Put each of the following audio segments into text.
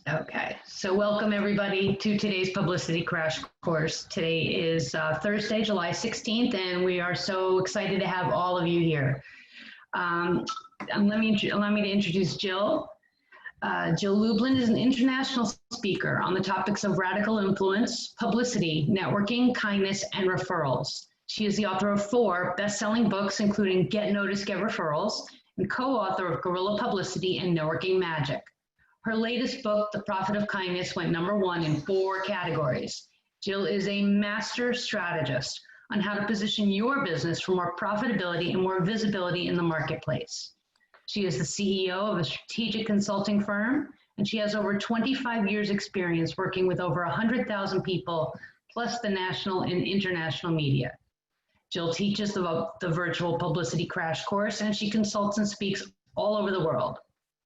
Okay, so welcome everybody to today's Publicity Crash Course. Today is Thursday, July 16th, and we are so excited to have all of you here. Allow me to introduce Jill. Jill Lublin is an international speaker on the topics of radical influence, publicity, networking, kindness, and referrals. She is the author of 4 best-selling books, including Get Noticed, Get Referrals, and co-author of Guerrilla Publicity and Networking Magic. Her latest book, The Profit of Kindness, went #1 in 4 categories. Jill is a master strategist on how to position your business for more profitability and more visibility in the marketplace. She is the CEO of a strategic consulting firm, and she has over 25 years experience working with over 100,000 people, plus the national and international media. Jill teaches the virtual Publicity Crash Course, and she consults and speaks all over the world.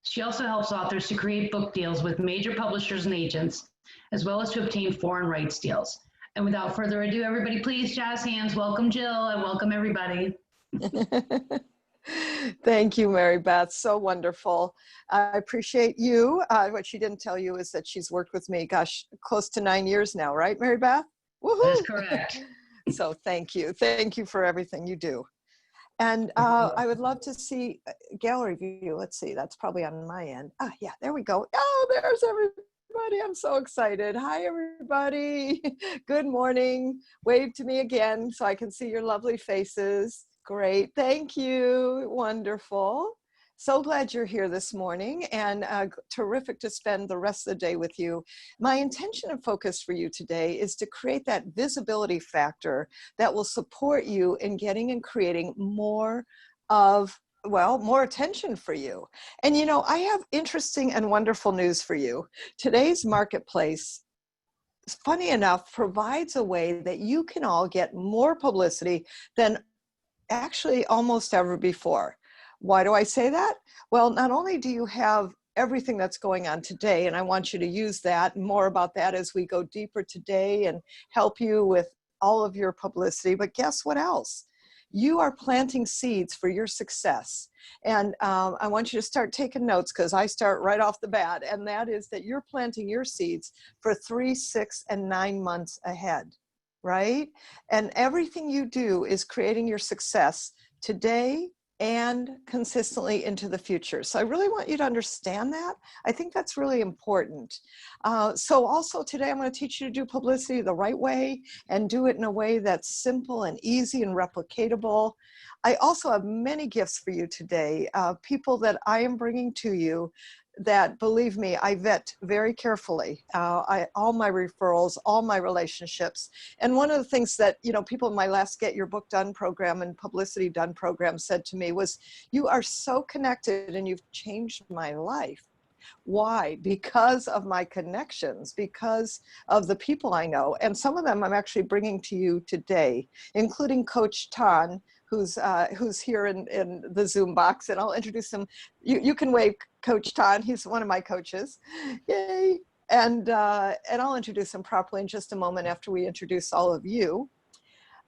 She also helps authors to create book deals with major publishers and agents, as well as to obtain foreign rights deals. And without further ado, everybody please jazz hands. Welcome Jill, and welcome everybody. Thank you, Mary Beth. So wonderful. I appreciate you. What she didn't tell you is that she's worked with me, gosh, close to 9 years now, right, Mary Beth? Woohoo! That's correct. So thank you. Thank you for everything you do. And I would love to see gallery view. Let's see, that's probably on my end. Ah, yeah, there we go. Oh, there's everybody. I'm so excited. Hi, everybody. Good morning. Wave to me again so I can see your lovely faces. Great. Thank you. Wonderful. So glad you're here this morning, and terrific to spend the rest of the day with you. My intention and focus for you today is to create that visibility factor that will support you in getting and creating more of, well, more attention for you. And you know, I have interesting and wonderful news for you. Today's marketplace, funny enough, provides a way that you can all get more publicity than actually almost ever before. Why do I say that? Well, not only do you have everything that's going on today, and I want you to use that, more about that as we go deeper today and help you with all of your publicity, but guess what else? You are planting seeds for your success. And I want you to start taking notes because I start right off the bat, and that is that you're planting your seeds for 3, 6, and 9 months ahead, right? And everything you do is creating your success today and consistently into the future. So I really want you to understand that. I think that's really important. So also today I'm going to teach you to do publicity the right way and do it in a way that's simple and easy and replicatable. I also have many gifts for you today, people that I am bringing to you that, believe me, I vet very carefully. All my referrals, all my relationships. And one of the things that, you know, people in my last Get Your Book Done program and Publicity Done program said to me was, you are so connected and you've changed my life. Why? Because of my connections, because of the people I know. And some of them I'm actually bringing to you today, including Coach Tan, who's here in the Zoom box, and I'll introduce him. You can wave, Coach Tan. He's one of my coaches. Yay. And I'll introduce him properly in just a moment after we introduce all of you.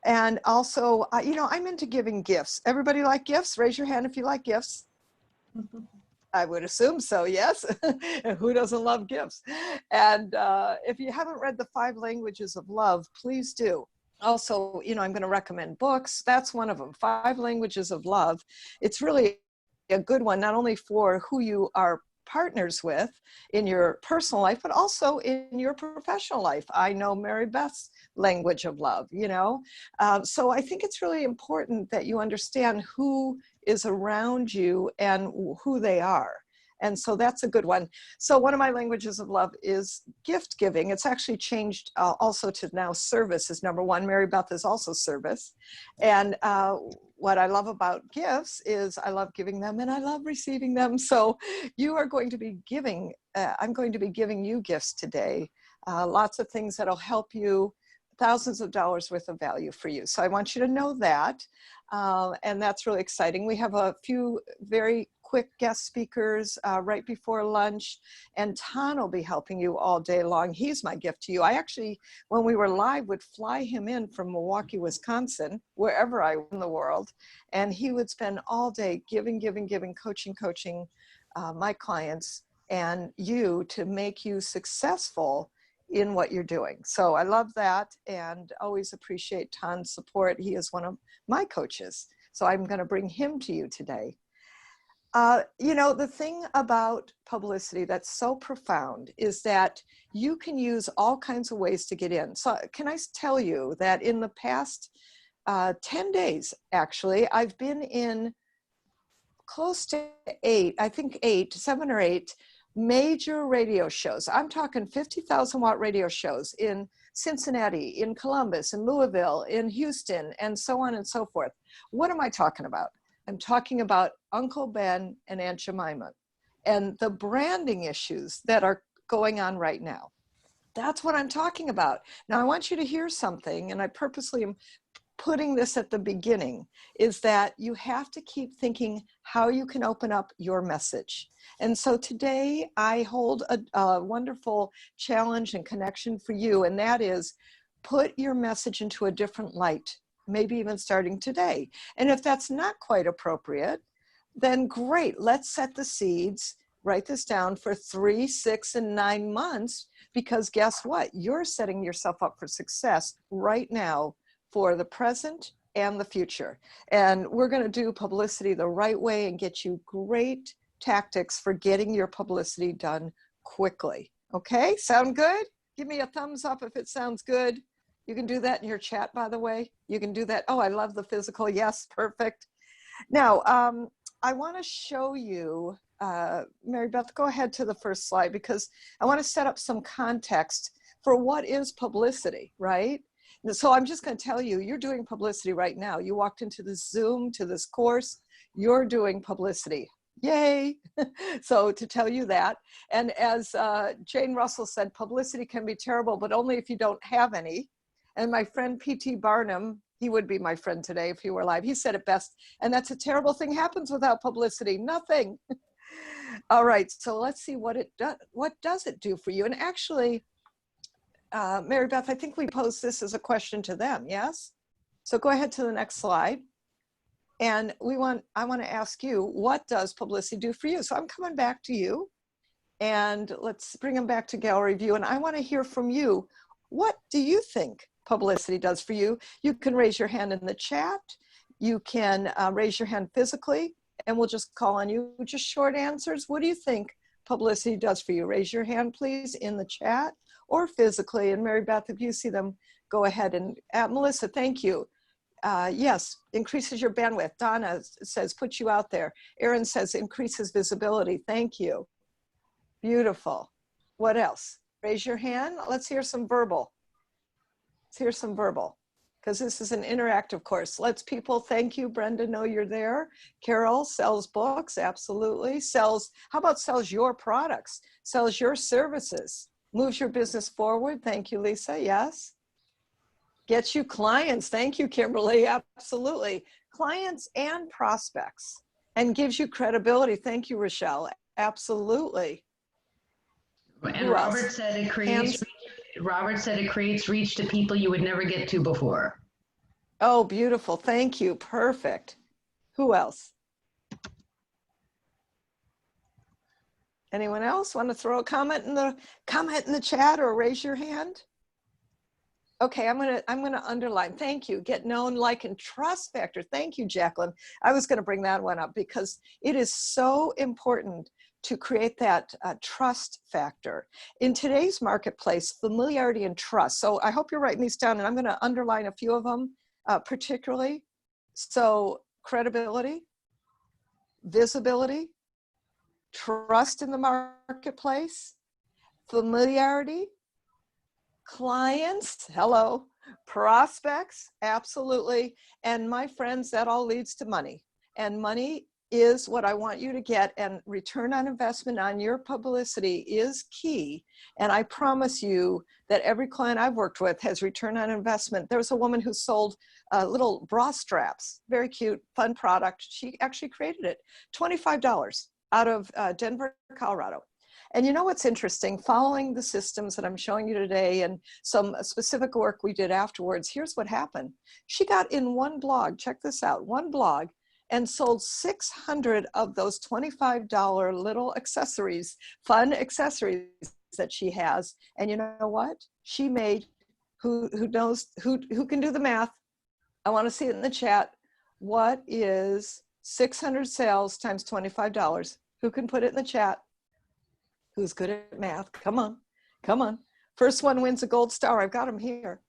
And also, you know, I'm into giving gifts. Everybody like gifts? Raise your hand if you like gifts. I would assume so, yes. Who doesn't love gifts? And if you haven't read The 5 Languages of Love, please do. Also, you know, I'm going to recommend books. That's one of them, 5 Languages of Love. It's really a good one, not only for who you are partners with in your personal life, but also in your professional life. I know Mary Beth's language of love, you know. So I think it's really important that you understand who is around you and who they are. And so that's a good one. So one of my languages of love is gift giving. It's actually changed also to now service is #1. Mary Beth is also service. And what I love about gifts is I love giving them and I love receiving them. So you are going to be giving, I'm going to be giving you gifts today. Lots of things that'll help you, thousands of dollars worth of value for you. So I want you to know that. And that's really exciting. We have a few very quick guest speakers right before lunch, and Tan will be helping you all day long. He's my gift to you. I actually, when we were live, would fly him in from Milwaukee, Wisconsin, wherever I was in the world, and he would spend all day giving, coaching my clients and you to make you successful in what you're doing. So I love that and always appreciate Tan's support. He is one of my coaches. So I'm going to bring him to you today. You know, the thing about publicity that's so profound is that you can use all kinds of ways to get in. So can I tell you that in the past 10 days, actually, I've been in close to 7 or 8 major radio shows. I'm talking 50,000 watt radio shows in Cincinnati, in Columbus, in Louisville, in Houston, and so on and so forth. What am I talking about? I'm talking about Uncle Ben and Aunt Jemima and the branding issues that are going on right now. That's what I'm talking about. Now, I want you to hear something, and I purposely am putting this at the beginning, is that you have to keep thinking how you can open up your message. And so today I hold a wonderful challenge and connection for you, and that is put your message into a different light, maybe even starting today. And if that's not quite appropriate, then great, let's set the seeds, write this down for 3, 6, and 9 months, because guess what? You're setting yourself up for success right now for the present and the future. And we're going to do publicity the right way and get you great tactics for getting your publicity done quickly. Okay, sound good? Give me a thumbs up if it sounds good. You can do that in your chat, by the way. You can do that. Oh, I love the physical. Yes, perfect. Now, I want to show you, Mary Beth, go ahead to the first slide, because I want to set up some context for what is publicity, right? So I'm just going to tell you, you're doing publicity right now. You walked into this Zoom, to this course, you're doing publicity. Yay. So to tell you that, and as Jane Russell said, publicity can be terrible, but only if you don't have any. And my friend P.T. Barnum, he would be my friend today if he were alive, he said it best, and that's a terrible thing happens without publicity, nothing. All right, so let's see what it does. What does it do for you? And actually, Mary Beth, I think we posed this as a question to them, yes? So go ahead to the next slide. And I want to ask you, what does publicity do for you? So I'm coming back to you, and let's bring them back to gallery view. And I want to hear from you. What do you think publicity does for you? You can raise your hand in the chat. You can raise your hand physically, and we'll just call on you. Just short answers. What do you think publicity does for you? Raise your hand, please, in the chat or physically. And Mary Beth, if you see them, go ahead. And Melissa, thank you. Yes, increases your bandwidth. Donna says, puts you out there. Erin says, increases visibility. Thank you. Beautiful. What else? Raise your hand. Let's hear some verbal. Let's hear some verbal, because this is an interactive course. Let's people, thank you. Brenda, know you're there. Carol sells books, absolutely. Sells, how about sells your products? Sells your services. Moves your business forward. Thank you, Lisa. Yes. Gets you clients. Thank you, Kimberly. Absolutely. Clients and prospects, and gives you credibility. Thank you, Rochelle. Absolutely. And Robert said it creates reach to people you would never get to before. Oh, beautiful. Thank you. Perfect. Who else? Anyone else want to throw a comment in the chat or raise your hand? Okay, I'm gonna underline. Thank you. Get known, like, and trust factor. Thank you, Jacqueline. I was going to bring that one up because it is so important to create that trust factor. In today's marketplace, familiarity and trust. So I hope you're writing these down, and I'm going to underline a few of them particularly. So credibility, visibility, trust in the marketplace, familiarity, clients, hello, prospects, absolutely. And my friends, that all leads to money. And money is what I want you to get, and return on investment on your publicity is key. And I promise you that every client I've worked with has return on investment. There was a woman who sold little bra straps, very cute, fun product. She actually created it, $25 out of Denver, Colorado. And you know what's interesting? Following the systems that I'm showing you today and some specific work we did afterwards, here's what happened. She got in one blog, check this out, one blog, and sold 600 of those $25 little accessories, fun accessories that she has. And you know what? She made, who can do the math? I want to see it in the chat. What is 600 sales times $25? Who can put it in the chat? Who's good at math? Come on, come on. First one wins a gold star. I've got them here.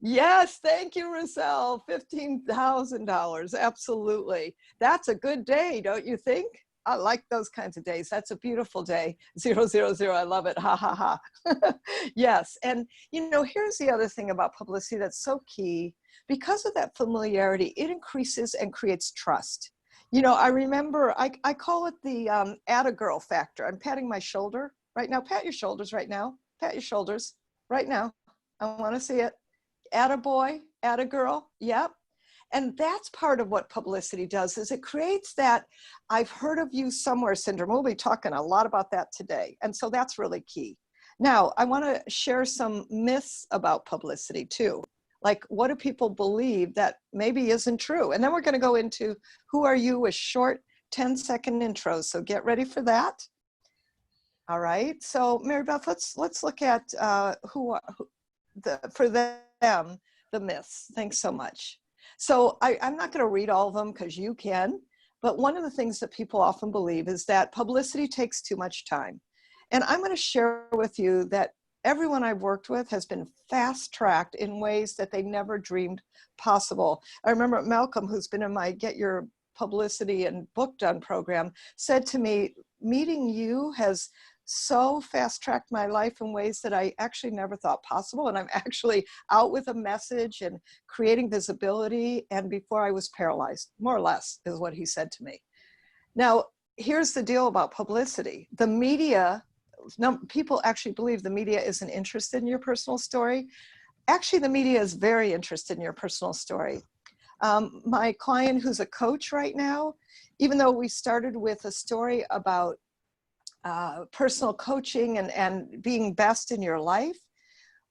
Yes, thank you, Russell. $15,000, absolutely. That's a good day, don't you think? I like those kinds of days. That's a beautiful day. 000, I love it, ha, ha, ha. Yes, and you know, here's the other thing about publicity that's so key. Because of that familiarity, it increases and creates trust. You know, I remember, I call it the add a girl factor. I'm patting my shoulder right now. Pat your shoulders right now. Pat your shoulders right now. I want to see it. Add a boy, add a girl. Yep. And that's part of what publicity does, is it creates that I've heard of you somewhere syndrome. We'll be talking a lot about that today. And so that's really key. Now, I want to share some myths about publicity too. Like, what do people believe that maybe isn't true? And then we're going to go into who are you with short 10-second intros. So get ready for that. All right. So Mary Beth, let's look at for them, the myths. Thanks so much. So I'm not going to read all of them because you can, but one of the things that people often believe is that publicity takes too much time. And I'm going to share with you that everyone I've worked with has been fast-tracked in ways that they never dreamed possible. I remember Malcolm, who's been in my Get Your Publicity and Book Done program, said to me, meeting you has so fast-tracked my life in ways that I actually never thought possible. And I'm actually out with a message and creating visibility. And before I was paralyzed, more or less, is what he said to me. Now, here's the deal about publicity. The media, people actually believe the media isn't interested in your personal story. Actually, the media is very interested in your personal story. My client, who's a coach right now, even though we started with a story about personal coaching and being best in your life,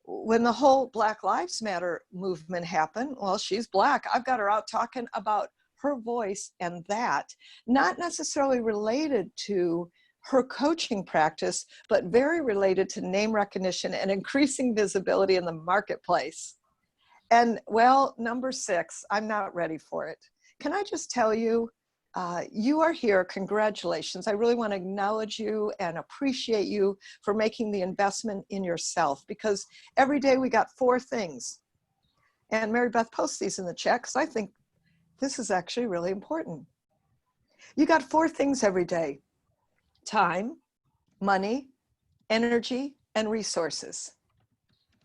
when the whole Black Lives Matter movement happened, well, she's Black. I've got her out talking about her voice and that, not necessarily related to her coaching practice, but very related to name recognition and increasing visibility in the marketplace. And well, number 6, I'm not ready for it. Can I just tell you, you are here. Congratulations. I really want to acknowledge you and appreciate you for making the investment in yourself, because every day we got 4 things. And Mary Beth, post these in the chat because I think this is actually really important. You got 4 things every day: time, money, energy, and resources.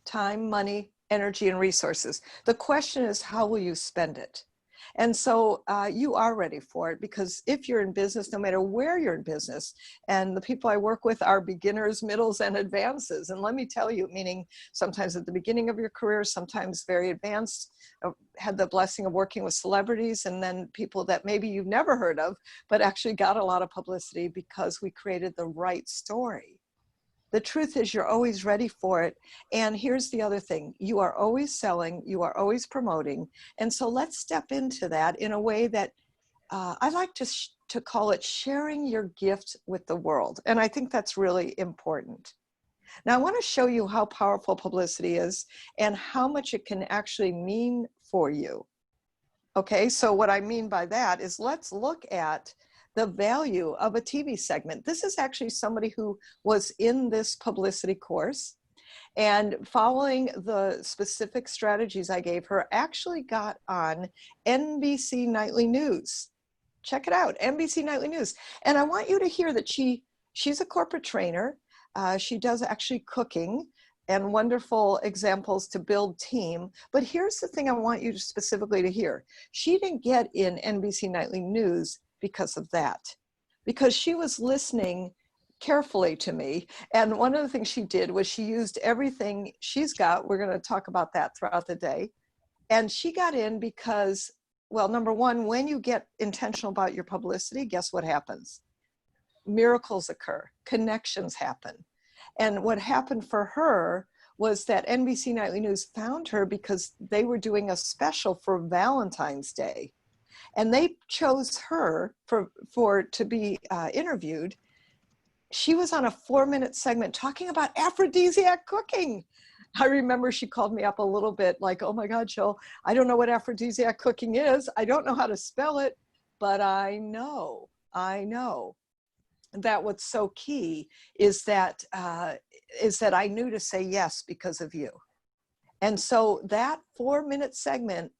Time, money, energy, and resources. The question is, how will you spend it? And so you are ready for it, because if you're in business, no matter where you're in business, and the people I work with are beginners, middles, and advances. And let me tell you, meaning sometimes at the beginning of your career, sometimes very advanced, had the blessing of working with celebrities, and then people that maybe you've never heard of, but actually got a lot of publicity because we created the right story. The truth is, you're always ready for it. And here's the other thing. You are always selling. You are always promoting. And so let's step into that in a way that I like to call it sharing your gift with the world. And I think that's really important. Now, I want to show you how powerful publicity is and how much it can actually mean for you. Okay, so what I mean by that is, let's look at the value of a TV segment. This is actually somebody who was in this publicity course, and following the specific strategies I gave her, actually got on NBC Nightly News. Check it out, NBC Nightly News. And I want you to hear that she's a corporate trainer. She does actually cooking and wonderful examples to build team. But here's the thing I want you to specifically to hear. She didn't get in NBC Nightly News because of that, because she was listening carefully to me. And one of the things she did was she used everything she's got. We're going to talk about that throughout the day. And she got in because, well, number one, when you get intentional about your publicity, guess what happens? Miracles occur, connections happen. And what happened for her was that NBC Nightly News found her because they were doing a special for Valentine's Day. And they chose her to be interviewed. She was on a 4-minute segment talking about aphrodisiac cooking. I remember she called me up a little bit like, oh my God, Jill, I don't know what aphrodisiac cooking is. I don't know how to spell it, but I know. That what's so key is that I knew to say yes because of you. And so that 4-minute segment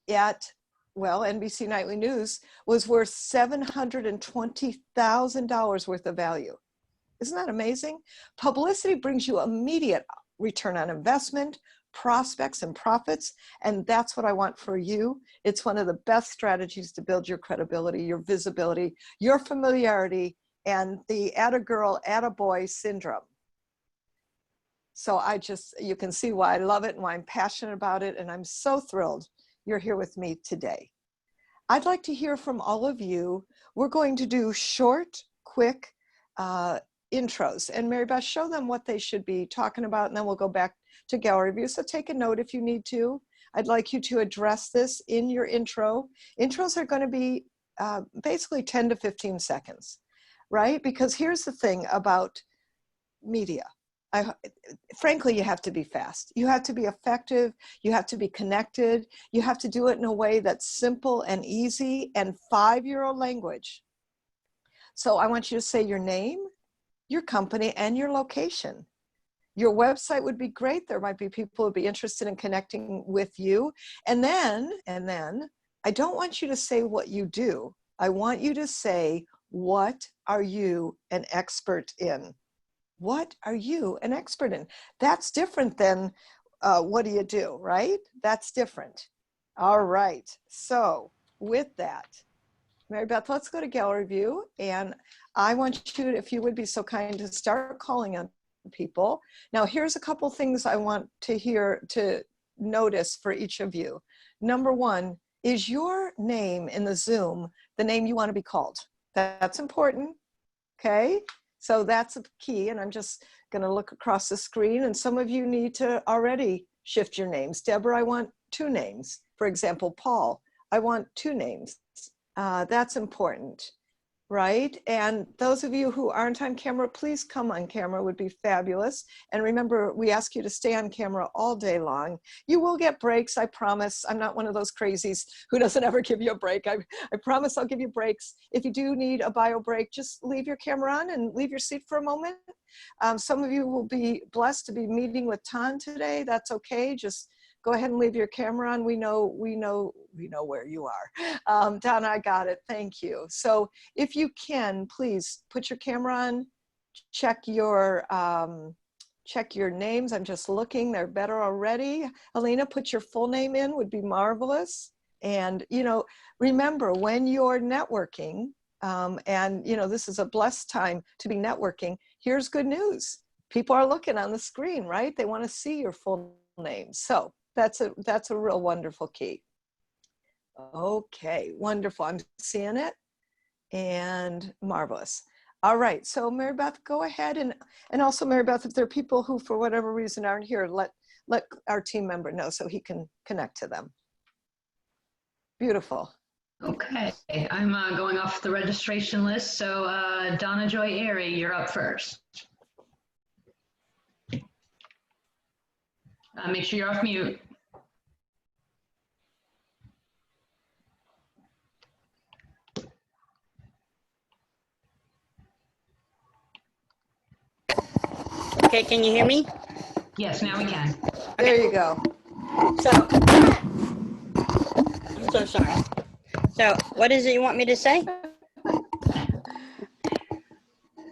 at, well, NBC Nightly News was worth $720,000 worth of value. Isn't that amazing? Publicity brings you immediate return on investment, prospects, and profits. And that's what I want for you. It's one of the best strategies to build your credibility, your visibility, your familiarity, and the atta-girl, atta-boy syndrome. So you can see why I love it and why I'm passionate about it. And I'm so thrilled you're here with me today. I'd like to hear from all of you. We're going to do short, quick intros. And Mary Beth, show them what they should be talking about, and then we'll go back to gallery view. So take a note if you need to. I'd like you to address this in your intro. Intros are going to be basically 10 to 15 seconds, right? Because here's the thing about media. Frankly, you have to be fast. You have to be effective. You have to be connected. You have to do it in a way that's simple and easy and 5-year-old language. So I want you to say your name, your company, and your location. Your website would be great. There might be people who would be interested in connecting with you. And then, I don't want you to say what you do. I want you to say, what are you an expert in? What are you an expert in? That's different than what do you do, right? That's different. All right. So with that, Mary Beth, let's go to gallery view. And I want you, if you would be so kind, to start calling on people. Now, here's a couple things I want to notice for each of you. Number one, is your name in the Zoom the name you want to be called? That's important, okay? So that's a key, and I'm just going to look across the screen, and some of you need to already shift your names. Deborah, I want 2 names. For example, Paul, I want 2 names. That's important, right? And those of you who aren't on camera, please come on camera, would be fabulous. And remember, we ask you to stay on camera all day long. You will get breaks, I promise. I'm not one of those crazies who doesn't ever give you a break. I promise I'll give you breaks. If you do need a bio break, just leave your camera on and leave your seat for a moment. Some of you will be blessed to be meeting with Tan today. That's okay. Just go ahead and leave your camera on. We know where you are. Donna, I got it. Thank you. So if you can, please put your camera on, check your names. I'm just looking, they're better already. Helena, put your full name in, would be marvelous. And, remember when you're networking, and, this is a blessed time to be networking, here's good news. People are looking on the screen, right? They want to see your full name. So that's a real wonderful key. Okay, wonderful. I'm seeing it and marvelous. All right, so Mary Beth, go ahead, and also Mary Beth, if there are people who for whatever reason aren't here, let our team member know so he can connect to them. Beautiful. Okay, I'm going off the registration list. So Donna Joy Airy, you're up first. Make sure you're off mute. Okay, can you hear me? Yes, now we can. There you go. So, I'm so sorry. So, what is it you want me to say?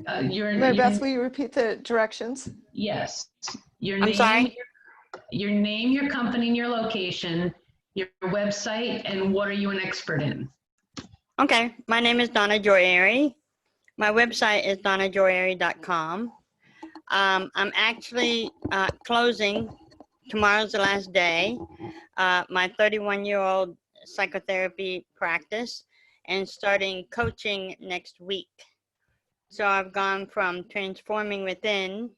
Mary Beth, will you repeat the directions? Yes. I'm sorry? Your name, your company, and your location, your website, and what are you an expert in? Okay, my name is Donna Joy Airy. My website is donnajoyairy.com. I'm actually closing. Tomorrow's the last day. My 31-year-old psychotherapy practice, and starting coaching next week. So I've gone from transforming within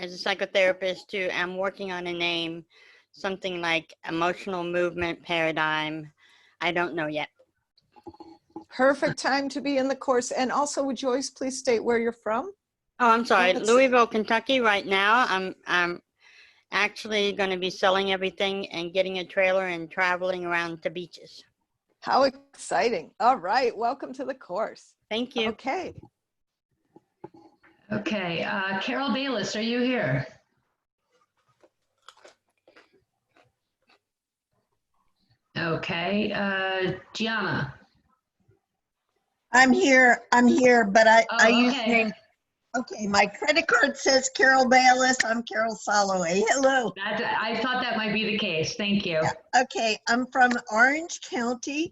as a psychotherapist too. I'm working on a name, something like emotional movement paradigm. I don't know yet. Perfect time to be in the course. And also, would you always please state where you're from? Oh, I'm sorry, Let's- Louisville, Kentucky. Right now, I'm actually going to be selling everything and getting a trailer and traveling around to beaches. How exciting. All right. Welcome to the course. Thank you. Okay. Okay, Carol Bayless, are you here? Okay, Gianna. I'm here, but I Oh, use okay. name. Okay, my credit card says Carol Bayless. I'm Carol Soloway. Hello. I thought that might be the case. Thank you. Okay, I'm from Orange County,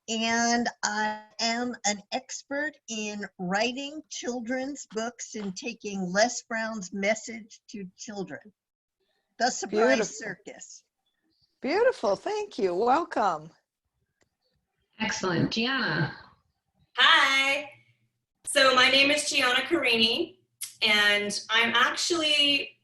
and I am an expert in writing children's books and taking Les Brown's message to children. The Surprise Beautiful. Circus. Beautiful. Thank you. Welcome. Excellent. Gianna. Hi. So my name is Gianna Carini, and I'm actually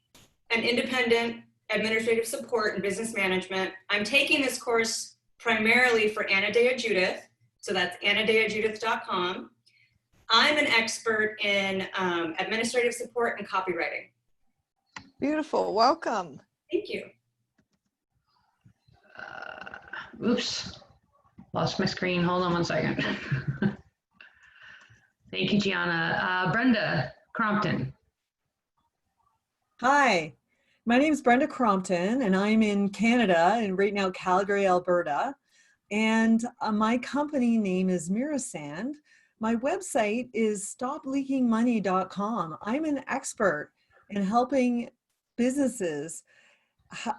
an independent administrative support and business management. I'm taking this course primarily for Anna Dea Judith, so that's annadeajudith.com. I'm an expert in administrative support and copywriting. Beautiful. Welcome. Thank you. Oops, lost my screen. Hold on one second. Thank you, Gianna. Brenda Crompton. Hi, my name is Brenda Crompton, and I'm in Canada, and right now Calgary, Alberta. And my company name is Mirasand. My website is stopleakingmoney.com. I'm an expert in helping businesses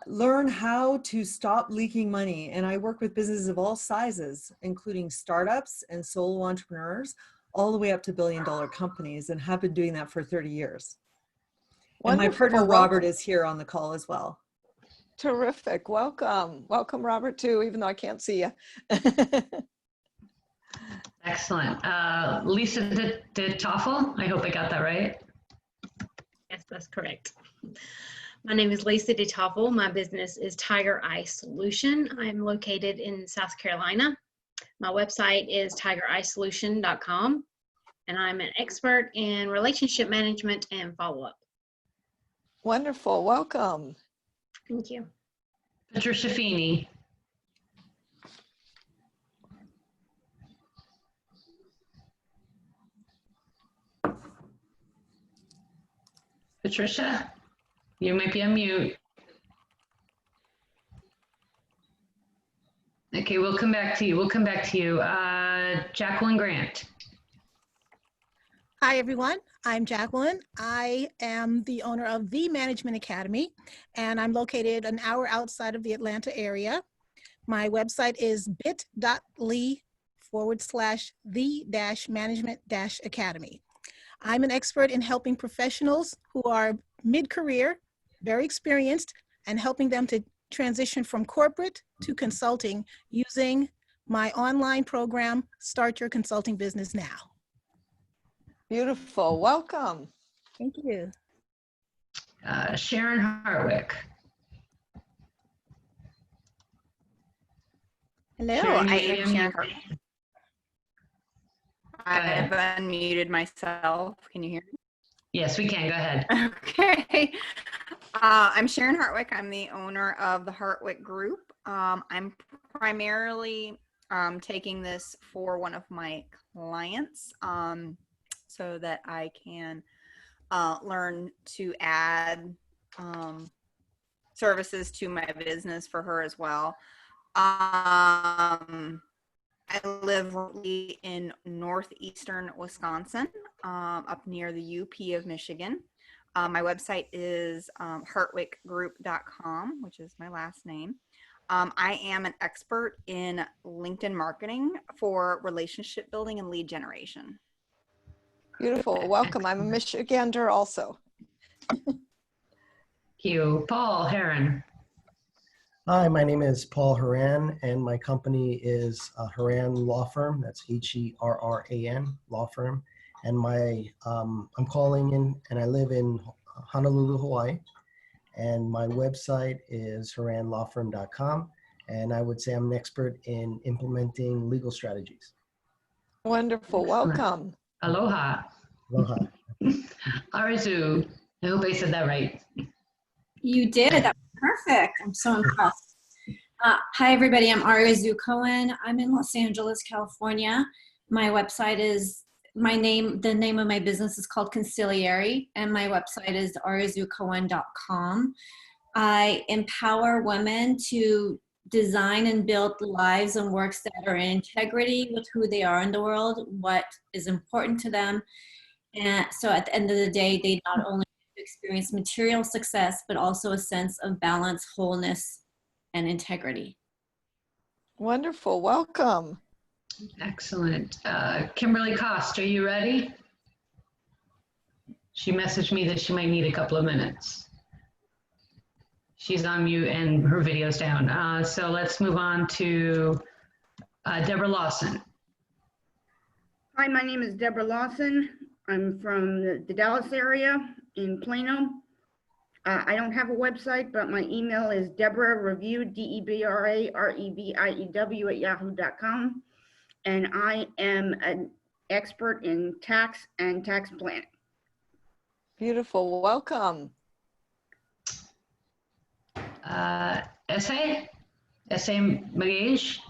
learn how to stop leaking money. And I work with businesses of all sizes, including startups and solo entrepreneurs, all the way up to billion-dollar companies, and have been doing that for 30 years. And my Wonderful. partner, Robert, is here on the call as well. Terrific. Welcome. Welcome, Robert, too, even though I can't see you. Excellent. Lisa de Toffel. I hope I got that right. Yes, that's correct. My name is Lisa DeToffel. My business is Tiger Eye Solution. I'm located in South Carolina. My website is tigereyesolution.com, and I'm an expert in relationship management and follow-up. Wonderful. Welcome. Thank you. Patricia Feeney. Patricia, you might be on mute. Okay, we'll come back to you. We'll come back to you. Jacqueline Grant. Hi, everyone. I'm Jacqueline. I am the owner of The Management Academy, and I'm located an hour outside of the Atlanta area. My website is bit.ly/the-management-academy. I'm an expert in helping professionals who are mid-career, very experienced, and helping them to transition from corporate to consulting using my online program, Start Your Consulting Business Now. Beautiful. Welcome. Thank you. Sharon Hartwick. Hello, Sharon, I you may am be Sharon on mute. Hart. I've unmuted myself. Can you hear me? Yes, we can. Go ahead. Okay. I'm Sharon Hartwick. I'm the owner of the Hartwick Group. I'm primarily taking this for one of my clients so that I can learn to add services to my business for her as well. I live in northeastern Wisconsin, up near the UP of Michigan. My website is hartwickgroup.com, which is my last name. I am an expert in LinkedIn marketing for relationship building and lead generation. Beautiful. Welcome. I'm a Michigander also. Thank you. Paul Heron. Hi, my name is Paul Horan, and my company is Horan Law Firm. That's Herran Law Firm. And I'm calling in, and I live in Honolulu, Hawaii. And my website is haranlawfirm.com. And I would say I'm an expert in implementing legal strategies. Wonderful. Welcome. Aloha. Aloha. Arzu. I hope I said that right. You did. That was perfect. I'm so impressed. Hi, everybody. I'm Arzu Cohen. I'm in Los Angeles, California. My website is the name of my business is called Conciliary, and my website is arzucohen.com. I empower women to design and build lives and works that are in integrity with who they are in the world, what is important to them. And so at the end of the day, they not only experience material success, but also a sense of balance, wholeness, and integrity. Wonderful. Welcome. Excellent. Kimberly Cost, are you ready? She messaged me that she might need a couple of minutes. She's on mute and her video's down. So let's move on to Deborah Lawson. Hi, my name is Deborah Lawson. I'm from the Dallas area in Plano. I don't have a website, but my email is DeborahReview, DebraRevieu @yahoo.com. And I am an expert in tax and tax planning. Beautiful. Welcome. Essay Magage.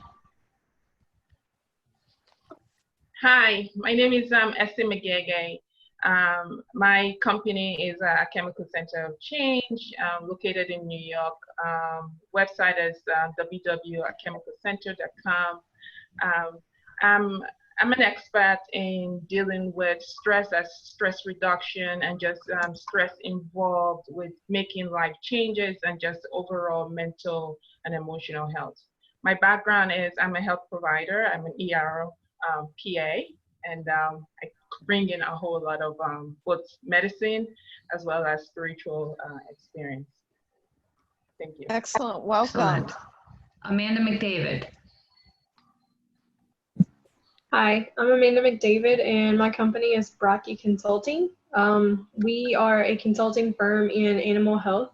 Hi, my name is Essie McGege. My company is a Chemical Center of Change, located in New York. Website is www.chemicalcenter.com. I'm an expert in dealing with stress as stress reduction and just stress involved with making life changes and just overall mental and emotional health. My background is I'm a health provider. I'm an ER PA, and I bring in a whole lot of both medicine as well as spiritual experience. Thank you. Excellent. Welcome. Excellent. Amanda McDavid. Hi, I'm Amanda McDavid, and my company is Brocky Consulting. We are a consulting firm in animal health.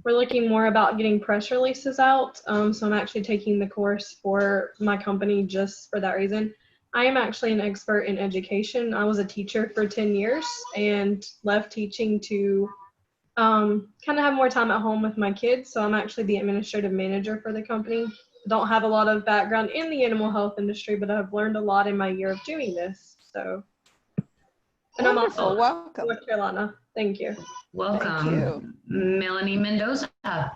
We're looking more about getting press releases out, so I'm actually taking the course for my company just for that reason. I am actually an expert in education. I was a teacher for 10 years and left teaching to kind of have more time at home with my kids, so I'm actually the administrative manager for the company. Don't have a lot of background in the animal health industry, but I've learned a lot in my year of doing this. So, and Wonderful. I'm also Welcome. North Carolina. Thank you. Welcome. Thank you. Melanie Mendoza. Hello.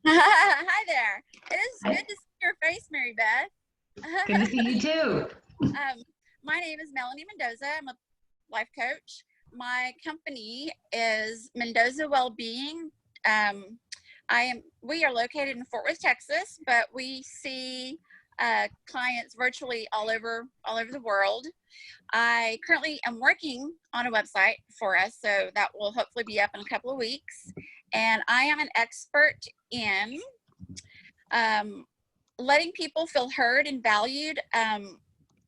Hi there. It is good to see your face, Mary Beth. Good to see you too. My name is Melanie Mendoza. I'm a life coach. My company is Mendoza Wellbeing. We are located in Fort Worth, Texas, but we see clients virtually all over the world. I currently am working on a website for us, so that will hopefully be up in a couple of weeks. And I am an expert in letting people feel heard and valued.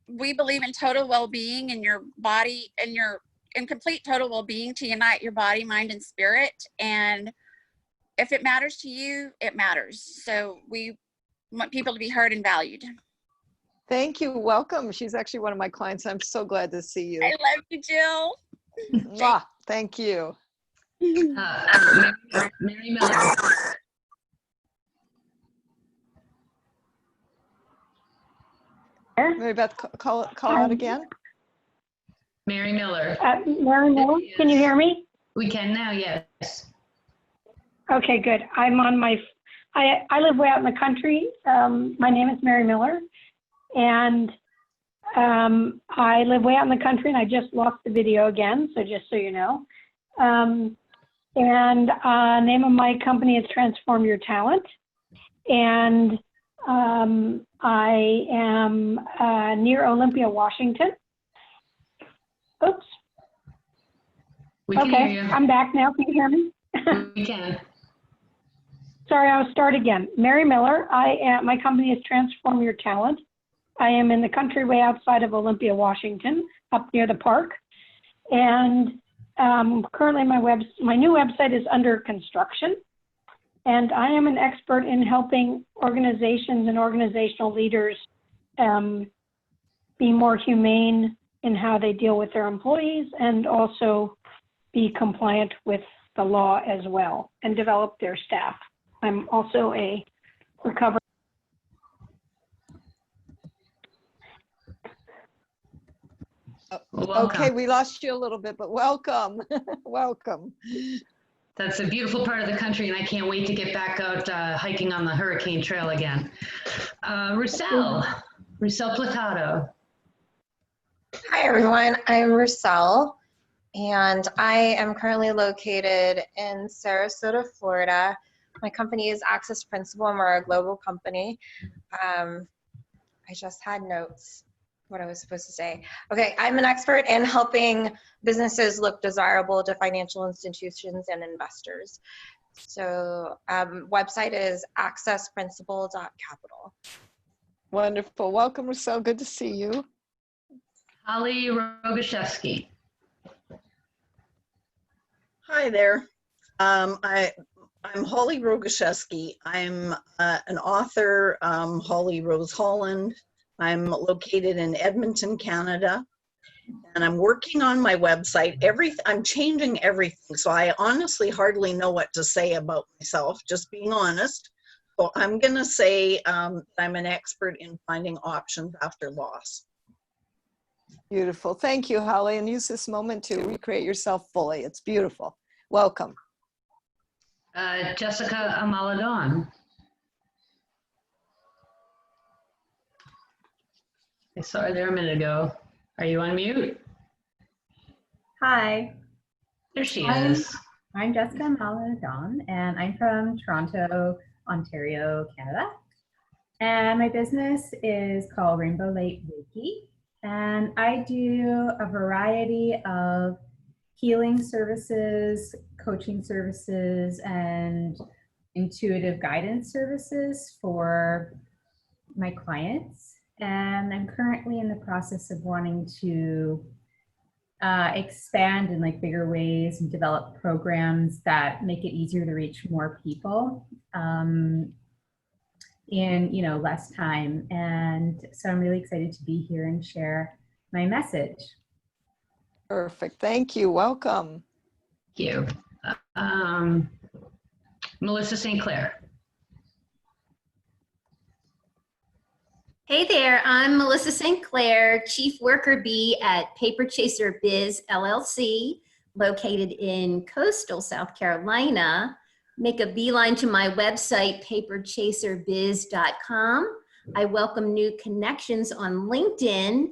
We believe in total well-being in your body, and in complete total well-being to unite your body, mind, and spirit. And if it matters to you, it matters. So we want people to be heard and valued. Thank you. Welcome. She's actually one of my clients. I'm so glad to see you. I love you, Jill. Thank you. Mary Miller. Mary Beth, call out again. Mary Miller. Mary Miller, can you hear me? We can now, yes. Okay, good. I'm on I live way out in the country. My name is Mary Miller, and I live way out in the country, and I just lost the video again, so just so you know. And name of my company is Transform Your Talent, and I am near Olympia, Washington. Oops. We can okay, hear you. I'm back now. Can you hear me? We can. Sorry, I'll start again. Mary Miller. My company is Transform Your Talent. I am in the country way outside of Olympia, Washington, up near the park. And currently my new website is under construction. And I am an expert in helping organizations and organizational leaders be more humane in how they deal with their employees and also be compliant with the law as well and develop their staff. I'm also a recovery. Okay, we lost you a little bit, but welcome. Welcome. That's a beautiful part of the country, and I can't wait to get back out hiking on the Hurricane Trail again. Rousseau Placato. Hi, everyone. I'm Rousseau, and I am currently located in Sarasota, Florida. My company is Access Principal, and we're a global company. I just had notes, what I was supposed to say. Okay, I'm an expert in helping businesses look desirable to financial institutions and investors. So website is accessprinciple.capital. Wonderful. Welcome, Rousseau. Good to see you. Holly Rogaszewski. Hi there. I'm Holly Rogaszewski. I'm an author, Holly Rose Holland. I'm located in Edmonton, Canada, and I'm working on my website. I'm changing everything, so I honestly hardly know what to say about myself, just being honest. So I'm going to say I'm an expert in finding options after loss. Beautiful. Thank you, Holly. And use this moment to recreate yourself fully. It's beautiful. Welcome. Jessica Amaladon. I saw her there a minute ago. Are you on mute? Hi. There she is. I'm Jessica Maladon, and I'm from Toronto, Ontario, Canada. And my business is called Rainbow Light Reiki. And I do a variety of healing services, coaching services, and intuitive guidance services for my clients. And I'm currently in the process of wanting to expand in like bigger ways and develop programs that make it easier to reach more people in less time. And so I'm really excited to be here and share my message. Perfect. Thank you. Welcome. Thank you. Melissa St. Clair. Hey there, I'm Melissa St. Clair, Chief Worker Bee at Paper Chaser Biz LLC, located in coastal South Carolina. Make a beeline to my website, paperchaserbiz.com. I welcome new connections on LinkedIn.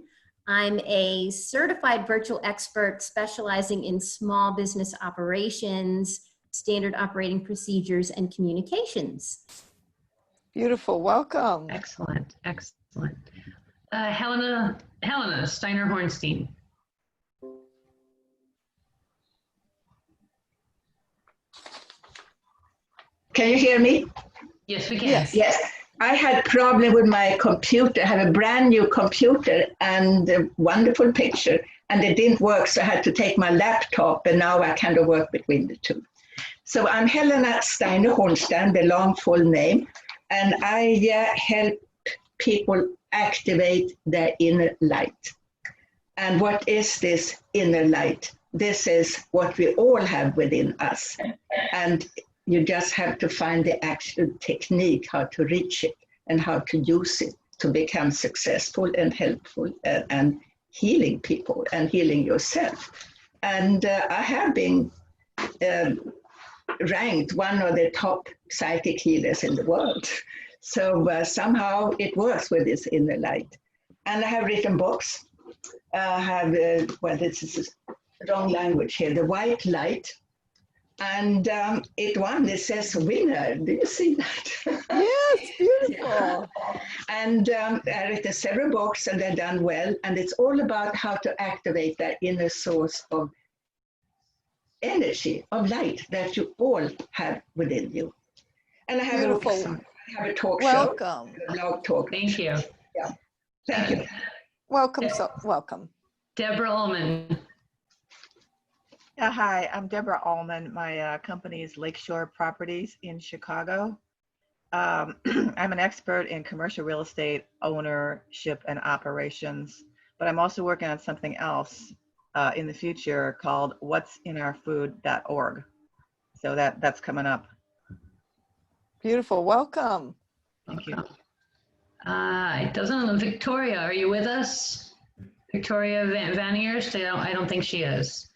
I'm a certified virtual expert specializing in small business operations, standard operating procedures, and communications. Beautiful. Welcome. Excellent. Excellent. Helena Steiner Hornstein. Can you hear me? Yes, we can. Yes. I had problem with my computer. I have a brand new computer and a wonderful picture, and it didn't work, so I had to take my laptop, and now I kind of work between the two. So I'm Helena Steiner Hornstein, the long full name, and I help people activate their inner light. And what is this inner light? This is what we all have within us. And you just have to find the actual technique, how to reach it and how to use it to become successful and helpful and healing people and healing yourself. And I have been ranked one of the top psychic healers in the world. So somehow it works with this inner light. And I have written books. I have, well, this is the wrong language here, The White Light. And it says winner. Do you see that? Yes, beautiful. Yeah. And I written several books and they're done well. And it's all about how to activate that inner source of energy, of light that you all have within you. And I have a talk show. Welcome. A blog talk. Thank you. Yeah. Thank you. Welcome. Welcome. Deborah Ullman. Hi, I'm Deborah Allman. My company is Lakeshore Properties in Chicago. I'm an expert in commercial real estate ownership and operations, but I'm also working on something else in the future called what'sinourfood.org. So that's coming up. Beautiful. Welcome. Thank you. It doesn't look. Victoria, are you with us? Victoria Vaniers? I don't think she is.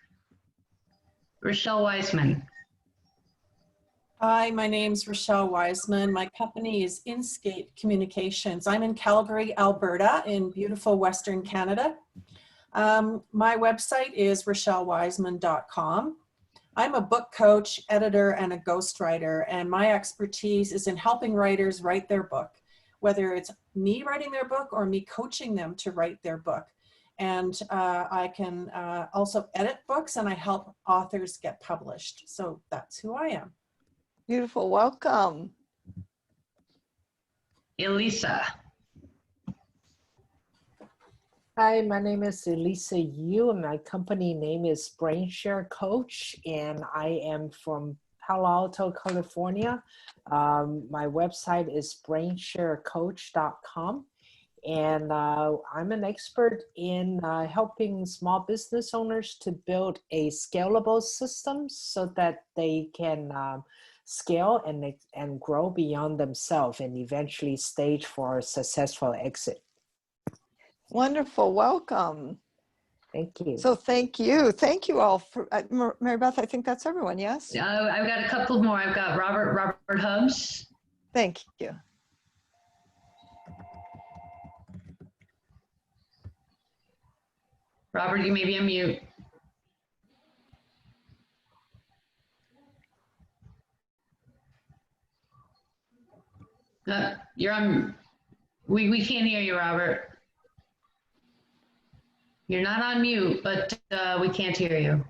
Rochelle Weisman. Hi, my name's Rochelle Wiseman. My company is Inscape Communications. I'm in Calgary, Alberta, in beautiful Western Canada. My website is rochellewiseman.com. I'm a book coach, editor, and a ghostwriter, and my expertise is in helping writers write their book, whether it's me writing their book or me coaching them to write their book. And I can also edit books, and I help authors get published. So that's who I am. Beautiful. Welcome. Elisa. Hi, my name is Elisa Yu, and my company name is Brainshare Coach, and I am from Palo Alto, California. My website is brainsharecoach.com, and I'm an expert in helping small business owners to build a scalable system so that they can scale and grow beyond themselves and eventually stage for a successful exit. Wonderful. Welcome. Thank you. So thank you. Thank you all for Mary Beth. I think that's everyone. Yes. I've got a couple more. I've got Robert Hubbs. Thank you. Robert, you may be on mute. You're on. We can't hear you, Robert. You're not on mute, but we can't hear you.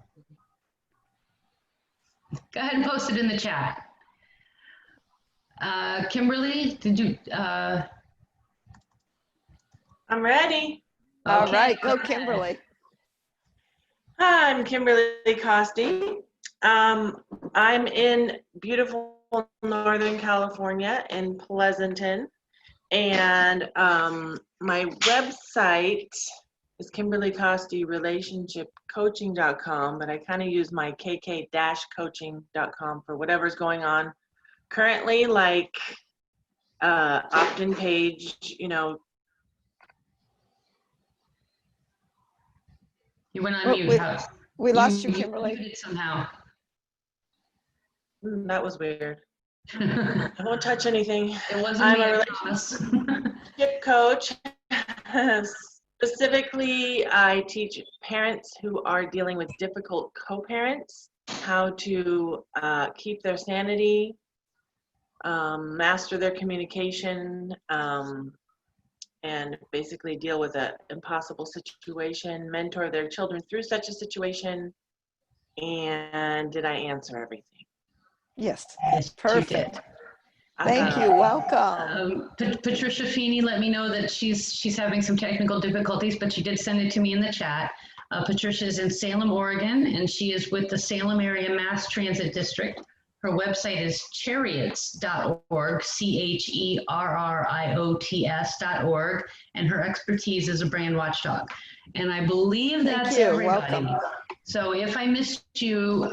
Go ahead and post it in the chat. Kimberly, did you? I'm ready. All right, go Kimberly. Hi, I'm Kimberly Costi. I'm in beautiful Northern California in Pleasanton, and my website is KimberlyCostiRelationshipCoaching.com, but I kind of use my kk-coaching.com for whatever's going on currently, like opt-in page, you know. You went on mute. We lost you, Kimberly. You muted somehow. That was weird. I won't touch anything. It wasn't I'm me, a I promise. relationship coach. Specifically, I teach parents who are dealing with difficult co-parents how to keep their sanity, master their communication, and basically deal with an impossible situation, mentor their children through such a situation. And did I answer everything? Yes, perfect. Thank you. Welcome. Patricia Feeney let me know that she's having some technical difficulties, but she did send it to me in the chat. Patricia is in Salem, Oregon, and she is with the Salem Area Mass Transit District. Her website is chariots.org, CHERRIOTS.org, and her expertise is a brand watchdog. And I believe that's everybody. Welcome. So if I missed you,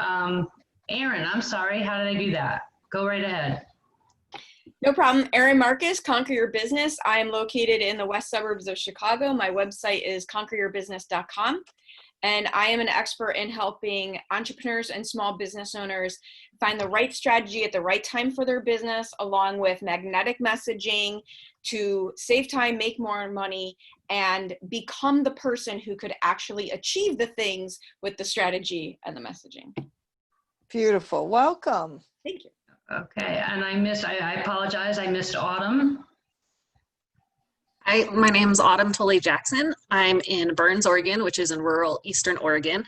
Erin, I'm sorry. How did I do that? Go right ahead. No problem. Erin Marcus, Conquer Your Business. I am located in the west suburbs of Chicago. My website is conqueryourbusiness.com. And I am an expert in helping entrepreneurs and small business owners find the right strategy at the right time for their business, along with magnetic messaging to save time, make more money, and become the person who could actually achieve the things with the strategy and the messaging. Beautiful. Welcome. Thank you. Okay, and I apologize, I missed Autumn. Hi, my name is Autumn Tolley Jackson. I'm in Burns, Oregon, which is in rural Eastern Oregon.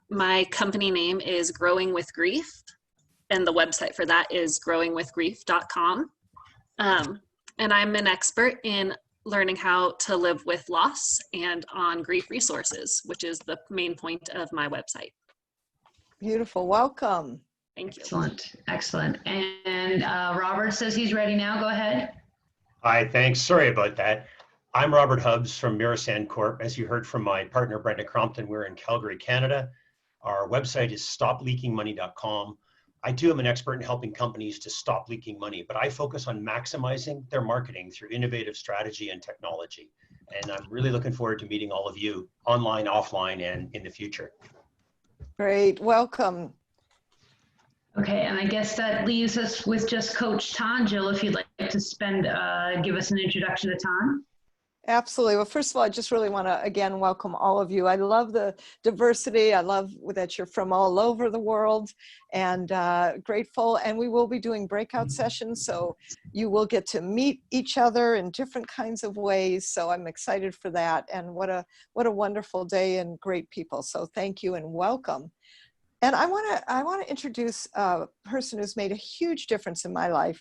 My company name is Growing with Grief, and the website for that is growingwithgrief.com. And I'm an expert in learning how to live with loss and on grief resources, which is the main point of my website. Beautiful. Welcome. Thank you. Excellent. Excellent. And Robert says he's ready now. Go ahead. Hi, thanks. Sorry about that. I'm Robert Hubbs from Mirasan Corp. As you heard from my partner, Brenda Crompton, we're in Calgary, Canada. Our website is stopleakingmoney.com. I too am an expert in helping companies to stop leaking money, but I focus on maximizing their marketing through innovative strategy and technology. And I'm really looking forward to meeting all of you online, offline, and in the future. Great. Welcome. Okay, and I guess that leaves us with just Coach Tan. Jill, if you'd like to give us an introduction to Tan. Absolutely. Well, first of all, I just really want to, again, welcome all of you. I love the diversity. I love that you're from all over the world, and grateful. And we will be doing breakout sessions, so you will get to meet each other in different kinds of ways. So I'm excited for that. And what a wonderful day and great people. So thank you and welcome. And I want to introduce a person who's made a huge difference in my life,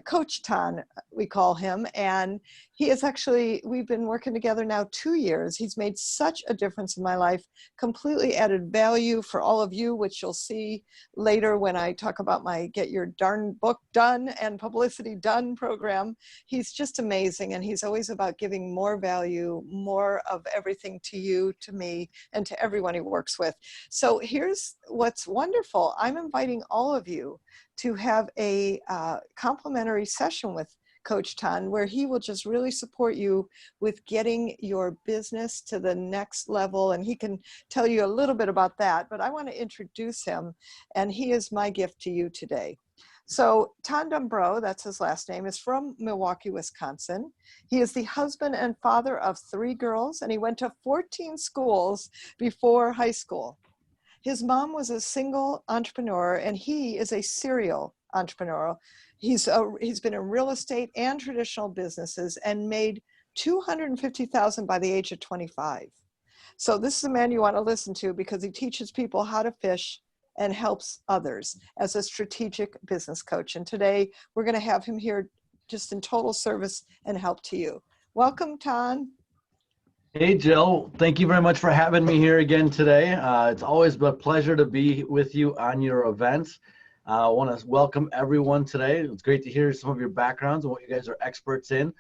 Coach Tan, we call him. And he is actually, we've been working together now 2 years. He's made such a difference in my life, completely added value for all of you, which you'll see later when I talk about my Get Your Darn Book Done and Publicity Done program. He's just amazing. And he's always about giving more value, more of everything to you, to me, and to everyone he works with. So here's what's wonderful. I'm inviting all of you to have a complimentary session with Coach Tan, where he will just really support you with getting your business to the next level. And he can tell you a little bit about that, but I want to introduce him, and he is my gift to you today. So Tan Dumbro, that's his last name, is from Milwaukee, Wisconsin. He is the husband and father of 3 girls, and he went to 14 schools before high school. His mom was a single entrepreneur, and he is a serial entrepreneur. He's been in real estate and traditional businesses and made $250,000 by the age of 25. So this is a man you want to listen to because he teaches people how to fish and helps others as a strategic business coach. And today we're going to have him here just in total service and help to you. Welcome, Tan. Hey, Jill. Thank you very much for having me here again today. It's always a pleasure to be with you on your events. I want to welcome everyone today. It's great to hear some of your backgrounds and what you guys are experts in.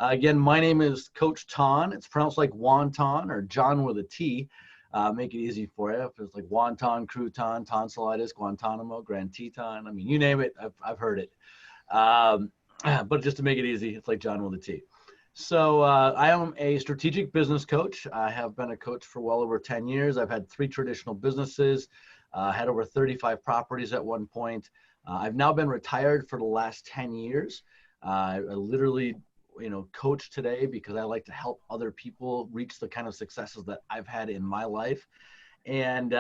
Again, my name is Coach Tan. It's pronounced like wonton or John with a T. Make it easy for you. If it's like wonton, crouton, tonsillitis, Guantanamo, Grand Teton. I mean, you name it, I've heard it. But just to make it easy, it's like John with a T. So I am a strategic business coach. I have been a coach for well over 10 years. I've had 3 traditional businesses, had over 35 properties at one point. I've now been retired for the last 10 years. I literally, coach today because I like to help other people reach the kind of successes that I've had in my life. And,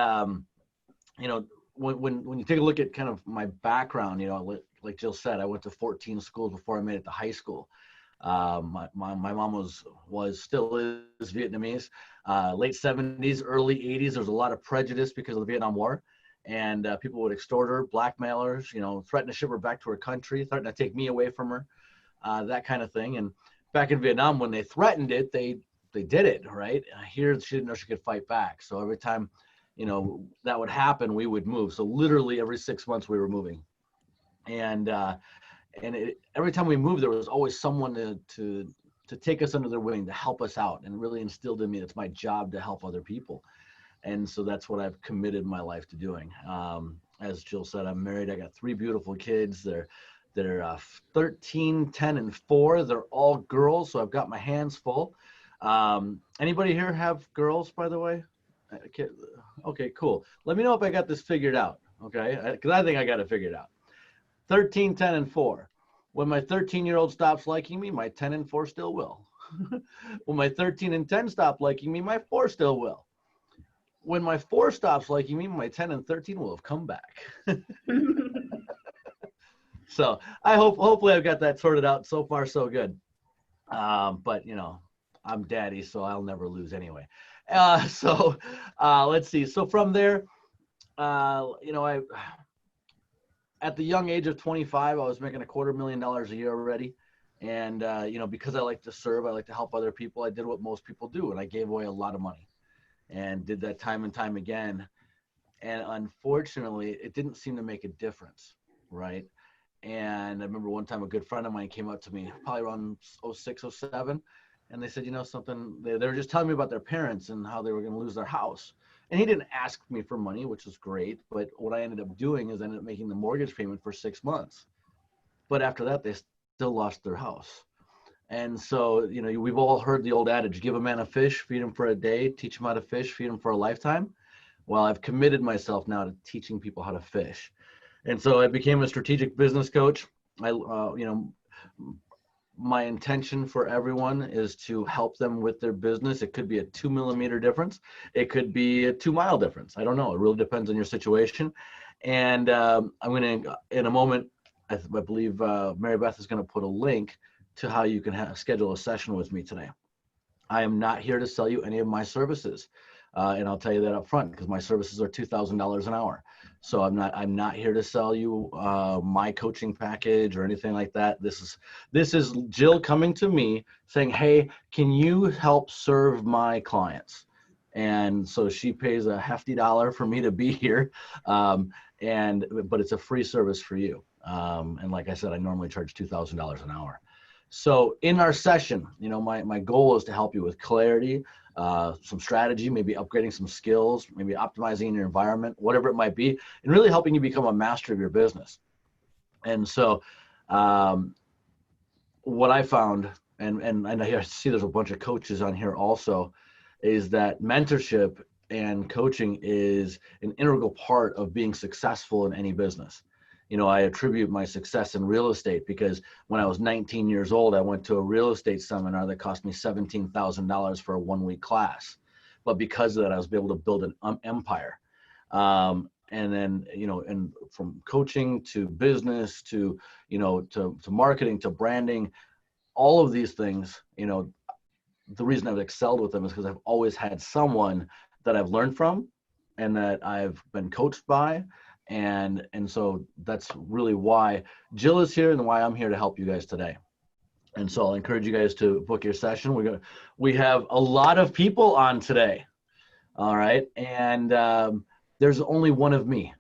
when you take a look at kind of my background, like Jill said, I went to 14 schools before I made it to high school. My mom still is Vietnamese. Late 70s, early 80s, there was a lot of prejudice because of the Vietnam War, and people would extort her, blackmail her, threaten to ship her back to her country, threaten to take me away from her, that kind of thing. And back in Vietnam, when they threatened it, they did it, right? Here, she didn't know she could fight back. So every time, that would happen, we would move. So literally every 6 months we were moving. And every time we moved, there was always someone to take us under their wing, to help us out, and really instilled in me it's my job to help other people. And so that's what I've committed my life to doing. As Jill said, I'm married. I got 3 beautiful kids. They're 13, 10, and 4. They're all girls, so I've got my hands full. Anybody here have girls, by the way? Okay, cool. Let me know if I got this figured out, okay? Because I think I got it figured out. 13, 10, and 4. When my 13-year-old stops liking me, my 10 and 4 still will. When my 13 and 10 stop liking me, my 4 still will. When my 4 stops liking me, my 10 and 13 will have come back. So I hopefully I've got that sorted out. So far, so good. But I'm daddy, so I'll never lose anyway. Let's see. So from there, at the young age of 25, I was making $250,000 a year already. And, because I like to serve, I like to help other people. I did what most people do, and I gave away a lot of money and did that time and time again. And unfortunately, it didn't seem to make a difference, right? And I remember one time a good friend of mine came up to me, probably around 06, 07, and they said, you know, something, they were just telling me about their parents and how they were going to lose their house. And he didn't ask me for money, which was great. But what I ended up doing is I ended up making the mortgage payment for 6 months. But after that, they still lost their house. And so, you know, we've all heard the old adage, give a man a fish, feed him for a day, teach him how to fish, feed him for a lifetime. Well, I've committed myself now to teaching people how to fish. And so I became a strategic business coach. You know, my intention for everyone is to help them with their business. It could be a 2 millimeter difference. It could be a 2 mile difference. I don't know. It really depends on your situation. And I'm going to, in a moment, I believe Mary Beth is going to put a link to how you can schedule a session with me today. I am not here to sell you any of my services. And I'll tell you that up front, because my services are $2,000 an hour. So I'm not here to sell you my coaching package or anything like that. This is Jill coming to me saying, hey, can you help serve my clients? And so she pays a hefty dollar for me to be here. But it's a free service for you. And like I said, I normally charge $2,000 an hour. So in our session, you know, my goal is to help you with clarity, some strategy, maybe upgrading some skills, maybe optimizing your environment, whatever it might be, and really helping you become a master of your business. And so what I found, and I see there's a bunch of coaches on here also, is that mentorship and coaching is an integral part of being successful in any business. You know, I attribute my success in real estate because when I was 19 years old, I went to a real estate seminar that cost me $17,000 for a 1-week class. But because of that, I was able to build an empire. And then, you know, and from coaching to business to, you know, to marketing to branding, all of these things, you know, the reason I've excelled with them is because I've always had someone that I've learned from and that I've been coached by. And so that's really why Jill is here and why I'm here to help you guys today. And so I'll encourage you guys to book your session. We have a lot of people on today. All right. And there's only one of me.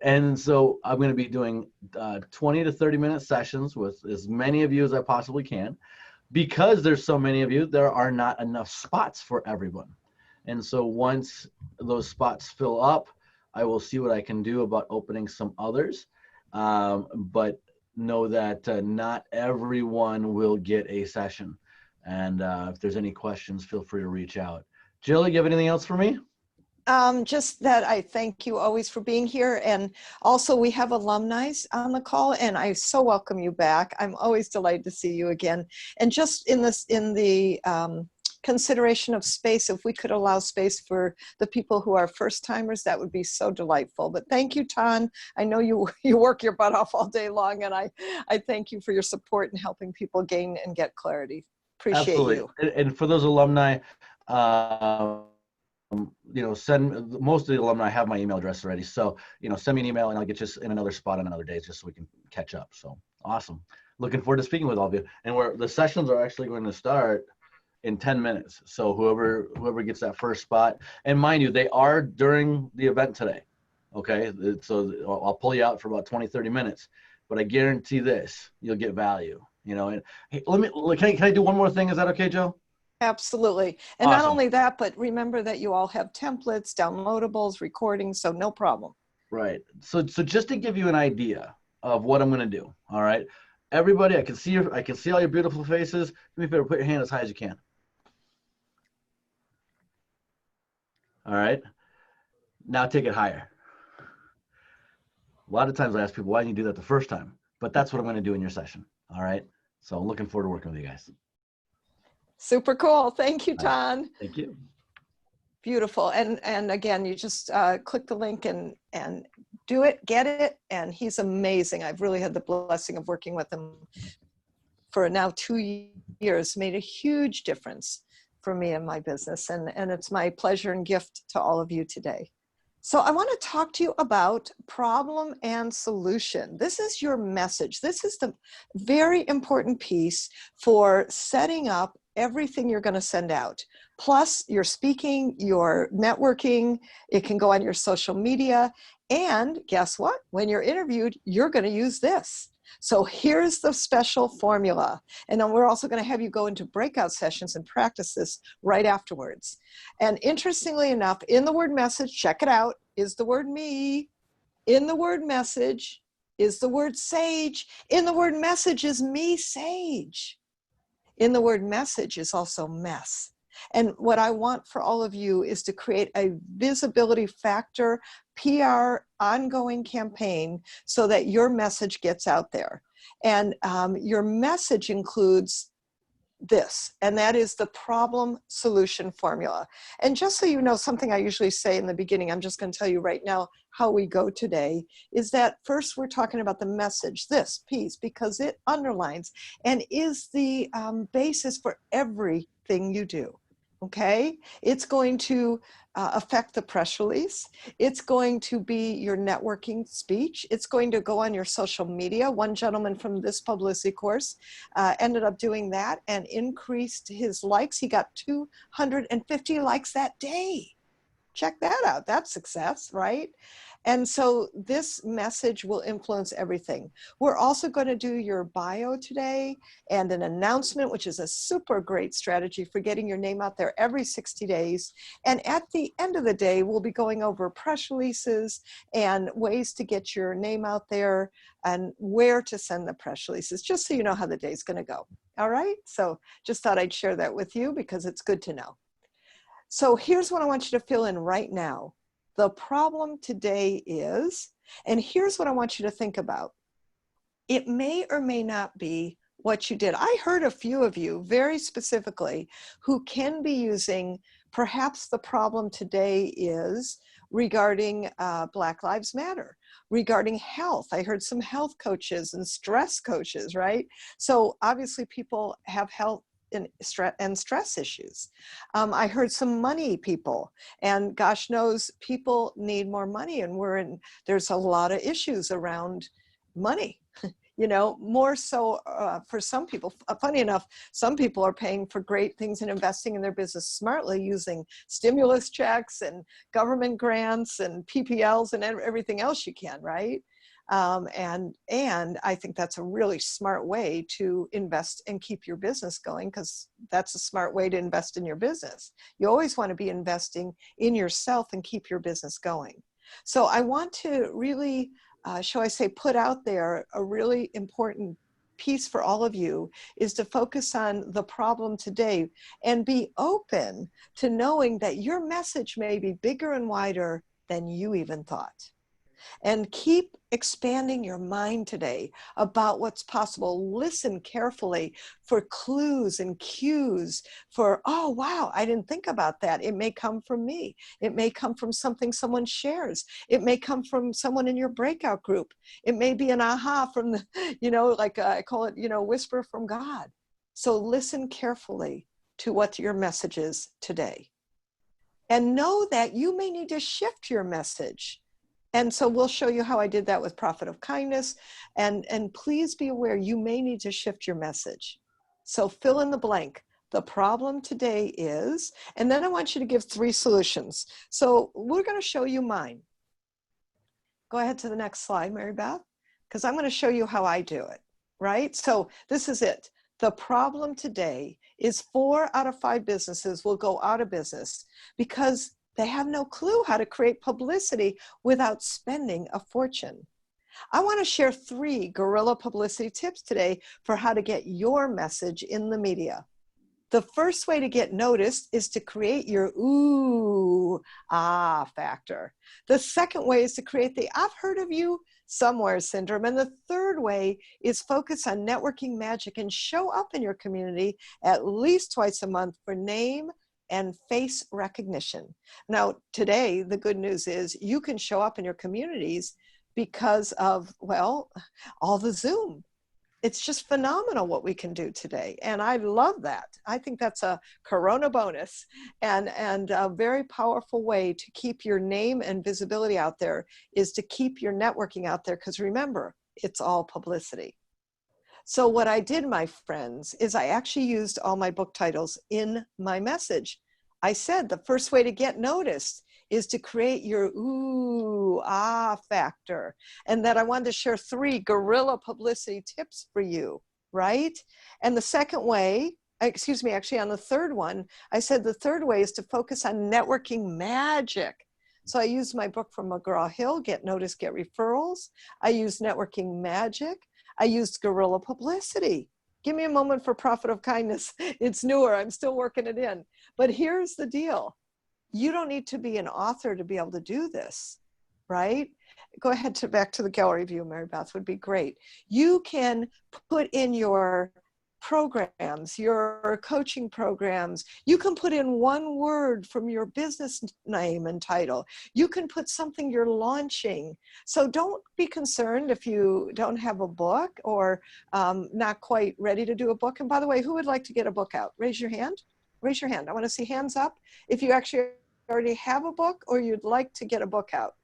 And so I'm going to be doing 20 to 30 minute sessions with as many of you as I possibly can. Because there's so many of you, there are not enough spots for everyone. And so once those spots fill up, I will see what I can do about opening some others, but know that not everyone will get a session. And if there's any questions, feel free to reach out. Jill, you have anything else for me? Just that I thank you always for being here. And also we have alumni on the call and I so welcome you back. I'm always delighted to see you again. And just in the consideration of space, if we could allow space for the people who are first timers, that would be so delightful. But thank you, Ton. I know you work your butt off all day long, and I thank you for your support in helping people gain and get clarity. Appreciate Absolutely. you. And for those alumni, you know, most of the alumni have my email address already. So, you know, send me an email and I'll get you in another spot on another day just so we can catch up. So awesome. Looking forward to speaking with all of you. And the sessions are actually going to start in 10 minutes. So whoever gets that first spot, and mind you, they are during the event today. Okay. So I'll pull you out for about 20, 30 minutes, but I guarantee this, you'll get value, you know. And hey, can I do one more thing? Is that okay, Joe? Absolutely. And Awesome. Not only that, but remember that you all have templates, downloadables, recordings, so no problem. Right. So just to give you an idea of what I'm going to do. All right. Everybody, I can see all your beautiful faces. Do me a favor, put your hand as high as you can. All right. Now take it higher. A lot of times I ask people, why didn't you do that the first time? But that's what I'm going to do in your session. All right. So I'm looking forward to working with you guys. Super cool. Thank you, Ton. Thank you. Beautiful. And again, you just click the link and do it, get it. And he's amazing. I've really had the blessing of working with him for now 2 years, made a huge difference for me and my business. And it's my pleasure and gift to all of you today. So I want to talk to you about problem and solution. This is your message. This is the very important piece for setting up everything you're going to send out. Plus your speaking, your networking, it can go on your social media. And guess what? When you're interviewed, you're going to use this. So here's the special formula. And then we're also going to have you go into breakout sessions and practice this right afterwards. And interestingly enough, in the word message, check it out, is the word me. In the word message is the word sage. In the word message is me, sage. In the word message is also mess. And what I want for all of you is to create a visibility factor, PR, ongoing campaign so that your message gets out there. And your message includes this, and that is the problem solution formula. And just so you know, something I usually say in the beginning, I'm just going to tell you right now how we go today, is that first we're talking about the message, this piece, because it underlines and is the basis for everything you do. Okay, it's going to affect the press release. It's going to be your networking speech. It's going to go on your social media. One gentleman from this publicity course ended up doing that and increased his likes. He got 250 likes that day. Check that out. That's success, right? And so this message will influence everything. We're also going to do your bio today and an announcement, which is a super great strategy for getting your name out there every 60 days. And at the end of the day, we'll be going over press releases and ways to get your name out there and where to send the press releases, just so you know how the day's going to go. All right? So just thought I'd share that with you because it's good to know. So here's what I want you to fill in right now. The problem today is, and here's what I want you to think about. It may or may not be what you did. I heard a few of you very specifically who can be using, perhaps the problem today is regarding Black Lives Matter, regarding health. I heard some health coaches and stress coaches, right? So obviously people have health and stress issues. I heard some money people, and gosh knows people need more money, and there's a lot of issues around money, you know, more so for some people. Funny enough, some people are paying for great things and investing in their business smartly using stimulus checks and government grants and PPLs and everything else you can, right? And I think that's a really smart way to invest and keep your business going, because that's a smart way to invest in your business. You always want to be investing in yourself and keep your business going. So I want to really, shall I say, put out there a really important piece for all of you, is to focus on the problem today and be open to knowing that your message may be bigger and wider than you even thought. And keep expanding your mind today about what's possible. Listen carefully for clues and cues for, oh, wow, I didn't think about that. It may come from me. It may come from something someone shares. It may come from someone in your breakout group. It may be an aha from the, you know, like I call it, you know, whisper from God. So listen carefully to what your message is today. And know that you may need to shift your message. And so we'll show you how I did that with Prophet of Kindness. And please be aware, you may need to shift your message. So fill in the blank. The problem today is, and then I want you to give 3 solutions. So we're going to show you mine. Go ahead to the next slide, Mary Beth, because I'm going to show you how I do it, right? So this is it. The problem today is 4 out of 5 businesses will go out of business because they have no clue how to create publicity without spending a fortune. I want to share 3 guerrilla publicity tips today for how to get your message in the media. The first way to get noticed is to create your ooh, ah factor. The second way is to create the I've heard of you somewhere syndrome. And the third way is focus on networking magic and show up in your community at least twice a month for name and face recognition. Now, today, the good news is you can show up in your communities because of, well, all the Zoom. It's just phenomenal what we can do today. And I love that. I think that's a Corona bonus and a very powerful way to keep your name and visibility out there is to keep your networking out there. Because remember, it's all publicity. So what I did, my friends, is I actually used all my book titles in my message. I said the first way to get noticed is to create your ooh, ah factor. And that I wanted to share 3 guerrilla publicity tips for you, right? And the second way, excuse me, actually on the third one, I said the third way is to focus on networking magic. So I used my book from McGraw-Hill, Get Noticed, Get Referrals. I used networking magic. I used guerrilla publicity. Give me a moment for profit of kindness. It's newer, I'm still working it in. But here's the deal. You don't need to be an author to be able to do this, right? Go ahead to back to the gallery view, Mary Beth, would be great. You can put in your programs, your coaching programs. You can put in one word from your business name and title. You can put something you're launching. So don't be concerned if you don't have a book or not quite ready to do a book. And by the way, who would like to get a book out? Raise your hand. Raise your hand. I want to see hands up if you actually already have a book or you'd like to get a book out.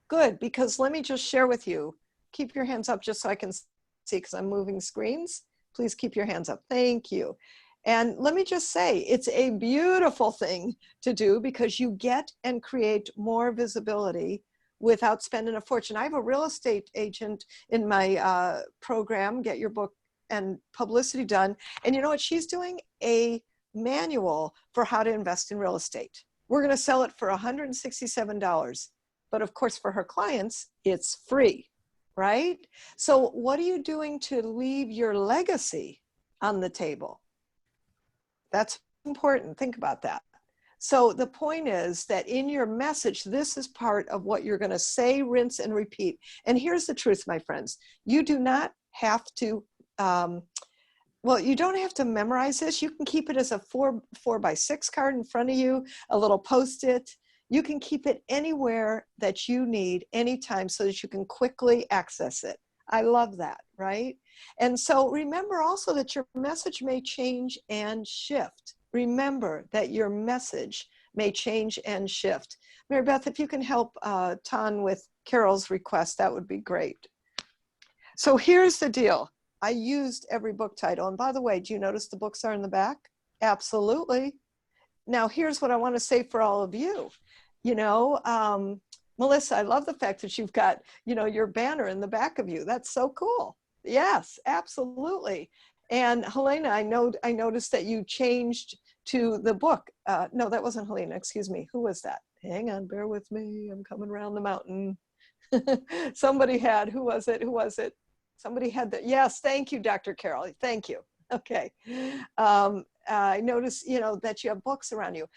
Good, because let me just share with you. Keep your hands up just so I can see because I'm moving screens. Please keep your hands up. Thank you. And let me just say, it's a beautiful thing to do because you get and create more visibility without spending a fortune. I have a real estate agent in my program, Get Your Book and Publicity Done. And you know what she's doing? A manual for how to invest in real estate. We're going to sell it for $167. But of course, for her clients, it's free. Right? So what are you doing to leave your legacy on the table? That's important. Think about that. So the point is that in your message, this is part of what you're going to say, rinse, and repeat. And here's the truth, my friends. You do not have to, well, you don't have to memorize this. You can keep it as a 4x6 card in front of you, a little Post-it. You can keep it anywhere that you need anytime so that you can quickly access it. I love that, right? And so remember also that your message may change and shift. Remember that your message may change and shift. Mary Beth, if you can help Ton with Carol's request, that would be great. So here's the deal. I used every book title. And by the way, do you notice the books are in the back? Absolutely. Now, here's what I want to say for all of you. You know, Melissa, I love the fact that you've got, you know, your banner in the back of you. That's so cool. Yes, absolutely. And Helena, I noticed that you changed to the book. No, that wasn't Helena, excuse me. Who was that? Hang on, bear with me. I'm coming around the mountain. Somebody had, who was it? Who was it? Somebody had that. Yes, thank you, Dr. Carol. Thank you. Okay. I noticed, you know, that you have books around you.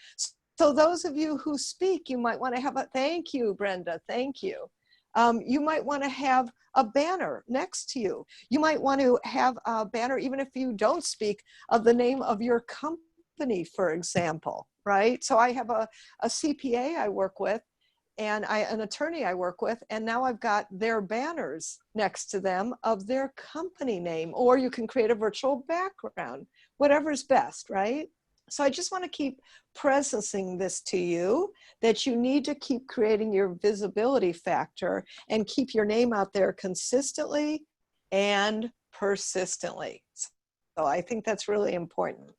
So those of you who speak, you might want to have a, thank you, Brenda, thank you. You might want to have a banner next to you. You might want to have a banner, even if you don't speak, of the name of your company, for example, right? So I have a CPA I work with, and an attorney I work with, and now I've got their banners next to them of their company name, or you can create a virtual background, whatever's best, right? So I just want to keep presencing this to you, that you need to keep creating your visibility factor and keep your name out there consistently and persistently. So I think that's really important.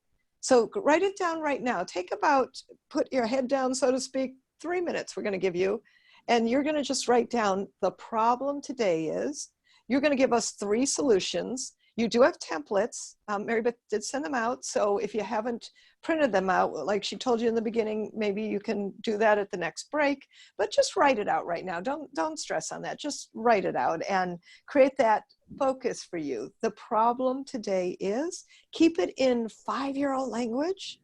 So write it down right now. Take about, put your head down, so to speak, 3 minutes we're going to give you. And you're going to just write down the problem today is, you're going to give us 3 solutions. You do have templates. Mary Beth did send them out. So if you haven't printed them out, like she told you in the beginning, maybe you can do that at the next break, but just write it out right now. Don't stress on that. Just write it out and create that focus for you. The problem today is, keep it in 5-year-old language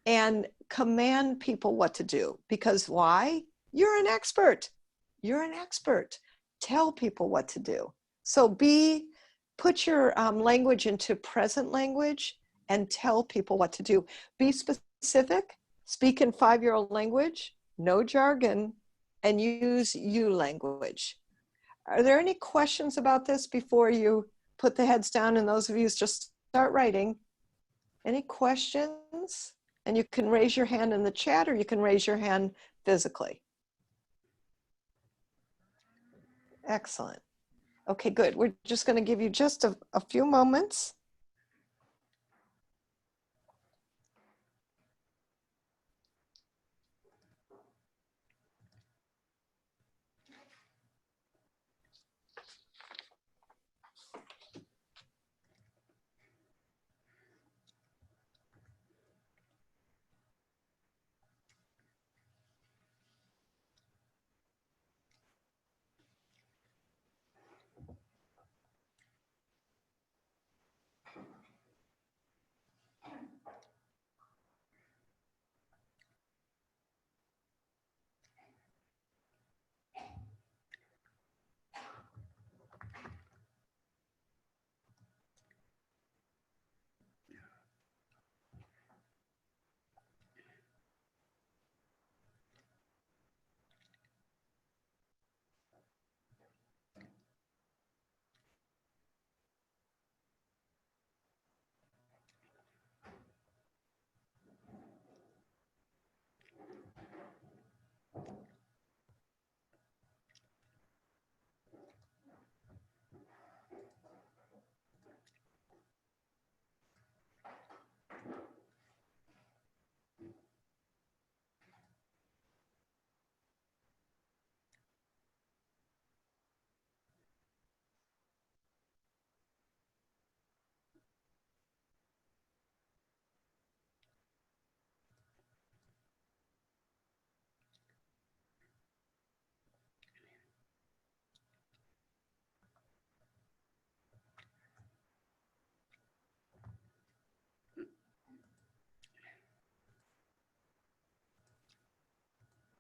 and command people what to do. Because why? You're an expert. You're an expert. Tell people what to do. So put your language into present language and tell people what to do. Be specific, speak in 5-year-old language, no jargon, and use you language. Are there any questions about this before you put the heads down, and those of you just start writing? Any questions? And you can raise your hand in the chat, or you can raise your hand physically. Excellent. Okay, good. We're just going to give you just a few moments.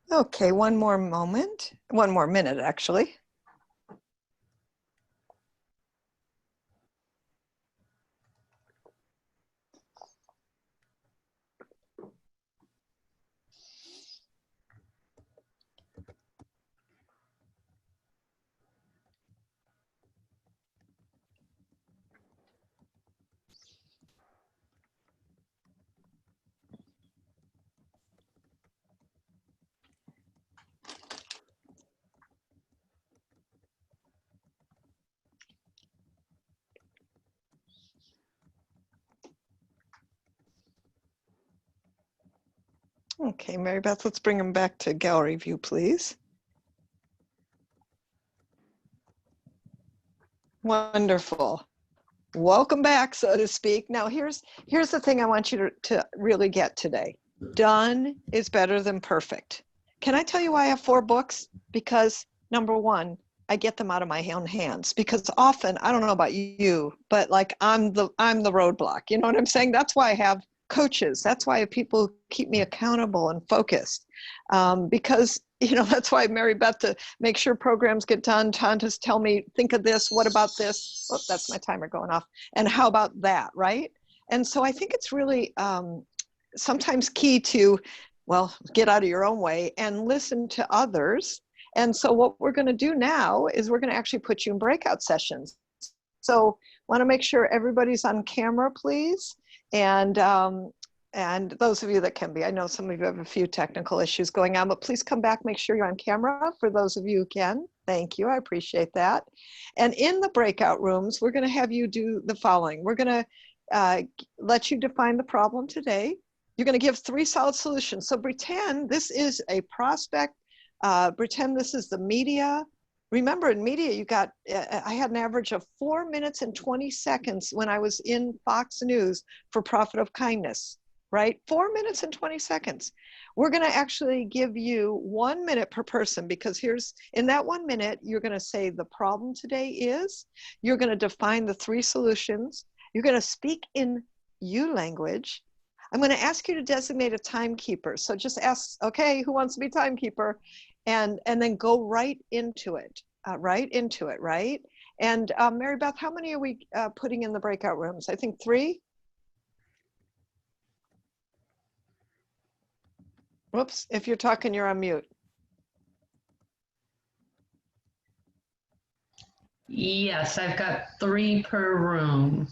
Okay, one more moment, one more minute, actually. Okay, Mary Beth, let's bring them back to gallery view, please. Wonderful. Welcome back, so to speak. Now, here's the thing I want you to really get today. Done is better than perfect. Can I tell you why I have 4 books? Because number one, I get them out of my own hands. Because often, I don't know about you, but like I'm the roadblock. You know what I'm saying? That's why I have coaches. That's why people keep me accountable and focused. Because that's why Mary Beth, to make sure programs get done, Tantas tell me, think of this, what about this? Oh, that's my timer going off. And how about that, right? And so I think it's really sometimes key to, well, get out of your own way and listen to others. And so what we're going to do now is we're going to actually put you in breakout sessions. So want to make sure everybody's on camera, please. And those of you that can be, I know some of you have a few technical issues going on, but please come back, make sure you're on camera for those of you who can. Thank you, I appreciate that. And in the breakout rooms, we're gonna have you do the following. We're gonna let you define the problem today. You're gonna give 3 solid solutions. So pretend this is a prospect, pretend this is the media. Remember, in media, I had an average of 4 minutes and 20 seconds when I was in Fox News for Profit of Kindness, right? 4 minutes and 20 seconds. We're going to actually give you 1 minute per person, because in that 1 minute, you're going to say the problem today is, you're going to define the 3 solutions. You're going to speak in you language. I'm going to ask you to designate a timekeeper. So just ask, okay, who wants to be timekeeper? And then go right into it, right? And Mary Beth, how many are we putting in the breakout rooms? I think 3. Whoops, if you're talking, you're on mute. Yes, I've got 3 per room.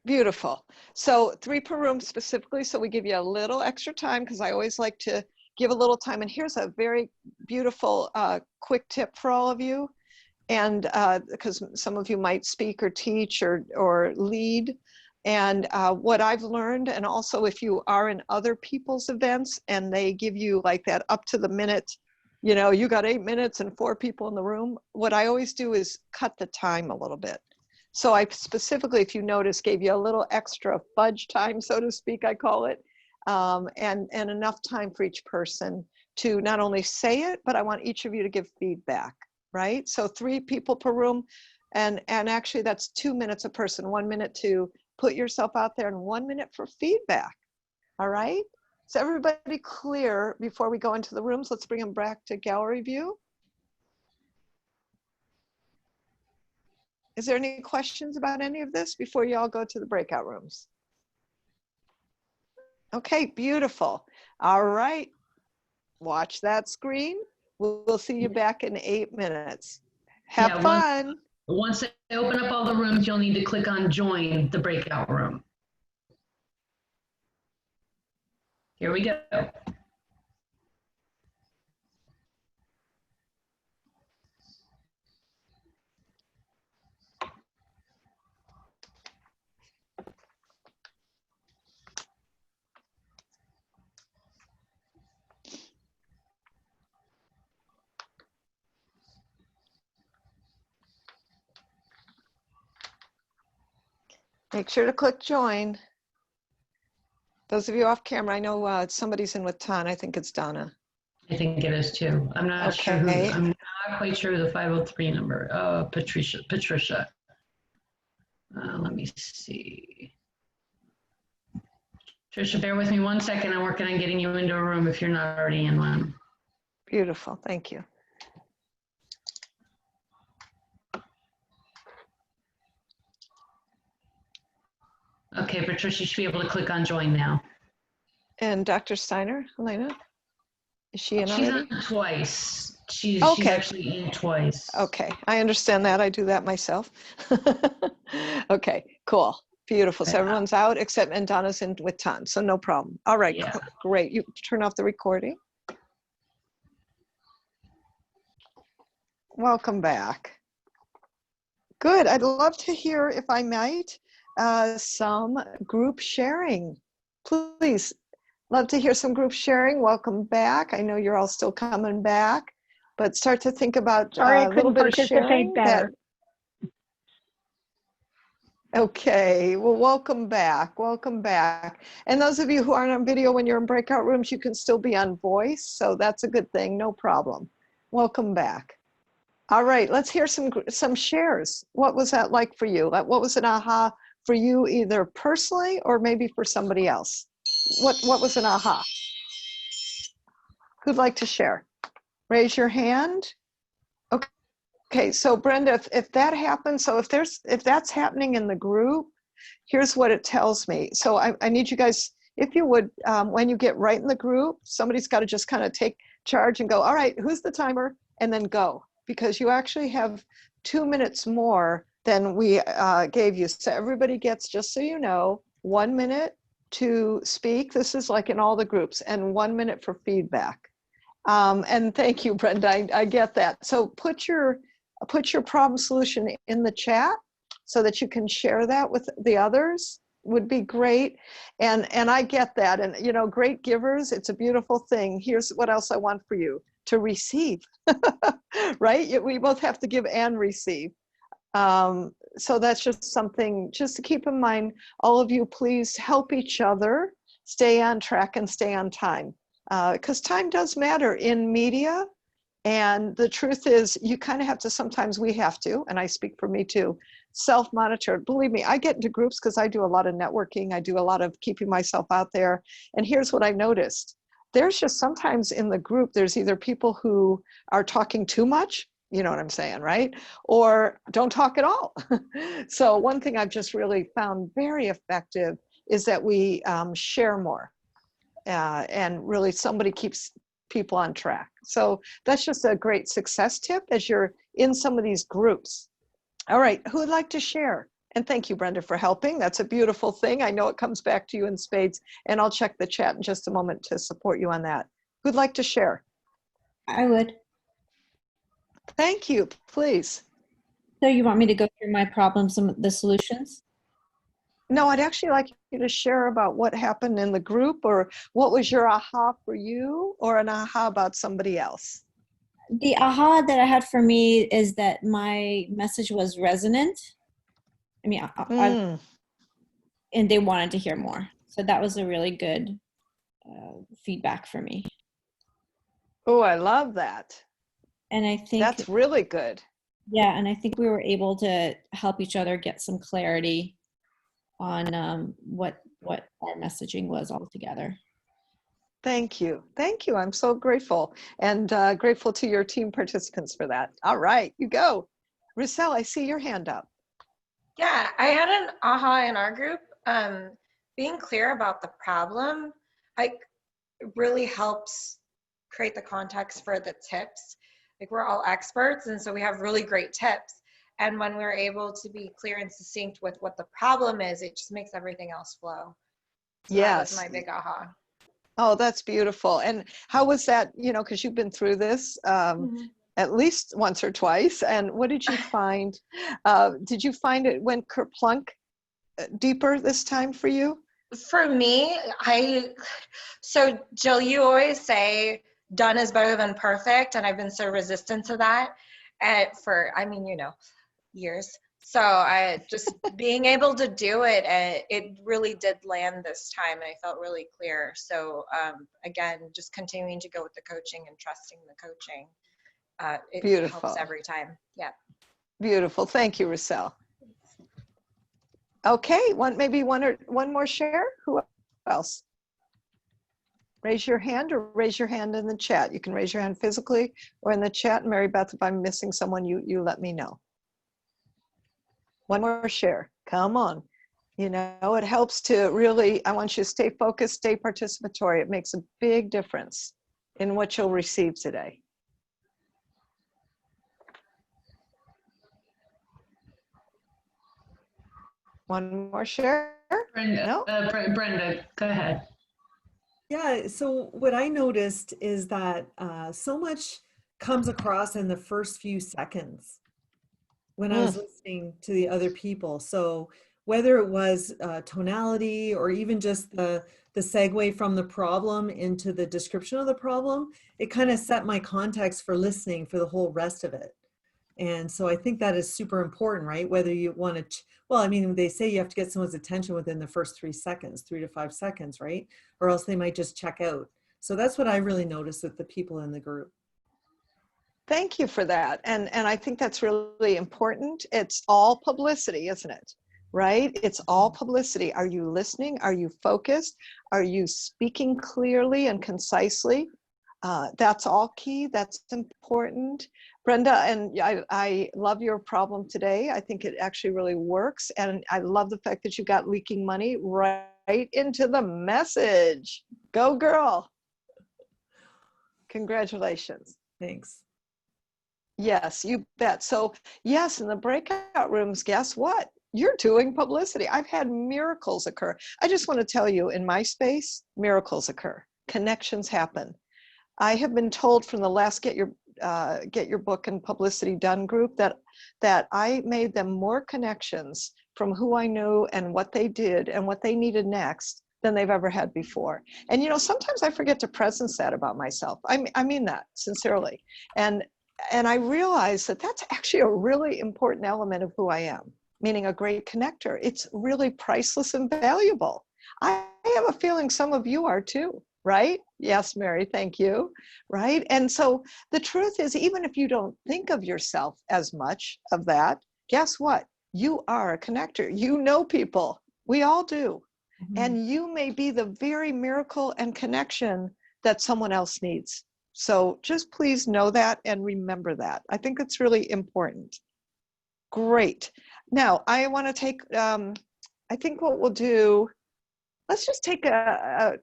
Beautiful. So 3 per room specifically, so we give you a little extra time, because I always like to give a little time. And here's a very beautiful quick tip for all of you. And because some of you might speak or teach or lead. And what I've learned, and also if you are in other people's events and they give you like that up to the minute, you know, you got 8 minutes and 4 people in the room, what I always do is cut the time a little bit. So I specifically, if you notice, gave you a little extra fudge time, so to speak, I call it, and enough time for each person to not only say it, but I want each of you to give feedback, right? So 3 people per room, and actually that's 2 minutes a person, 1 minute to put yourself out there and 1 minute for feedback, all right? Is everybody clear before we go into the rooms? Let's bring them back to gallery view. Is there any questions about any of this before you all go to the breakout rooms? Okay, beautiful. All right, watch that screen. We'll see you back in 8 minutes. Have fun. Once they open up all the rooms, you'll need to click on join the breakout room. Here we go. Make sure to click join. Those of you off camera, I know somebody's in with Tan. I think it's Donna. I think it is too. I'm not sure who, I'm not quite sure the 503 number. Patricia. Let me see. Tricia, bear with me 1 second. I'm working on getting you into a room if you're not already in one. Beautiful, thank you. Okay, Patricia, you should be able to click on join now. And Dr. Steiner, Helena, is she in already? She's on twice. She's Okay. actually in twice. Okay, I understand that. I do that myself. Okay, cool. Beautiful. So everyone's out except, and Donna's in with Tan, so no problem. All right, Yeah. Great. You turn off the recording. Welcome back. Good. I'd love to hear, if I might, some group sharing. Please, love to hear some group sharing. Welcome back. I know you're all still coming back, but start to think about Sorry, a little bit of sharing. better. Okay, well, welcome back. Welcome back. And those of you who aren't on video, when you're in breakout rooms, you can still be on voice. So that's a good thing. No problem. Welcome back. All right, let's hear some shares. What was that like for you? What was an aha for you, either personally or maybe for somebody else? What was an aha? Who'd like to share? Raise your hand. Okay, so Brenda, if that happens, so if that's happening in the group, here's what it tells me. So I need you guys, if you would, when you get right in the group, somebody's got to just kind of take charge and go, all right, who's the timer? And then go, because you actually have 2 minutes more than we gave you. So everybody gets, just so you know, 1 minute to speak. This is like in all the groups, and 1 minute for feedback. And thank you, Brenda, I get that. So put your problem solution in the chat so that you can share that with the others. Would be great. And I get that. And, you know, great givers, it's a beautiful thing. Here's what else I want for you: to receive, right? We both have to give and receive. So that's just something just to keep in mind. All of you, please help each other stay on track and stay on time, because time does matter in media. And the truth is, you kind of have to, sometimes we have to, and I speak for me too, self-monitor. Believe me, I get into groups because I do a lot of networking. I do a lot of keeping myself out there. And here's what I noticed. There's just sometimes in the group, there's either people who are talking too much, you know what I'm saying, right? Or don't talk at all. So one thing I've just really found very effective is that we share more. And really somebody keeps people on track. So that's just a great success tip as you're in some of these groups. All right, who would like to share? And thank you, Brenda, for helping. That's a beautiful thing. I know it comes back to you in spades, and I'll check the chat in just a moment to support you on that. Who'd like to share? I would. Thank you, please. So you want me to go through my problems and the solutions? No, I'd actually like you to share about what happened in the group, or what was your aha for you, or an aha about somebody else. The aha that I had for me is that my message was resonant. I mean, and they wanted to hear more. So that was a really good feedback for me. Oh, I love that. And I think that's really good. Yeah, and I think we were able to help each other get some clarity on what our messaging was altogether. Thank you. Thank you. I'm so grateful, and grateful to your team participants for that. All right, you go. Rochelle, I see your hand up. Yeah, I had an aha in our group. Being clear about the problem, really helps create the context for the tips. Like, we're all experts, and so we have really great tips. And when we're able to be clear and succinct with what the problem is, it just makes everything else flow. So Yes. That was my big aha. Oh, that's beautiful. And how was that, because you've been through this at least once or twice. And what did you find? Did you find it went kerplunk deeper this time for you? For me, so Jill, you always say done is better than perfect. And I've been so resistant to that for years. So I just being able to do it, it really did land this time, and I felt really clear. So again, just continuing to go with the coaching and trusting the coaching. It Beautiful. helps every time. Yeah. Beautiful. Thank you, Rochelle. Okay, maybe one more share. Who else? Raise your hand, or raise your hand in the chat. You can raise your hand physically or in the chat. Mary Beth, if I'm missing someone, you let me know. One more share. Come on. It helps to really, I want you to stay focused, stay participatory. It makes a big difference in what you'll receive today. One more share? Brenda, No? Brenda, go ahead. Yeah, so what I noticed is that so much comes across in the first few seconds when I was listening to the other people. So whether it was tonality, or even just the segue from the problem into the description of the problem, it kind of set my context for listening for the whole rest of it. And so I think that is super important, right? Whether you want to, they say you have to get someone's attention within the first 3 seconds, 3 to 5 seconds, right? Or else they might just check out. So that's what I really noticed with the people in the group. Thank you for that. And I think that's really important. It's all publicity, isn't it? Right? It's all publicity. Are you listening? Are you focused? Are you speaking clearly and concisely? That's all key. That's important. Brenda, and I love your problem today. I think it actually really works. And I love the fact that you got leaking money right into the message. Go girl. Congratulations. Thanks. Yes, you bet. So yes, in the breakout rooms, guess what? You're doing publicity. I've had miracles occur. I just want to tell you, in my space, miracles occur. Connections happen. I have been told from the last Get Your Book and Publicity Done group that I made them more connections from who I knew and what they did and what they needed next than they've ever had before. And sometimes I forget to presence that about myself. I mean that sincerely. And I realize that that's actually a really important element of who I am, meaning a great connector. It's really priceless and valuable. I have a feeling some of you are too, right? Yes, Mary, thank you, right? And so the truth is, even if you don't think of yourself as much of that, guess what? You are a connector. You know people. We all do. Mm-hmm. And you may be the very miracle and connection that someone else needs. So just please know that and remember that. I think it's really important. Great. Now, I want to take, I think what we'll do, let's just take a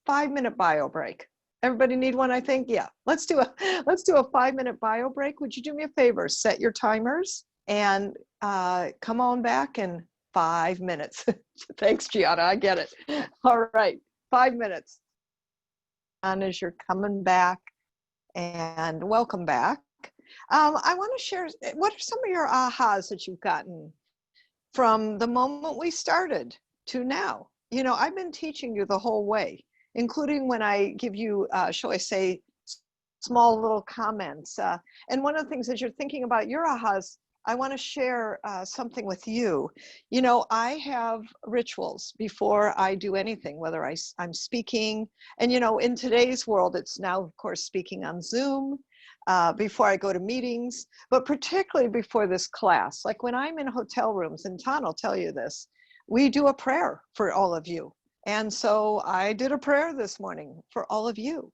5-minute bio break. Everybody need one, I think? Yeah, let's do a 5-minute bio break. Would you do me a favor? Set your timers and come on back in 5 minutes. Thanks, Gianna, I get it. All right, 5 minutes. And as you're coming back, and welcome back. I want to share, what are some of your ahas that you've gotten from the moment we started to now? You know, I've been teaching you the whole way, including when I give you, shall I say, small little comments. And one of the things as you're thinking about your ahas, I want to share something with you. You know, I have rituals before I do anything, whether I'm speaking, and you know, in today's world, it's now, of course, speaking on Zoom, before I go to meetings, but particularly before this class. Like when I'm in hotel rooms, and Ton will tell you this, we do a prayer for all of you. And so I did a prayer this morning for all of you.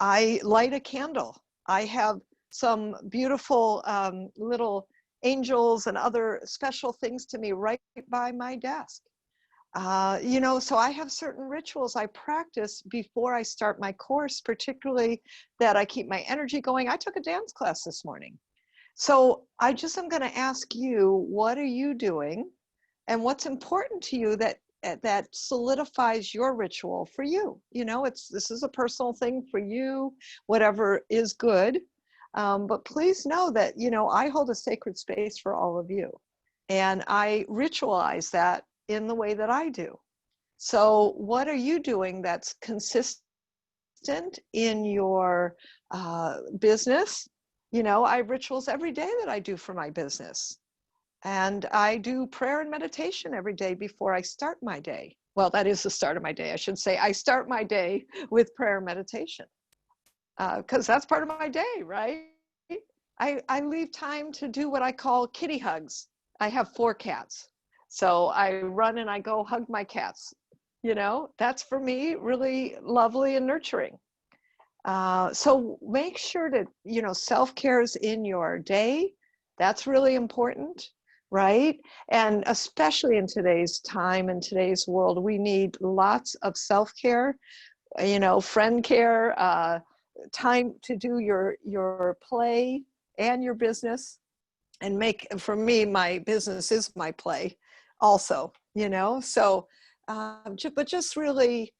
I light a candle. I have some beautiful little angels and other special things to me right by my desk. You know, so I have certain rituals I practice before I start my course, particularly that I keep my energy going. I took a dance class this morning. So I just am going to ask you, what are you doing and what's important to you that solidifies your ritual for you? You know, this is a personal thing for you, whatever is good. But please know that, you know, I hold a sacred space for all of you. And I ritualize that in the way that I do. So what are you doing that's consistent in your business? You know, I have rituals every day that I do for my business. And I do prayer and meditation every day before I start my day. Well, that is the start of my day. I should say I start my day with prayer and meditation. Because that's part of my day, right? I leave time to do what I call kitty hugs. I have 4 cats. So I run and I go hug my cats. You know, that's for me really lovely and nurturing. So make sure that, you know, self-care is in your day. That's really important, right? And especially in today's time, in today's world, we need lots of self-care, you know, friend care, time to do your play and your business, and for me, my business is my play also, you know. So but just really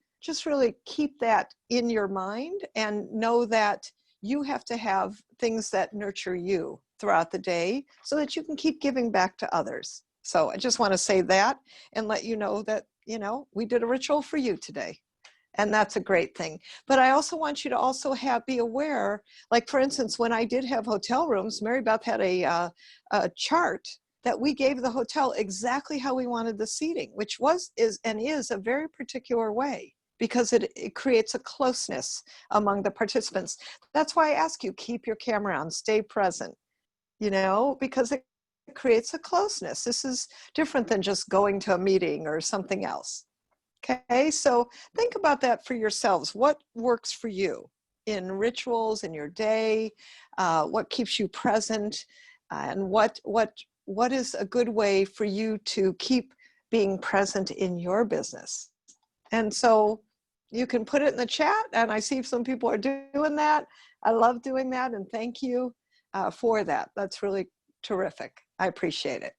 keep that in your mind and know that you have to have things that nurture you throughout the day so that you can keep giving back to others. So I just want to say that and let you know that, you know, we did a ritual for you today. And that's a great thing. But I also want you to also be aware, like for instance, when I did have hotel rooms, Mary Beth had a chart that we gave the hotel exactly how we wanted the seating, which is a very particular way, because it creates a closeness among the participants. That's why I ask you, keep your camera on, stay present, you know, because it creates a closeness. This is different than just going to a meeting or something else. Okay, so think about that for yourselves. What works for you in rituals in your day? What keeps you present? And what is a good way for you to keep being present in your business? And so you can put it in the chat, and I see some people are doing that. I love doing that, and thank you for that. That's really terrific. I appreciate it.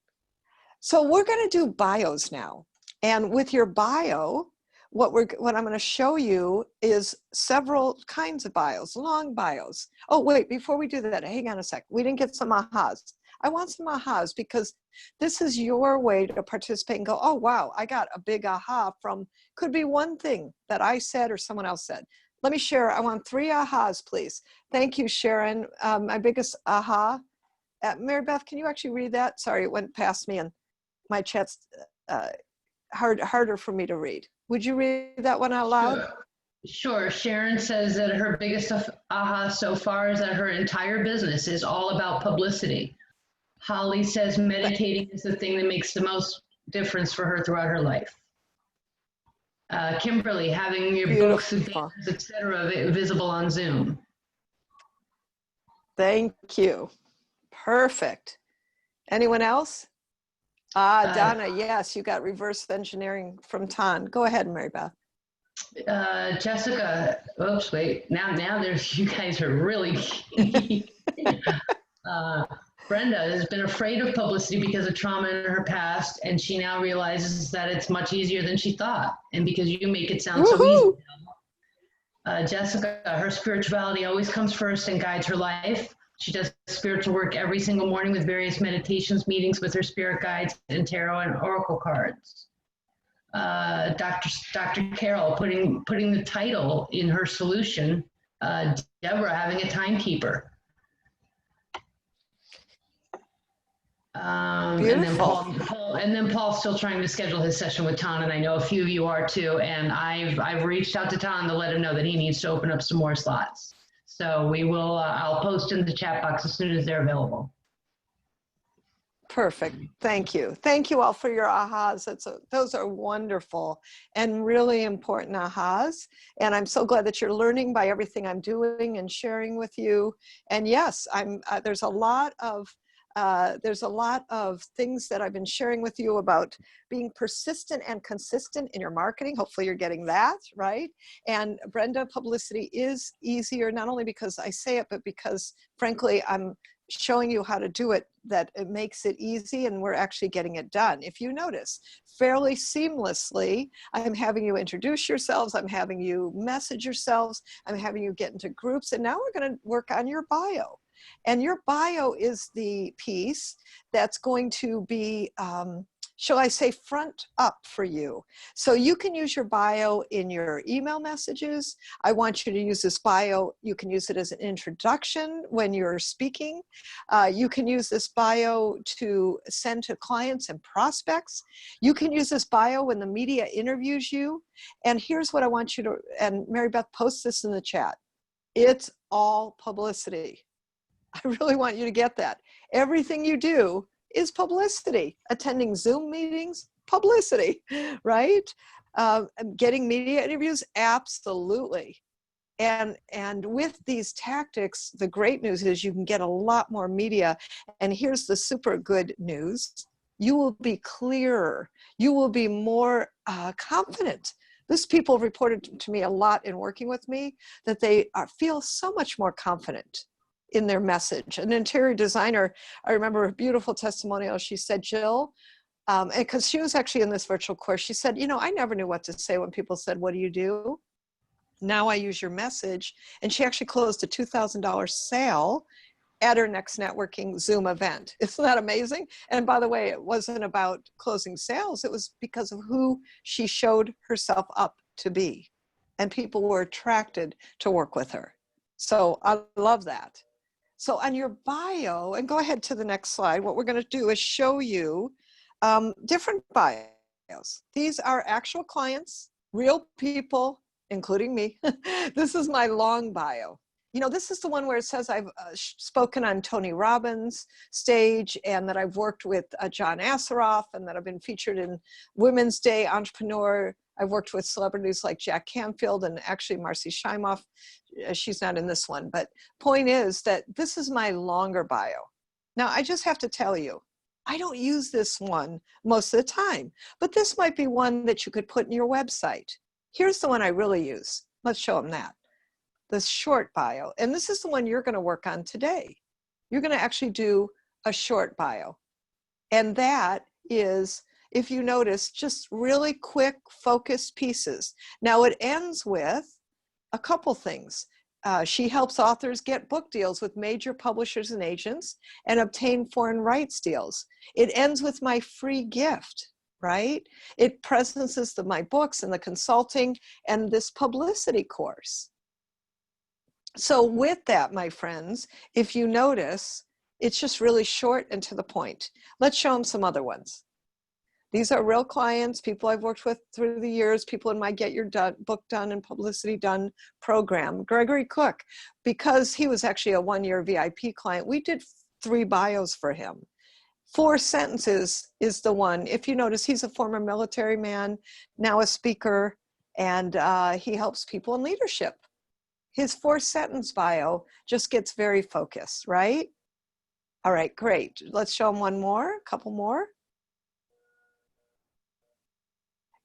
So we're going to do bios now. And with your bio, what I'm going to show you is several kinds of bios, long bios. Oh, wait, before we do that, hang on a sec. We didn't get some ahas. I want some ahas because this is your way to participate and go, oh, wow, I got a big aha from, could be one thing that I said or someone else said. Let me share. I want 3 ahas, please. Thank you, Sharon. My biggest aha. Mary Beth, can you actually read that? Sorry, it went past me and my chat's harder for me to read. Would you read that one out loud? Sure. Sharon says that her biggest aha so far is that her entire business is all about publicity. Holly says meditating is the thing that makes the most difference for her throughout her life. Kimberly, having your books, etc., visible on Zoom. Thank you. Perfect. Anyone else? Donna, yes, you got reverse engineering from Ton. Go ahead, Mary Beth. Jessica, oops, wait. Now you guys are really Brenda has been afraid of publicity because of trauma in her past, and she now realizes that it's much easier than she thought. And because you make it sound so easy. Jessica, her spirituality always comes first and guides her life. She does spiritual work every single morning with various meditations, meetings with her spirit guides, and tarot and oracle cards. Dr. Carol putting the title in her solution. Deborah having a timekeeper. Beautiful. And then Paul's still trying to schedule his session with Ton, and I know a few of you are too. And I've reached out to Ton to let him know that he needs to open up some more slots. So we will. I'll post in the chat box as soon as they're available. Perfect. Thank you. Thank you all for your ahas. Those are wonderful and really important ahas. And I'm so glad that you're learning by everything I'm doing and sharing with you. And yes, there's a lot of things that I've been sharing with you about being persistent and consistent in your marketing. Hopefully you're getting that, right? And Brenda, publicity is easier, not only because I say it, but because frankly, I'm showing you how to do it, that it makes it easy and we're actually getting it done. If you notice, fairly seamlessly, I'm having you introduce yourselves, I'm having you message yourselves, I'm having you get into groups, and now we're going to work on your bio. And your bio is the piece that's going to be, shall I say, front up for you. So you can use your bio in your email messages. I want you to use this bio. You can use it as an introduction when you're speaking. You can use this bio to send to clients and prospects. You can use this bio when the media interviews you. And here's what I want you to, and Mary Beth, post this in the chat. It's all publicity. I really want you to get that. Everything you do is publicity. Attending Zoom meetings, publicity, right? Getting media interviews, absolutely. And with these tactics, the great news is you can get a lot more media. And here's the super good news. You will be clearer. You will be more confident. This people reported to me a lot in working with me that they feel so much more confident in their message. An interior designer, I remember a beautiful testimonial. She said, Jill, because she was actually in this virtual course, she said, I never knew what to say when people said, what do you do? Now I use your message. And she actually closed a $2,000 sale at her next networking Zoom event. Isn't that amazing? And by the way, it wasn't about closing sales. It was because of who she showed herself up to be. And people were attracted to work with her. So I love that. So on your bio, and go ahead to the next slide, what we're going to do is show you different bios. These are actual clients, real people, including me. This is my long bio. This is the one where it says I've spoken on Tony Robbins' stage, and that I've worked with John Asseroff, and that I've been featured in Women's Day Entrepreneur. I've worked with celebrities like Jack Canfield and actually Marcy Shimoff. She's not in this one, but point is that this is my longer bio. Now, I just have to tell you, I don't use this one most of the time, but this might be one that you could put in your website. Here's the one I really use. Let's show them that. The short bio. And this is the one you're going to work on today. You're going to actually do a short bio. And that is, if you notice, just really quick, focused pieces. Now it ends with a couple things. She helps authors get book deals with major publishers and agents and obtain foreign rights deals. It ends with my free gift, right? It presences my books and the consulting and this publicity course. So with that, my friends, if you notice, it's just really short and to the point. Let's show them some other ones. These are real clients, people I've worked with through the years, people in my Get Your Book Done and Publicity Done program. Gregory Cook, because he was actually a one-year VIP client, we did 3 bios for him. 4 sentences is the one. If you notice, he's a former military man, now a speaker, and he helps people in leadership. His 4-sentence bio just gets very focused, right? All right, great. Let's show him one more, a couple more.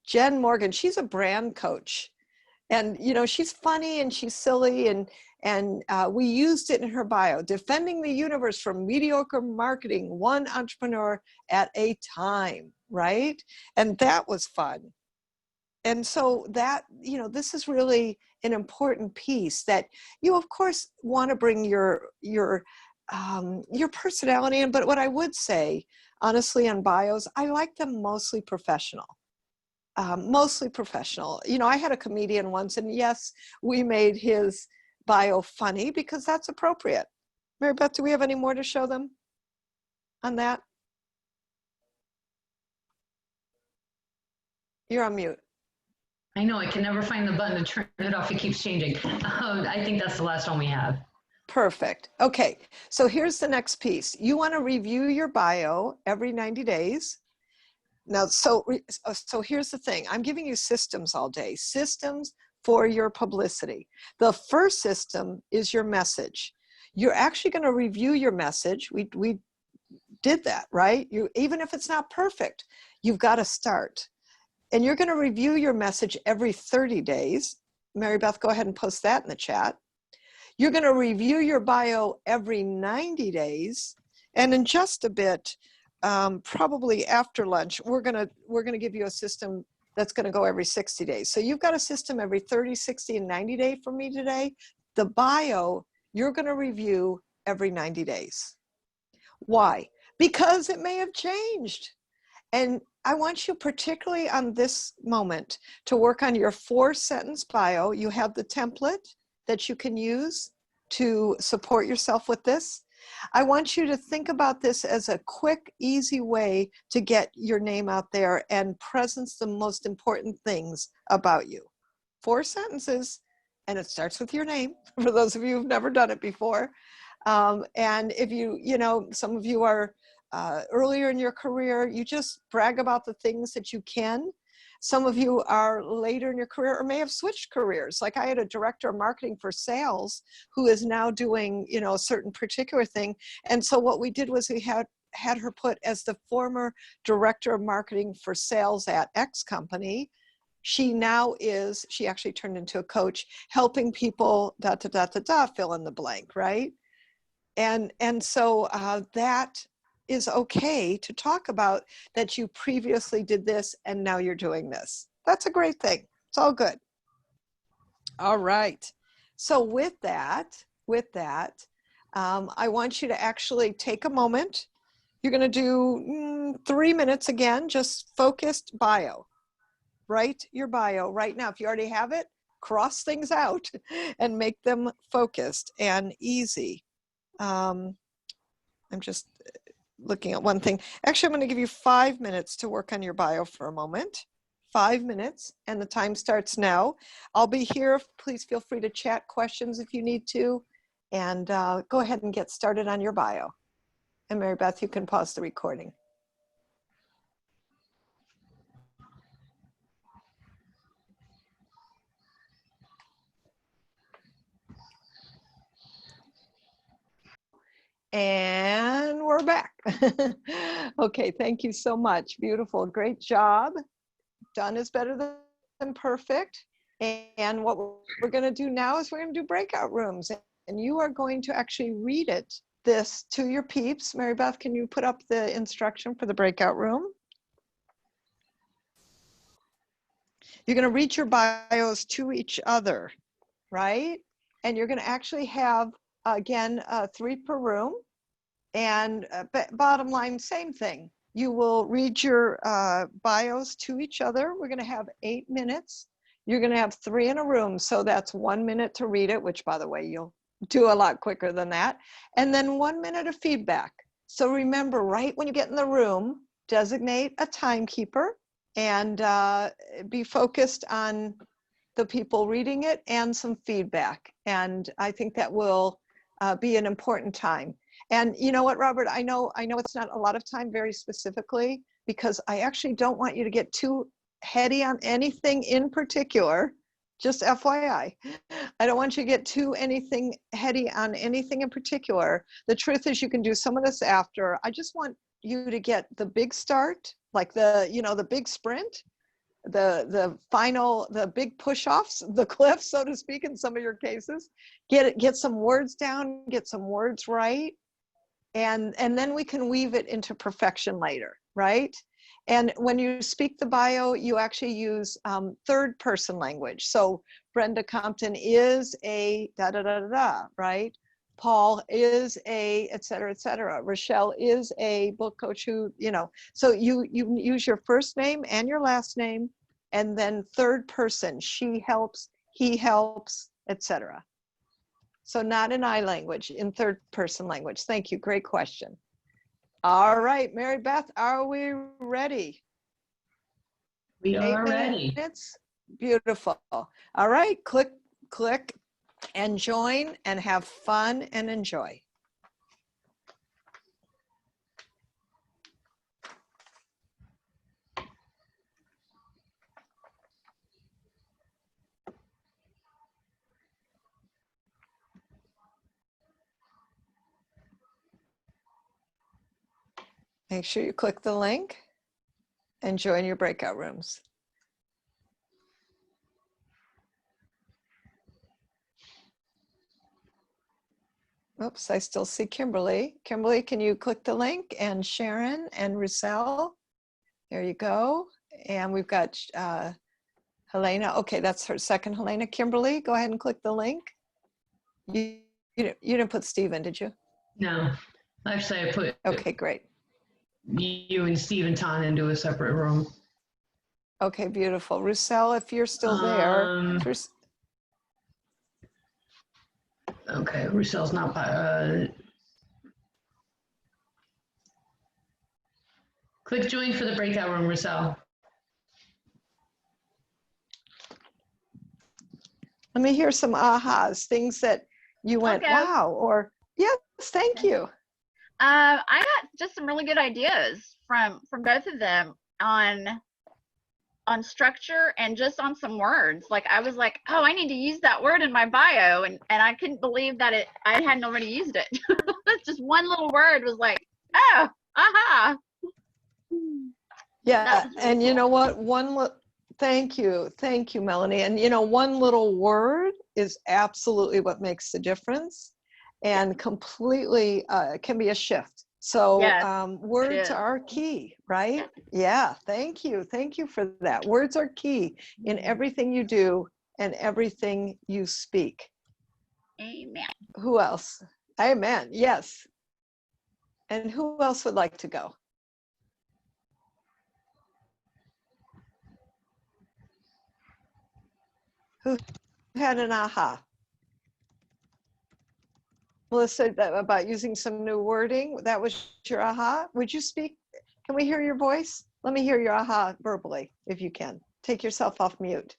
Jen Morgan, she's a brand coach. And, she's funny and she's silly, and we used it in her bio, defending the universe from mediocre marketing, one entrepreneur at a time, right? And that was fun. And so that, this is really an important piece that you, of course, want to bring your your personality. But what I would say, honestly, on bios, I like them mostly professional. Mostly professional. You know, I had a comedian once, and yes, we made his bio funny because that's appropriate. Mary Beth, do we have any more to show them on that? You're on mute. I know, I can never find the button to turn it off. It keeps changing. I think that's the last one we have. Perfect. Okay, so here's the next piece. You want to review your bio every 90 days. Now, so here's the thing. I'm giving you systems all day. Systems for your publicity. The first system is your message. You're actually going to review your message. We did that, right? Even if it's not perfect, you've got to start. And you're going to review your message every 30 days. Mary Beth, go ahead and post that in the chat. You're going to review your bio every 90 days. And in just a bit, probably after lunch, we're gonna give you a system that's gonna go every 60 days. So you've got a system every 30, 60, and 90 days for me today. The bio, you're gonna review every 90 days. Why? Because it may have changed. And I want you, particularly on this moment, to work on your 4-sentence bio. You have the template that you can use to support yourself with this. I want you to think about this as a quick, easy way to get your name out there and presence the most important things about you. 4 sentences, and it starts with your name, for those of you who've never done it before. And if you know, some of you are earlier in your career, you just brag about the things that you can. Some of you are later in your career or may have switched careers. Like I had a director of marketing for sales who is now doing, you know, a certain particular thing. And so what we did was we had her put as the former director of marketing for sales at X company. She now is, she actually turned into a coach, helping people, fill in the blank, right? And so that is okay to talk about, that you previously did this and now you're doing this. That's a great thing. It's all good. All right. So with that, I want you to actually take a moment. You're going to do 3 minutes again, just focused bio. Write your bio right now. If you already have it, cross things out and make them focused and easy. I'm just looking at one thing. Actually, I'm going to give you 5 minutes to work on your bio for a moment. 5 minutes, and the time starts now. I'll be here. Please feel free to chat questions if you need to, and go ahead and get started on your bio. And Mary Beth, you can pause the recording. And we're back. Okay, thank you so much. Beautiful, great job. Done is better than perfect. And what we're going to do now is we're going to do breakout rooms. And you are going to actually read this to your peeps. Mary Beth, can you put up the instruction for the breakout room? You're going to read your bios to each other, right? And you're going to actually have, again, 3 per room. And bottom line, same thing. You will read your bios to each other. We're going to have 8 minutes. You're going to have 3 in a room. So that's 1 minute to read it, which, by the way, you'll do a lot quicker than that. And then 1 minute of feedback. So remember, right when you get in the room, designate a timekeeper and be focused on the people reading it and some feedback. And I think that will be an important time. And you know what, Robert, I know it's not a lot of time very specifically, because I actually don't want you to get too heady on anything in particular, just FYI. I don't want you to get too heady on anything in particular. The truth is you can do some of this after. I just want you to get the big start, like the big sprint, the final, the big push-offs, the cliff, so to speak, in some of your cases. Get some words down, get some words right. And then we can weave it into perfection later, right? And when you speak the bio, you actually use third person language. So Brenda Compton is a da-da-da-da-da, right? Paul is a, et cetera, et cetera. Rochelle is a book coach who, so you use your first name and your last name, and then third person, she helps, he helps, et cetera. So not in I language, in third person language. Thank you, great question. All right, Mary Beth, are we ready? We 8 are ready. minutes? Beautiful. All right, click and join and have fun and enjoy. Make sure you click the link and join your breakout rooms. Oops, I still see Kimberly. Kimberly, can you click the link? And Sharon and Roussel. There you go. And we've got Helena. Okay, that's her second Helena. Kimberly, go ahead and click the link. You didn't put Stephen, did you? No, actually I put Okay, great. you and Stephen Ton into a separate room. Okay, beautiful. Roussel, if you're still there. Okay, Roussel's not, click join for the breakout room, Roussel. Let me hear some ahas, things that you went, Okay. wow, or yes, thank you. I got just some really good ideas from both of them on structure and just on some words. Like I was like, oh, I need to use that word in my bio, and I couldn't believe that I hadn't already used it. Just one little word was like, oh, aha. Yeah, and you know what? Thank you, Melanie. And one little word is absolutely what makes the difference, and completely can be a shift. So Yes, words are key, right? Yeah, thank you for that. Words are key in everything you do and everything you speak. Amen. Who else? Amen. Yes. And who else would like to go? Who had an aha? Melissa, about using some new wording, that was your aha? Would you speak? Can we hear your voice? Let me hear your aha verbally, if you can. Take yourself off mute.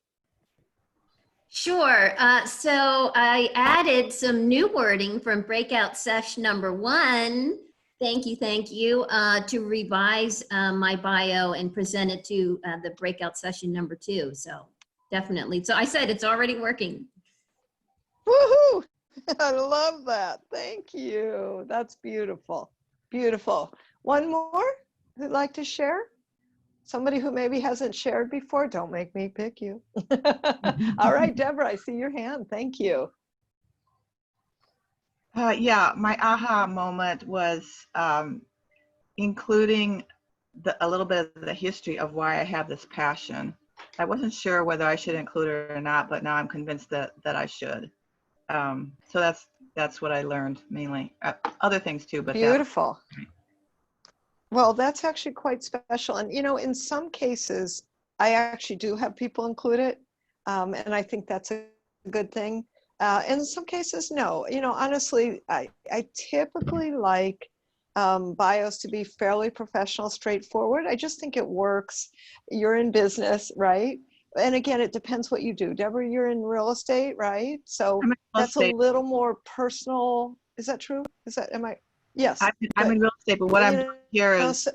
Sure. So I added some new wording from breakout session number 1. Thank you, to revise my bio and present it to the breakout session number 2. So definitely. So I said it's already working. Woohoo! I love that. Thank you. That's beautiful. Beautiful. One more who'd like to share? Somebody who maybe hasn't shared before? Don't make me pick you. All right, Deborah, I see your hand. Thank you. Yeah, my aha moment was including a little bit of the history of why I have this passion. I wasn't sure whether I should include it or not, but now I'm convinced that I should. So that's what I learned mainly. Other things too, but beautiful. Well, that's actually quite special. And in some cases, I actually do have people include it, and I think that's a good thing. In some cases, no. Honestly, I typically like bios to be fairly professional, straightforward. I just think it works. You're in business, right? And again, it depends what you do. Deborah, you're in real estate, right? So that's a little more personal. Is that true? Yes. I'm in real estate, but what I'm doing here is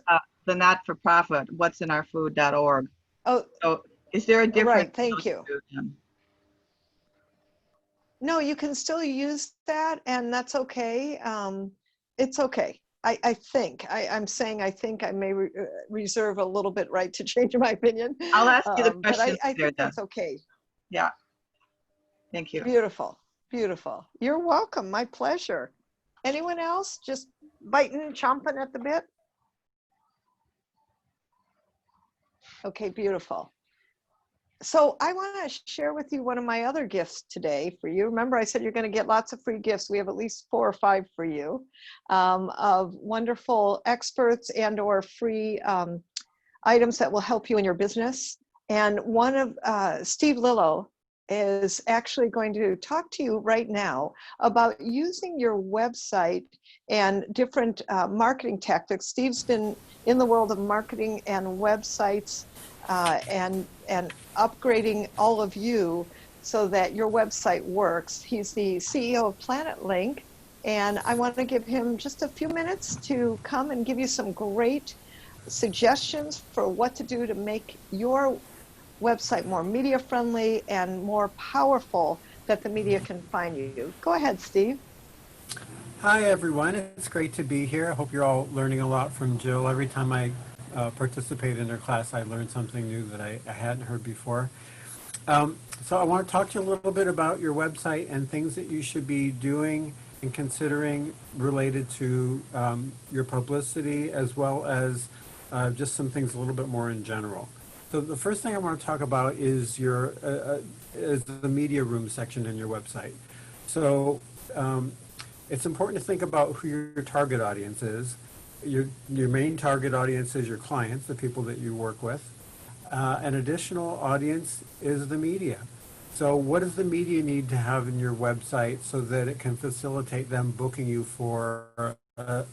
the not-for-profit, what'sinourfood.org. Oh, so is there a difference? Right, thank you. No, you can still use that, and that's okay. It's okay. I think, I'm saying I think I may reserve a little bit right to change my opinion. I'll ask you the question. But I think that's okay. Yeah. Thank you. Beautiful. Beautiful. You're welcome. My pleasure. Anyone else just biting, chomping at the bit? Okay, beautiful. So I want to share with you one of my other gifts today for you. Remember, I said you're going to get lots of free gifts. We have at least 4 or 5 for you, of wonderful experts and or free items that will help you in your business. And one of Steve Lillo is actually going to talk to you right now about using your website and different marketing tactics. Steve's been in the world of marketing and websites and upgrading all of you so that your website works. He's the CEO of Planet Link, and I want to give him just a few minutes to come and give you some great suggestions for what to do to make your website more media friendly and more powerful that the media can find you. Go ahead, Steve. Hi, everyone. It's great to be here. I hope you're all learning a lot from Jill. Every time I participate in her class, I learn something new that I hadn't heard before. So I want to talk to you a little bit about your website and things that you should be doing and considering related to your publicity, as well as just some things a little bit more in general. So the first thing I want to talk about is is the media room section in your website. So it's important to think about who your target audience is. Your main target audience is your clients, the people that you work with. An additional audience is the media. So what does the media need to have in your website so that it can facilitate them booking you for an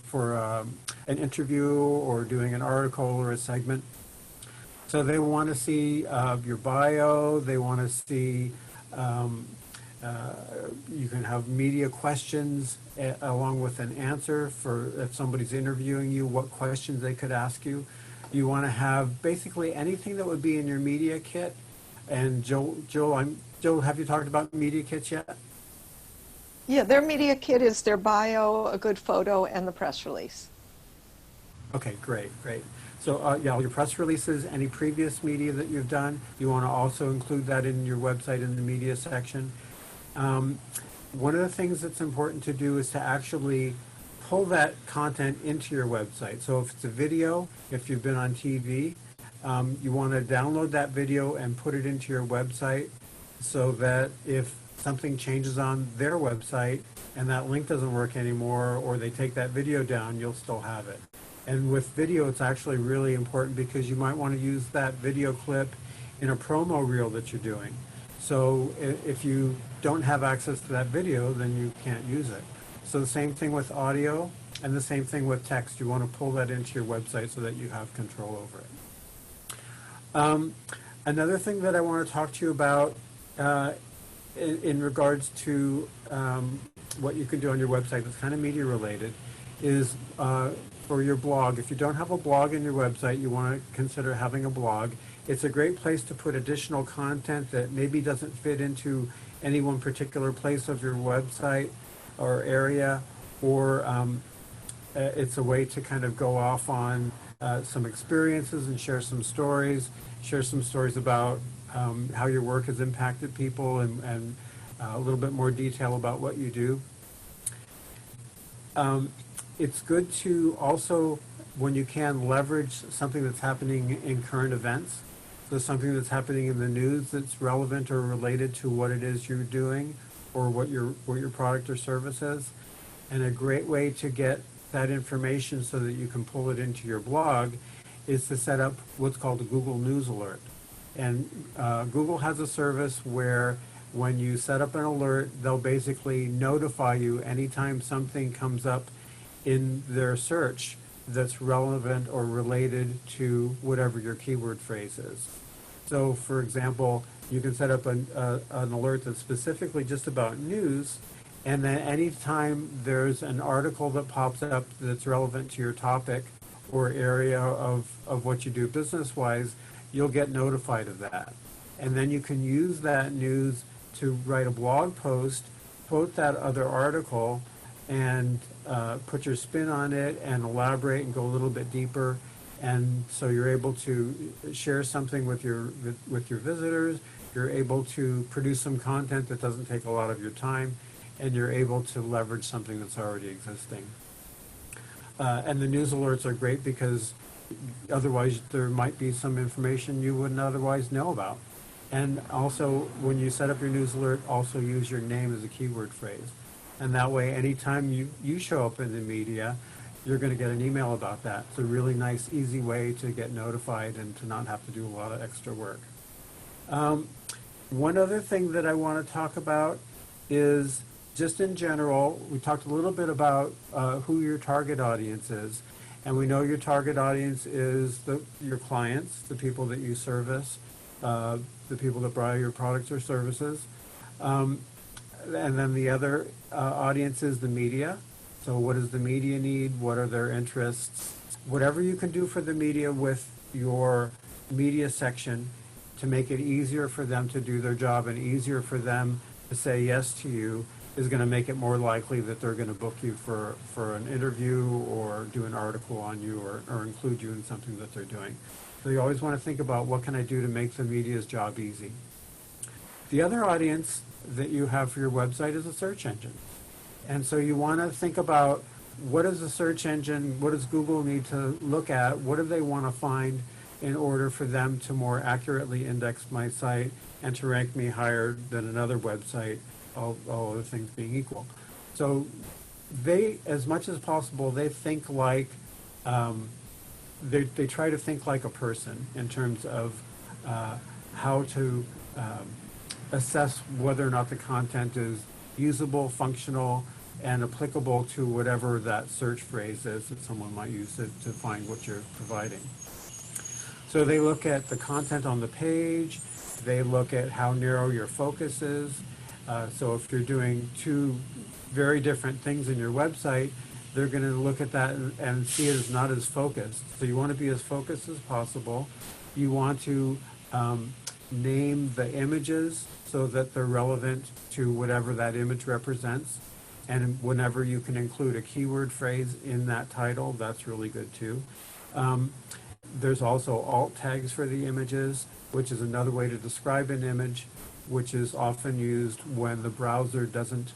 interview or doing an article or a segment? So they want to see your bio. They want to see, you can have media questions along with an answer for if somebody's interviewing you, what questions they could ask you. You want to have basically anything that would be in your media kit. And Joe, have you talked about media kits yet? Yeah, their media kit is their bio, a good photo, and the press release. Okay, great. So yeah, all your press releases, any previous media that you've done, you want to also include that in your website in the media section. One of the things that's important to do is to actually pull that content into your website. So if it's a video, if you've been on TV, you want to download that video and put it into your website so that if something changes on their website and that link doesn't work anymore, or they take that video down, you'll still have it. And with video, it's actually really important because you might want to use that video clip in a promo reel that you're doing. So if you don't have access to that video, then you can't use it. So the same thing with audio and the same thing with text. You want to pull that into your website so that you have control over it. Another thing that I want to talk to you about in regards to what you can do on your website that's kind of media related is for your blog. If you don't have a blog in your website, you want to consider having a blog. It's a great place to put additional content that maybe doesn't fit into any one particular place of your website or area, or it's a way to kind of go off on some experiences and share some stories about how your work has impacted people and a little bit more detail about what you do. It's good to also, when you can, leverage something that's happening in current events. So something that's happening in the news that's relevant or related to what it is you're doing or what your product or service is. And a great way to get that information so that you can pull it into your blog is to set up what's called a Google News Alert. And Google has a service where when you set up an alert, they'll basically notify you anytime something comes up in their search that's relevant or related to whatever your keyword phrase is. So, for example, you can set up an alert that's specifically just about news, and then anytime there's an article that pops up that's relevant to your topic or area of what you do business-wise, you'll get notified of that. And then you can use that news to write a blog post, quote that other article, and put your spin on it and elaborate and go a little bit deeper. And so you're able to share something with your visitors. You're able to produce some content that doesn't take a lot of your time, and you're able to leverage something that's already existing. And the news alerts are great because otherwise there might be some information you wouldn't otherwise know about. And also, when you set up your news alert, also use your name as a keyword phrase. And that way, anytime you show up in the media, you're going to get an email about that. It's a really nice, easy way to get notified and to not have to do a lot of extra work. One other thing that I want to talk about is just in general, we talked a little bit about who your target audience is. And we know your target audience is your clients, the people that you service, the people that buy your products or services. And then the other audience is the media. So what does the media need? What are their interests? Whatever you can do for the media with your media section to make it easier for them to do their job and easier for them to say yes to you is going to make it more likely that they're going to book you for an interview or do an article on you or include you in something that they're doing. So you always want to think about what can I do to make the media's job easy. The other audience that you have for your website is a search engine. And so you want to think about what is the search engine, what does Google need to look at, what do they want to find in order for them to more accurately index my site and to rank me higher than another website, all other things being equal. So they, as much as possible, they think like, they try to think like a person in terms of how to assess whether or not the content is usable, functional, and applicable to whatever that search phrase is that someone might use to find what you're providing. So they look at the content on the page, they look at how narrow your focus is. So if you're doing two very different things in your website, they're going to look at that and see it as not as focused. So you want to be as focused as possible. You want to name the images so that they're relevant to whatever that image represents. And whenever you can include a keyword phrase in that title, that's really good too. There's also alt tags for the images, which is another way to describe an image, which is often used when the browser doesn't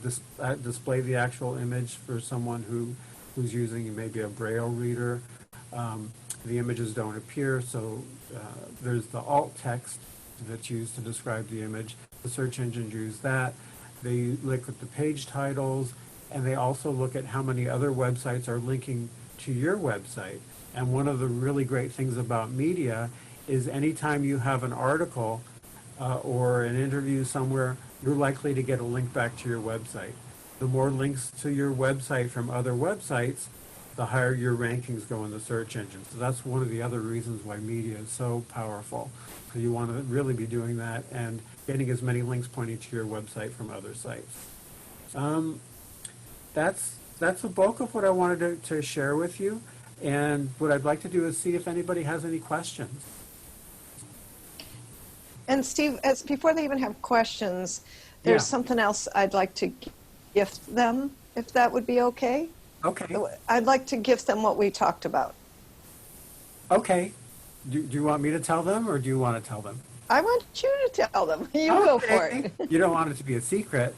display the actual image for someone who's using maybe a Braille reader. The images don't appear, so there's the alt text that's used to describe the image. The search engines use that. They look at the page titles, and they also look at how many other websites are linking to your website. And one of the really great things about media is anytime you have an article or an interview somewhere, you're likely to get a link back to your website. The more links to your website from other websites, the higher your rankings go in the search engine. So that's one of the other reasons why media is so powerful. So you want to really be doing that and getting as many links pointing to your website from other sites. That's the bulk of what I wanted to share with you. And what I'd like to do is see if anybody has any questions. And Steve, before they even have questions, there's something else I'd like to gift them, if that would be okay. Okay. I'd like to gift them what we talked about. Okay. Do you want me to tell them, or do you want to tell them? I want you to tell them. You go for it. You don't want it to be a secret.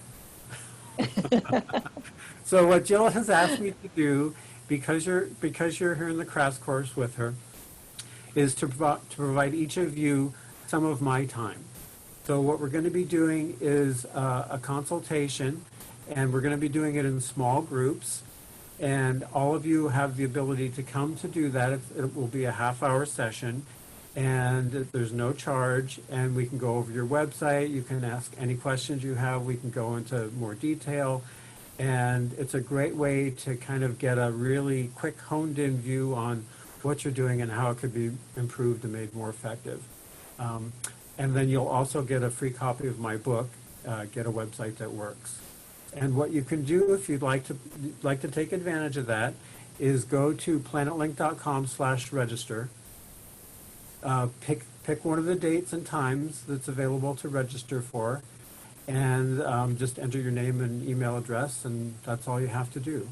So what Jill has asked me to do, because you're here in the crash course with her, is to provide each of you some of my time. So what we're going to be doing is a consultation, and we're going to be doing it in small groups. And all of you have the ability to come to do that. It will be a half-hour session, and there's no charge. And we can go over your website. You can ask any questions you have. We can go into more detail. And it's a great way to kind of get a really quick, honed-in view on what you're doing and how it could be improved and made more effective. And then you'll also get a free copy of my book, Get a Website That Works. And what you can do if you'd like to take advantage of that is go to planetlink.com/register. Pick one of the dates and times that's available to register for, and just enter your name and email address, and that's all you have to do.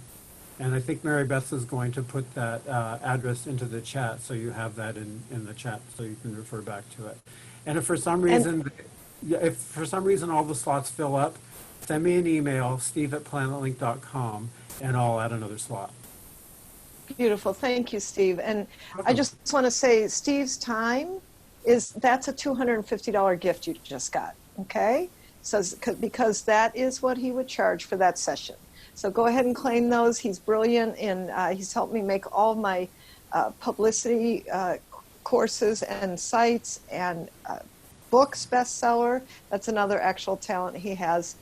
And I think Mary Beth is going to put that address into the chat, so you have that in the chat, so you can refer back to it. And if for some reason all the slots fill up, send me an email, steve@planetlink.com, and I'll add another slot. Beautiful. Thank you, Steve. And I just want to say Steve's time that's a $250 gift you just got, okay? So, because that is what he would charge for that session. So go ahead and claim those. He's brilliant, and he's helped me make all my publicity courses and sites and books bestseller. That's another actual talent he has.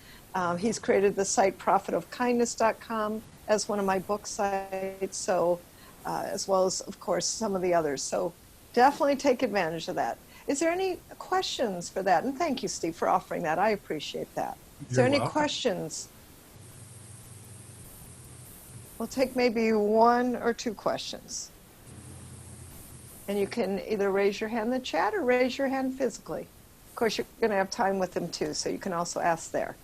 He's created the site profitofkindness.com as one of my book sites, so as well as, of course, some of the others. So definitely take advantage of that. Is there any questions for that? And thank you, Steve, for offering that. I appreciate that. Is there any questions? We'll take maybe 1 or 2 questions. And you can either raise your hand in the chat or raise your hand physically. Of course, you're going to have time with them too, so you can also ask there.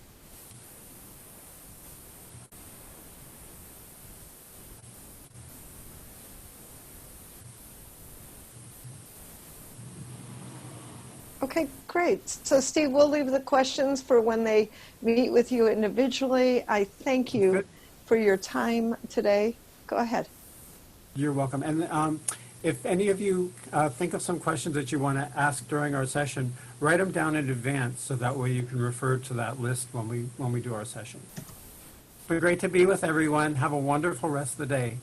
Okay, great. So Steve, we'll leave the questions for when they meet with you individually. I thank you for your time today. Go ahead. You're welcome. And if any of you think of some questions that you want to ask during our session, write them down in advance so that way you can refer to that list when we do our session. It's been great to be with everyone. Have a wonderful rest of the day.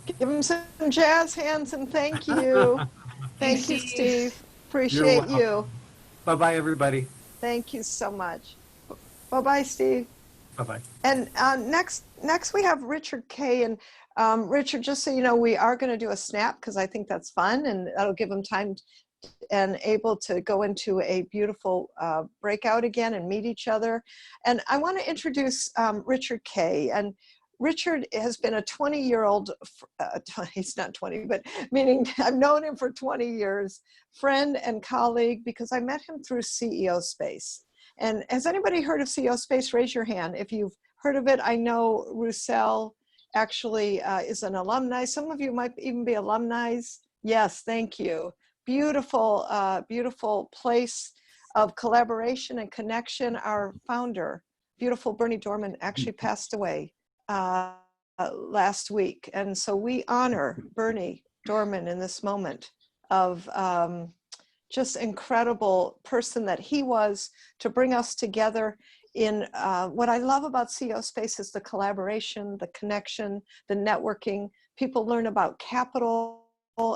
Give him some jazz hands and thank you. Thank you, Steve. Appreciate you. Bye-bye, everybody. Thank you so much. Bye-bye, Steve. Bye-bye. And next we have Richard K. And Richard, just so you know, we are going to do a snap because I think that's fun and that'll give him time and able to go into a beautiful breakout again and meet each other. And I want to introduce Richard K. And Richard has been a 20-year-old, he's not 20, but meaning I've known him for 20 years, friend and colleague, because I met him through CEO Space. And has anybody heard of CEO Space? Raise your hand if you've heard of it. I know Roussel actually is an alumni. Some of you might even be alumni. Yes, thank you. Beautiful, beautiful place of collaboration and connection. Our founder, beautiful Bernie Dorman, actually passed away last week. And so we honor Bernie Dorman in this moment of just incredible person that he was to bring us together in what I love about CEO Space is the collaboration, the connection, the networking. People learn about capital,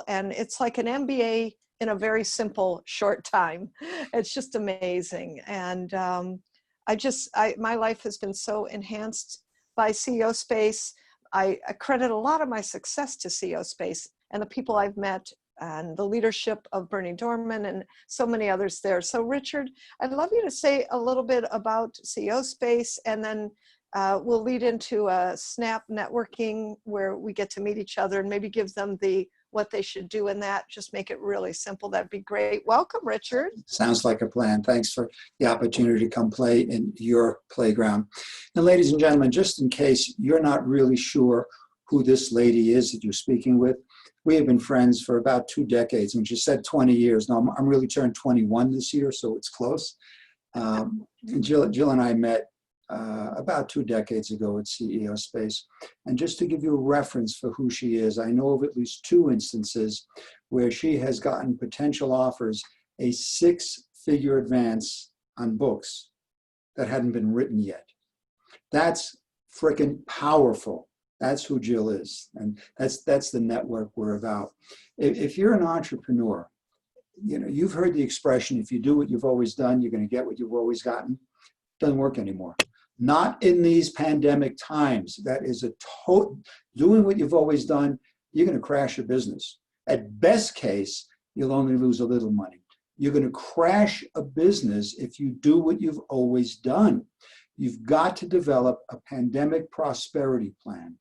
and it's like an MBA in a very simple, short time. It's just amazing. And my life has been so enhanced by CEO Space. I credit a lot of my success to CEO Space and the people I've met and the leadership of Bernie Dorman and so many others there. So Richard, I'd love you to say a little bit about CEO Space, and then we'll lead into a snap networking where we get to meet each other and maybe give them what they should do in that. Just make it really simple. That'd be great. Welcome, Richard. Sounds like a plan. Thanks for the opportunity to come play in your playground. And ladies and gentlemen, just in case you're not really sure who this lady is that you're speaking with, we have been friends for about 2 decades. When she said 20 years, now I'm really turned 21 this year, so it's close. And Jill and I met about 2 decades ago at CEO Space. And just to give you a reference for who she is, I know of at least 2 instances where she has gotten potential offers a 6-figure advance on books that hadn't been written yet. That's freaking powerful. That's who Jill is. And that's the network we're about. If you're an entrepreneur, you know, you've heard the expression, if you do what you've always done, you're going to get what you've always gotten. Doesn't work anymore. Not in these pandemic times. That is doing what you've always done, you're going to crash your business. At best case, you'll only lose a little money. You're going to crash a business if you do what you've always done. You've got to develop a pandemic prosperity plan.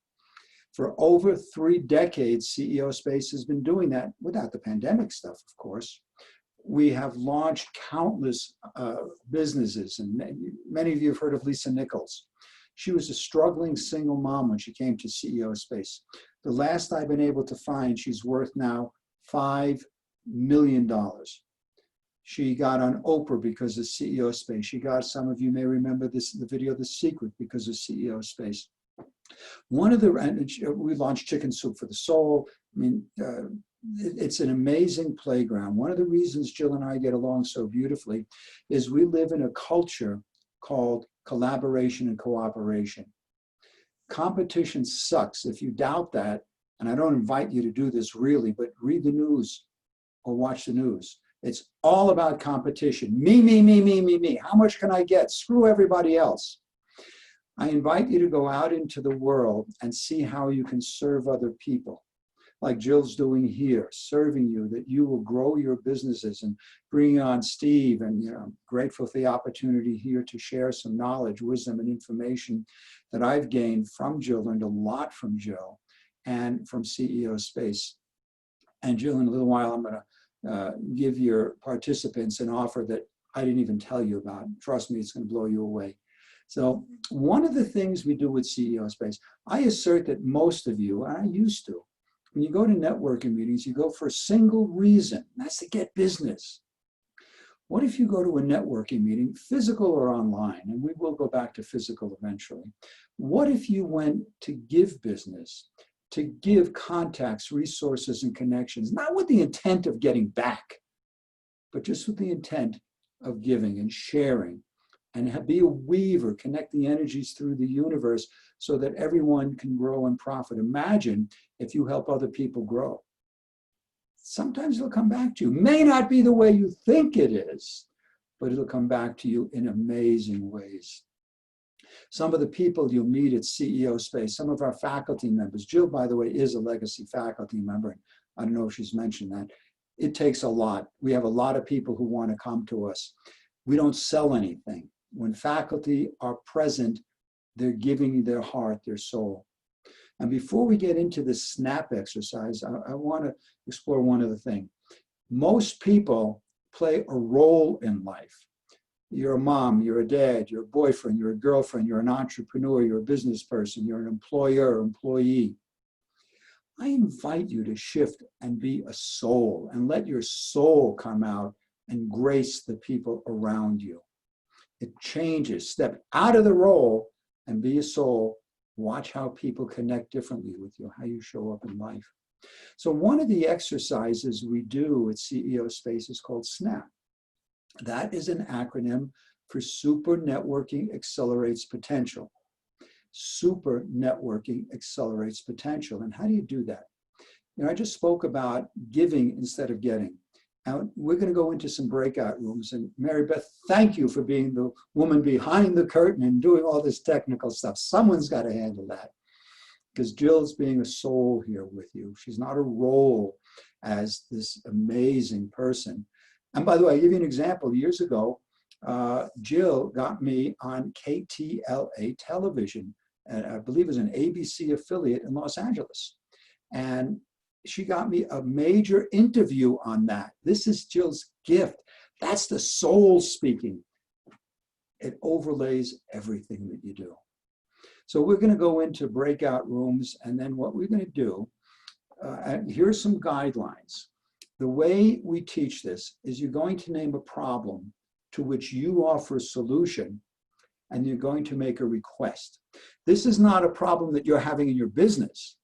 For over 3 decades, CEO Space has been doing that without the pandemic stuff, of course. We have launched countless businesses, and many of you have heard of Lisa Nichols. She was a struggling single mom when she came to CEO Space. The last I've been able to find, she's worth now $5 million. She got on Oprah because of CEO Space. She got, some of you may remember the video, The Secret, because of CEO Space. We launched Chicken Soup for the Soul. I mean, it's an amazing playground. One of the reasons Jill and I get along so beautifully is we live in a culture called collaboration and cooperation. Competition sucks. If you doubt that, and I don't invite you to do this really, but read the news or watch the news. It's all about competition. Me, me, me, me, me, me. How much can I get? Screw everybody else. I invite you to go out into the world and see how you can serve other people, like Jill's doing here, serving you, that you will grow your businesses and bring on Steve. And I'm grateful for the opportunity here to share some knowledge, wisdom, and information that I've gained from Jill, learned a lot from Jill and from CEO Space. And Jill, in a little while, I'm going to give your participants an offer that I didn't even tell you about. Trust me, it's going to blow you away. So one of the things we do with CEO Space, I assert that most of you, and I used to, when you go to networking meetings, you go for a single reason, and that's to get business. What if you go to a networking meeting, physical or online, and we will go back to physical eventually. What if you went to give business, to give contacts, resources, and connections, not with the intent of getting back, but just with the intent of giving and sharing, and be a weaver, connect the energies through the universe so that everyone can grow and profit. Imagine if you help other people grow. Sometimes it'll come back to you. May not be the way you think it is, but it'll come back to you in amazing ways. Some of the people you'll meet at CEO Space, some of our faculty members, Jill, by the way, is a legacy faculty member. And I don't know if she's mentioned that. It takes a lot. We have a lot of people who want to come to us. We don't sell anything. When faculty are present, they're giving you their heart, their soul. And before we get into the SNAP exercise, I want to explore one other thing. Most people play a role in life. You're a mom, you're a dad, you're a boyfriend, you're a girlfriend, you're an entrepreneur, you're a business person, you're an employer, employee. I invite you to shift and be a soul and let your soul come out and grace the people around you. It changes. Step out of the role and be a soul. Watch how people connect differently with you, how you show up in life. So one of the exercises we do at CEO Space is called SNAP. That is an acronym for Super Networking Accelerates Potential. Super Networking Accelerates Potential. And how do you do that? I just spoke about giving instead of getting. Now, we're going to go into some breakout rooms. And Mary Beth, thank you for being the woman behind the curtain and doing all this technical stuff. Someone's got to handle that, because Jill's being a soul here with you. She's not a role as this amazing person. And by the way, I'll give you an example. Years ago, Jill got me on KTLA television, and I believe it was an ABC affiliate in Los Angeles. And she got me a major interview on that. This is Jill's gift. That's the soul speaking. It overlays everything that you do. So we're going to go into breakout rooms, and then what we're going to do, and here's some guidelines. The way we teach this is you're going to name a problem to which you offer a solution, and you're going to make a request. This is not a problem that you're having in your business.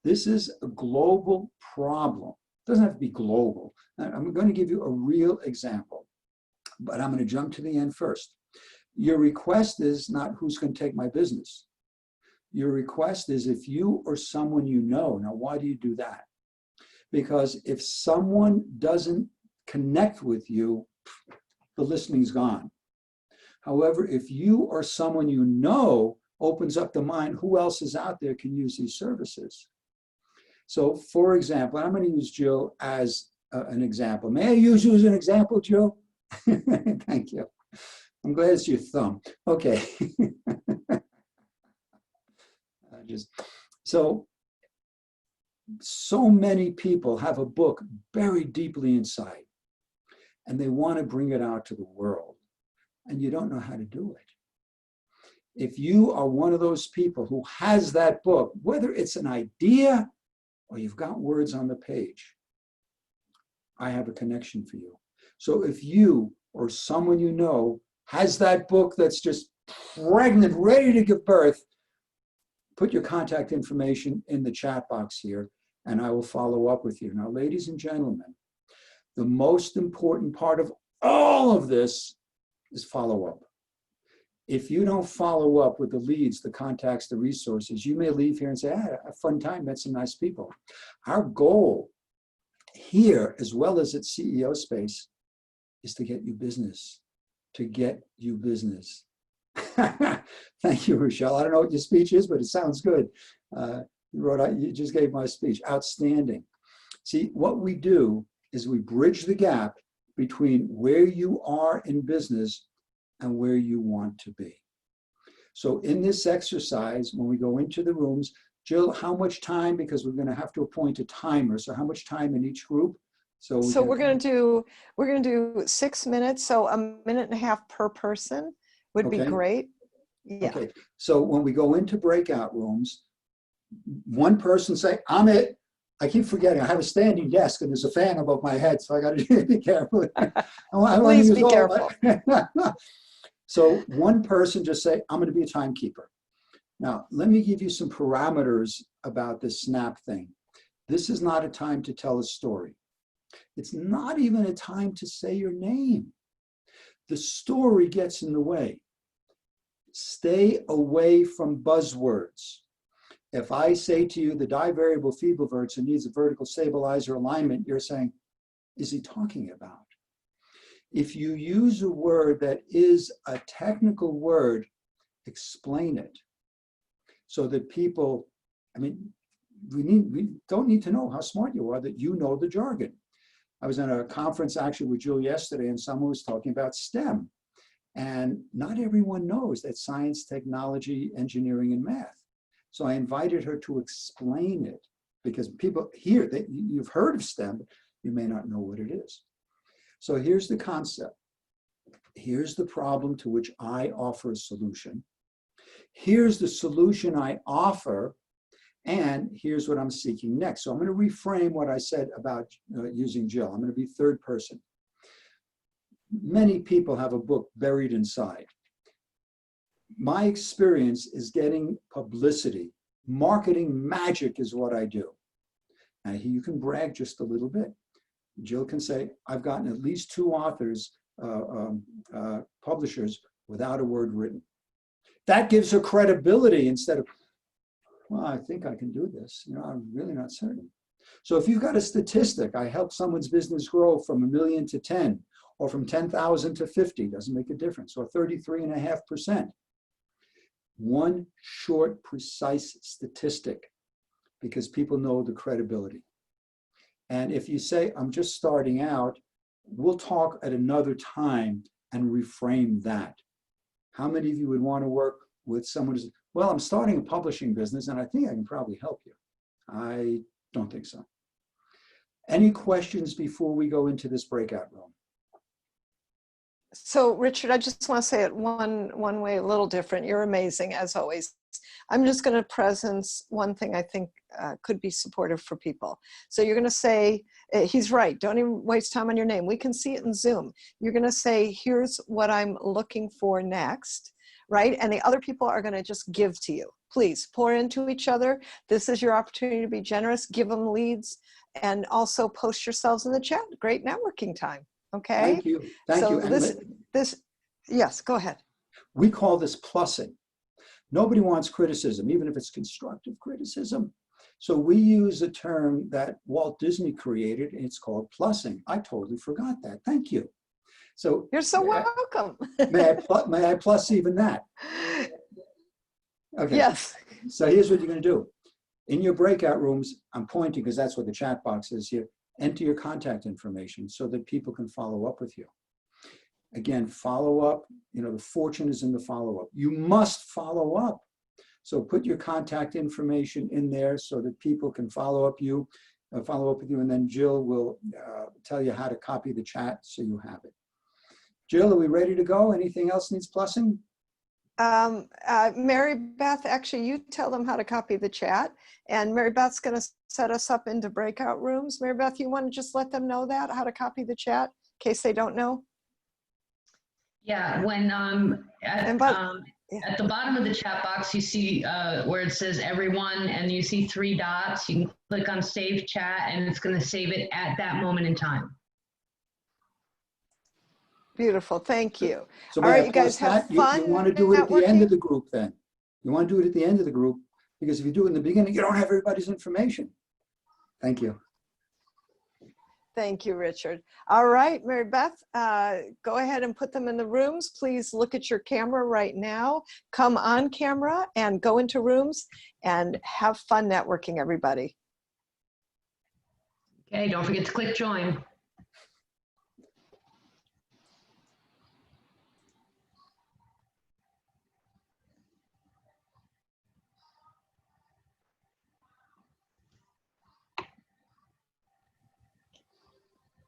This is a global problem. It doesn't have to be global. I'm going to give you a real example, but I'm going to jump to the end first. Your request is not who's going to take my business. Your request is if you or someone you know. Now, why do you do that? Because if someone doesn't connect with you, the listening's gone. However, if you or someone you know opens up the mind, who else is out there can use these services? So, for example, I'm going to use Jill as an example. May I use you as an example, Jill? Thank you. I'm glad it's your thumb. Okay. So many people have a book buried deeply inside, and they want to bring it out to the world, and you don't know how to do it. If you are one of those people who has that book, whether it's an idea or you've got words on the page, I have a connection for you. So if you or someone you know has that book that's just pregnant, ready to give birth, put your contact information in the chat box here, and I will follow up with you. Now, ladies and gentlemen, the most important part of all of this is follow up. If you don't follow up with the leads, the contacts, the resources, you may leave here and say, I had a fun time, met some nice people. Our goal here, as well as at CEO Space, is to get you business, to get you business. Thank you, Rochelle. I don't know what your speech is, but it sounds good. You just gave my speech. Outstanding. See, what we do is we bridge the gap between where you are in business and where you want to be. So in this exercise, when we go into the rooms, Jill, how much time, because we're going to have to appoint a timer, so how much time in each group? So we're going to do 6 minutes, so a minute and a half per person would be great. Yeah. Okay. So when we go into breakout rooms, one person say, I'm it. I keep forgetting. I have a standing desk and there's a fan above my head, so I got to be careful. Please be careful. So one person just say, I'm going to be a timekeeper. Now, let me give you some parameters about this SNAP thing. This is not a time to tell a story. It's not even a time to say your name. The story gets in the way. Stay away from buzzwords. If I say to you the divariable feeble vertex needs a vertical stabilizer alignment, you're saying, is he talking about? If you use a word that is a technical word, explain it so that people, I mean, we don't need to know how smart you are, that you know the jargon. I was at a conference actually with Jill yesterday, and someone was talking about STEM. And not everyone knows that science, technology, engineering, and math. So I invited her to explain it, because people here, you've heard of STEM, but you may not know what it is. So here's the concept. Here's the problem to which I offer a solution. Here's the solution I offer, and here's what I'm seeking next. So I'm going to reframe what I said about using Jill. I'm going to be third person. Many people have a book buried inside. My experience is getting publicity. Marketing magic is what I do. Now, you can brag just a little bit. Jill can say, I've gotten at least 2 authors, publishers, without a word written. That gives her credibility instead of, well, I think I can do this. You know, I'm really not certain. So if you've got a statistic, I help someone's business grow from 1 million to 10, or from 10,000 to 50, doesn't make a difference, or 33.5%. One short, precise statistic, because people know the credibility. And if you say, I'm just starting out, we'll talk at another time and reframe that. How many of you would want to work with someone who's, well, I'm starting a publishing business and I think I can probably help you? I don't think so. Any questions before we go into this breakout room? So Richard, I just want to say it one way, a little different. You're amazing as always. I'm just going to presence one thing I think could be supportive for people. So you're going to say, he's right, don't even waste time on your name. We can see it in Zoom. You're going to say, here's what I'm looking for next, right? And the other people are going to just give to you. Please pour into each other. This is your opportunity to be generous, give them leads, and also post yourselves in the chat. Great networking time. Okay. Thank you. Thank you. This, yes, go ahead. We call this plussing. Nobody wants criticism, even if it's constructive criticism. So we use a term that Walt Disney created, and it's called plussing. I totally forgot that. Thank you. So you're so welcome. May I plus even that? Okay. Yes. So here's what you're going to do. In your breakout rooms, I'm pointing because that's what the chat box is here. Enter your contact information so that people can follow up with you. Again, follow up, you know, the fortune is in the follow-up. You must follow up. So put your contact information in there so that people can follow up with you, and then Jill will tell you how to copy the chat so you have it. Jill, are we ready to go? Anything else needs plussing? Mary Beth, actually, you tell them how to copy the chat, and Mary Beth's going to set us up into breakout rooms. Mary Beth, you want to just let them know that, how to copy the chat, in case they don't know? Yeah, when At the bottom of the chat box, you see where it says everyone, and you see 3 dots. You can click on save chat, and it's going to save it at that moment in time. Beautiful, thank you. So All may I right, you guys post have that? fun. You want to do it at the end of networking? the group then. You want to do it at the end of the group, because if you do it in the beginning, you don't have everybody's information. Thank you. Thank you, Richard. All right, Mary Beth, go ahead and put them in the rooms. Please look at your camera right now. Come on camera and go into rooms and have fun networking, everybody. Okay, don't forget to click join.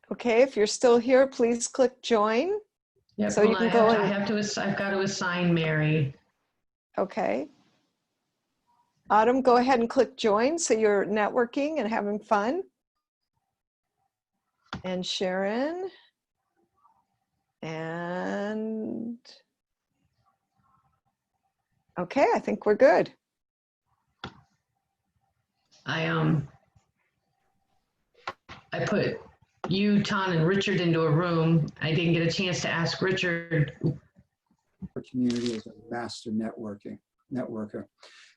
Okay, if you're still here, please click join. Yeah, so you can go and I've got to assign Mary. Okay. Autumn, go ahead and click join so you're networking and having fun. And Sharon. And okay, I think we're good. I put you, Ton, and Richard into a room. I didn't get a chance to ask Richard. Our community is a master networker.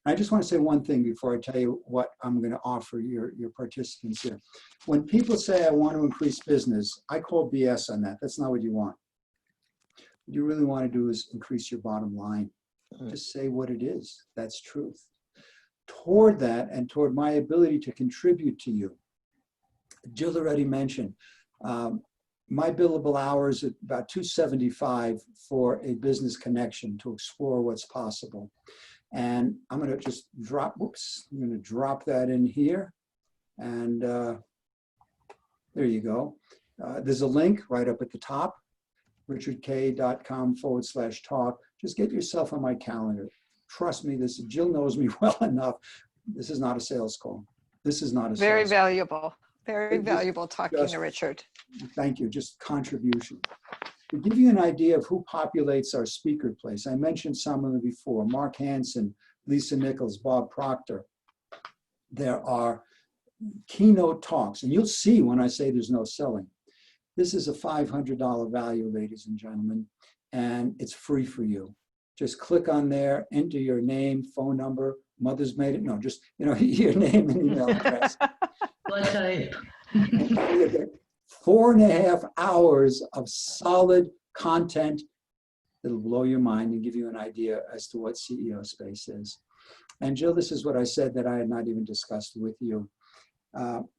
I just want to say one thing before I tell you what I'm going to offer your participants here. When people say I want to increase business, I call BS on that. That's not what you want. What you really want to do is increase your bottom line. Just say what it is. That's truth. Toward that and toward my ability to contribute to you, Jill already mentioned, my billable hours at about $275 for a business connection to explore what's possible. And I'm going to just drop, I'm going to drop that in here. And there you go. There's a link right up at the top, richardk.com/talk. Just get yourself on my calendar. Trust me, Jill knows me well enough. This is not a sales call. This is not a Very sales valuable. Very valuable talking to Richard. Thank you. Just contribution. To give you an idea of who populates our speaker place, I mentioned some of them before. Mark Hansen, Lisa Nichols, Bob Proctor. There are keynote talks, and you'll see when I say there's no selling. This is a $500 value, ladies and gentlemen, and it's free for you. Just click on there, enter your name, phone number, mother's maiden, no, just, your name and email address. Blood type. 4.5 hours of solid content that'll blow your mind and give you an idea as to what CEO Space is. And Jill, this is what I said that I had not even discussed with you.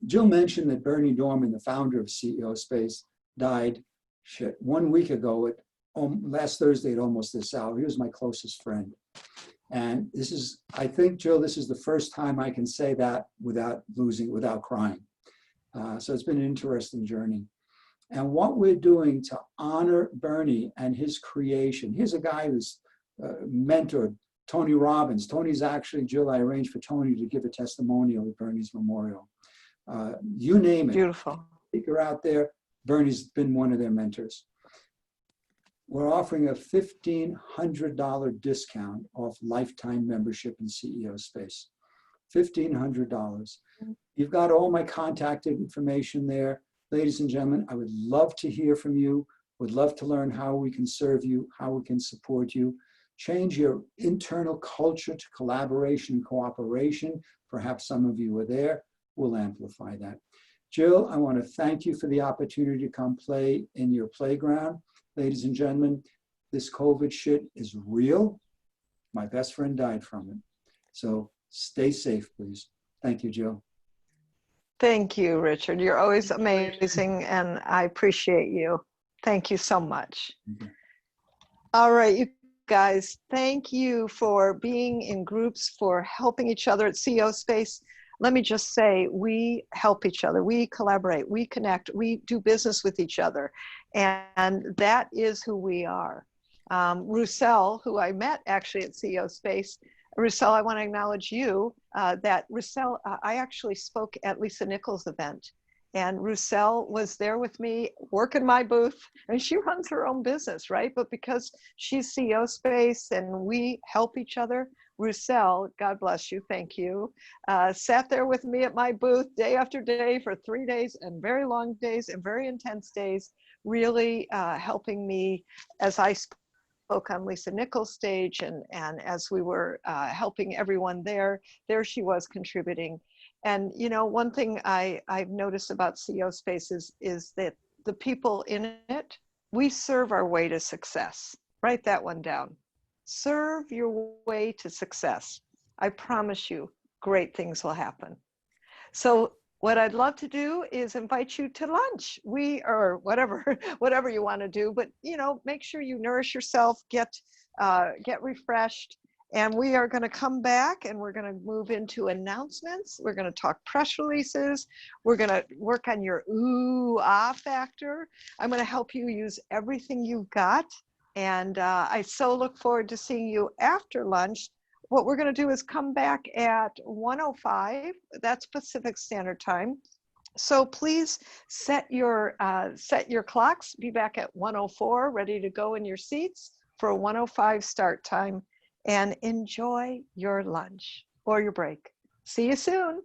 Jill mentioned that Bernie Dorman, the founder of CEO Space, died 1 week ago at last Thursday at almost this hour. He was my closest friend. And this is, I think, Jill, this is the first time I can say that without crying. So it's been an interesting journey. And what we're doing to honor Bernie and his creation, here's a guy who's mentored Tony Robbins. Tony's actually, Jill, I arranged for Tony to give a testimonial at Bernie's memorial. You name it. Beautiful. Speaker out there, Bernie's been one of their mentors. We're offering a $1,500 discount off lifetime membership in CEO Space. $1,500. You've got all my contact information there. Ladies and gentlemen, I would love to hear from you. Would love to learn how we can serve you, how we can support you. Change your internal culture to collaboration and cooperation. Perhaps some of you are there. We'll amplify that. Jill, I want to thank you for the opportunity to come play in your playground. Ladies and gentlemen, this COVID shit is real. My best friend died from it. So stay safe, please. Thank you, Jill. Thank you, Richard. You're always amazing, and I appreciate you. Thank you so much. All right, you guys, thank you for being in groups, for helping each other at CEO Space. Let me just say, we help each other, we collaborate, we connect, we do business with each other, and that is who we are. Roussel, who I met actually at CEO Space, Roussel, I want to acknowledge you, that Roussel, I actually spoke at Lisa Nichols' event, And Roussel was there with me working my booth, and she runs her own business, right? But because she's CEO Space and we help each other, Roussel, God bless you, thank you, sat there with me at my booth day after day for 3 days, and very long days and very intense days, really helping me as I spoke on Lisa Nichols' stage, and as we were helping everyone there she was contributing. And you know, one thing I've noticed about CEO Spaces is that the people in it, we serve our way to success. Write that one down. Serve your way to success. I promise you, great things will happen. So what I'd love to do is invite you to lunch. Or whatever you want to do, but you know, make sure you nourish yourself, get refreshed. And we are going to come back and we're going to move into announcements. We're going to talk press releases. We're going to work on your ooh, ah factor. I'm going to help you use everything you've got. And I so look forward to seeing you after lunch. What we're going to do is come back at 1:05. That's Pacific Standard Time. So please set your clocks. Be back at 1:04, ready to go in your seats for a 1:05 start time. And enjoy your lunch or your break. See you soon.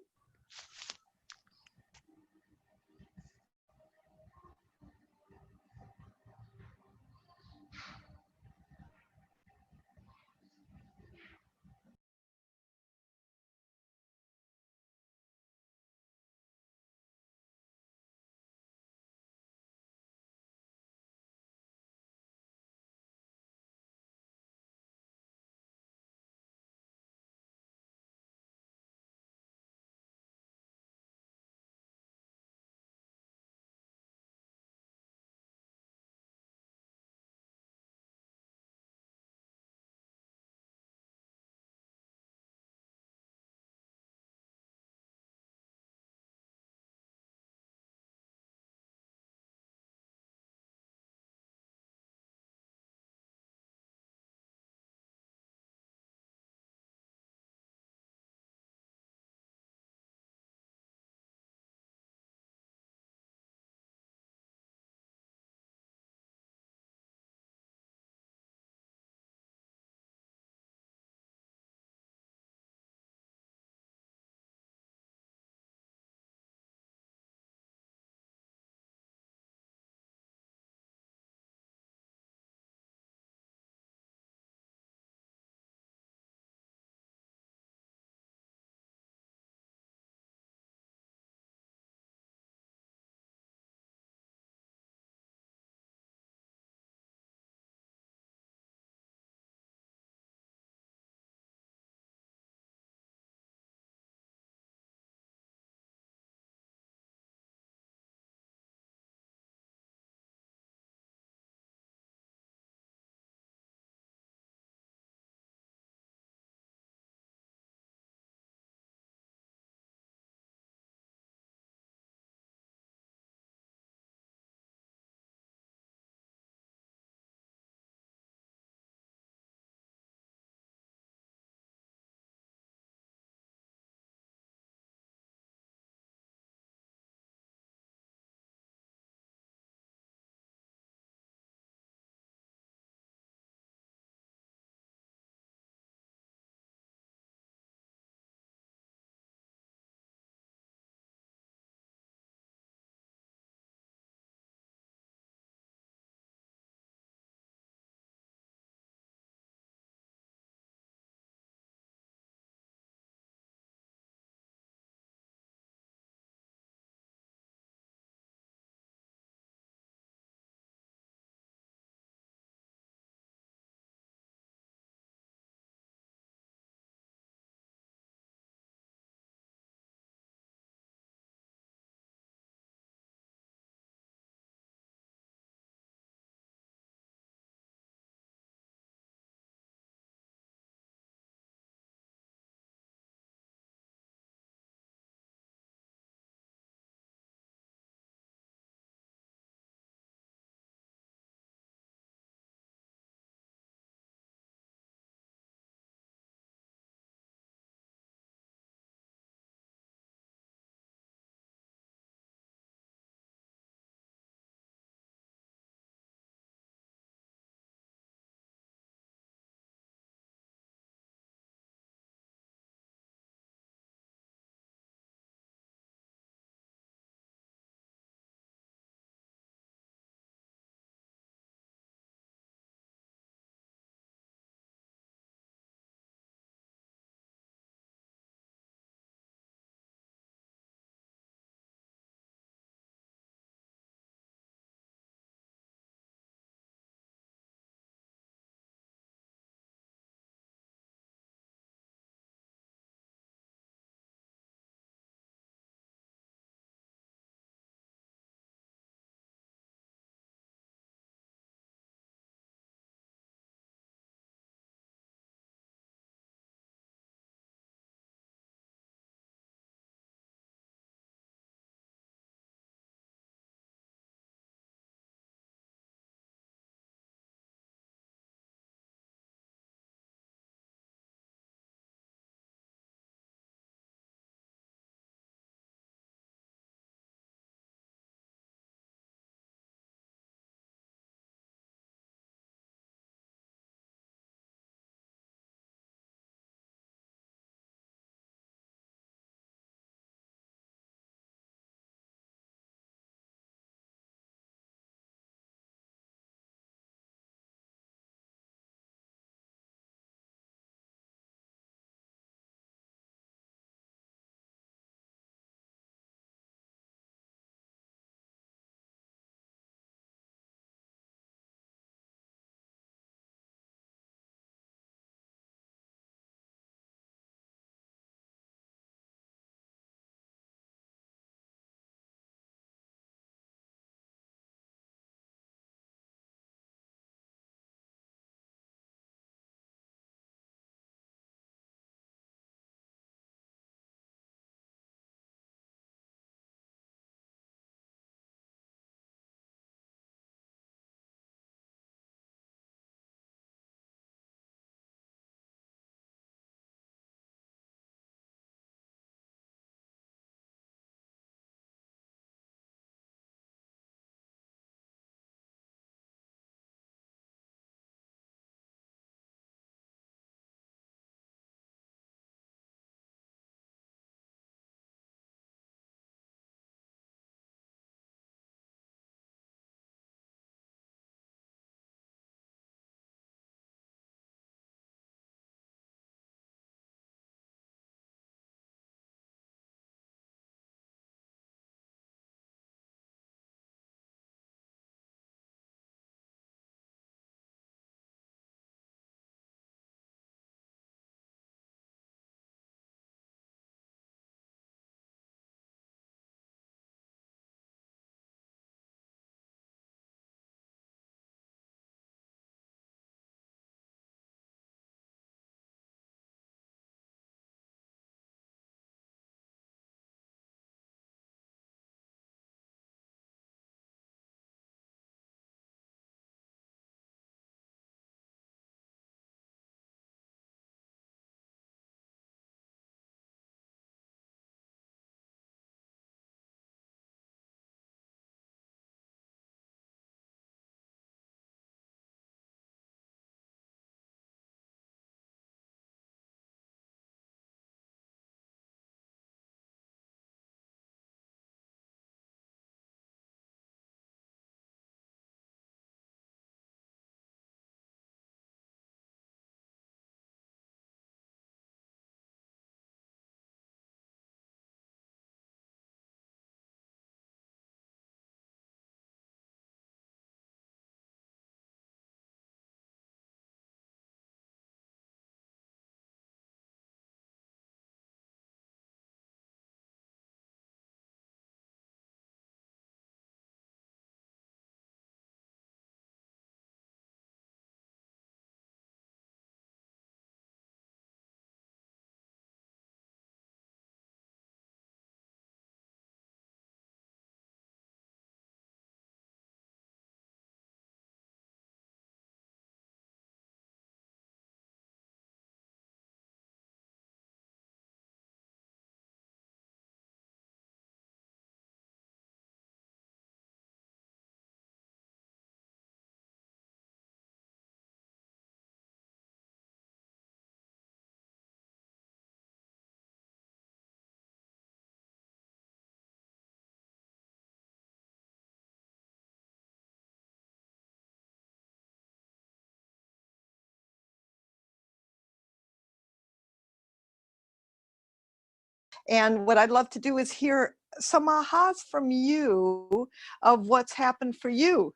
And what I'd love to do is hear some ahas from you of what's happened for you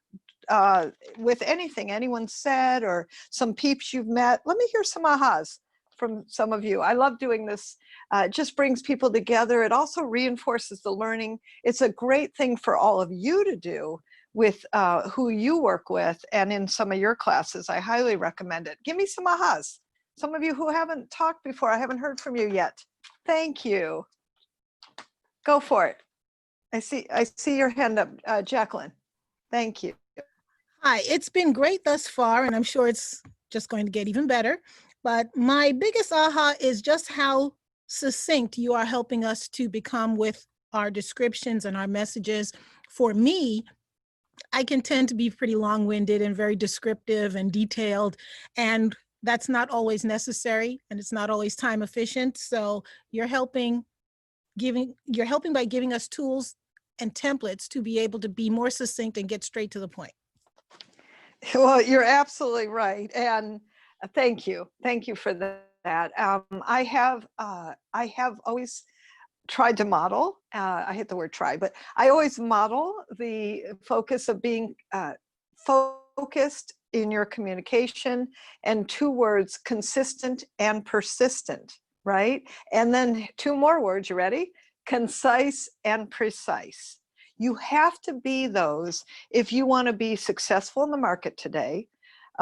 with anything anyone said or some peeps you've met. Let me hear some ahas from some of you. I love doing this. It just brings people together. It also reinforces the learning. It's a great thing for all of you to do with who you work with and in some of your classes. I highly recommend it. Give me some ahas. Some of you who haven't talked before, I haven't heard from you yet. Thank you. Go for it. I see your hand up, Jacqueline. Thank you. Hi, it's been great thus far, and I'm sure it's just going to get even better. But my biggest aha is just how succinct you are helping us to become with our descriptions and our messages. For me, I can tend to be pretty long-winded and very descriptive and detailed, and that's not always necessary, and it's not always time efficient. So you're helping by giving us tools and templates to be able to be more succinct and get straight to the point. Well, you're absolutely right. And thank you. Thank you for that. I have always tried to model, I hate the word try, but I always model the focus of being focused in your communication, and 2 words, consistent and persistent, right? And then 2 more words, you ready? Concise and precise. You have to be those if you want to be successful in the market today.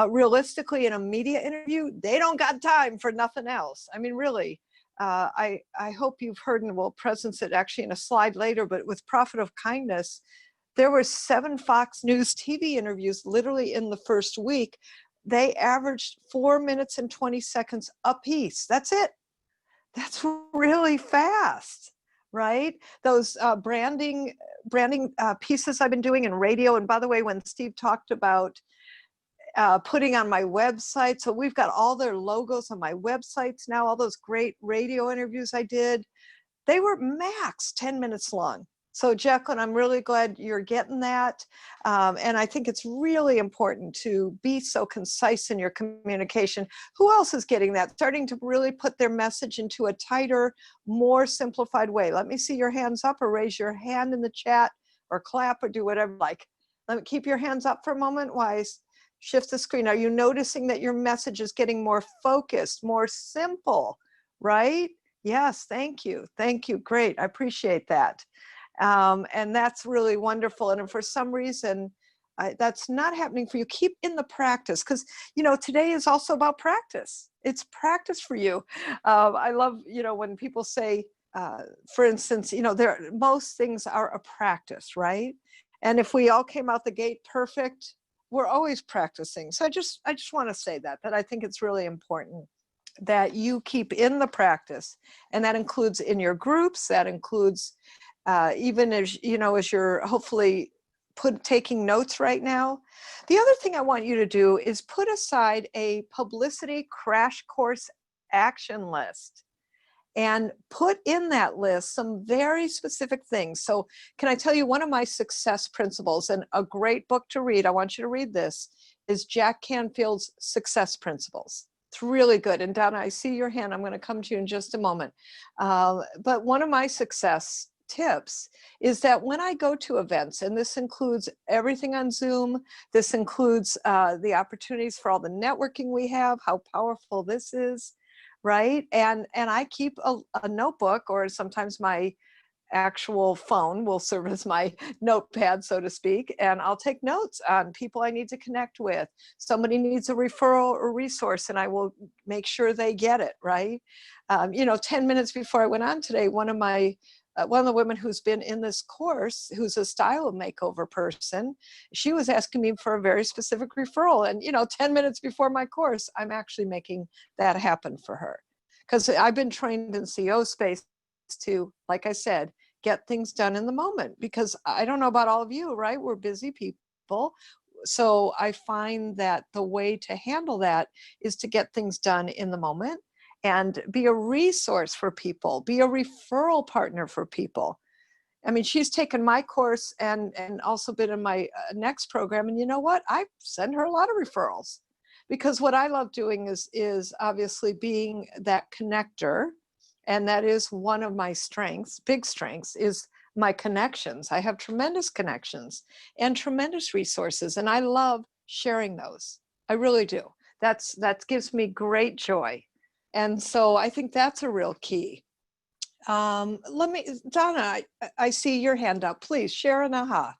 Realistically, in a media interview, they don't got time for nothing else. I mean, really, I hope you've heard, and we'll presence it actually in a slide later, but with Profit of Kindness, there were 7 Fox News TV interviews literally in the first week. They averaged 4 minutes and 20 seconds a piece. That's it. That's really fast, right? Those branding pieces I've been doing in radio. And by the way, when Steve talked about putting on my website, so we've got all their logos on my websites now, all those great radio interviews I did, they were max 10 minutes long. So Jacqueline, I'm really glad you're getting that. And I think it's really important to be so concise in your communication. Who else is getting that? Starting to really put their message into a tighter, more simplified way. Let me see your hands up, or raise your hand in the chat, or clap, or do whatever you like. Let me keep your hands up for a moment while I shift the screen. Are you noticing that your message is getting more focused, more simple, right? Yes, thank you. Thank you. Great. I appreciate that. And that's really wonderful. And if for some reason that's not happening for you, keep in the practice, because, you know, today is also about practice. It's practice for you. I love, you know, when people say, for instance, you know, most things are a practice, right? And if we all came out the gate perfect, we're always practicing. So I just want to say that I think it's really important that you keep in the practice, and that includes in your groups, that includes even as, you know, as you're hopefully taking notes right now. The other thing I want you to do is put aside a publicity crash course action list, and put in that list some very specific things. So can I tell you one of my success principles, and a great book to read, I want you to read this, is Jack Canfield's Success Principles. It's really good. And Donna, I see your hand. I'm going to come to you in just a moment. But one of my success tips is that when I go to events, and this includes everything on Zoom, this includes the opportunities for all the networking we have, how powerful this is, right? And I keep a notebook, or sometimes my actual phone will serve as my notepad, so to speak, and I'll take notes on people I need to connect with. Somebody needs a referral or resource, and I will make sure they get it, right? You know, 10 minutes before I went on today, one of the women who's been in this course, who's a style makeover person, she was asking me for a very specific referral. And, you know, 10 minutes before my course, I'm actually making that happen for her. Because I've been trained in CEO space to, like I said, get things done in the moment. Because I don't know about all of you, right? We're busy people. So I find that the way to handle that is to get things done in the moment, and be a resource for people, be a referral partner for people. I mean, she's taken my course and also been in my next program. And you know what? I send her a lot of referrals, because what I love doing is obviously being that connector And that is one of my strengths, big strengths, is my connections. I have tremendous connections and tremendous resources, and I love sharing those. I really do. That gives me great joy. And so I think that's a real key. Donna, I see your hand up. Please share an aha.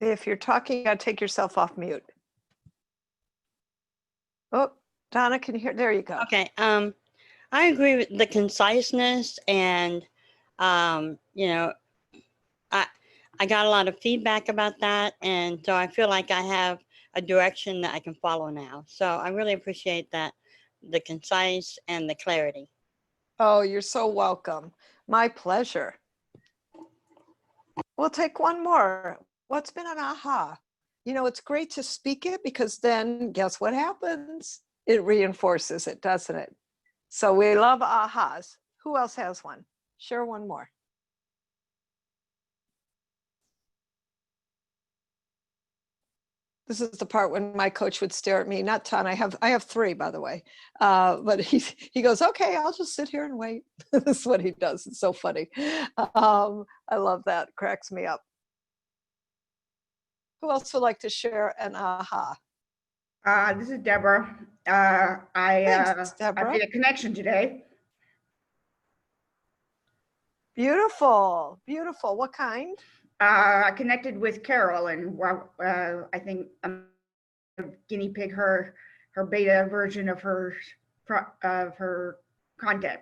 If you're talking, you gotta take yourself off mute. Oh, Donna, can you hear? There you go. Okay. I agree with the conciseness, and you know, I got a lot of feedback about that, and so I feel like I have a direction that I can follow now. So I really appreciate that, the concise and the clarity. Oh, you're so welcome. My pleasure. We'll take one more. What's been an aha? You know, it's great to speak it, because then guess what happens? It reinforces it, doesn't it? So we love ahas. Who else has one? Share one more. This is the part when my coach would stare at me, not ton. I have 3, by the way. But he goes, okay, I'll just sit here and wait. This is what he does. It's so funny. I love that. It cracks me up. Who else would like to share an aha? This is Deborah. Thanks, Deborah. I made a connection today. Beautiful, beautiful. What kind? I connected with Carol, and I think I'm a guinea pig her beta version of her content.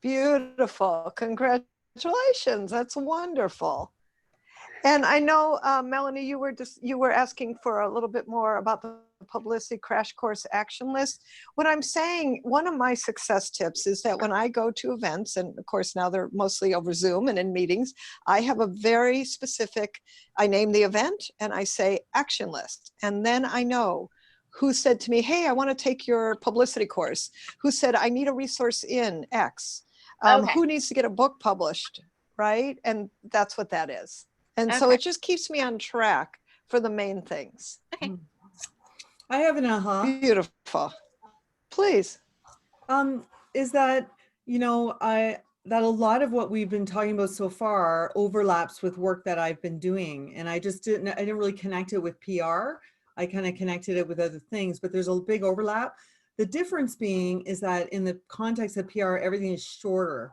Beautiful. Congratulations. That's wonderful. And I know, Melanie, you were asking for a little bit more about the Publicity Crash Course action list. What I'm saying, one of my success tips is that when I go to events, and of course now they're mostly over Zoom and in meetings, I have a very specific, I name the event and I say action list. And then I know who said to me, hey, I want to take your publicity course. Who said, I need a resource in X. Who needs to get a book published, right? And that's what that is. And so it just keeps me on track for the main things. Okay. I have an aha. Beautiful. Please. Is that, you know, that a lot of what we've been talking about so far overlaps with work that I've been doing. And I didn't really connect it with PR. I kind of connected it with other things, but there's a big overlap. The difference being is that in the context of PR, everything is shorter,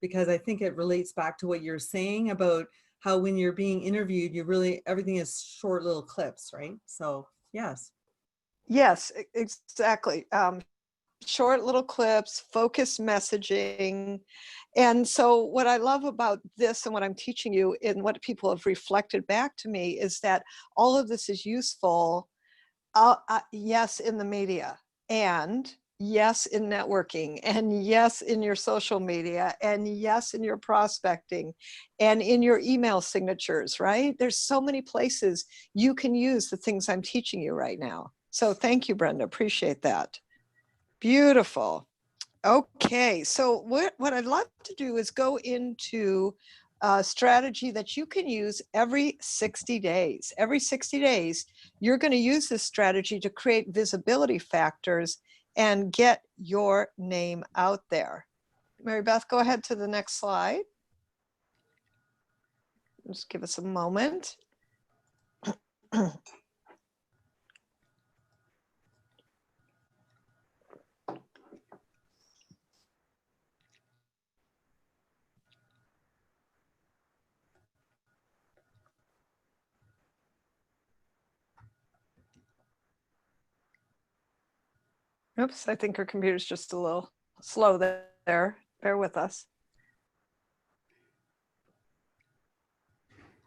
because I think it relates back to what you're saying about how when you're being interviewed, everything is short little clips, right? So yes. Yes, exactly. Short little clips, focused messaging. And so what I love about this and what I'm teaching you and what people have reflected back to me is that all of this is useful, yes, in the media, and yes, in networking, and yes, in your social media, and yes, in your prospecting, and in your email signatures, right? There's so many places you can use the things I'm teaching you right now. So thank you, Brenda, appreciate that. Beautiful. Okay, so what I'd love to do is go into a strategy that you can use every 60 days. Every 60 days, you're going to use this strategy to create visibility factors and get your name out there. Mary Beth, go ahead to the next slide. Just give us a moment. Oops, I think her computer's just a little slow there. Bear with us.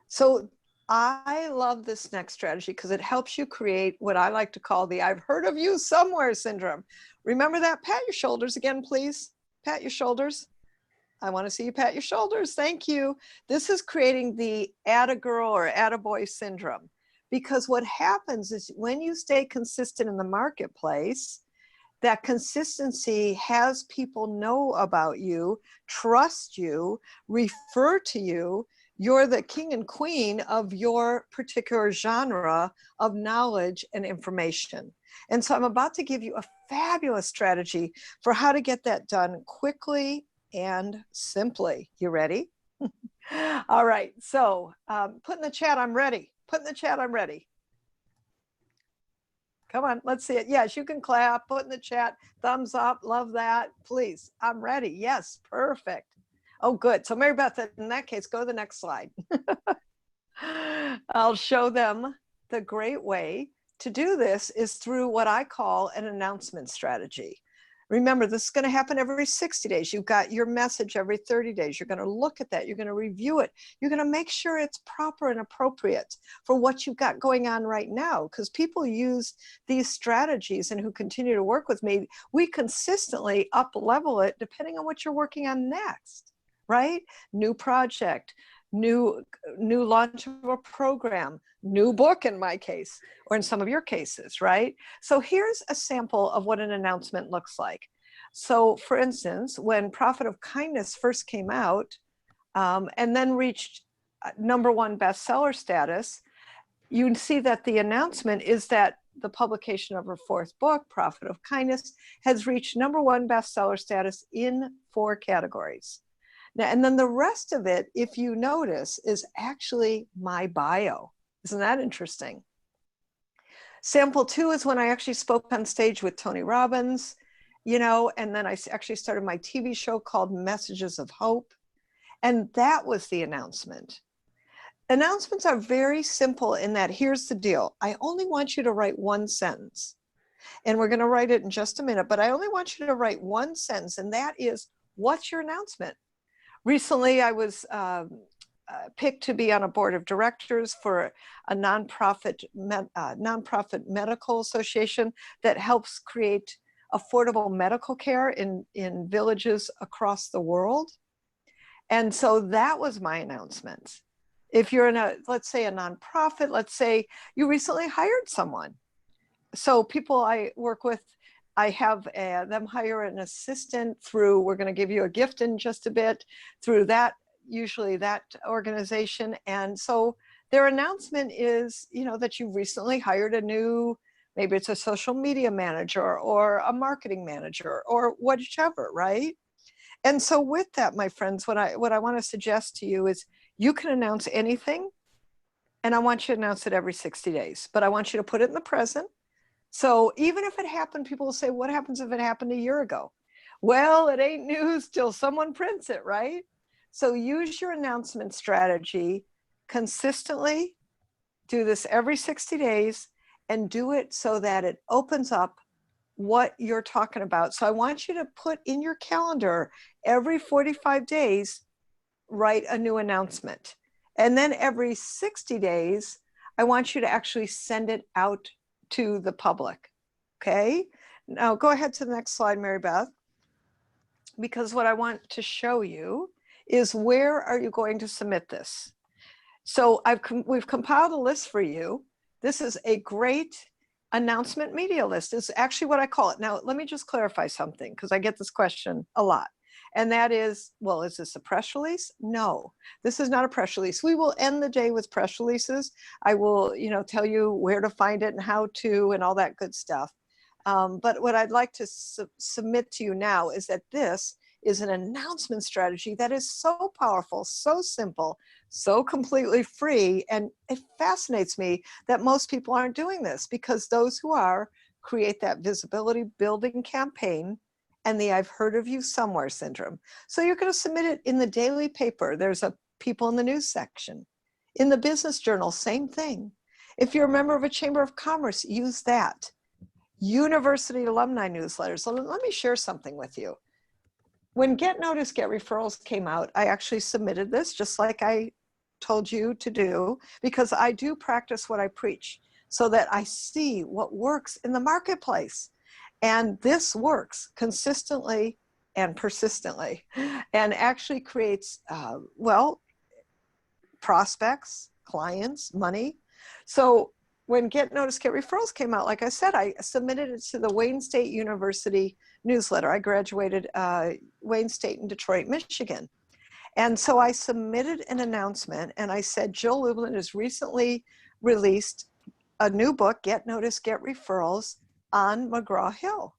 So I love this next strategy because it helps you create what I like to call the I've heard of you somewhere syndrome. Remember that? Pat your shoulders again, please. Pat your shoulders. I want to see you pat your shoulders. Thank you. This is creating the atta-girl or atta-boy syndrome, because what happens is when you stay consistent in the marketplace, that consistency has people know about you, trust you, refer to you. You're the king and queen of your particular genre of knowledge and information. And so I'm about to give you a fabulous strategy for how to get that done quickly and simply. You ready? All right, so put in the chat, I'm ready. Put in the chat, I'm ready. Come on, let's see it. Yes, you can clap, put in the chat, thumbs up, love that. Please, I'm ready. Yes, perfect. Oh, good. So Mary Beth, in that case, go to the next slide. I'll show them the great way to do this is through what I call an announcement strategy. Remember, this is going to happen every 60 days. You've got your message every 30 days. You're going to look at that. You're going to review it. You're going to make sure it's proper and appropriate for what you've got going on right now. Because people use these strategies and who continue to work with me, we consistently up level it depending on what you're working on next, right? New project, new launch of a program, new book in my case, or in some of your cases, right? So here's a sample of what an announcement looks like. So for instance, when Profit of Kindness first came out and then reached #1 bestseller status, you can see that the announcement is that the publication of her 4th book, Profit of Kindness, has reached #1 bestseller status in 4 categories. Now, and then the rest of it, if you notice, is actually my bio. Isn't that interesting? Sample 2 is when I actually spoke on stage with Tony Robbins, you know, and then I actually started my TV show called Messages of Hope. And that was the announcement. Announcements are very simple in that here's the deal. I only want you to write 1 sentence. And we're going to write it in just a minute, but I only want you to write 1 sentence, and that is, what's your announcement? Recently, I was picked to be on a board of directors for a nonprofit medical association that helps create affordable medical care in villages across the world. And so that was my announcement. If you're in a, let's say a nonprofit, let's say you recently hired someone. So people I work with, I have them hire an assistant through, we're going to give you a gift in just a bit, through that, usually that organization. And so their announcement is, you know, that you've recently hired a new, maybe it's a social media manager or a marketing manager or whichever, right? And so with that, my friends, what I want to suggest to you is you can announce anything, and I want you to announce it every 60 days, but I want you to put it in the present. So even if it happened, people will say, what happens if it happened a year ago? Well, it ain't news till someone prints it, right? So use your announcement strategy consistently, do this every 60 days, and do it so that it opens up what you're talking about. So I want you to put in your calendar every 45 days, write a new announcement. And then every 60 days, I want you to actually send it out to the public, okay? Now go ahead to the next slide, Mary Beth, because what I want to show you is where are you going to submit this? So we've compiled a list for you. This is a great announcement media list. It's actually what I call it. Now, let me just clarify something because I get this question a lot. And that is, well, is this a press release? No, this is not a press release. We will end the day with press releases. I will, you know, tell you where to find it and how to and all that good stuff. But what I'd like to submit to you now is that this is an announcement strategy that is so powerful, so simple, so completely free. And it fascinates me that most people aren't doing this, because those who are create that visibility building campaign and the I've heard of you somewhere syndrome. So you're going to submit it in the daily paper. There's a people in the news section. In the business journal, same thing. If you're a member of a chamber of commerce, use that. University alumni newsletters. So let me share something with you. When Get Noticed, Get Referrals came out, I actually submitted this just like I told you to do, because I do practice what I preach so that I see what works in the marketplace. And this works consistently and persistently and actually creates, well, prospects, clients, money. So when Get Noticed, Get Referrals came out, like I said, I submitted it to the Wayne State University newsletter. I graduated Wayne State in Detroit, Michigan. And so I submitted an announcement and I said, Jill Lublin has recently released a new book, Get Noticed, Get Referrals, on McGraw-Hill.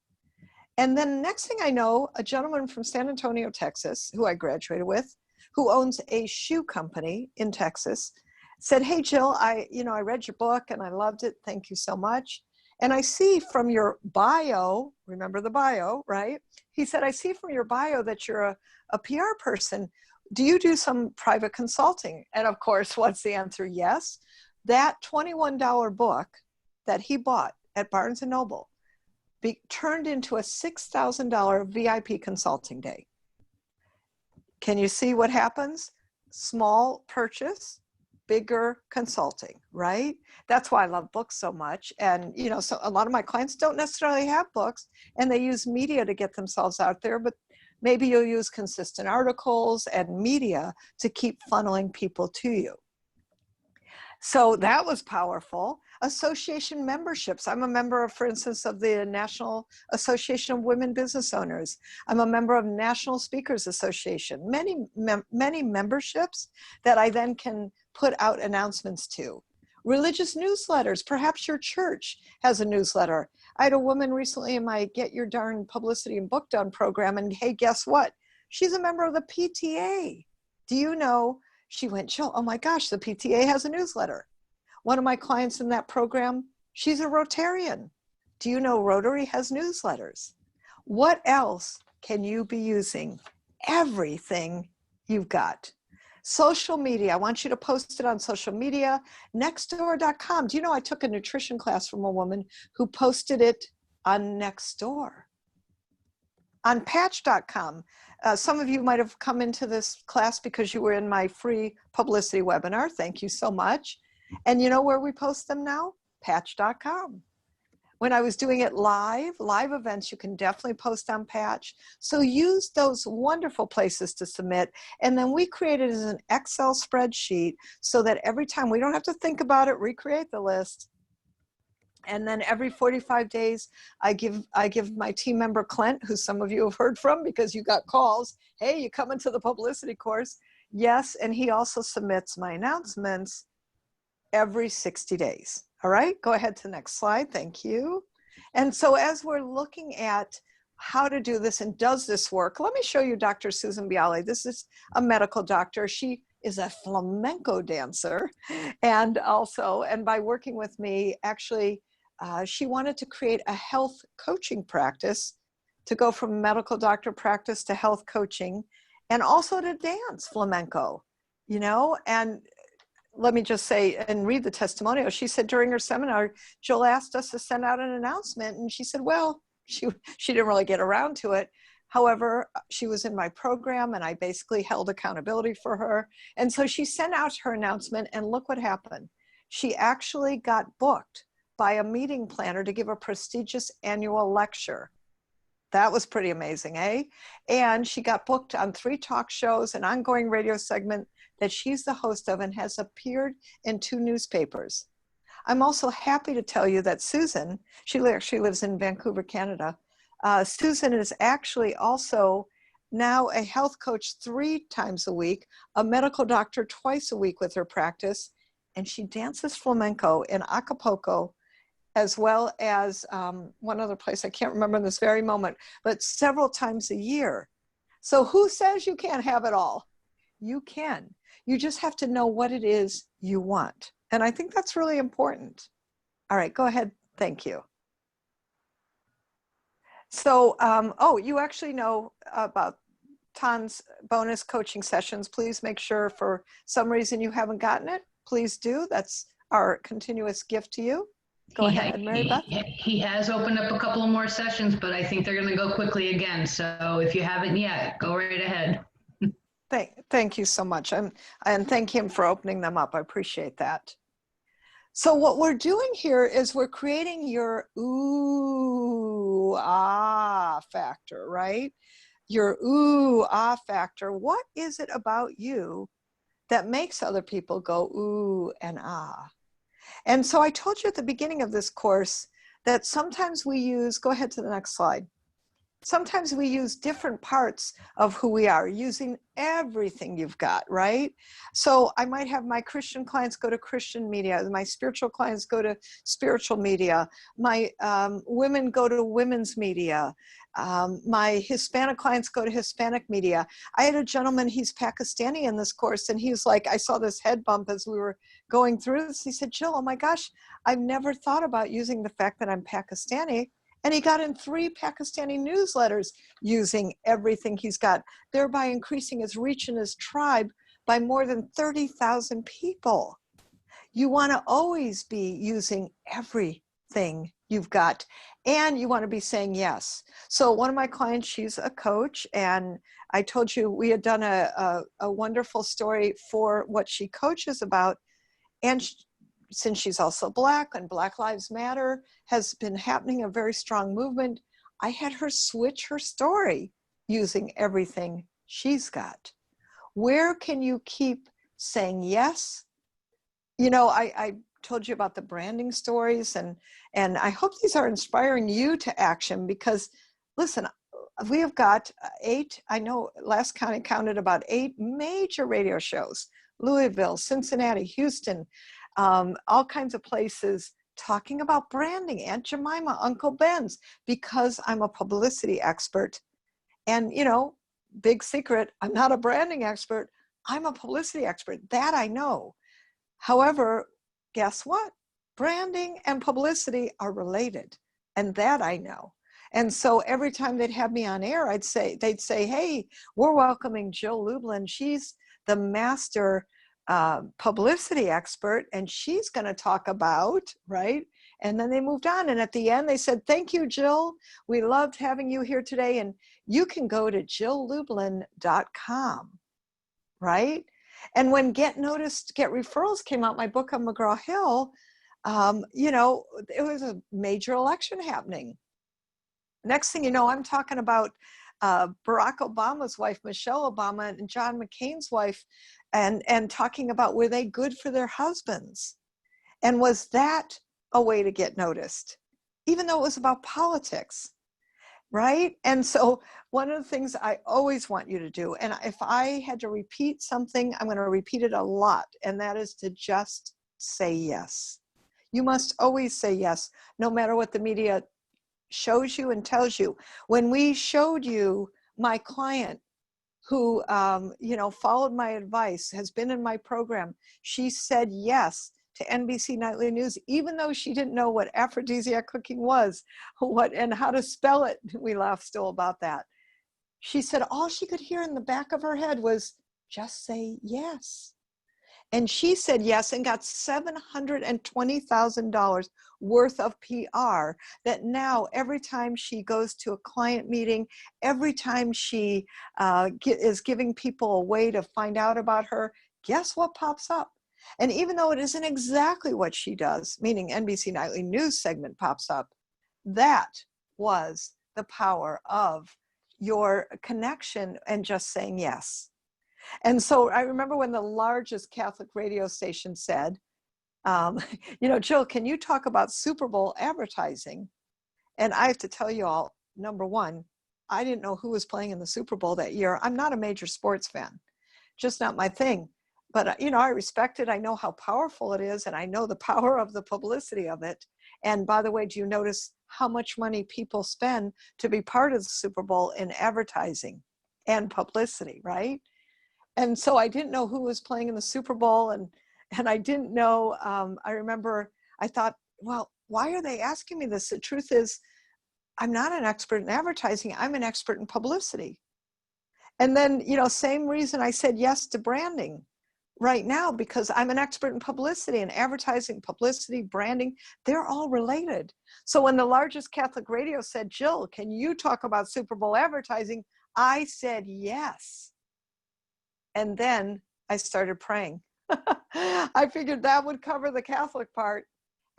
And then next thing I know, a gentleman from San Antonio, Texas, who I graduated with, who owns a shoe company in Texas, said, hey, Jill, I read your book and I loved it. Thank you so much. And I see from your bio, remember the bio, right? He said, I see from your bio that you're a PR person. Do you do some private consulting? And of course, what's the answer? Yes. That $21 book that he bought at Barnes & Noble turned into a $6,000 VIP consulting day. Can you see what happens? Small purchase, bigger consulting, right? That's why I love books so much. And, so a lot of my clients don't necessarily have books and they use media to get themselves out there, but maybe you'll use consistent articles and media to keep funneling people to you. So that was powerful. Association memberships. I'm a member of, for instance, of the National Association of Women Business Owners. I'm a member of National Speakers Association. Many memberships that I then can put out announcements to. Religious newsletters. Perhaps your church has a newsletter. I had a woman recently in my Get Your Darn Publicity and Book Done program, and hey, guess what? She's a member of the PTA. Do you know? She went, Jill, oh my gosh, the PTA has a newsletter. One of my clients in that program, she's a Rotarian. Do you know Rotary has newsletters? What else can you be using? Everything you've got. Social media, I want you to post it on social media. Nextdoor.com. Do you know I took a nutrition class from a woman who posted it on Nextdoor? On Patch.com. Some of you might have come into this class because you were in my free publicity webinar. Thank you so much. And you know where we post them now? Patch.com. When I was doing it live events, you can definitely post on Patch. So use those wonderful places to submit. And then we create it as an Excel spreadsheet so that every time we don't have to think about it, recreate the list. And then every 45 days, I give my team member Clint, who some of you have heard from because you got calls. Hey, you coming to the publicity course? Yes, and he also submits my announcements every 60 days. All right, go ahead to the next slide. Thank you. And so as we're looking at how to do this and does this work, let me show you Dr. Susan Bialy. This is a medical doctor. She is a flamenco dancer. And by working with me, actually, she wanted to create a health coaching practice to go from medical doctor practice to health coaching and also to dance flamenco, and let me just say and read the testimonial. She said during her seminar, Jill asked us to send out an announcement and she said, well, she didn't really get around to it. However, she was in my program and I basically held accountability for her. And so she sent out her announcement and look what happened. She actually got booked by a meeting planner to give a prestigious annual lecture. That was pretty amazing, eh? And she got booked on 3 talk shows, an ongoing radio segment that she's the host of and has appeared in 2 newspapers. I'm also happy to tell you that Susan, she actually lives in Vancouver, Canada. Susan is actually also now a health coach 3 times a week, a medical doctor twice a week with her practice, and she dances flamenco in Acapulco, as well as one other place I can't remember in this very moment, but several times a year. So who says you can't have it all? You can. You just have to know what it is you want. And I think that's really important. All right, go ahead. Thank you. So, you actually know about Tan's bonus coaching sessions. Please make sure for some reason you haven't gotten it, please do. That's our continuous gift to you. Go ahead, Mary Beth. He has opened up a couple of more sessions, but I think they're going to go quickly again. So if you haven't yet, go right ahead. Thank you so much. And thank him for opening them up. I appreciate that. So what we're doing here is we're creating your ooh, ah factor, right? Your ooh, ah factor. What is it about you that makes other people go ooh and ah? And so I told you at the beginning of this course that sometimes we use, go ahead to the next slide. sometimes we use different parts of who we are, using everything you've got, right? So I might have my Christian clients go to Christian media, my spiritual clients go to spiritual media, my women go to women's media, my Hispanic clients go to Hispanic media. I had a gentleman, he's Pakistani in this course, and he was like, I saw this head bump as we were going through this. He said, Jill, oh my gosh, I've never thought about using the fact that I'm Pakistani. And he got in 3 Pakistani newsletters using everything he's got, thereby increasing his reach in his tribe by more than 30,000 people. You want to always be using everything you've got, and you want to be saying yes. So one of my clients, she's a coach, and I told you we had done a wonderful story for what she coaches about. And since she's also Black and Black Lives Matter has been happening, a very strong movement, I had her switch her story using everything she's got. Where can you keep saying yes? You know, I told you about the branding stories, and I hope these are inspiring you to action, because listen, we have got 8, I know last count I counted about 8 major radio shows, Louisville, Cincinnati, Houston, all kinds of places talking about branding, Aunt Jemima, Uncle Ben's, because I'm a publicity expert. And, you know, big secret, I'm not a branding expert, I'm a publicity expert. That I know. However, guess what? Branding and publicity are related, and that I know. And so every time they'd have me on air, they'd say, hey, we're welcoming Jill Lublin. She's the master publicity expert, and she's going to talk about, right? And then they moved on. And at the end, they said, thank you, Jill. We loved having you here today. And you can go to jilllublin.com, right? And when Get Noticed, Get Referrals came out, my book on McGraw-Hill, you know, it was a major election happening. Next thing you know, I'm talking about Barack Obama's wife, Michelle Obama, and John McCain's wife, and talking about, were they good for their husbands? And was that a way to get noticed? Even though it was about politics, right? And so one of the things I always want you to do, and if I had to repeat something, I'm going to repeat it a lot, and that is to just say yes. You must always say yes, no matter what the media shows you and tells you. When we showed you my client who, you know, followed my advice, has been in my program, she said yes to NBC Nightly News, even though she didn't know what aphrodisiac cooking was, and how to spell it. We laugh still about that. She said all she could hear in the back of her head was, just say yes. And she said yes and got $720,000 worth of PR that now every time she goes to a client meeting, every time she is giving people a way to find out about her, guess what pops up? And even though it isn't exactly what she does, meaning NBC Nightly News segment pops up, that was the power of your connection and just saying yes. And so I remember when the largest Catholic radio station said, you know, Jill, can you talk about Super Bowl advertising? And I have to tell you all, number one, I didn't know who was playing in the Super Bowl that year. I'm not a major sports fan, just not my thing. But, you know, I respect it. I know how powerful it is, and I know the power of the publicity of it. And by the way, do you notice how much money people spend to be part of the Super Bowl in advertising and publicity, right? And so I didn't know who was playing in the Super Bowl, and I didn't know, I remember I thought, well, why are they asking me this? The truth is, I'm not an expert in advertising, I'm an expert in publicity. And then, you know, same reason I said yes to branding right now, because I'm an expert in publicity and advertising, publicity, branding, they're all related. So when the largest Catholic radio said, Jill, can you talk about Super Bowl advertising? I said yes. And then I started praying. I figured that would cover the Catholic part.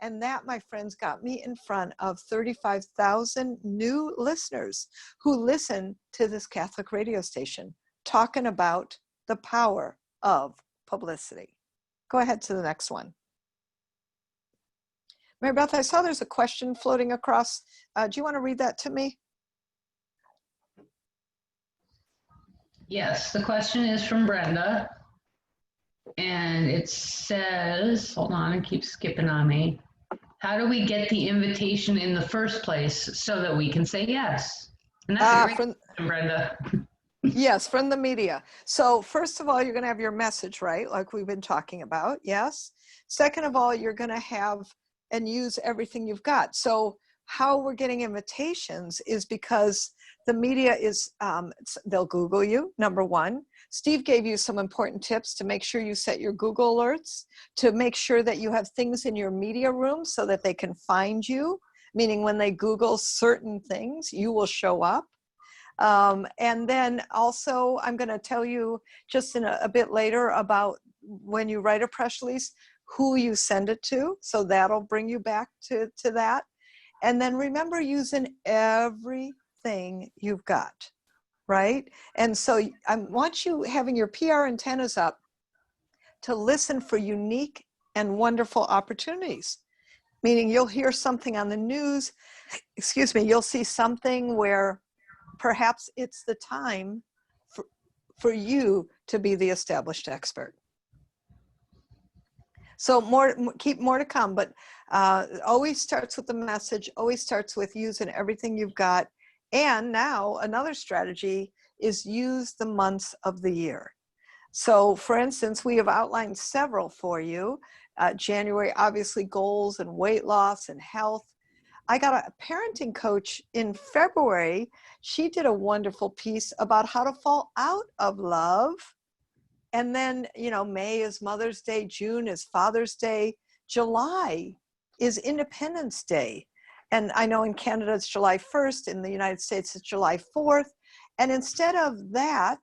And that, my friends, got me in front of 35,000 new listeners who listen to this Catholic radio station talking about the power of publicity. Go ahead to the next one. Mary Beth, I saw there's a question floating across. Do you want to read that to me? Yes, the question is from Brenda. And it says, hold on, it keeps skipping on me. How do we get the invitation in the first place so that we can say yes? And that's a great question, Brenda. Yes, from the media. So first of all, you're going to have your message, right? Like we've been talking about. Yes. Second of all, you're going to have and use everything you've got. So how we're getting invitations is because the media is, they'll Google you, number one. Steve gave you some important tips to make sure you set your Google alerts, to make sure that you have things in your media room so that they can find you, meaning when they Google certain things, you will show up. And then also, I'm going to tell you just in a bit later about when you write a press release, who you send it to. So that'll bring you back to that. And then remember using everything you've got, right? And so I want you having your PR antennas up to listen for unique and wonderful opportunities. Meaning you'll hear something on the news, excuse me, you'll see something where perhaps it's the time for you to be the established expert. So keep more to come, but always starts with the message, always starts with using everything you've got. And now another strategy is use the months of the year. So for instance, we have outlined several for you. January, obviously goals and weight loss and health. I got a parenting coach in February. She did a wonderful piece about how to fall out of love. And then, you know, May is Mother's Day, June is Father's Day, July is Independence Day. And I know in Canada it's July 1st, in the United States it's July 4th. And instead of that,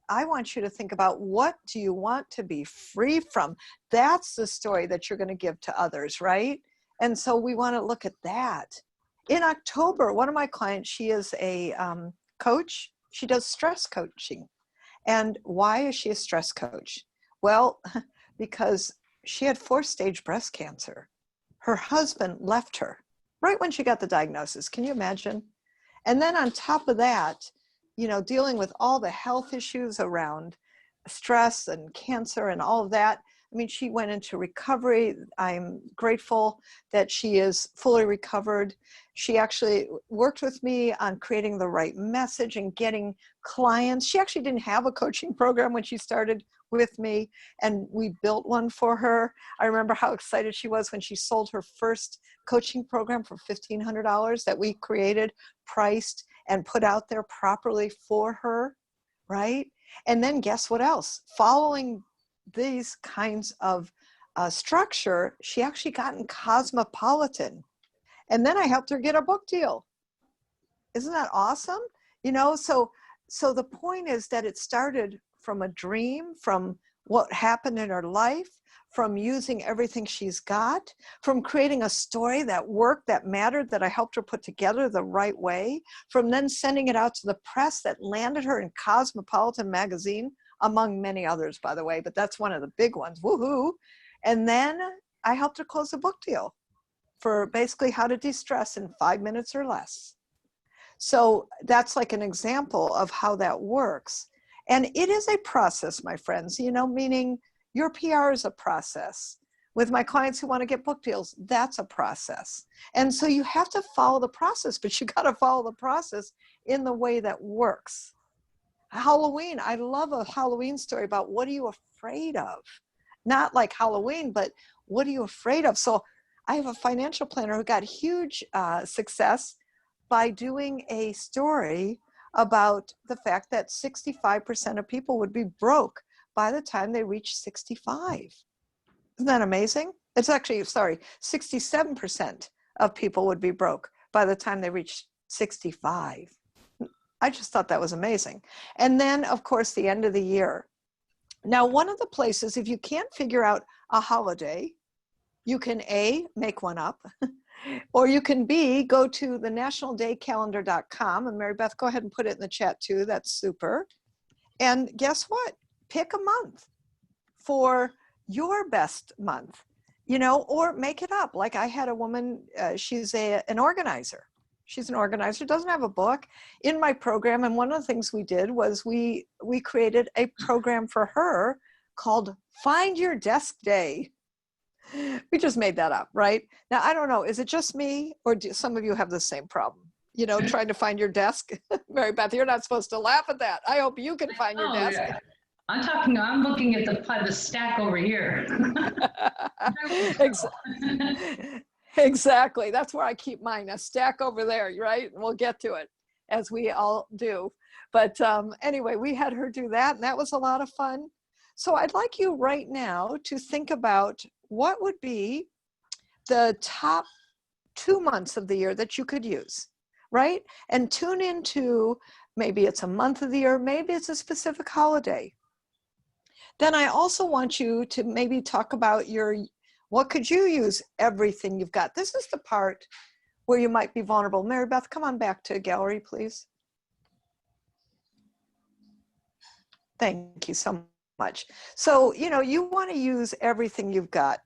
I want you to think about, what do you want to be free from? That's the story that you're going to give to others, right? And so we want to look at that. In October, one of my clients, she is a coach. She does stress coaching. And why is she a stress coach? Well, because she had 4-stage breast cancer. Her husband left her right when she got the diagnosis. Can you imagine? And then on top of that, you know, dealing with all the health issues around stress and cancer and all of that. I mean, she went into recovery. I'm grateful that she is fully recovered. She actually worked with me on creating the right message and getting clients. She actually didn't have a coaching program when she started with me, and we built one for her. I remember how excited she was when she sold her first coaching program for $1,500 that we created, priced, and put out there properly for her, right? And then guess what else? Following these kinds of structure, she actually got in Cosmopolitan. And then I helped her get a book deal. Isn't that awesome? You know, so the point is that it started from a dream, from what happened in her life, from using everything she's got, from creating a story that worked, that mattered, that I helped her put together the right way, from then sending it out to the press that landed her in Cosmopolitan magazine, among many others, by the way, but that's one of the big ones, woohoo. And then I helped her close a book deal for basically how to de-stress in 5 minutes or less. So that's like an example of how that works. And it is a process, my friends, you know, meaning your PR is a process. With my clients who want to get book deals, that's a process. And so you have to follow the process, but you got to follow the process in the way that works. Halloween, I love a Halloween story about what are you afraid of? Not like Halloween, but what are you afraid of? So I have a financial planner who got huge success by doing a story about the fact that 65% of people would be broke by the time they reach 65. Isn't that amazing? It's actually, sorry, 67% of people would be broke by the time they reach 65. I just thought that was amazing. And then, of course, the end of the year. Now, one of the places, if you can't figure out a holiday, you can A, make one up, or you can B, go to the nationaldaycalendar.com. And Mary Beth, go ahead and put it in the chat too. That's super. And guess what? Pick a month for your best month, you know, or make it up. Like I had a woman, she's an organizer. She's an organizer, doesn't have a book, in my program. And one of the things we did was we created a program for her called Find Your Desk Day. We just made that up, right? Now, I don't know, is it just me, or do some of you have the same problem? You know, trying to find your desk? Mary Beth, you're not supposed to laugh at that. I hope you can find your desk. Yeah. I'm looking at the stack over here. Exactly. That's where I keep mine, a stack over there, right? And we'll get to it, as we all do. But anyway, we had her do that, and that was a lot of fun. So I'd like you right now to think about what would be the top 2 months of the year that you could use, right? And tune into, maybe it's a month of the year, maybe it's a specific holiday. Then I also want you to maybe talk about what could you use everything you've got. This is the part where you might be vulnerable. Mary Beth, come on back to gallery, please. Thank you so much. So, you know, you want to use everything you've got.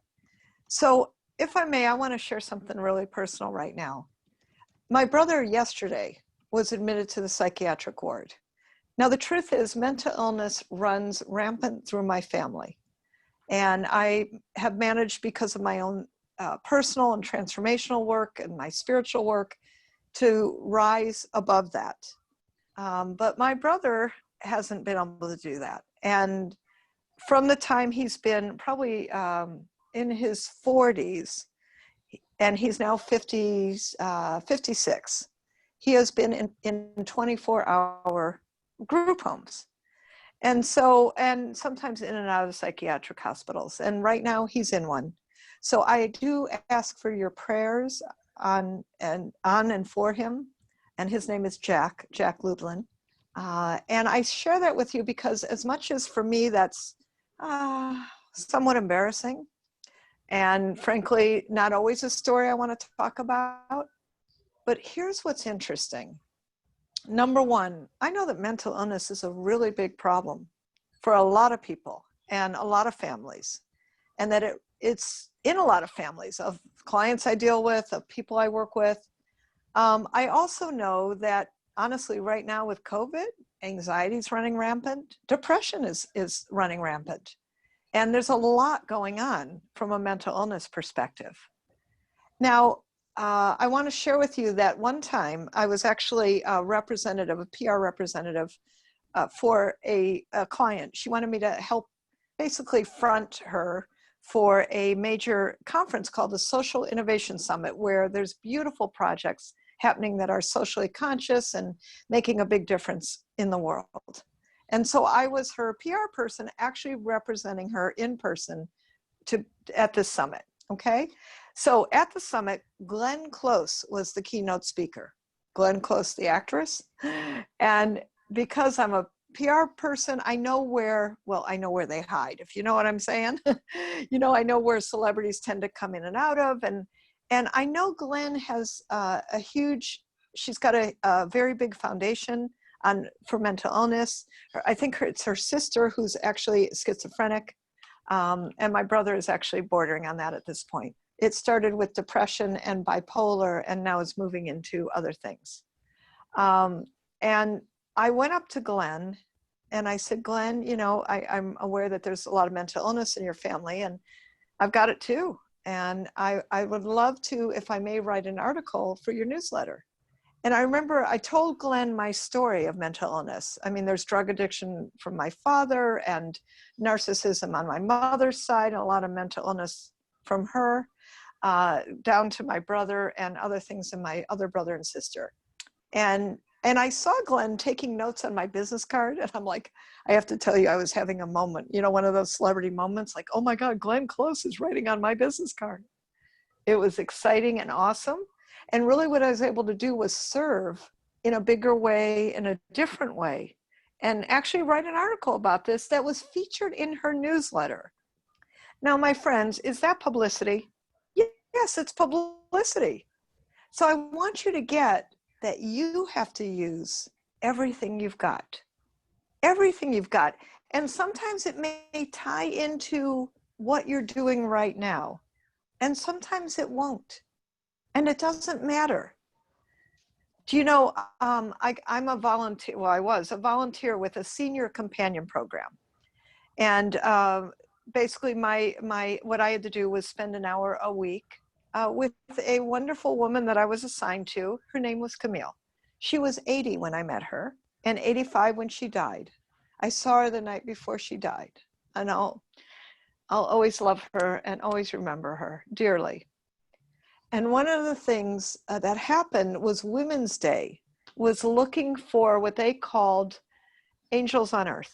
So if I may, I want to share something really personal right now. My brother yesterday was admitted to the psychiatric ward. Now, the truth is, mental illness runs rampant through my family. And I have managed, because of my own personal and transformational work and my spiritual work, to rise above that. But my brother hasn't been able to do that. And from the time he's been probably in his 40s, and he's now 56, he has been in 24-hour group homes. And so, and sometimes in and out of psychiatric hospitals. And right now he's in one. So I do ask for your prayers on and for him. And his name is Jack Lublin. And I share that with you because, as much as for me that's somewhat embarrassing, and frankly, not always a story I want to talk about, but here's what's interesting. Number one, I know that mental illness is a really big problem for a lot of people and a lot of families, and that it's in a lot of families of clients I deal with, of people I work with. I also know that, honestly, right now with COVID, anxiety is running rampant, depression is running rampant, and there's a lot going on from a mental illness perspective. Now, I want to share with you that one time I was actually a PR representative for a client. She wanted me to help basically front her for a major conference called the Social Innovation Summit, where there's beautiful projects happening that are socially conscious and making a big difference in the world. And so I was her PR person, actually representing her in person at this summit, okay? So at the summit, Glenn Close was the keynote speaker. Glenn Close, the actress. And because I'm a PR person, I know where they hide, if you know what I'm saying. You know, I know where celebrities tend to come in and out of. And I know Glenn has she's got a very big foundation for mental illness. I think it's her sister who's actually schizophrenic. And my brother is actually bordering on that at this point. It started with depression and bipolar, and now is moving into other things. And I went up to Glenn and I said, Glenn, you know, I'm aware that there's a lot of mental illness in your family, and I've got it too. And I would love to, if I may, write an article for your newsletter. And I remember I told Glenn my story of mental illness. I mean, there's drug addiction from my father and narcissism on my mother's side, and a lot of mental illness from her, down to my brother and other things in my other brother and sister. And I saw Glenn taking notes on my business card, and I'm like, I have to tell you, I was having a moment, you know, one of those celebrity moments, like, oh my God, Glenn Close is writing on my business card. It was exciting and awesome. And really what I was able to do was serve in a bigger way, in a different way, and actually write an article about this that was featured in her newsletter. Now, my friends, is that publicity? Yes, it's publicity. So I want you to get that you have to use everything you've got. Everything you've got. And sometimes it may tie into what you're doing right now. And sometimes it won't. And it doesn't matter. Do you know, I'm a volunteer, well, I was a volunteer with a senior companion program. And basically what I had to do was spend an hour a week with a wonderful woman that I was assigned to. Her name was Camille. She was 80 when I met her and 85 when she died. I saw her the night before she died, and I'll always love her and always remember her dearly. And one of the things that happened was Women's Day was looking for what they called angels on earth.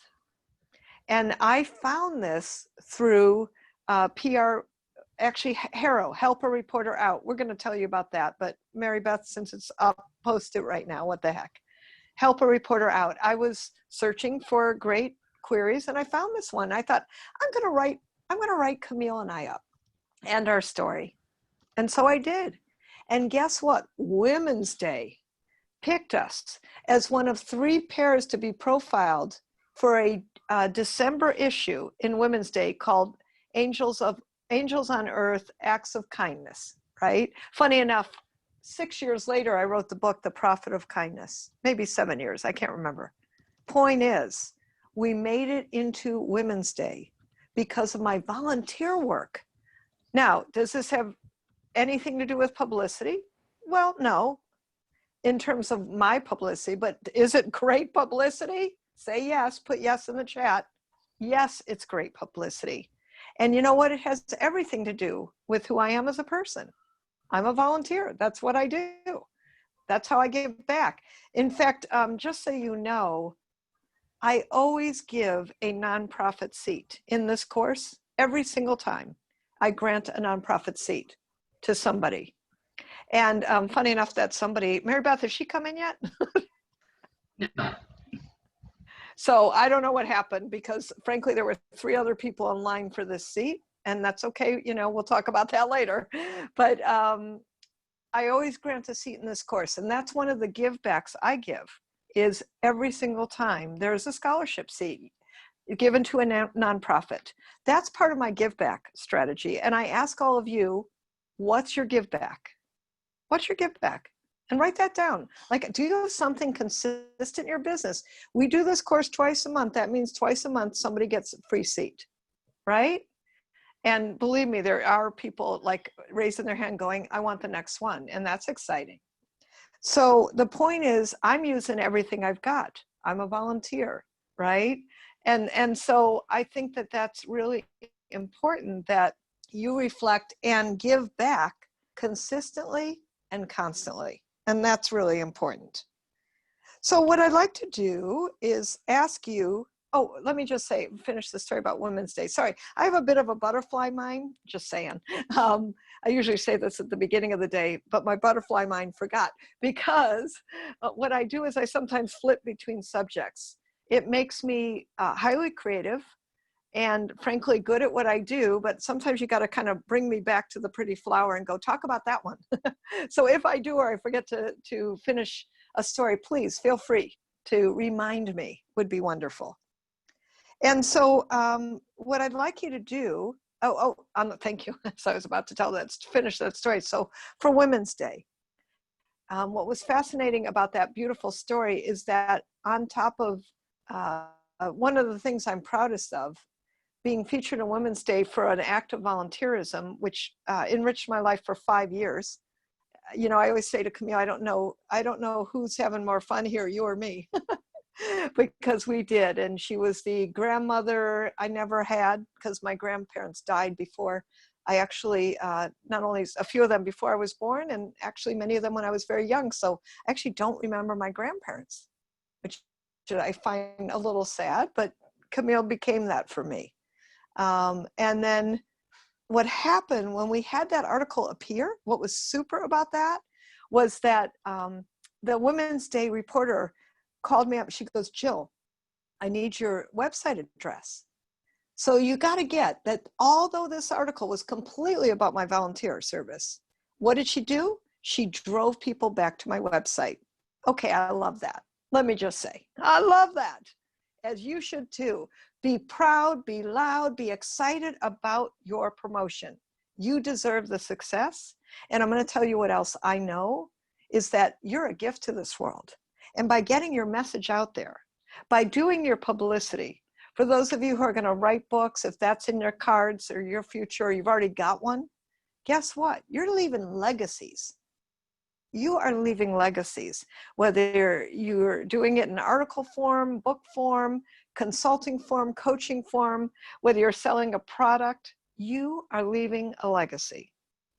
And I found this through PR, actually HARO, Help a Reporter Out. We're going to tell you about that, but Mary Beth, since it's up, post it right now, what the heck. Help a Reporter Out. I was searching for great queries and I found this one. I thought, I'm going to write Camille and I up and our story. And so I did. And guess what? Women's Day picked us as one of 3 pairs to be profiled for a December issue in Women's Day called Angels on Earth, Acts of Kindness, right? Funny enough, 6 years later, I wrote the book, The Prophet of Kindness, maybe 7 years, I can't remember. Point is, we made it into Women's Day because of my volunteer work. Now, does this have anything to do with publicity? Well, no, in terms of my publicity, but is it great publicity? Say yes, put yes in the chat. Yes, it's great publicity. And you know what? It has everything to do with who I am as a person. I'm a volunteer. That's what I do. That's how I give back. In fact, just so you know, I always give a nonprofit seat in this course. Every single time I grant a nonprofit seat to somebody. And funny enough, that somebody, Mary Beth, has she come in yet? No. So I don't know what happened because frankly, there were 3 other people in line for this seat, and that's okay. You know, we'll talk about that later. But I always grant a seat in this course. And that's one of the give backs I give is every single time there's a scholarship seat given to a nonprofit. That's part of my give back strategy. And I ask all of you, what's your give back? What's your give back? And write that down. Like, do you have something consistent in your business? We do this course twice a month. That means twice a month, somebody gets a free seat, right? And believe me, there are people like raising their hand going, I want the next one. And that's exciting. So the point is, I'm using everything I've got. I'm a volunteer, right? And so I think that that's really important that you reflect and give back consistently and constantly. And that's really important. So what I'd like to do is ask you, oh, let me just say, finish the story about Women's Day. Sorry, I have a bit of a butterfly mind, just saying. I usually say this at the beginning of the day, but my butterfly mind forgot because what I do is I sometimes flip between subjects. It makes me highly creative and frankly good at what I do, but sometimes you got to kind of bring me back to the pretty flower and go talk about that one. So if I do or I forget to finish a story, please feel free to remind me, would be wonderful. And so what I'd like you to do, thank you. So I was about to finish that story. So for Women's Day, what was fascinating about that beautiful story is that on top of one of the things I'm proudest of, being featured on Women's Day for an act of volunteerism, which enriched my life for 5 years. You know, I always say to Camille, I don't know who's having more fun here, you or me, because we did. And she was the grandmother I never had because my grandparents died before I actually, not only a few of them before I was born, and actually many of them when I was very young. So I actually don't remember my grandparents, which I find a little sad, but Camille became that for me. And then what happened when we had that article appear, what was super about that was that the Women's Day reporter called me up. She goes, Jill, I need your website address. So you got to get that although this article was completely about my volunteer service, what did she do? She drove people back to my website. Okay, I love that. Let me just say, I love that, as you should too. Be proud, be loud, be excited about your promotion. You deserve the success. And I'm going to tell you what else I know is that you're a gift to this world. And by getting your message out there, by doing your publicity, for those of you who are going to write books, if that's in your cards or your future, or you've already got one, guess what? You're leaving legacies. You are leaving legacies, whether you're doing it in article form, book form, consulting form, coaching form, whether you're selling a product, you are leaving a legacy.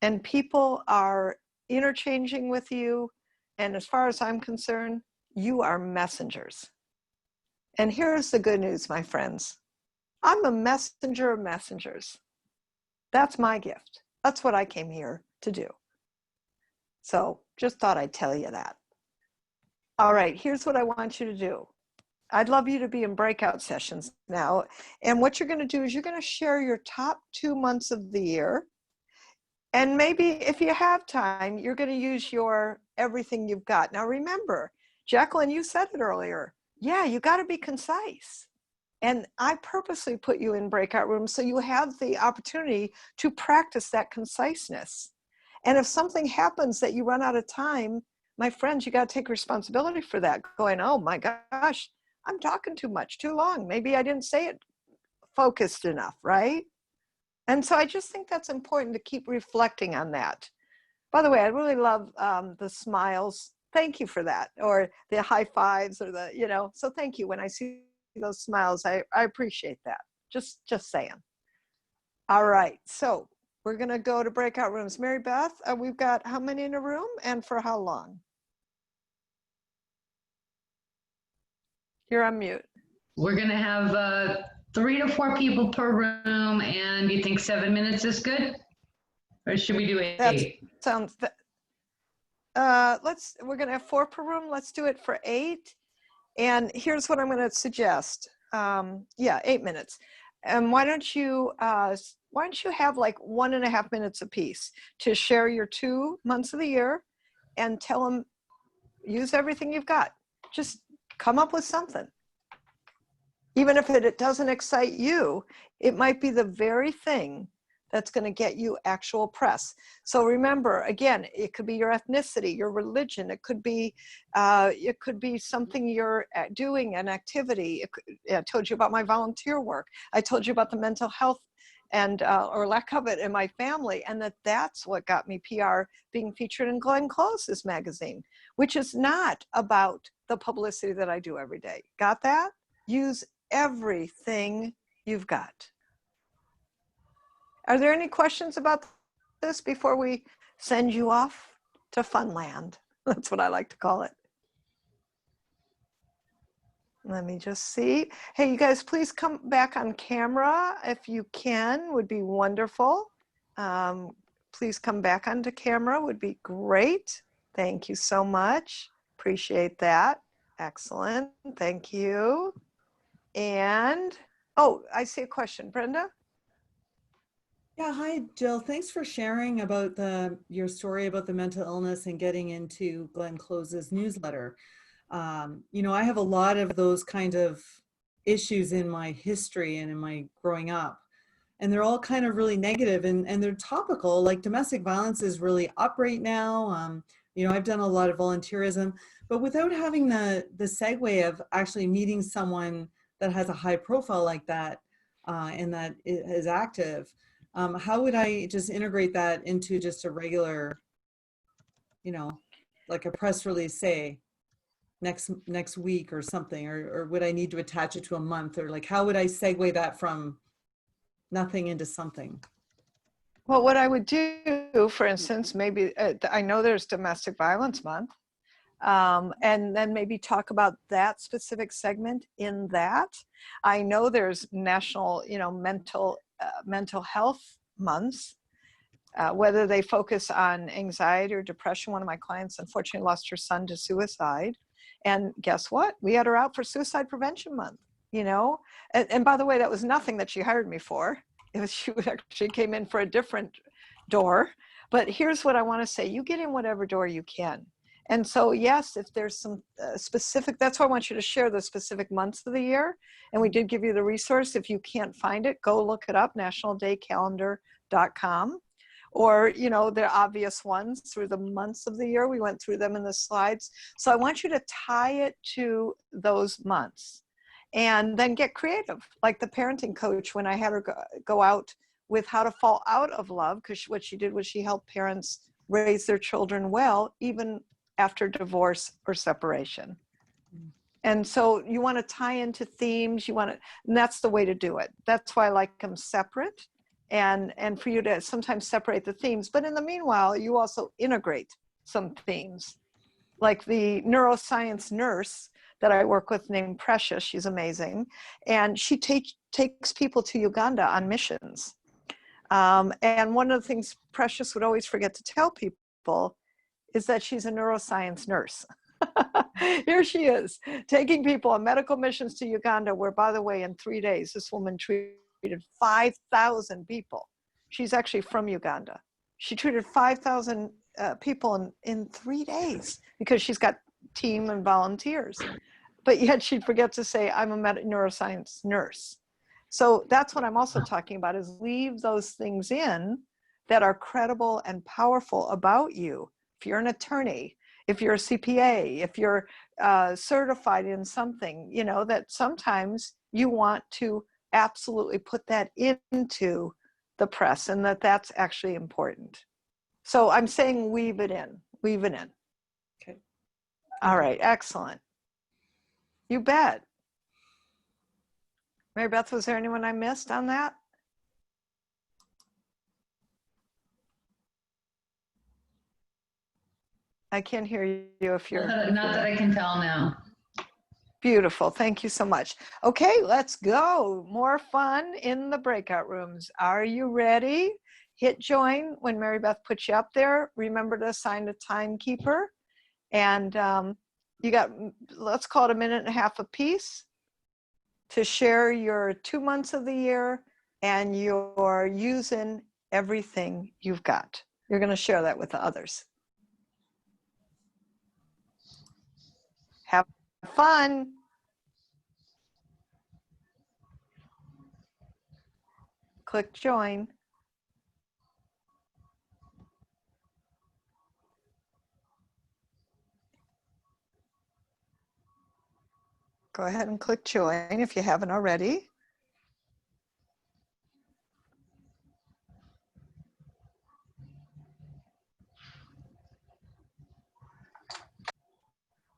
And people are interchanging with you. And as far as I'm concerned, you are messengers. And here's the good news, my friends. I'm a messenger of messengers. That's my gift. That's what I came here to do. So just thought I'd tell you that. All right, here's what I want you to do. I'd love you to be in breakout sessions now. And what you're going to do is you're going to share your top 2 months of the year. And maybe if you have time, you're going to use your everything you've got. Now remember, Jacqueline, you said it earlier. Yeah, you got to be concise. And I purposely put you in breakout rooms so you have the opportunity to practice that conciseness. And if something happens that you run out of time, my friends, you got to take responsibility for that. Going, oh my gosh, I'm talking too much, too long. Maybe I didn't say it focused enough, right? And so I just think that's important to keep reflecting on that. By the way, I really love the smiles. Thank you for that. Or the high fives or the, so thank you. When I see those smiles, I appreciate that. Just saying. All right. So we're going to go to breakout rooms. Mary Beth, we've got how many in a room and for how long? You're on mute. We're going to have 3 to 4 people per room, and you think 7 minutes is good? Or should we do 8? That sounds, we're going to have 4 per room. Let's do it for 8. And here's what I'm going to suggest. 8 minutes. And why don't you have like 1.5 minutes apiece to share your 2 months of the year and tell them, use everything you've got. Just come up with something. Even if it doesn't excite you, it might be the very thing that's going to get you actual press. So remember, again, it could be your ethnicity, your religion. It could be something you're doing, an activity. I told you about my volunteer work. I told you about the mental health and or lack of it in my family, and that's what got me PR being featured in Glenn Close's magazine, which is not about the publicity that I do every day. Got that? Use everything you've got. Are there any questions about this before we send you off to Funland? That's what I like to call it. Let me just see. Hey, you guys, please come back on camera if you can, would be wonderful. Please come back onto camera, would be great. Thank you so much. Appreciate that. Excellent. Thank you. And, oh, I see a question. Brenda? Yeah, hi, Jill. Thanks for sharing about your story about the mental illness and getting into Glenn Close's newsletter. I have a lot of those kind of issues in my history and in my growing up, and they're all kind of really negative and they're topical. Like domestic violence is really up right now. I've done a lot of volunteerism, but without having the segue of actually meeting someone that has a high profile like that and that is active, how would I just integrate that into just a regular, like a press release, say next week or something, or would I need to attach it to a month, or like how would I segue that from nothing into something? Well, what I would do, for instance, maybe I know there's Domestic Violence Month, and then maybe talk about that specific segment in that. I know there's national, mental health months, whether they focus on anxiety or depression. One of my clients unfortunately lost her son to suicide. And guess what? We had her out for Suicide Prevention Month, And by the way, that was nothing that she hired me for. It was, she actually came in for a different door. But here's what I want to say. You get in whatever door you can. And so, yes, if there's some specific, that's why I want you to share the specific months of the year. And we did give you the resource. If you can't find it, go look it up, nationaldaycalendar.com. or, you know, the obvious ones through the months of the year. We went through them in the slides. So I want you to tie it to those months and then get creative. Like the parenting coach, when I had her go out with how to fall out of love, because what she did was she helped parents raise their children well, even after divorce or separation. And so you want to tie into themes, and that's the way to do it. That's why I like them separate, and for you to sometimes separate the themes. But in the meanwhile, you also integrate some themes. Like the neuroscience nurse that I work with named Precious, she's amazing. And she takes people to Uganda on missions. And one of the things Precious would always forget to tell people is that she's a neuroscience nurse. Here she is, taking people on medical missions to Uganda, where, by the way, in 3 days, this woman treated 5,000 people. She's actually from Uganda. She treated 5,000 people in 3 days because she's got team and volunteers. But yet she'd forget to say, I'm a neuroscience nurse. So that's what I'm also talking about, is leave those things in that are credible and powerful about you. If you're an attorney, if you're a CPA, if you're certified in something, you know, that sometimes you want to absolutely put that into the press, and that's actually important. So I'm saying weave it in, weave it in. Okay. All right, excellent. You bet. Mary Beth, was there anyone I missed on that? I can't hear you if you're... Not that I can tell now. Beautiful. Thank you so much. Okay, let's go. More fun in the breakout rooms. Are you ready? Hit join when Mary Beth puts you up there. Remember to assign a timekeeper. And you got, let's call it 1.5 minutes apiece to share your 2 months of the year, and you're using everything you've got. You're going to share that with the others. Have fun. Click join. Go ahead and click join if you haven't already.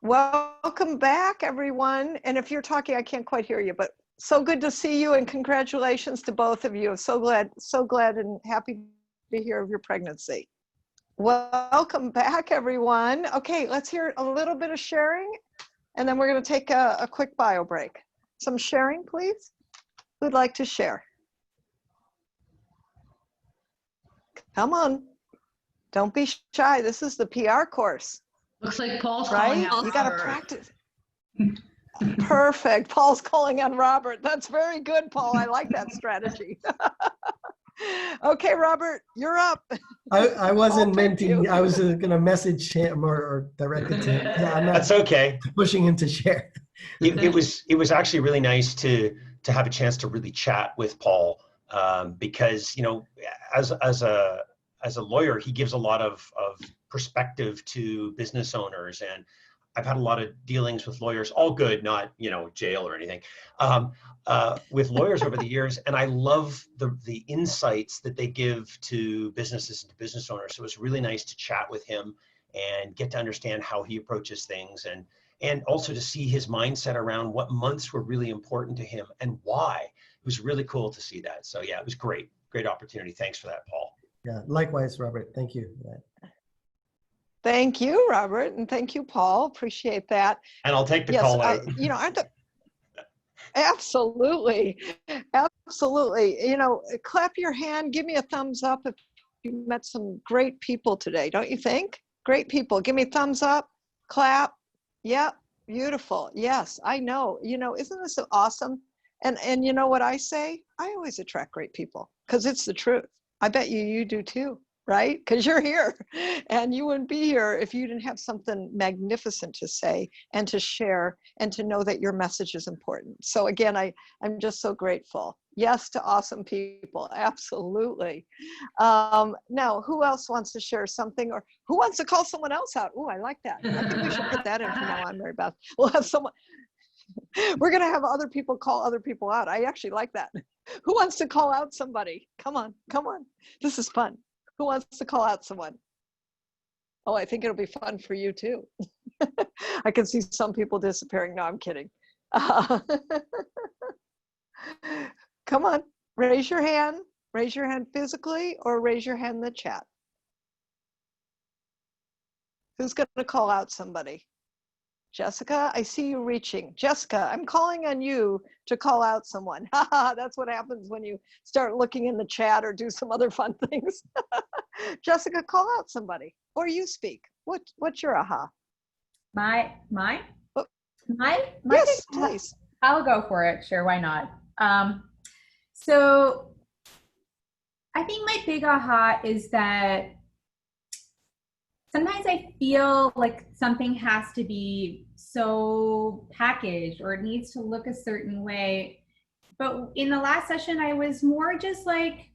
Welcome back, everyone. And if you're talking, I can't quite hear you, but so good to see you, and congratulations to both of you. So glad and happy to hear of your pregnancy. Welcome back, everyone. Okay, let's hear a little bit of sharing, and then we're going to take a quick bio break. Some sharing, please. Who'd like to share? Come on. Don't be shy. This is the PR course. Looks like Paul's calling right? out You got to Robert. practice. Perfect. Paul's calling on Robert. That's very good, Paul. I like that strategy. Okay, Robert, you're up. I wasn't Paul meant picked you. to. I was going to message him or direct it to him. Yeah, I'm not That's okay. pushing him to share. It was actually really nice to have a chance to really chat with Paul, because, you know, as a lawyer, he gives a lot of perspective to business owners, and I've had a lot of dealings with lawyers, all good, not, you know, jail or anything, with lawyers over the years. And I love the insights that they give to businesses and to business owners. So it was really nice to chat with him and get to understand how he approaches things, and also to see his mindset around what months were really important to him and why. It was really cool to see that. So yeah, it was great opportunity. Thanks for that, Paul. Yeah, likewise, Robert. Thank you for that. Thank you, Robert, and thank you, Paul. Appreciate that. And I'll take the call out. You know, absolutely, absolutely. You know, clap your hand, give me a thumbs up if you met some great people today, don't you think? Great people. Give me a thumbs up, clap. Yep, beautiful. Yes, I know. You know, isn't this awesome? And you know what I say? I always attract great people because it's the truth. I bet you do too, right? Because you're here, and you wouldn't be here if you didn't have something magnificent to say and to share and to know that your message is important. So again, I'm just so grateful. Yes to awesome people, absolutely. Now, who else wants to share something, or who wants to call someone else out? Oh, I like that. I think we should put that in from now on, Mary Beth. We'll have someone, we're gonna have other people call other people out. I actually like that. Who wants to call out somebody? Come on, come on. This is fun. Who wants to call out someone? Oh, I think it'll be fun for you too. I can see some people disappearing. No, I'm kidding. Come on, raise your hand. Raise your hand physically or raise your hand in the chat. Who's going to call out somebody? Jessica, I see you reaching. Jessica, I'm calling on you to call out someone. That's what happens when you start looking in the chat or do some other fun things. Jessica, call out somebody, or you speak. What's your aha? My yes, please. I'll go for it. Sure, why not? So I think my big aha is that sometimes I feel like something has to be so packaged or it needs to look a certain way. But in the last session, I was more just like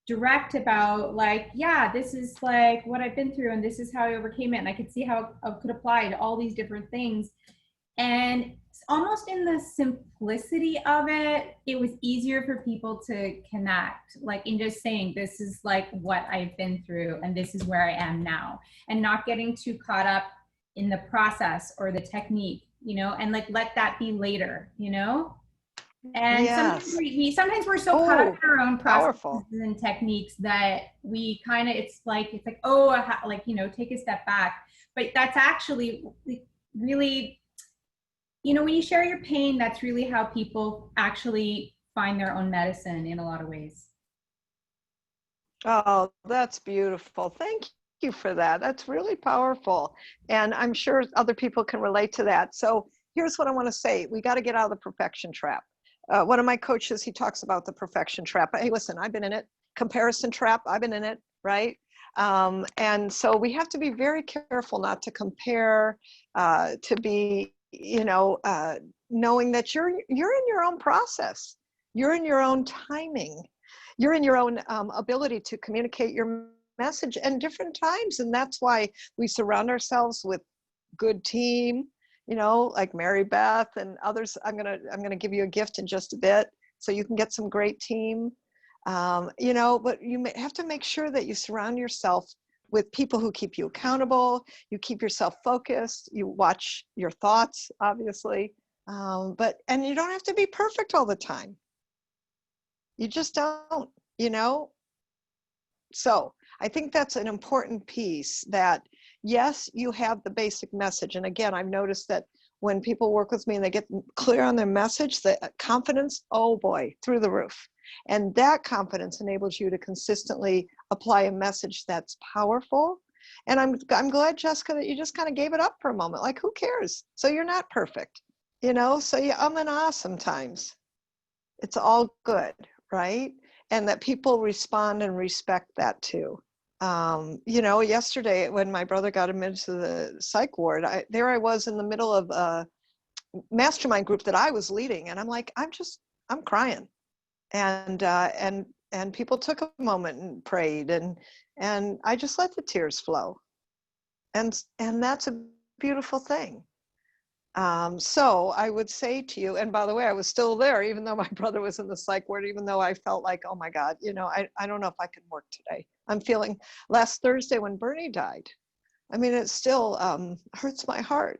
direct about like, yeah, this is like what I've been through and this is how I overcame it. And I could see how it could apply to all these different things. And almost in the simplicity of it, it was easier for people to connect, like in just saying, this is like what I've been through and this is where I am now, and not getting too caught up in the process or the technique, you know, and like let that be later, you know? And yes. sometimes we're so caught up in our own processes and techniques that we kind of, it's like, oh, like, you know, take a step back. But that's actually really, you know, when you share your pain, that's really how people actually find their own medicine in a lot of ways. Oh, that's beautiful. Thank you for that. That's really powerful. And I'm sure other people can relate to that. So here's what I want to say. We got to get out of the perfection trap. One of my coaches, he talks about the perfection trap. Hey, listen, I've been in it. Comparison trap, I've been in it, right? And so we have to be very careful not to compare, to be, you know, knowing that you're in your own process. You're in your own timing. You're in your own ability to communicate your message at different times. And that's why we surround ourselves with good team, you know, like Mary Beth and others. I'm gonna give you a gift in just a bit so you can get some great team. You know, but you have to make sure that you surround yourself with people who keep you accountable, you keep yourself focused, you watch your thoughts, obviously, and you don't have to be perfect all the time. You just don't, you know? So I think that's an important piece, that yes, you have the basic message. And again, I've noticed that when people work with me and they get clear on their message, the confidence, oh boy, through the roof. And that confidence enables you to consistently apply a message that's powerful. And I'm glad, Jessica, that you just kind of gave it up for a moment. Like, who cares? So you're not perfect, you know? So you and ah sometimes. It's all good, right? And that people respond and respect that too. You know, yesterday when my brother got admitted to the psych ward, there I was in the middle of a mastermind group that I was leading, and I'm like, I'm crying, and people took a moment and prayed, and I just let the tears flow, and that's a beautiful thing. So I would say to you, and by the way, I was still there, even though my brother was in the psych ward, even though I felt like, oh my God, you know, I don't know if I can work today. I'm feeling, last Thursday when Bernie died, I mean, it still hurts my heart.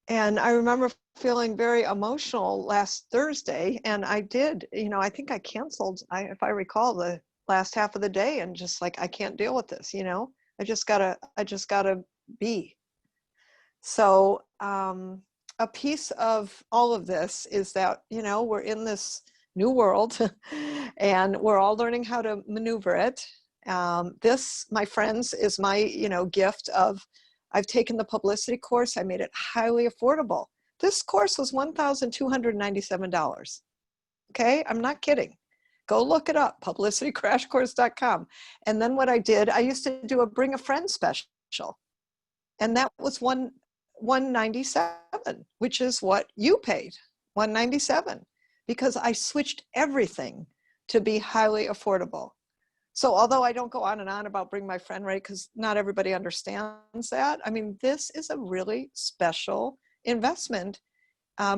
And I remember feeling very emotional last Thursday, and I did, you know, I think I canceled, if I recall, the last half of the day, and just like, I can't deal with this, you know, I just gotta be. So a piece of all of this is that, you know, we're in this new world and we're all learning how to maneuver it. This, my friends, is my, you know, gift of, I've taken the publicity course. I made it highly affordable. This course was $1,297. Okay, I'm not kidding. Go look it up, publicitycrashcourse.com. And then what I did, I used to do a bring a friend special. And that was $197, which is what you paid, $197, because I switched everything to be highly affordable. So although I don't go on and on about bring my friend rate, because not everybody understands that, I mean, this is a really special investment,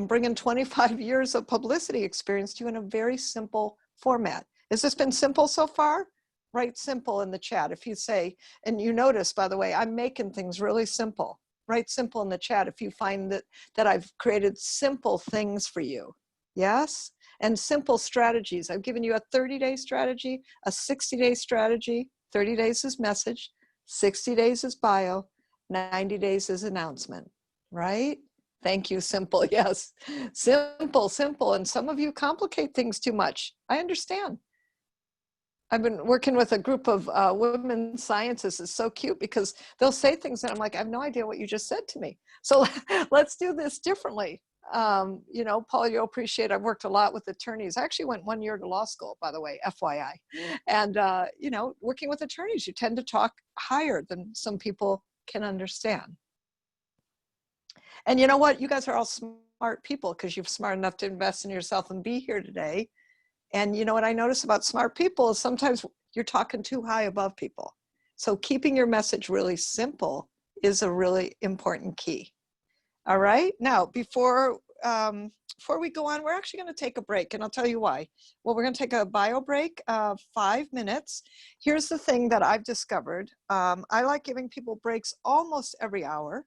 bringing 25 years of publicity experience to you in a very simple format. Has this been simple so far? Write simple in the chat. If you say, and you notice, by the way, I'm making things really simple. Write simple in the chat if you find that I've created simple things for you. Yes? And simple strategies. I've given you a 30-day strategy, a 60-day strategy. 30 days is message, 60 days is bio, 90 days is announcement, right? Thank you, simple. Yes, simple, simple. And some of you complicate things too much. I understand. I've been working with a group of women scientists. It's so cute because they'll say things and I'm like, I have no idea what you just said to me. So let's do this differently. You know, Paul, you'll appreciate, I've worked a lot with attorneys. I actually went 1 year to law school, by the way, FYI. And, you know, working with attorneys, you tend to talk higher than some people can understand. And you know what? You guys are all smart people because you're smart enough to invest in yourself and be here today. And you know what I notice about smart people is sometimes you're talking too high above people. So keeping your message really simple is a really important key. All right. Now, before we go on, we're actually going to take a break, and I'll tell you why. Well, we're going to take a bio break, 5 minutes. Here's the thing that I've discovered. I like giving people breaks almost every hour.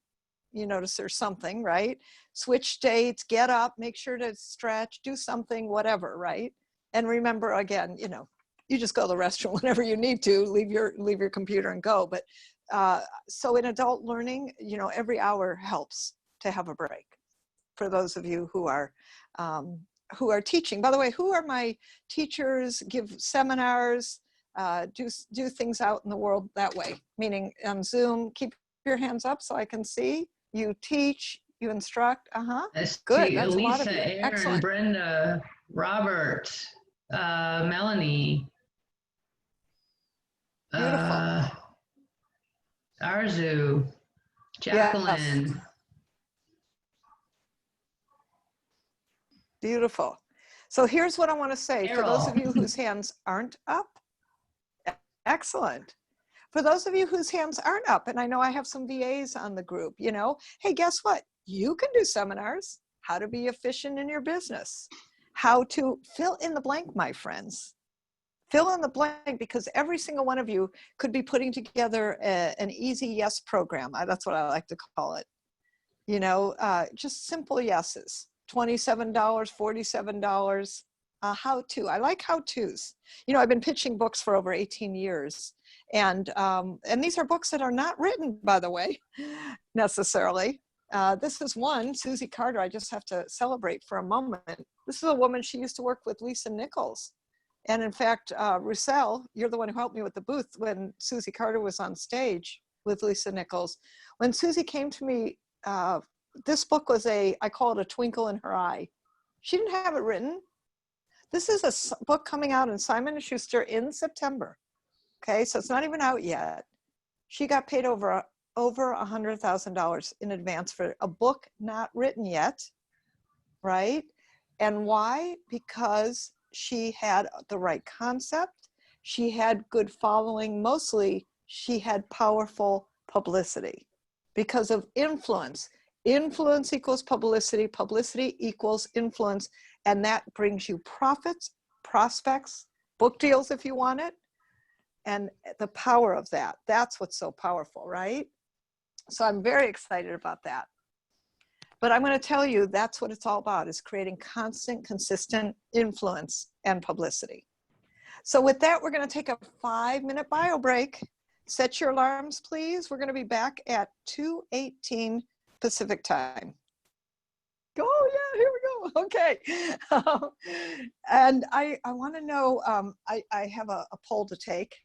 You notice there's something, right? Switch states, get up, make sure to stretch, do something, whatever, right? And remember, again, you know, you just go to the restroom whenever you need to, leave your computer and go. But so in adult learning, you know, every hour helps to have a break for those of you who are teaching. By the way, who are my teachers, give seminars, do things out in the world that way, meaning on Zoom? Keep your hands up so I can see. You teach, you instruct. Good. That's a lot of Lisa, you. Aaron, Excellent. Brenda, Robert, Melanie, Beautiful. Arzu, Jacqueline. Yes. Beautiful. So here's what I want to say for those of you whose hands aren't up. Excellent. For those of you whose hands aren't up, and I know I have some VAs on the group, you know, hey, guess what? You can do seminars, how to be efficient in your business, how to fill in the blank, my friends. Fill in the blank, because every single one of you could be putting together an easy yes program. That's what I like to call it. You know, just simple yeses. $27, $47, how-to. I like how-tos. You know, I've been pitching books for over 18 years. And these are books that are not written, by the way, necessarily. This is one, Susie Carter, I just have to celebrate for a moment. This is a woman, she used to work with Lisa Nichols. And in fact, Roussel, you're the one who helped me with the booth when Susie Carter was on stage with Lisa Nichols. When Susie came to me, this book was I call it a twinkle in her eye. She didn't have it written. This is a book coming out in Simon & Schuster in September. Okay, so it's not even out yet. She got paid over $100,000 in advance for a book not written yet, right? And why? Because she had the right concept. She had good following. Mostly, she had powerful publicity because of influence. Influence equals publicity. Publicity equals influence. And that brings you profits, prospects, book deals if you want it. And the power of that, that's what's so powerful, right? So I'm very excited about that. But I'm going to tell you, that's what it's all about, is creating constant, consistent influence and publicity. So with that, we're going to take a 5-minute bio break. Set your alarms, please. We're going to be back at 2:18 Pacific time. Oh, yeah, here we go. Okay. And I want to know, I have a poll to take.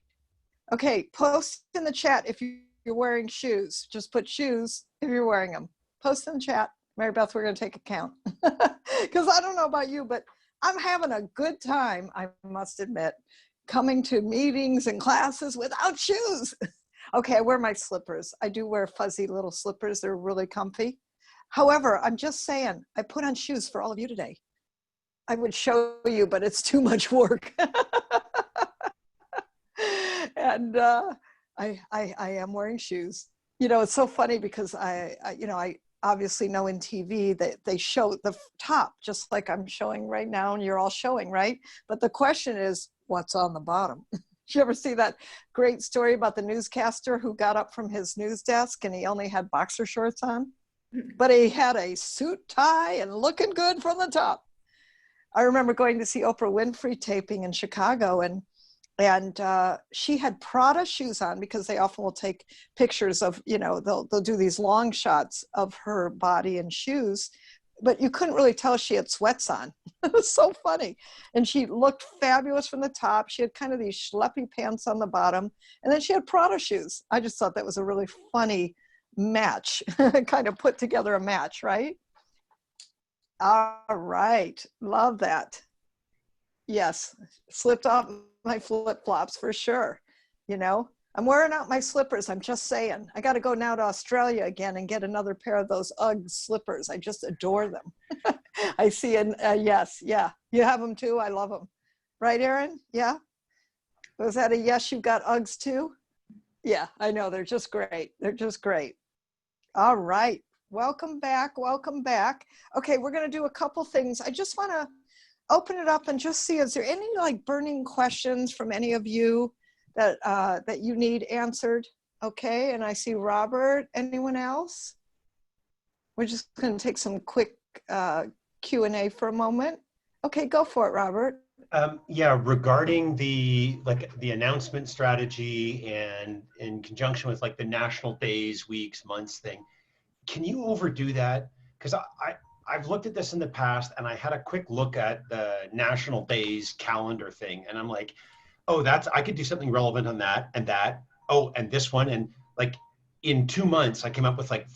Okay, post in the chat if you're wearing shoes. Just put shoes if you're wearing them. Post in the chat. Mary Beth, we're going to take a count. Because I don't know about you, but I'm having a good time, I must admit, coming to meetings and classes without shoes. Okay, I wear my slippers. I do wear fuzzy little slippers. They're really comfy. However, I'm just saying, I put on shoes for all of you today. I would show you, but it's too much work. And I am wearing shoes. You know, it's so funny because I obviously know in TV that they show the top, just like I'm showing right now and you're all showing, right? But the question is, what's on the bottom? Did you ever see that great story about the newscaster who got up from his news desk and he only had boxer shorts on? But he had a suit, tie, and looking good from the top. I remember going to see Oprah Winfrey taping in Chicago, and she had Prada shoes on because they often will take pictures of, you know, they'll do these long shots of her body and shoes, but you couldn't really tell she had sweats on. It was so funny. And she looked fabulous from the top. She had kind of these schleppy pants on the bottom, and then she had Prada shoes. I just thought that was a really funny match, kind of put together a match, right? All right, love that. Yes, slipped off my flip-flops for sure. You know, I'm wearing out my slippers. I'm just saying, I got to go now to Australia again and get another pair of those UGG slippers. I just adore them. I see, and yes, yeah, you have them too. I love them. Right, Erin? Yeah. Was that a yes? You've got Uggs too? Yeah, I know. They're just great. They're just great. All right. Welcome back. Welcome back. Okay, we're going to do a couple things. I just want to open it up and just see, is there any like burning questions from any of you that that you need answered? Okay, and I see Robert. Anyone else? We're just going to take some quick Q&A for a moment. Okay, go for it, Robert. Yeah, regarding the announcement strategy and in conjunction with like the national days, weeks, months thing, can you overdo that? Because I've looked at this in the past and I had a quick look at the national days calendar thing, and I'm like, oh, I could do something relevant on that and that. Oh, and this one, and like in 2 months, I came up with like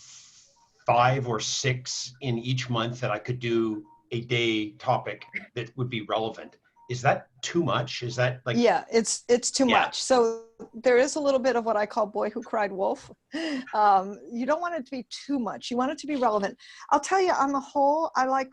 5 or 6 in each month that I could do a day topic that would be relevant. Is that too much? Is that like? Yeah, it's too much. So there is a little bit of what I call boy who cried wolf. You don't want it to be too much. You want it to be relevant. I'll tell you, on the whole, I like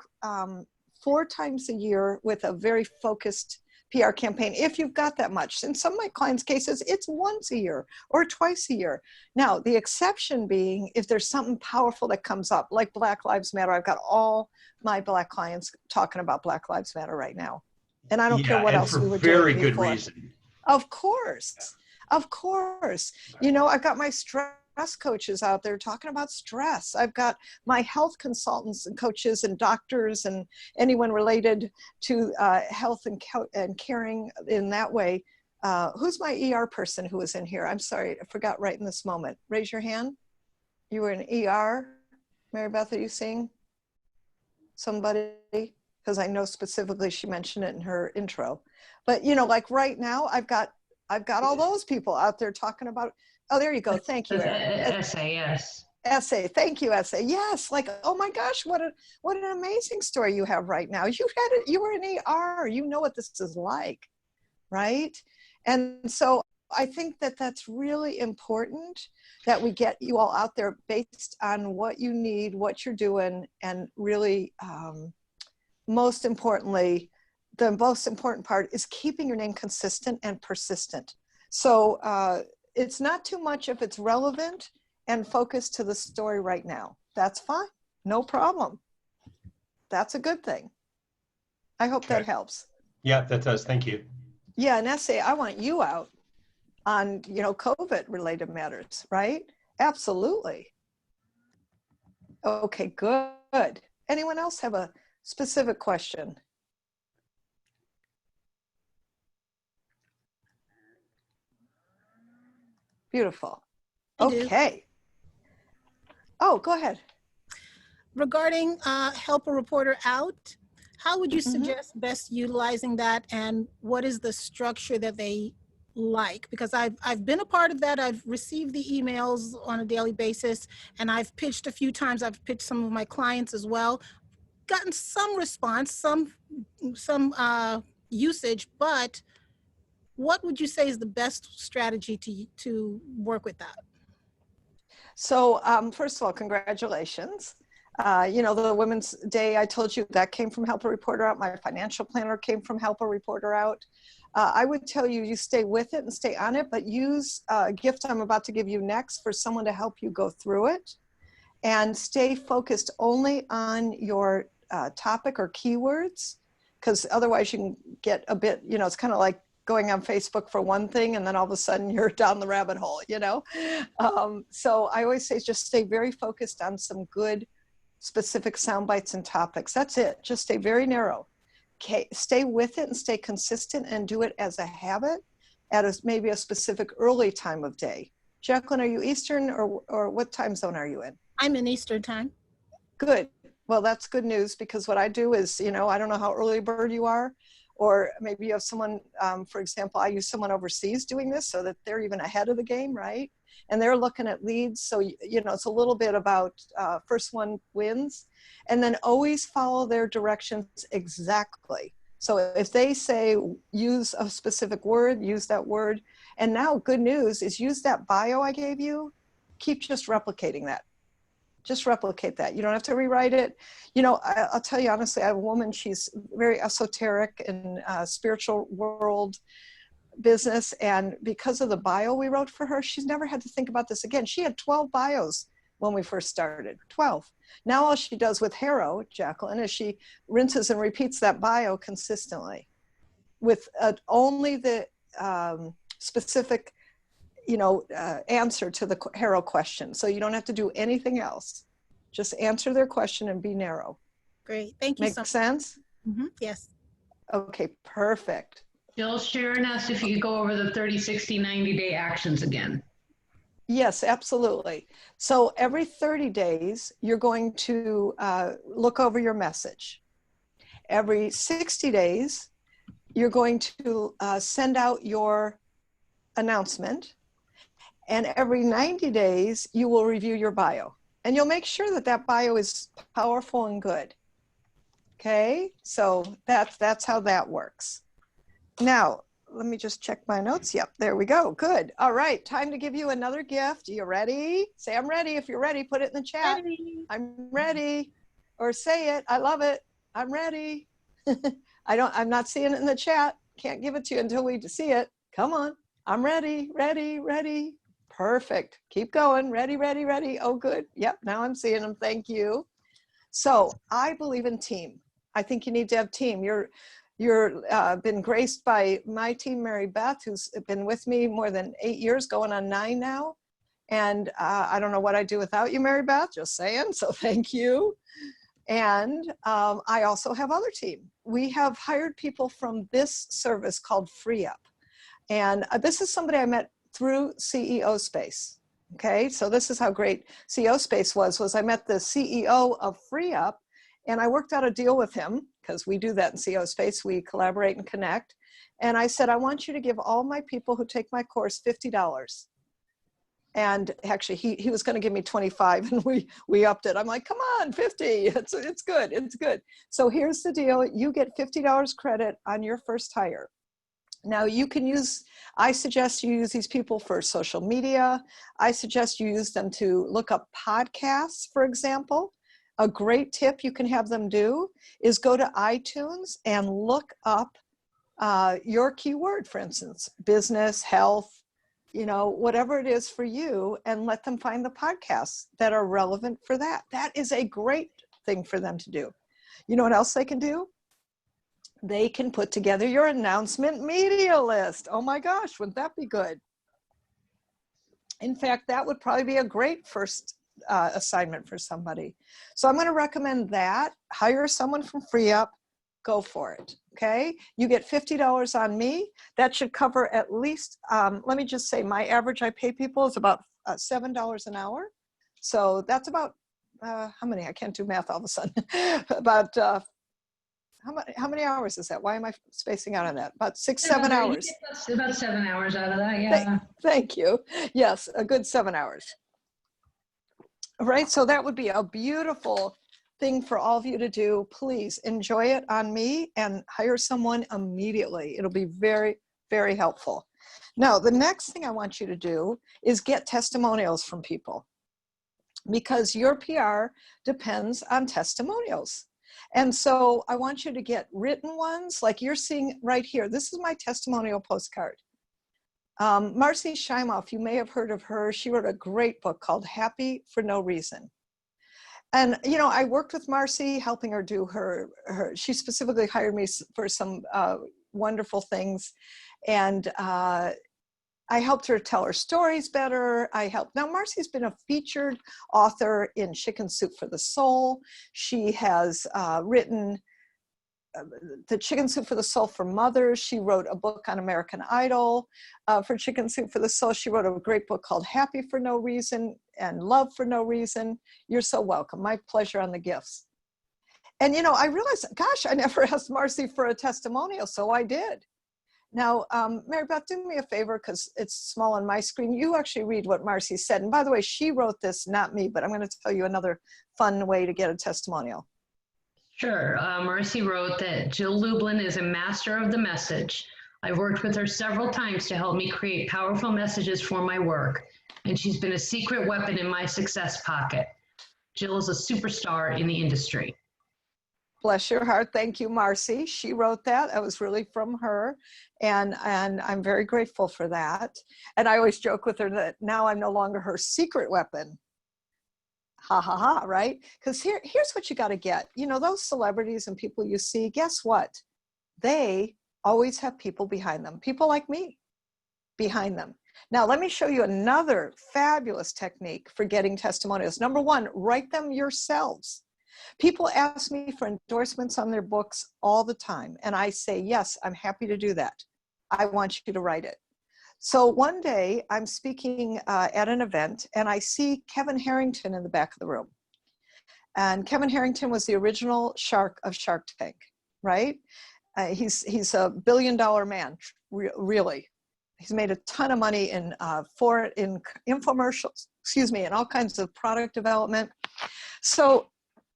4 times a year with a very focused PR campaign, if you've got that much. In some of my clients' cases, it's once a year or twice a year. Now, the exception being if there's something powerful that comes up, like Black Lives Matter. I've got all my Black clients talking about Black Lives Matter right now. And I don't care what else we were doing very good before. reason. Of course. Of course. You know, I've got my stress coaches out there talking about stress. I've got my health consultants and coaches and doctors and anyone related to health and caring in that way. Who's my ER person who was in here? I'm sorry, I forgot right in this moment. Raise your hand. You were in ER. Mary Beth, are you seeing somebody? Because I know specifically she mentioned it in her intro. But you know, like right now, I've got all those people out there talking about. Oh, there you go. Thank you, Erin. SAS. Essay. Thank you, Essay. Yes. Like, oh my gosh, what an amazing story you have right now. You were in ER. You know what this is like, right? And so I think that that's really important that we get you all out there based on what you need, what you're doing, and really. Most importantly, the most important part is keeping your name consistent and persistent. So it's not too much if it's relevant and focused to the story right now. That's fine. No problem. That's a good thing. I hope that helps. Yeah, that does. Thank you. Yeah, and Essay, I want you out on, you know, COVID related matters, right? Absolutely. Okay, good. Anyone else have a specific question? Beautiful. Okay. Oh, go ahead. Regarding help a reporter out, how would you suggest best utilizing that, and what is the structure that they like? Because I've been a part of that. I've received the emails on a daily basis, and I've pitched a few times. I've pitched some of my clients as well. gotten some response, some usage, but what would you say is the best strategy to work with that? So first of all, congratulations. You know, the Women's Day, I told you that came from Help a Reporter Out. My financial planner came from Help a Reporter Out. I would tell you, you stay with it and stay on it, but use a gift I'm about to give you next for someone to help you go through it. And stay focused only on your topic or keywords, because otherwise you can get a bit, you know, it's kind of like going on Facebook for one thing and then all of a sudden you're down the rabbit hole, you know? So I always say just stay very focused on some good specific sound bites and topics. That's it. Just stay very narrow. Okay, stay with it and stay consistent and do it as a habit at maybe a specific early time of day. Jacqueline, are you Eastern or what time zone are you in? I'm in Eastern time. Good. Well, that's good news, because what I do is, you know, I don't know how early bird you are, or maybe you have someone, for example, I use someone overseas doing this so that they're even ahead of the game, right? And they're looking at leads. So, you know, it's a little bit about first one wins, and then always follow their directions exactly. So if they say use a specific word, use that word. And now good news is use that bio I gave you, keep just replicating that. Just replicate that. You don't have to rewrite it. You know, I'll tell you honestly, I have a woman, she's very esoteric in spiritual world business. And because of the bio we wrote for her, she's never had to think about this again. She had 12 bios when we first started, 12. Now all she does with Harrow, Jacqueline, is she rinses and repeats that bio consistently with only the specific, you know, answer to the Harrow question. So you don't have to do anything else. Just answer their question and be narrow. Great. Thank you. Make sense? Mm-hmm. Yes. Okay, perfect. Jill, Sharon asked if you could go over the 30, 60, 90-day actions again. Yes, absolutely. So every 30 days, you're going to look over your message. Every 60 days, you're going to send out your announcement. And every 90 days, you will review your bio. And you'll make sure that that bio is powerful and good. Okay, so that's how that works. Now, let me just check my notes. Yep, there we go. Good. All right, time to give you another gift. You ready? Say, I'm ready. If you're ready, put it in the chat. Ready. I'm ready. Or say it. I love it. I'm ready. I'm not seeing it in the chat. Can't give it to you until we see it. Come on. I'm ready, ready, ready. Perfect. Keep going. Ready, ready, ready. Oh, good. Yep, now I'm seeing them. Thank you. So I believe in team. I think you need to have team. You're been graced by my team, Mary Beth, who's been with me more than 8 years, going on 9 now. And I don't know what I'd do without you, Mary Beth, just saying. So thank you. And I also have other team. We have hired people from this service called Free Up. And this is somebody I met through CEO Space. Okay, so this is how great CEO Space was I met the CEO of Free Up, and I worked out a deal with him, because we do that in CEO Space. We collaborate and connect. And I said, I want you to give all my people who take my course $50. And actually, he was going to give me 25, and we upped it. I'm like, come on, 50. It's good. It's good. So here's the deal. You get $50 credit on your first hire. Now you can I suggest you use these people for social media. I suggest you use them to look up podcasts, for example. A great tip you can have them do is go to iTunes and look up your keyword, for instance, business, health, you know, whatever it is for you, and let them find the podcasts that are relevant for that. That is a great thing for them to do. You know what else they can do? They can put together your announcement media list. Oh my gosh, wouldn't that be good? In fact, that would probably be a great first assignment for somebody. So I'm going to recommend that. Hire someone from Free Up. Go for it. Okay. You get $50 on me. That should cover at least, let me just say, my average I pay people is about $7 an hour. So that's about, how many? I can't do math all of a sudden. About, how many hours is that? Why am I spacing out on that? About 6-7 hours. About 7 hours out of that, yeah. Thank you. Yes, a good 7 hours. Right, so that would be a beautiful thing for all of you to do, please enjoy it on me and hire someone immediately. It'll be very, very helpful. Now, the next thing I want you to do is get testimonials from people, because your PR depends on testimonials. And so I want you to get written ones like you're seeing right here. This is my testimonial postcard. Marcy Shimoff, you may have heard of her. She wrote a great book called Happy for No Reason. And, you know, I worked with Marcy, helping her do she specifically hired me for some wonderful things. And I helped her tell her stories better. Now Marcy's been a featured author in Chicken Soup for the Soul. She has written the Chicken Soup for the Soul for mothers. She wrote a book on American Idol for Chicken Soup for the Soul. She wrote a great book called Happy for No Reason and Love for No Reason. You're so welcome. My pleasure on the gifts. And, you know, I realized, gosh, I never asked Marcy for a testimonial, so I did. Now, Mary Beth, do me a favor, because it's small on my screen. You actually read what Marcy said. And by the way, she wrote this, not me, but I'm going to tell you another fun way to get a testimonial. Sure. Marcy wrote that Jill Lublin is a master of the message. I've worked with her several times to help me create powerful messages for my work, and she's been a secret weapon in my success pocket. Jill is a superstar in the industry. Bless your heart. Thank you, Marcy. She wrote that. That was really from her. And I'm very grateful for that. And I always joke with her that now I'm no longer her secret weapon. Ha ha ha, right? Because here's what you got to get. You know, those celebrities and people you see, guess what? They always have people behind them, people like me behind them. Now, let me show you another fabulous technique for getting testimonials. Number one, write them yourselves. People ask me for endorsements on their books all the time, and I say, yes, I'm happy to do that. I want you to write it. So one day I'm speaking at an event, and I see Kevin Harrington in the back of the room. And Kevin Harrington was the original shark of Shark Tank, right? He's a billion-dollar man, really. He's made a ton of money in infomercials, and all kinds of product development. So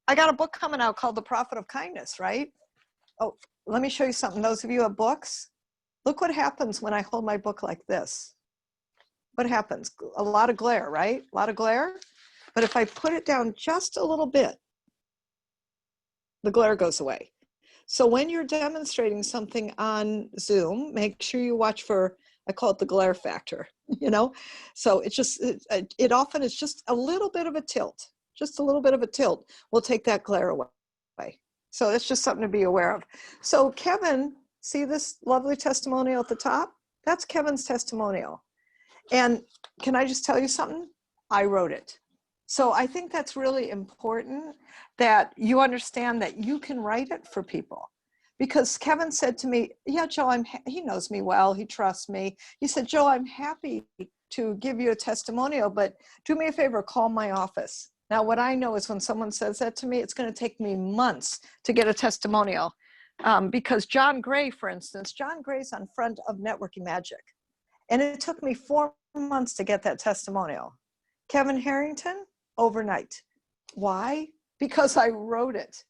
I got a book coming out called The Profit of Kindness, right? Oh, let me show you something. Those of you who have books, look what happens when I hold my book like this. What happens? A lot of glare, right? A lot of glare. But if I put it down just a little bit, the glare goes away. So when you're demonstrating something on Zoom, make sure you watch for, I call it the glare factor, you know? So it's just, it often is just a little bit of a tilt. Just a little bit of a tilt will take that glare away. So it's just something to be aware of. So Kevin, see this lovely testimonial at the top? That's Kevin's testimonial. And can I just tell you something? I wrote it. So I think that's really important that you understand that you can write it for people. Because Kevin said to me, yeah, Joe, he knows me well, he trusts me. He said, Joe, I'm happy to give you a testimonial, but do me a favor, call my office. Now, what I know is when someone says that to me, it's going to take me months to get a testimonial. Because John Gray, for instance, John Gray's on front of Networking Magic. And it took me 4 months to get that testimonial. Kevin Harrington, overnight. Why? Because I wrote it.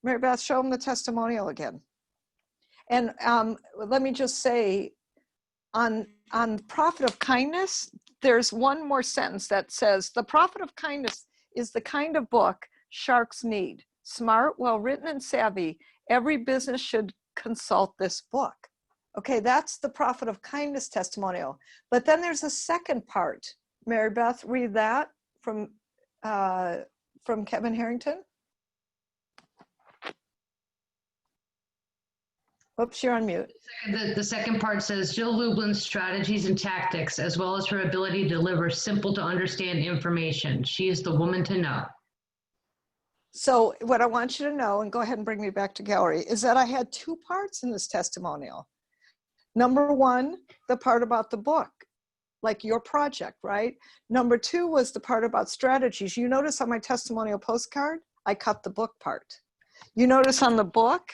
Mary Beth, show him the testimonial again. And let me just say, on Profit of Kindness, there's one more sentence that says, the Profit of Kindness is the kind of book sharks need. Smart, well-written, and savvy. Every business should consult this book. Okay, that's the Profit of Kindness testimonial. But then there's a second part. Mary Beth, read that from Kevin Harrington. Oops, you're on mute. The second part says, Jill Lublin's strategies and tactics, as well as her ability to deliver simple to understand information. She is the woman to know. So what I want you to know, and go ahead and bring me back to gallery, is that I had 2 parts in this testimonial. Number 1, the part about the book, like your project, right? Number 2 was the part about strategies. You notice on my testimonial postcard, I cut the book part. You notice on the book,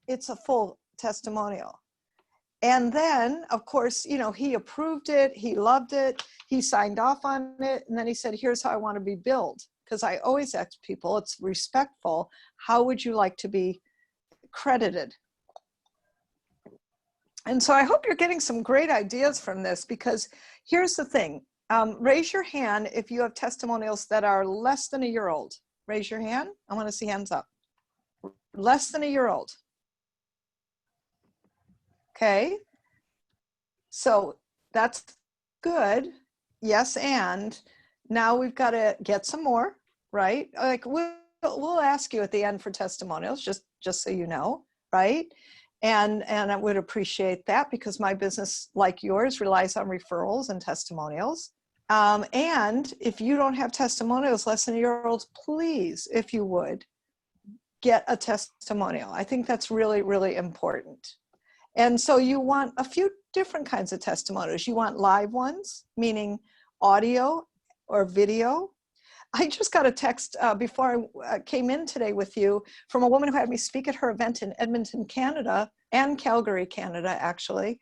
it's a full testimonial. And then, of course, you know, he approved it, he loved it, he signed off on it, and then he said, here's how I want to be billed. because I always ask people, it's respectful, how would you like to be credited? And so I hope you're getting some great ideas from this, because here's the thing. Raise your hand if you have testimonials that are less than a year old. Raise your hand. I want to see hands up. Less than a year old. Okay. So that's good. Yes, and now we've got to get some more, right? Like we'll ask you at the end for testimonials, just so you know, right? And I would appreciate that, because my business, like yours, relies on referrals and testimonials. And if you don't have testimonials less than a year old, please, if you would, get a testimonial. I think that's really, really important. And so you want a few different kinds of testimonials. You want live ones, meaning audio or video. I just got a text before I came in today with you from a woman who had me speak at her event in Edmonton, Canada, and Calgary, Canada, actually.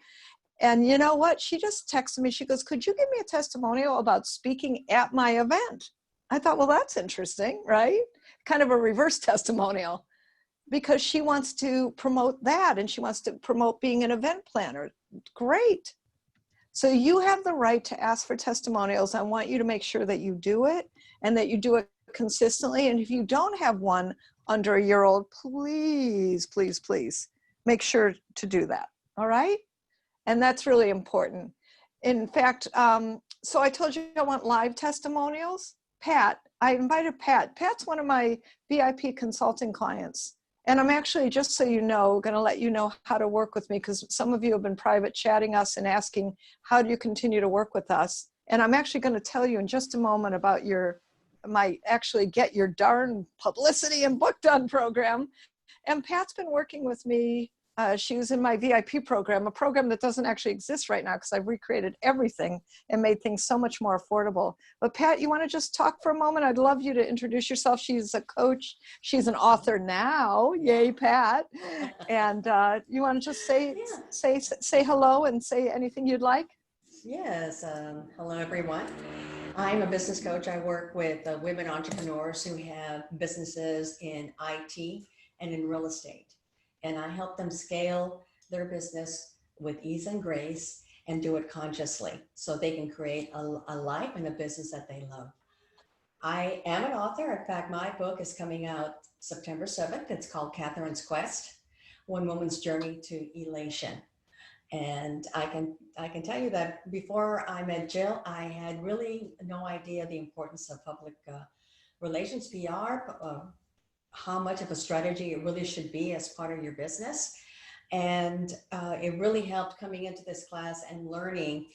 And you know what? She just texted me. She goes, could you give me a testimonial about speaking at my event? I thought, well, that's interesting, right? Kind of a reverse testimonial, because she wants to promote that, and she wants to promote being an event planner. Great. So you have the right to ask for testimonials. I want you to make sure that you do it, and that you do it consistently. And if you don't have one under a year old, please, please, please make sure to do that. All right. And that's really important. In fact, so I told you I want live testimonials. Pat, I invited Pat. Pat's one of my VIP consulting clients. And I'm actually, just so you know, going to let you know how to work with me, because some of you have been private chatting us and asking, how do you continue to work with us? And I'm actually going to tell you in just a moment about my actually Get Your Darn Publicity and Book Done program. And Pat's been working with me. She was in my VIP program, a program that doesn't actually exist right now, because I've recreated everything and made things so much more affordable. But Pat, you want to just talk for a moment? I'd love you to introduce yourself. She's a coach. She's an author now. Yay, Pat. And you want to just say hello and say anything you'd like? Yes. Hello, everyone. I'm a business coach. I work with women entrepreneurs who have businesses in IT and in real estate. And I help them scale their business with ease and grace and do it consciously, so they can create a life and a business that they love. I am an author. In fact, my book is coming out September 7th. It's called Catherine's Quest, One Woman's Journey to Elation. And I can tell you that before I met Jill, I had really no idea the importance of public relations, PR, how much of a strategy it really should be as part of your business. And it really helped coming into this class and learning,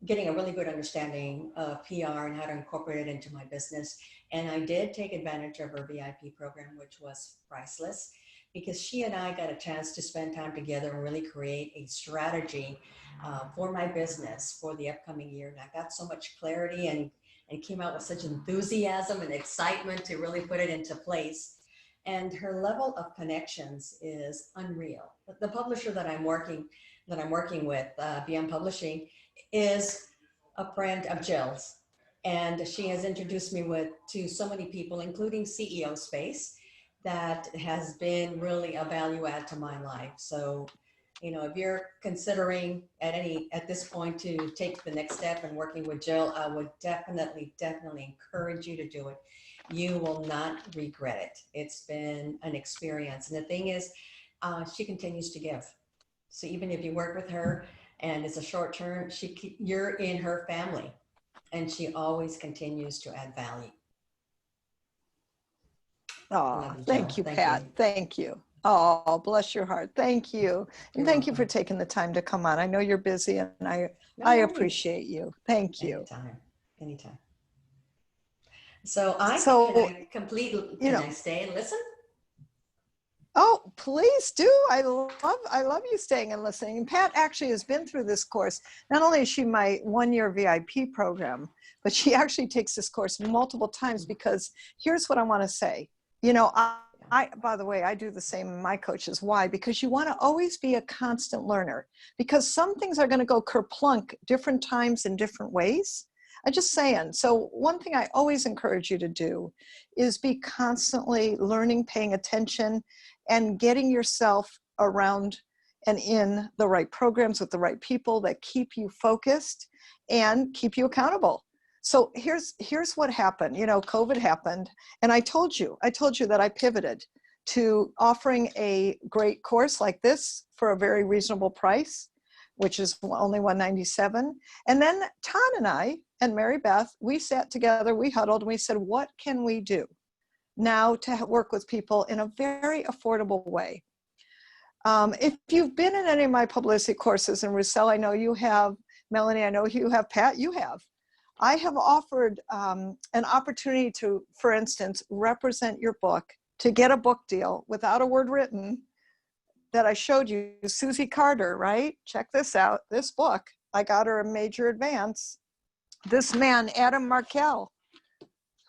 getting a really good understanding of PR and how to incorporate it into my business. And I did take advantage of her VIP program, which was priceless, because she and I got a chance to spend time together and really create a strategy for my business for the upcoming year. And I got so much clarity and came out with such enthusiasm and excitement to really put it into place. And her level of connections is unreal. The publisher that I'm working with, BM Publishing, is a friend of Jill's. And she has introduced me to so many people, including CEO Space, that has been really a value add to my life. So, you know, if you're considering at this point to take the next step in working with Jill, I would definitely encourage you to do it. You will not regret it. It's been an experience. And the thing is, she continues to give. So even if you work with her and it's a short term, you're in her family, and she always continues to add value. Oh, thank you, Pat. Thank you. Oh, bless your heart. Thank you. And thank you for taking the time to come on. I know you're busy, and I appreciate you. Thank you. Anytime. So I stay and listen? Oh, please do. I love you staying and listening. And Pat actually has been through this course. Not only is she my one-year VIP program, but she actually takes this course multiple times, because here's what I want to say. You know, by the way, I do the same in my coaches. Why? Because you want to always be a constant learner, because some things are going to go kerplunk different times in different ways. I'm just saying. So one thing I always encourage you to do is be constantly learning, paying attention, and getting yourself around and in the right programs with the right people that keep you focused and keep you accountable. So here's what happened. You know, COVID happened, and I told you that I pivoted to offering a great course like this for a very reasonable price, which is only $197. And then Ton and I and Mary Beth, we sat together, we huddled, and we said, what can we do now to work with people in a very affordable way? If you've been in any of my publicity courses, and Roussel, I know you have, Melanie, I know you have, Pat, you have. I have offered an opportunity to, for instance, represent your book, to get a book deal without a word written that I showed you, Susie Carter, right? Check this out, this book. I got her a major advance. This man, Adam Markel,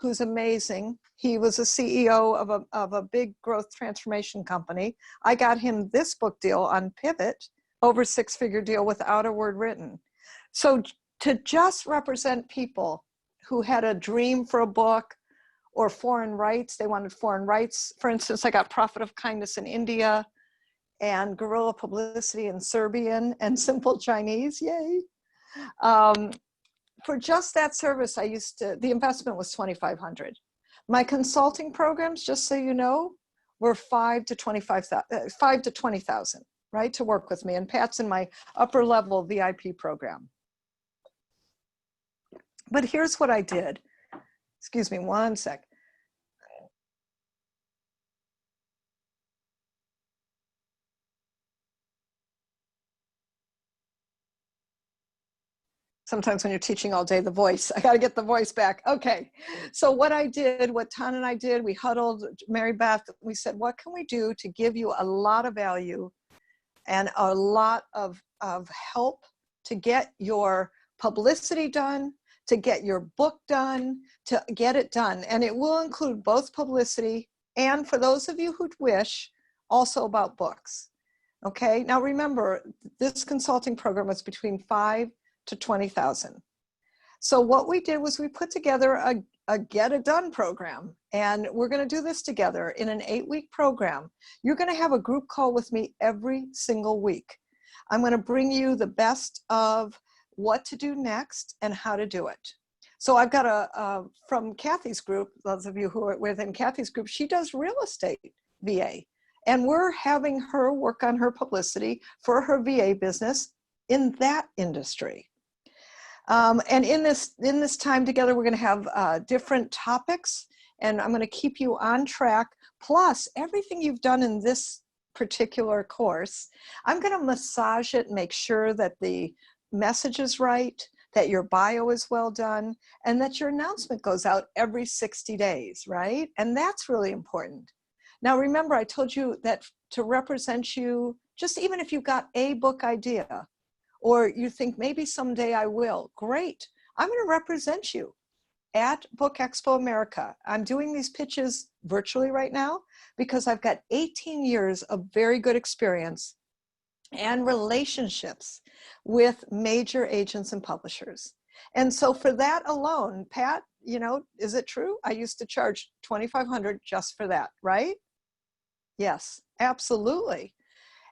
who's amazing. He was a CEO of a big growth transformation company. I got him this book deal on Pivot, over six-figure deal without a word written. So to just represent people who had a dream for a book or foreign rights, they wanted foreign rights. For instance, I got Prophet of Kindness in India and Guerrilla Publicity in Serbian and Simple Chinese, yay. For just that service, the investment was $2,500. My consulting programs, just so you know, were $5,000 to $20,000, right, to work with me. And Pat's in my upper level VIP program. But here's what I did. Excuse me one sec. Sometimes when you're teaching all day, the voice, I got to get the voice back. Okay. So what I did, what Ton and I did, we huddled, Mary Beth, we said, what can we do to give you a lot of value and a lot of help to get your publicity done, to get your book done, to get it done. And it will include both publicity and, for those of you who wish, also about books. Okay. Now remember, this consulting program was between $5,000 to $20,000. So what we did was we put together a get it done program, and we're going to do this together in an 8-week program. You're going to have a group call with me every single week. I'm going to bring you the best of what to do next and how to do it. So I've got from Kathy's group, those of you who are within Kathy's group, she does real estate VA, and we're having her work on her publicity for her VA business in that industry. And in this time together, we're going to have different topics, and I'm going to keep you on track. Plus, everything you've done in this particular course, I'm going to massage it, make sure that the message is right, that your bio is well done, and that your announcement goes out every 60 days, right? And that's really important. Now, remember, I told you that to represent you, just even if you've got a book idea, or you think maybe someday I will, great. I'm going to represent you at Book Expo America. I'm doing these pitches virtually right now because I've got 18 years of very good experience and relationships with major agents and publishers. And so for that alone, Pat, you know, is it true? I used to charge $2,500 just for that, right? Yes, absolutely.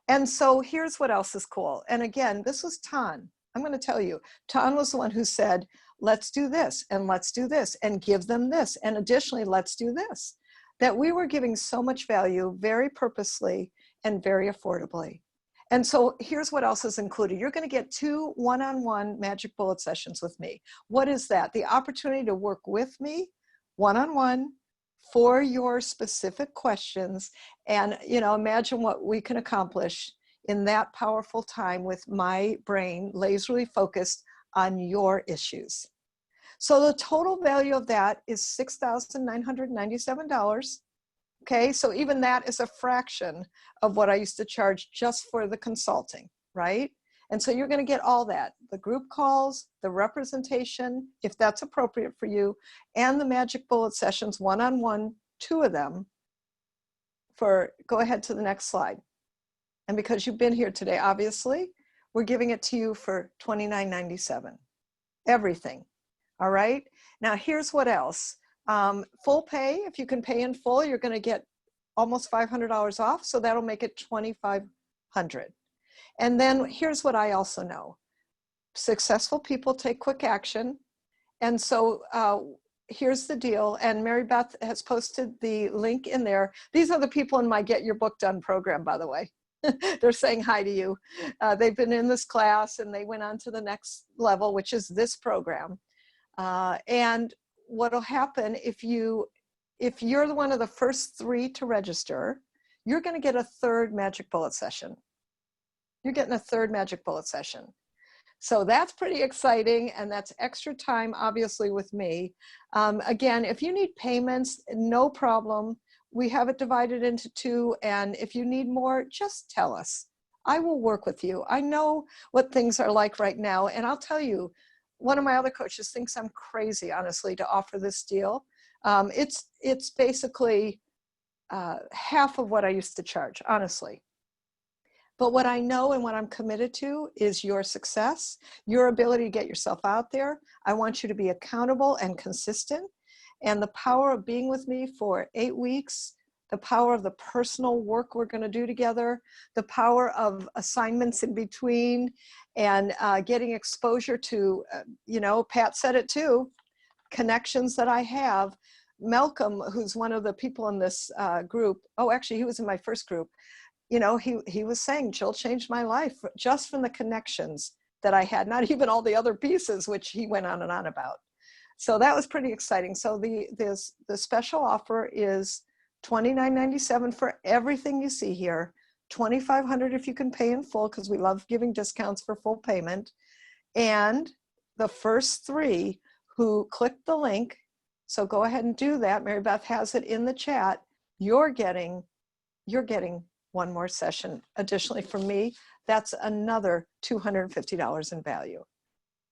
And so here's what else is cool. And again, this was Ton. I'm going to tell you, Ton was the one who said, let's do this and let's do this and give them this. And additionally, let's do this. That we were giving so much value very purposely and very affordably. And so here's what else is included. You're going to get 2 one-on-one magic bullet sessions with me. What is that? The opportunity to work with me one-on-one for your specific questions. And, you know, imagine what we can accomplish in that powerful time with my brain laserly focused on your issues. So the total value of that is $6,997. Okay, so even that is a fraction of what I used to charge just for the consulting, right? And so you're going to get all that, the group calls, the representation, if that's appropriate for you, and the magic bullet sessions, one-on-one, 2 of them for, go ahead to the next slide. And because you've been here today, obviously, we're giving it to you for $29.97. Everything. All right. Now here's what else. Full pay, if you can pay in full, you're going to get almost $500 off. So that'll make it $2,500. And then here's what I also know. Successful people take quick action. And so here's the deal. And Mary Beth has posted the link in there. These are the people in my Get Your Book Done program, by the way. They're saying hi to you. They've been in this class and they went on to the next level, which is this program. And what'll happen if you're one of the first 3 to register, you're going to get a 3rd Magic Bullet session. You're getting a 3rd Magic Bullet session. So that's pretty exciting, and that's extra time, obviously, with me. Again, if you need payments, no problem. We have it divided into 2, and if you need more, just tell us. I will work with you. I know what things are like right now, and I'll tell you, one of my other coaches thinks I'm crazy, honestly, to offer this deal. It's basically half of what I used to charge, honestly. But what I know and what I'm committed to is your success, your ability to get yourself out there. I want you to be accountable and consistent. And the power of being with me for 8 weeks, the power of the personal work we're going to do together, the power of assignments in between, and getting exposure to, Pat said it too, connections that I have. Malcolm, who's one of the people in this group, actually, he was in my first group. He was saying, Jill changed my life just from the connections that I had, not even all the other pieces, which he went on and on about. So that was pretty exciting. So the special offer is $29.97 for everything you see here, $2,500 if you can pay in full, because we love giving discounts for full payment. And the first 3 who click the link, so go ahead and do that. Mary Beth has it in the chat. You're getting one more session additionally from me. That's another $250 in value.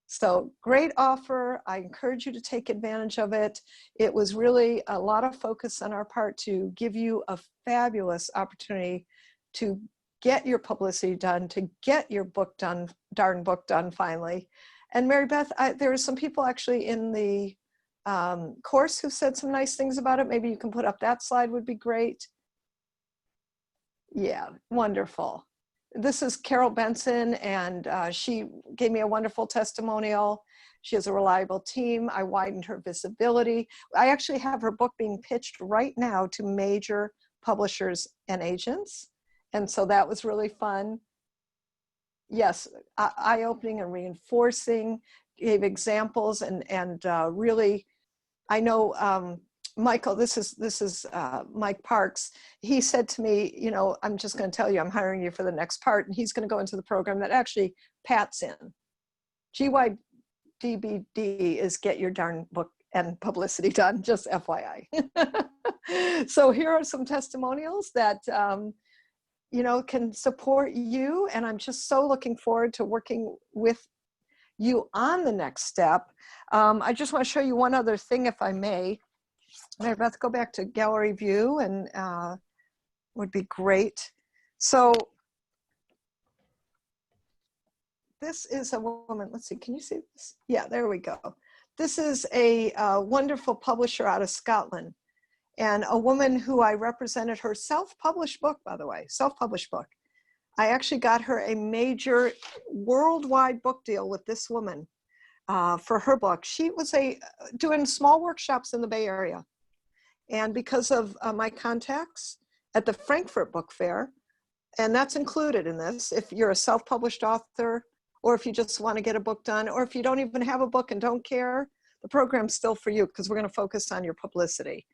So great offer. I encourage you to take advantage of it. It was really a lot of focus on our part to give you a fabulous opportunity to get your publicity done, to get your book done, darn book done finally. And Mary Beth, there are some people actually in the course who said some nice things about it. Maybe you can put up that slide, would be great. Yeah, wonderful. This is Carol Benson, and she gave me a wonderful testimonial. She has a reliable team. I widened her visibility. I actually have her book being pitched right now to major publishers and agents. And so that was really fun. Yes, eye-opening and reinforcing, gave examples, and really, I know Michael, this is Mike Parks. He said to me, I'm just going to tell you, I'm hiring you for the next part, and he's going to go into the program that actually Pat's in. GYDBD is Get Your Darn Book and Publicity Done, just FYI. So here are some testimonials that can support you, and I'm just so looking forward to working with you on the next step. I just want to show you one other thing, if I may. Mary Beth, go back to gallery view, and would be great. So this is a woman. Let's see, can you see this? Yeah, there we go. This is a wonderful publisher out of Scotland, and a woman who I represented her self-published book, by the way, self-published book. I actually got her a major worldwide book deal with this woman for her book. She was doing small workshops in the Bay Area. And because of my contacts at the Frankfurt Book Fair, and that's included in this, if you're a self-published author, or if you just want to get a book done, or if you don't even have a book and don't care, the program's still for you, because we're going to focus on your publicity.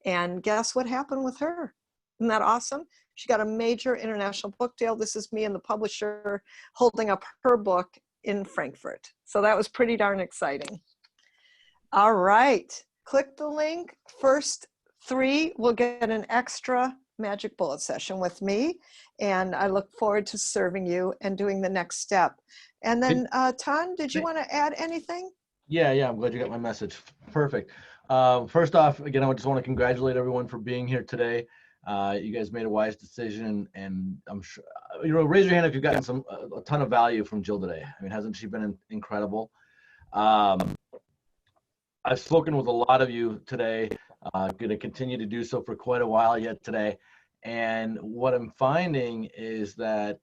And guess what happened with her? Isn't that awesome? She got a major international book deal. This is me and the publisher holding up her book in Frankfurt. So that was pretty darn exciting. All right, click the link. First 3 will get an extra Magic Bullet session with me, and I look forward to serving you and doing the next step. And then Tan, did you want to add anything? Yeah, I'm glad you got my message. Perfect. First off, again, I just want to congratulate everyone for being here today. You guys made a wise decision, and I'm sure, raise your hand if you've gotten a ton of value from Jill today. I mean, hasn't she been incredible? I've spoken with a lot of you today, going to continue to do so for quite a while yet today. And what I'm finding is that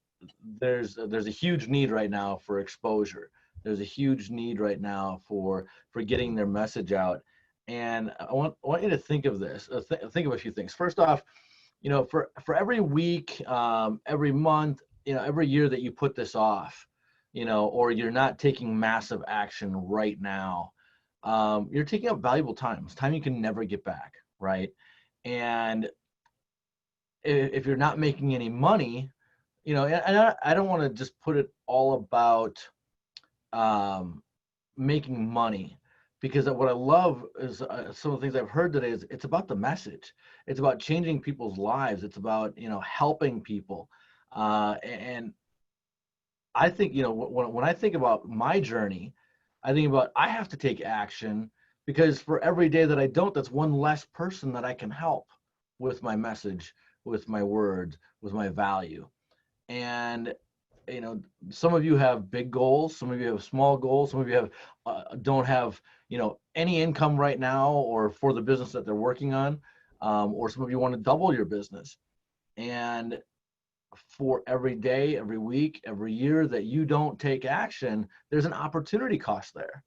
there's a huge need right now for exposure. There's a huge need right now for getting their message out. And I want you to think of this, think of a few things. First off, you know, for every week, every month, you know, every year that you put this off, you know, or you're not taking massive action right now, you're taking up valuable time you can never get back, right? And if you're not making any money, you know, and I don't want to just put it all about making money, because what I love is some of the things I've heard today is it's about the message. It's about changing people's lives. It's about, you know, helping people. And I think, you know, when I think about my journey, I think about I have to take action, because for every day that I don't, that's one less person that I can help with my message, with my words, with my value. And, you know, some of you have big goals, some of you have small goals, some of you have don't have, you know, any income right now or for the business that they're working on, or some of you want to double your business. And for every day, every week, every year that you don't take action, there's an opportunity cost there.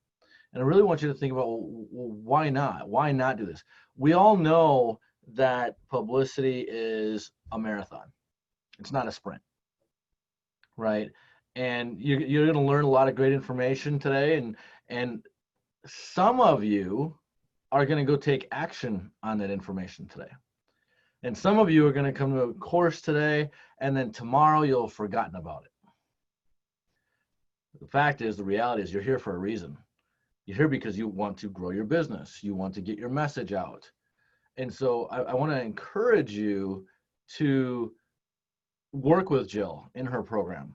And I really want you to think about, well, why not? Why not do this? We all know that publicity is a marathon. It's not a sprint, right? And you're going to learn a lot of great information today, and some of you are going to go take action on that information today. And some of you are going to come to a course today, and then tomorrow you'll have forgotten about it. The fact is, the reality is, you're here for a reason. You're here because you want to grow your business. You want to get your message out. And so I want to encourage you to work with Jill in her program,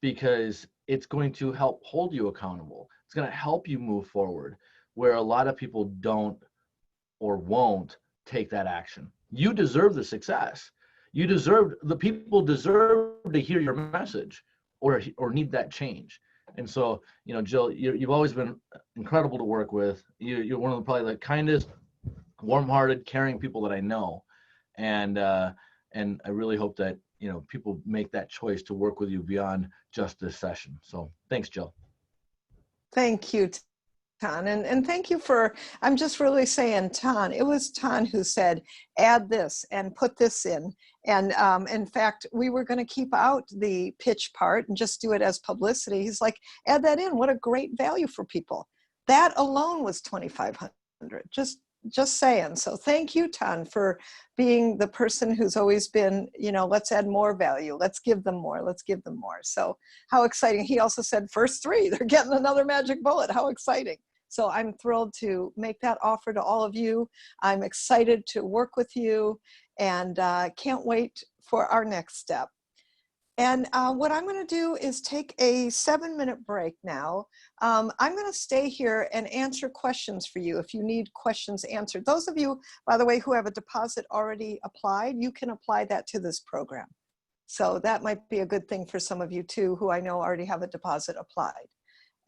because it's going to help hold you accountable. It's going to help you move forward where a lot of people don't or won't take that action. You deserve the success. The people deserve to hear your message or need that change. And so, you know, Jill, you've always been incredible to work with. You're one of probably the kindest, warm-hearted, caring people that I know. And I really hope that, you know, people make that choice to work with you beyond just this session. So thanks, Jill. Thank you, Tan. And thank you for, I'm just really saying, Tan, it was Tan who said, add this and put this in. And in fact, we were going to keep out the pitch part and just do it as publicity. He's like, add that in. What a great value for people. That alone was $2,500. Just saying. So thank you, Tan, for being the person who's always been, you know, let's add more value. Let's give them more. Let's give them more. So how exciting. He also said first 3, they're getting another magic bullet. How exciting. So I'm thrilled to make that offer to all of you. I'm excited to work with you, and can't wait for our next step. And what I'm going to do is take a 7-minute break now. I'm going to stay here and answer questions for you if you need questions answered. Those of you, by the way, who have a deposit already applied, you can apply that to this program. So that might be a good thing for some of you too, who I know already have a deposit applied.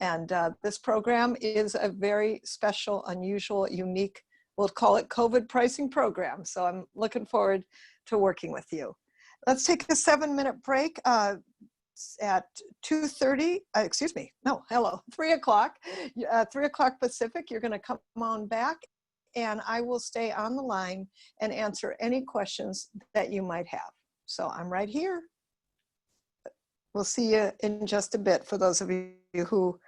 And this program is a very special, unusual, unique, we'll call it COVID pricing program. So I'm looking forward to working with you. Let's take a 7-minute break at 2:30, 3 o'clock. 3 o'clock Pacific, you're gonna come on back, and I will stay on the line and answer any questions that you might have. So I'm right here. We'll see you in just a bit for those of you who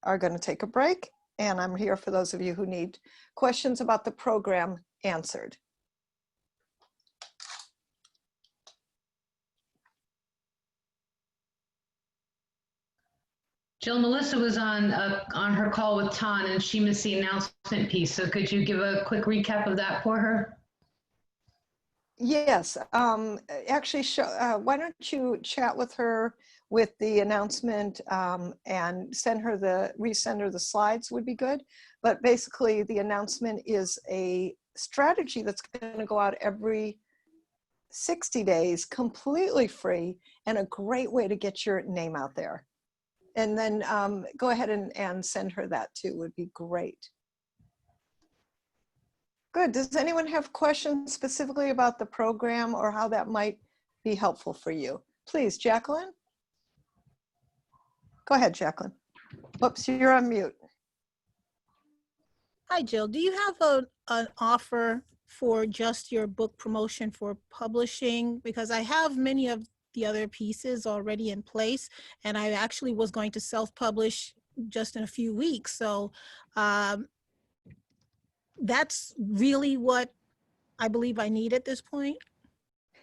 are gonna take a break, and I'm here for those of you who need questions about the program answered. Jill, Melissa was on her call with Tan, and she missed the announcement piece. So could you give a quick recap of that for her? Yes, actually, why don't you chat with her with the announcement and resend her the slides would be good. But basically, the announcement is a strategy that's going to go out every 60 days, completely free, and a great way to get your name out there. And then go ahead and send her that too, would be great. Good. Does anyone have questions specifically about the program or how that might be helpful for you? Please, Jacqueline. Go ahead, Jacqueline. Whoops, you're on mute. Hi, Jill. Do you have an offer for just your book promotion for publishing? Because I have many of the other pieces already in place, and I actually was going to self-publish just in a few weeks. So that's really what I believe I need at this point.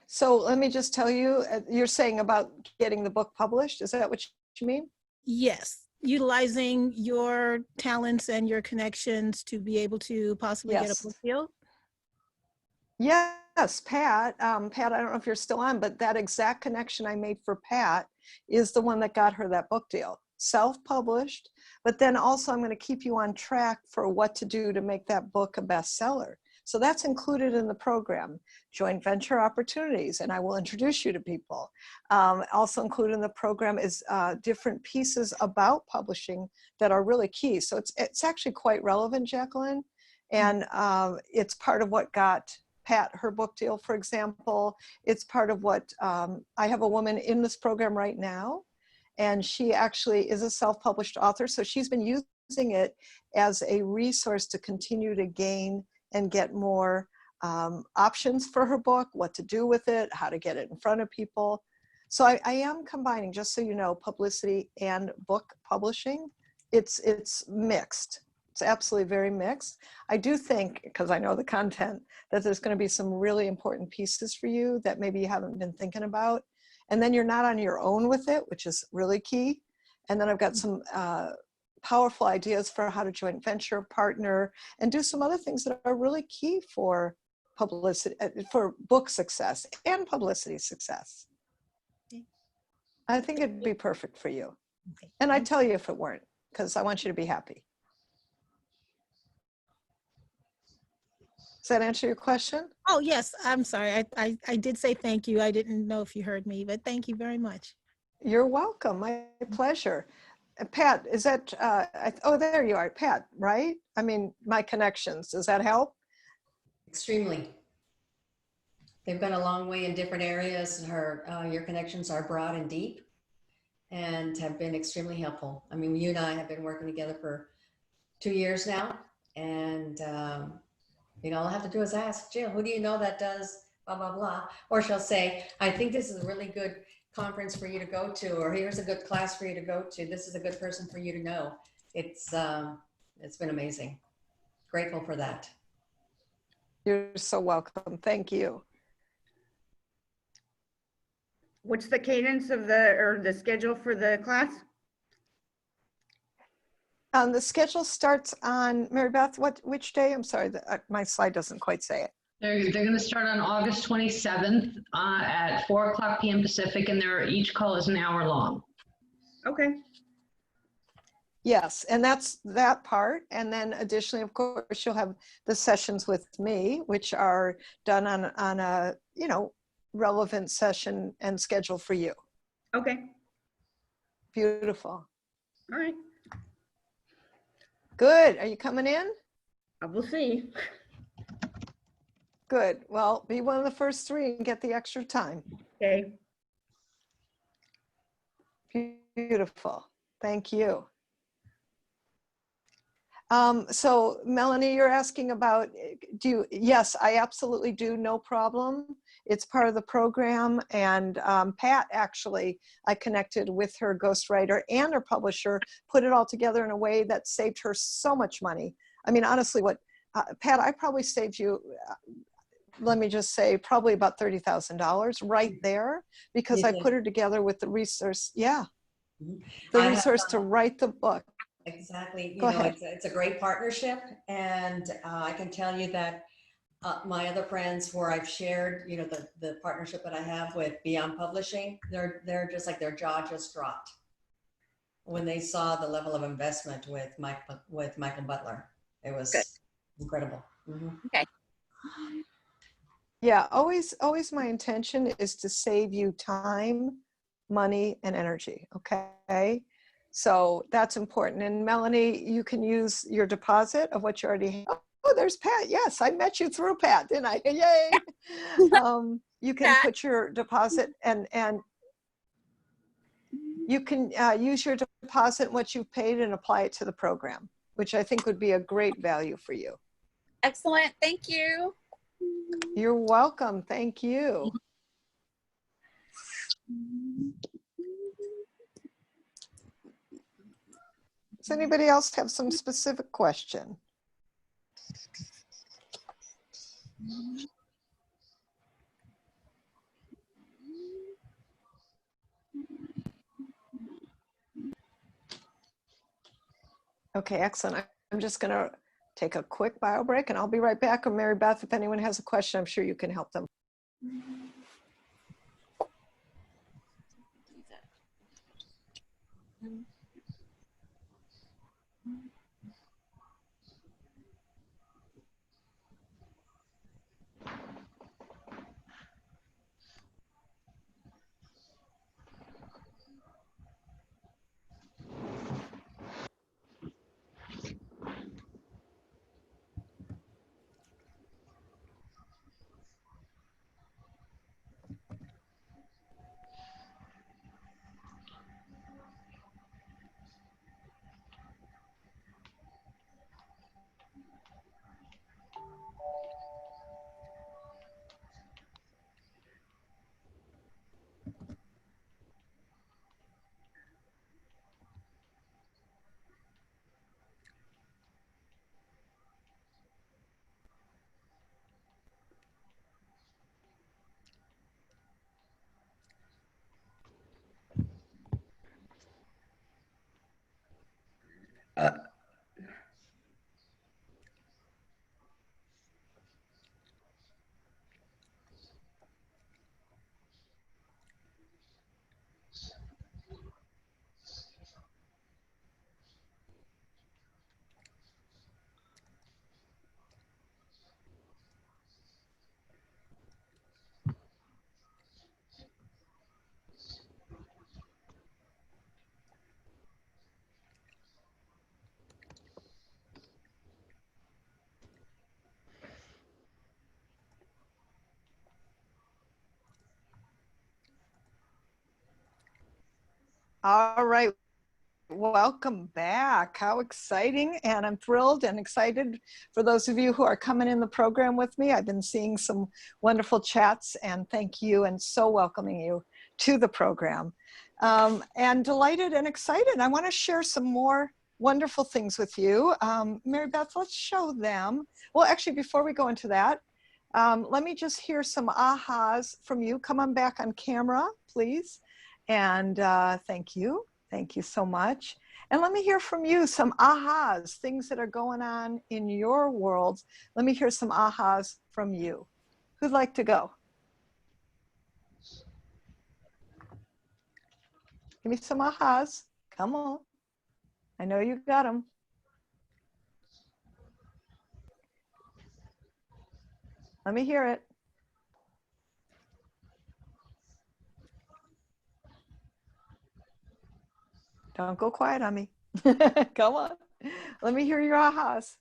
So let me just tell you, you're saying about getting the book published. Is that what you mean? Yes, utilizing your talents and your connections to be able to possibly get a book deal. Yes, Pat. Pat, I don't know if you're still on, but that exact connection I made for Pat is the one that got her that book deal. Self-published, but then also I'm going to keep you on track for what to do to make that book a bestseller. So that's included in the program, joint venture opportunities, and I will introduce you to people. Also included in the program is different pieces about publishing that are really key. So it's actually quite relevant, Jacqueline, and it's part of what got Pat her book deal, for example. It's part of what, I have a woman in this program right now, and she actually is a self-published author. So she's been using it as a resource to continue to gain and get more options for her book, what to do with it, how to get it in front of people. So I am combining, just so you know, publicity and book publishing. It's mixed. It's absolutely very mixed. I do think, because I know the content, that there's going to be some really important pieces for you that maybe you haven't been thinking about. And then you're not on your own with it, which is really key. And then I've got some powerful ideas for how to joint venture, partner, and do some other things that are really key for publicity, for book success and publicity success. I think it'd be perfect for you. And I'd tell you if it weren't, because I want you to be happy. Does that answer your question? Oh, yes. I'm sorry. I did say thank you. I didn't know if you heard me, but thank you very much. You're welcome. My pleasure. Pat, is that, oh, there you are, Pat, right? I mean, my connections, does that help? Extremely. They've gone a long way in different areas. Your connections are broad and deep and have been extremely helpful. I mean, you and I have been working together for 2 years now. And, you know, all I have to do is ask, Jill, who do you know that does blah, blah, blah. Or she'll say, I think this is a really good conference for you to go to, or here's a good class for you to go to. This is a good person for you to know. It's been amazing. Grateful for that. You're so welcome. Thank you. What's the cadence of the schedule for the class? The schedule starts on, Mary Beth, which day? I'm sorry, my slide doesn't quite say it. They're going to start on August 27th at 4:00 p.m. Pacific, and each call is an hour long. Okay. Yes, and that's that part. And then additionally, of course, you'll have the sessions with me, which are done on a, you know, relevant session and schedule for you. Okay. Beautiful. All right. Good. Are you coming in? We'll see. Good. Well, be one of the first 3 and get the extra time. Okay. Beautiful. Thank you. So Melanie, you're asking about, yes, I absolutely do, no problem. It's part of the program. And Pat, actually, I connected with her ghostwriter and her publisher, put it all together in a way that saved her so much money. I mean, honestly, Pat, I probably saved you, let me just say, probably about $30,000 right there, because I put her together with the resource. Yeah. The resource to write the book. Exactly. Go ahead. It's a great partnership. And I can tell you that my other friends where I've shared, you know, the partnership that I have with Beyond Publishing, they're just like their jaw just dropped when they saw the level of investment with Michael Butler. It was incredible. Mm-hmm. Okay. Yeah, always my intention is to save you time, money, and energy, okay? So that's important. And Melanie, you can use your deposit of what you already have. there's Pat. Yes, I met you through Pat, didn't I? Yay. You can put your deposit and you can use your deposit, what you've paid, and apply it to the program, which I think would be a great value for you. Excellent. Thank you. You're welcome. Thank you. Does anybody else have some specific question? Okay, excellent. I'm just going to take a quick bio break and I'll be right back. Or Mary Beth, if anyone has a question, I'm sure you can help them. All right. Welcome back. How exciting. And I'm thrilled and excited for those of you who are coming in the program with me. I've been seeing some wonderful chats and thank you and so welcoming you to the program. And delighted and excited. I want to share some more wonderful things with you. Mary Beth, let's show them. Well, actually, before we go into that, let me just hear some ahas from you. Come on back on camera, please. And thank you. Thank you so much. And let me hear from you some ahas, things that are going on in your world. Let me hear some ahas from you. Who'd like to go? Give me some ahas. Come on. I know you got them. Let me hear it. Don't go quiet on me. Come on. Let me hear your ahas.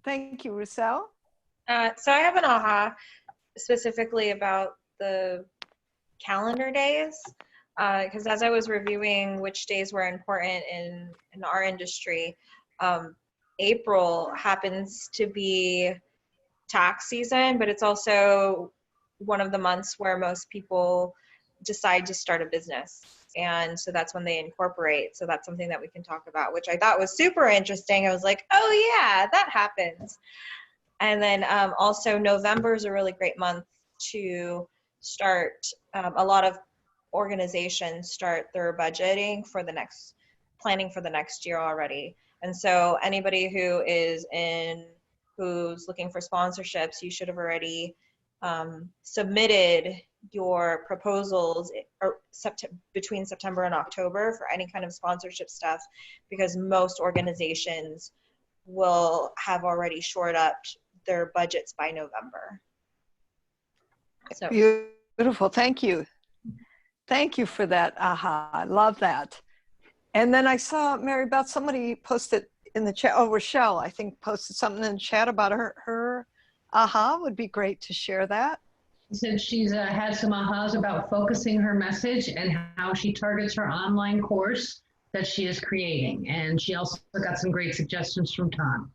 Thank you, Roussel. So I have an aha specifically about the calendar days, because as I was reviewing which days were important in our industry, April happens to be tax season, but it's also one of the months where most people decide to start a business. And so that's when they incorporate. So that's something that we can talk about, which I thought was super interesting. I was like, oh yeah, that happens. And then also November is a really great month to start. A lot of organizations start their budgeting for the next, planning for the next year already. And so anybody who's looking for sponsorships, you should have already submitted your proposals between September and October for any kind of sponsorship stuff, because most organizations will have already shored up their budgets by November. So beautiful. Thank you. Thank you for that. Aha. I love that. And then I saw, Mary Beth, somebody posted in the chat. Oh, Rochelle, I think posted something in the chat about her aha. Would be great to share that. She said she's had some ahas about focusing her message and how she targets her online course that she is creating. And she also got some great suggestions from Tom.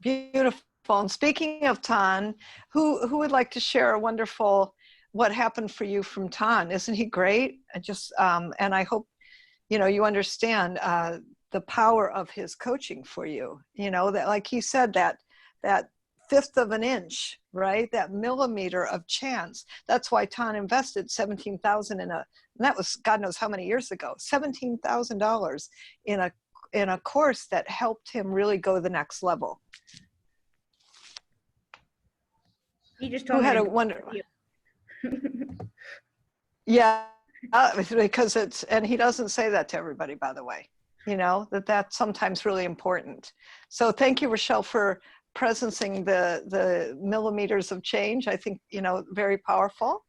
Beautiful. And speaking of Tan, who would like to share a wonderful what happened for you from Tan? Isn't he great? I just and I hope you understand the power of his coaching for you. That, like he said, that fifth of an inch, right? That millimeter of chance. That's why Tan invested $17,000 and that was God knows how many years ago. $17,000 in a course that helped him really go to the next level. He just told me had to a wonder. Yeah, because and he doesn't say that to everybody, by the way. That's sometimes really important. So thank you, Rochelle, for presencing the millimeters of change. I think, very powerful.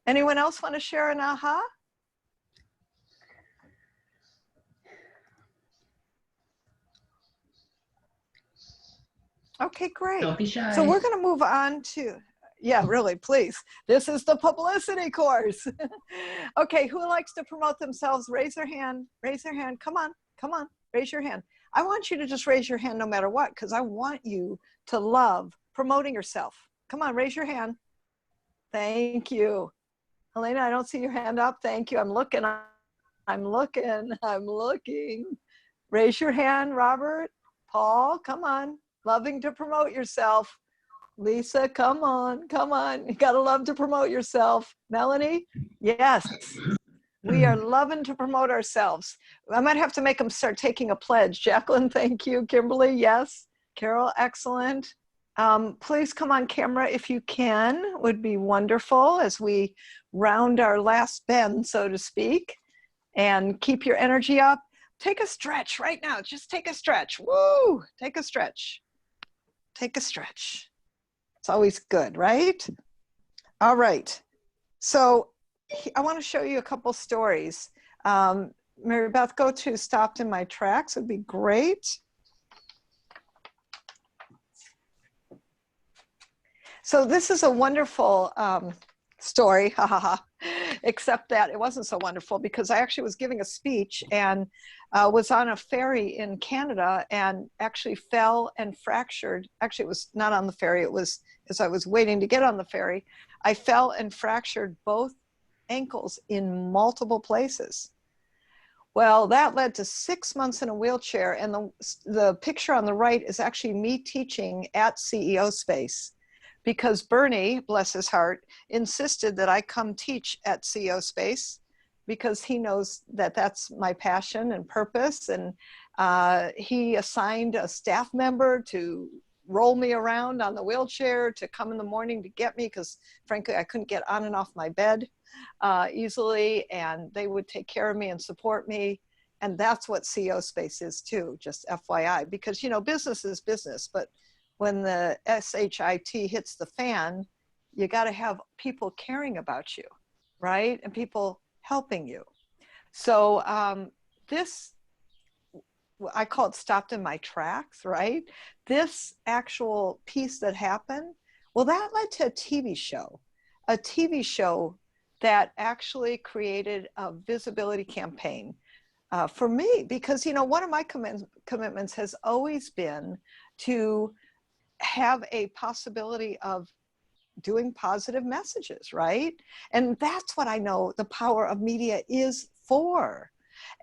Anyone else want to share an aha? Okay, great. Don't be shy. So we're going to move on to, yeah, really, please. This is the publicity course. Okay, who likes to promote themselves? Raise their hand. Raise their hand. Come on. Raise your hand. I want you to just raise your hand no matter what, because I want you to love promoting yourself. Come on, raise your hand. Thank you. Helena, I don't see your hand up. Thank you. I'm looking. Raise your hand, Robert. Paul, come on. Loving to promote yourself. Lisa, come on. You gotta love to promote yourself. Melanie, yes. We are loving to promote ourselves. I might have to make them start taking a pledge. Jacqueline, thank you. Kimberly, yes. Carol, excellent. Please come on camera if you can. Would be wonderful as we round our last bend, so to speak. And keep your energy up. Take a stretch right now. Just take a stretch. Woo! Take a stretch. Take a stretch. It's always good, right? All right. So I want to show you a couple stories. Mary Beth, go to Stopped in My Tracks. Would be great. So this is a wonderful story, except that it wasn't so wonderful because I actually was giving a speech and was on a ferry in Canada and actually fell and fractured. Actually, it was not on the ferry. It was as I was waiting to get on the ferry. I fell and fractured both ankles in multiple places. Well, that led to 6 months in a wheelchair. And the picture on the right is actually me teaching at CEO Space, because Bernie, bless his heart, insisted that I come teach at CEO Space because he knows that that's my passion and purpose. And he assigned a staff member to roll me around on the wheelchair to come in the morning to get me because frankly, I couldn't get on and off my bed easily, and they would take care of me and support me. And that's what CEO Space is too, just FYI, because business is business, but when the SHIT hits the fan, you got to have people caring about you, right? And people helping you. So I call it Stopped in My Tracks, right? This actual piece that happened, well, that led to a TV show that actually created a visibility campaign for me, because, one of my commitments has always been to have a possibility of doing positive messages, right? And that's what I know the power of media is for.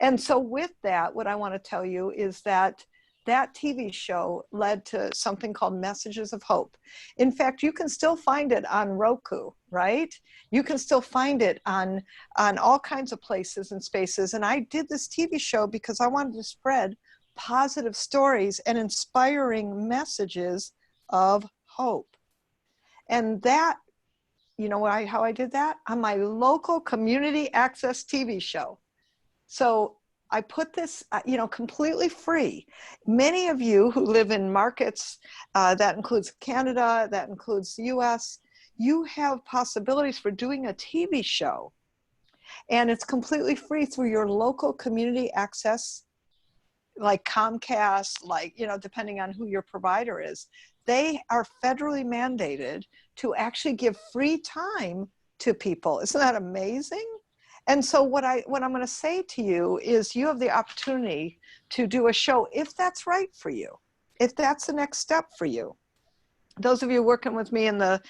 And so with that, what I want to tell you is that TV show led to something called Messages of Hope. In fact, you can still find it on Roku, right? You can still find it on all kinds of places and spaces. And I did this TV show because I wanted to spread positive stories and inspiring messages of hope. And that, how I did that? On my local community access TV show. So I put this, completely free. Many of you who live in markets, that includes Canada, that includes the US, you have possibilities for doing a TV show. And it's completely free through your local community access like Comcast, like, you know, depending on who your provider is, they are federally mandated to actually give free time to people. Isn't that amazing? And so what I'm going to say to you is you have the opportunity to do a show if that's right for you, if that's the next step for you. Those of you working with me in the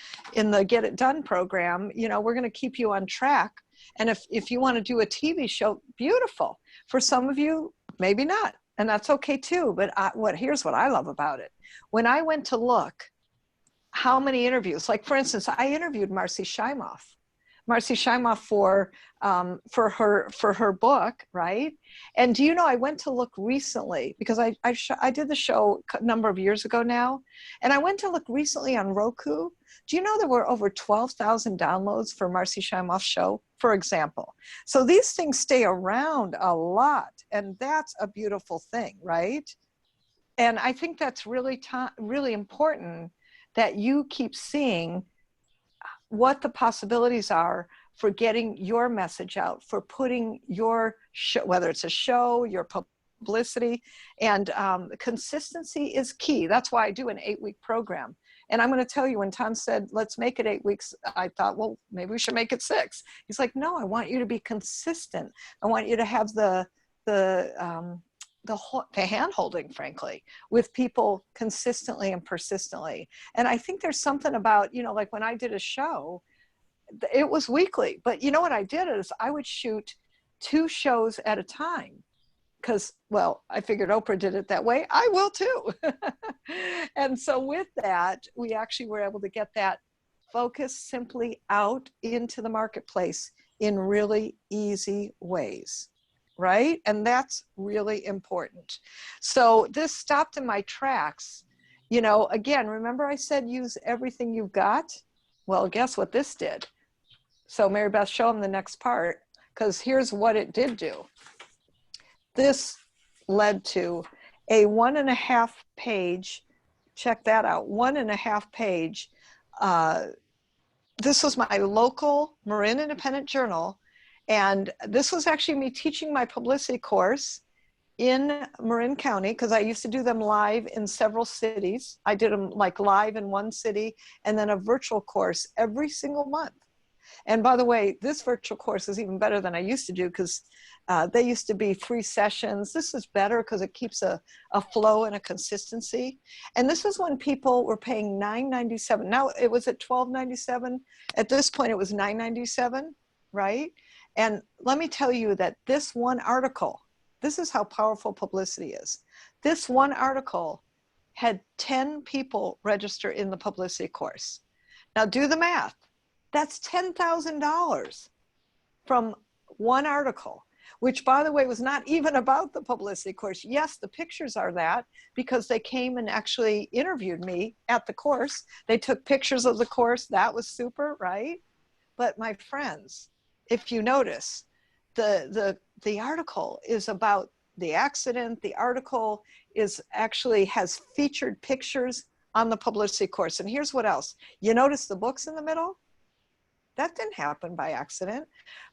Get It Done program, you know, we're going to keep you on track. And if you want to do a TV show, beautiful. For some of you, maybe not. And that's okay too. But here's what I love about it. When I went to look how many interviews, like for instance, I interviewed Marcy Shimoff for her book, right? And do you know, I went to look recently because I did the show a number of years ago now, and I went to look recently on Roku. Do you know there were over 12,000 downloads for Marcy Shimoff's show, for example? So these things stay around a lot, and that's a beautiful thing, right? And I think that's really important that you keep seeing what the possibilities are for getting your message out, for putting your show, whether it's a show, your publicity, and consistency is key. That's why I do an 8-week program. And I'm going to tell you, when Tom said, let's make it 8 weeks, I thought, well, maybe we should make it 6. He's like, no, I want you to be consistent. I want you to have the hand-holding, frankly, with people consistently and persistently. And I think there's something about, you know, like when I did a show, it was weekly. But you know what I did is I would shoot 2 shows at a time. Because, well, I figured Oprah did it that way. I will too. And so with that, we actually were able to get that focus simply out into the marketplace in really easy ways. Right? And that's really important. So this stopped in my tracks. You know, again, remember I said use everything you've got? Well, guess what this did? So Mary Beth, show them the next part, because here's what it did do. This led to a 1.5 page, check that out, 1.5 page. This was my local Marin Independent Journal. And this was actually me teaching my publicity course in Marin County, because I used to do them live in several cities. I did them like live in one city and then a virtual course every single month. And by the way, this virtual course is even better than I used to do, because they used to be 3 sessions. This is better because it keeps a flow and a consistency. And this is when people were paying $9.97. Now it was at $12.97. At this point, it was $9.97, right? And let me tell you that this one article, this is how powerful publicity is. This one article had 10 people register in the publicity course. Now do the math. That's $10,000 from one article, which, by the way, was not even about the publicity course. Yes, the pictures are that, because they came and actually interviewed me at the course. They took pictures of the course. That was super, right? But my friends, if you notice, the article is about the accident. The article has featured pictures on the publicity course. And here's what else. You notice the books in the middle? That didn't happen by accident.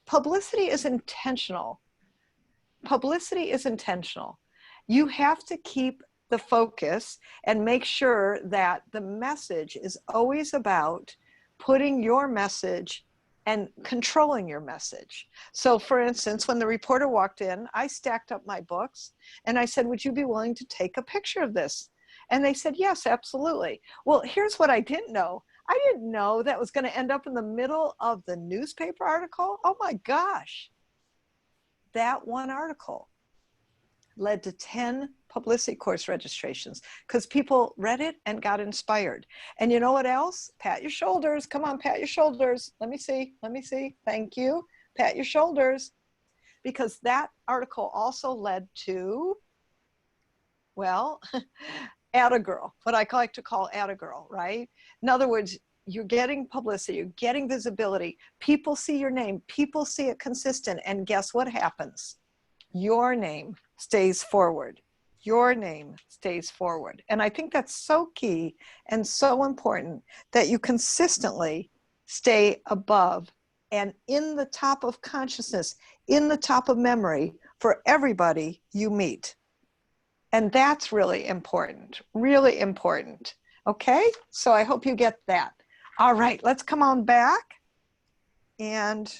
Publicity is intentional. Publicity is intentional. You have to keep the focus and make sure that the message is always about putting your message and controlling your message. So for instance, when the reporter walked in, I stacked up my books and I said, would you be willing to take a picture of this? And they said, yes, absolutely. Well, here's what I didn't know. I didn't know that was going to end up in the middle of the newspaper article. Oh my gosh. That one article led to 10 publicity course registrations because people read it and got inspired. And you know what else? Pat your shoulders. Come on, pat your shoulders. Let me see. Let me see. Thank you. Pat your shoulders. Because that article also led to, well, add a girl, what I like to call add a girl, right? In other words, you're getting publicity, you're getting visibility. People see your name, people see it consistent, and guess what happens? Your name stays forward. Your name stays forward. And I think that's so key and so important that you consistently stay above and in the top of consciousness, in the top of memory for everybody you meet. And that's really important, really important. Okay, so I hope you get that. All right, let's come on back. And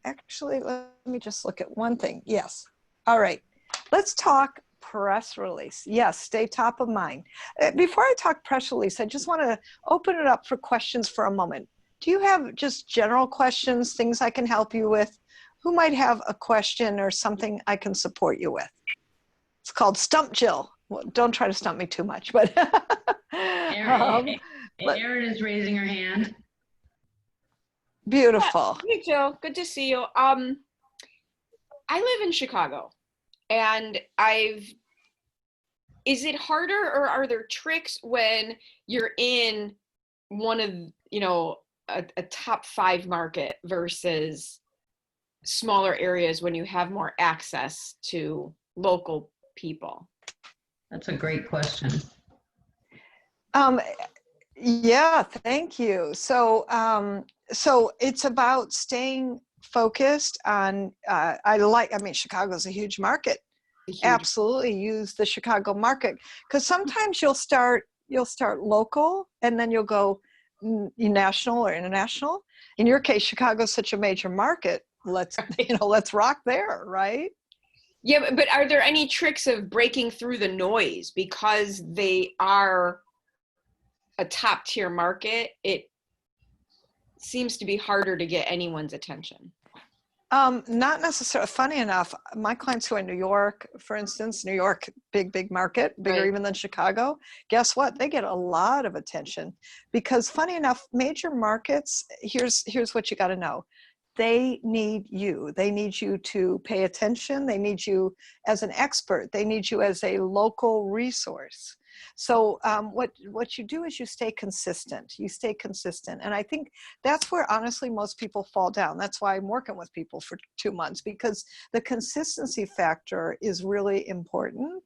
actually, let me just look at one thing. Yes. All right, let's talk press release. Yes, stay top of mind. Before I talk press release, I just want to open it up for questions for a moment. Do you have just general questions, things I can help you with? Who might have a question or something I can support you with? It's called Stump Jill. Well, don't try to stump me too much, but Erin is raising her hand. Beautiful. Hey, Jill. Good to see you. I live in Chicago, and is it harder, or are there tricks when you're in one of, a top 5 market versus smaller areas when you have more access to local people? That's a great question. Yeah, thank you. So it's about staying focused on, Chicago's a huge market. Absolutely use the Chicago market, because sometimes you'll start local and then you'll go national or international. In your case, Chicago's such a major market. Let's rock there, right? Yeah, but are there any tricks of breaking through the noise because they are a top tier market? It seems to be harder to get anyone's attention. Not necessarily. Funny enough, my clients who are in New York, for instance, New York, big market, bigger even than Chicago. Guess what? They get a lot of attention because, funny enough, major markets, here's what you got to know. They need you. They need you to pay attention. They need you as an expert. They need you as a local resource. So what you do is you stay consistent. You stay consistent. And I think that's where, honestly, most people fall down. That's why I'm working with people for 2 months, because the consistency factor is really important.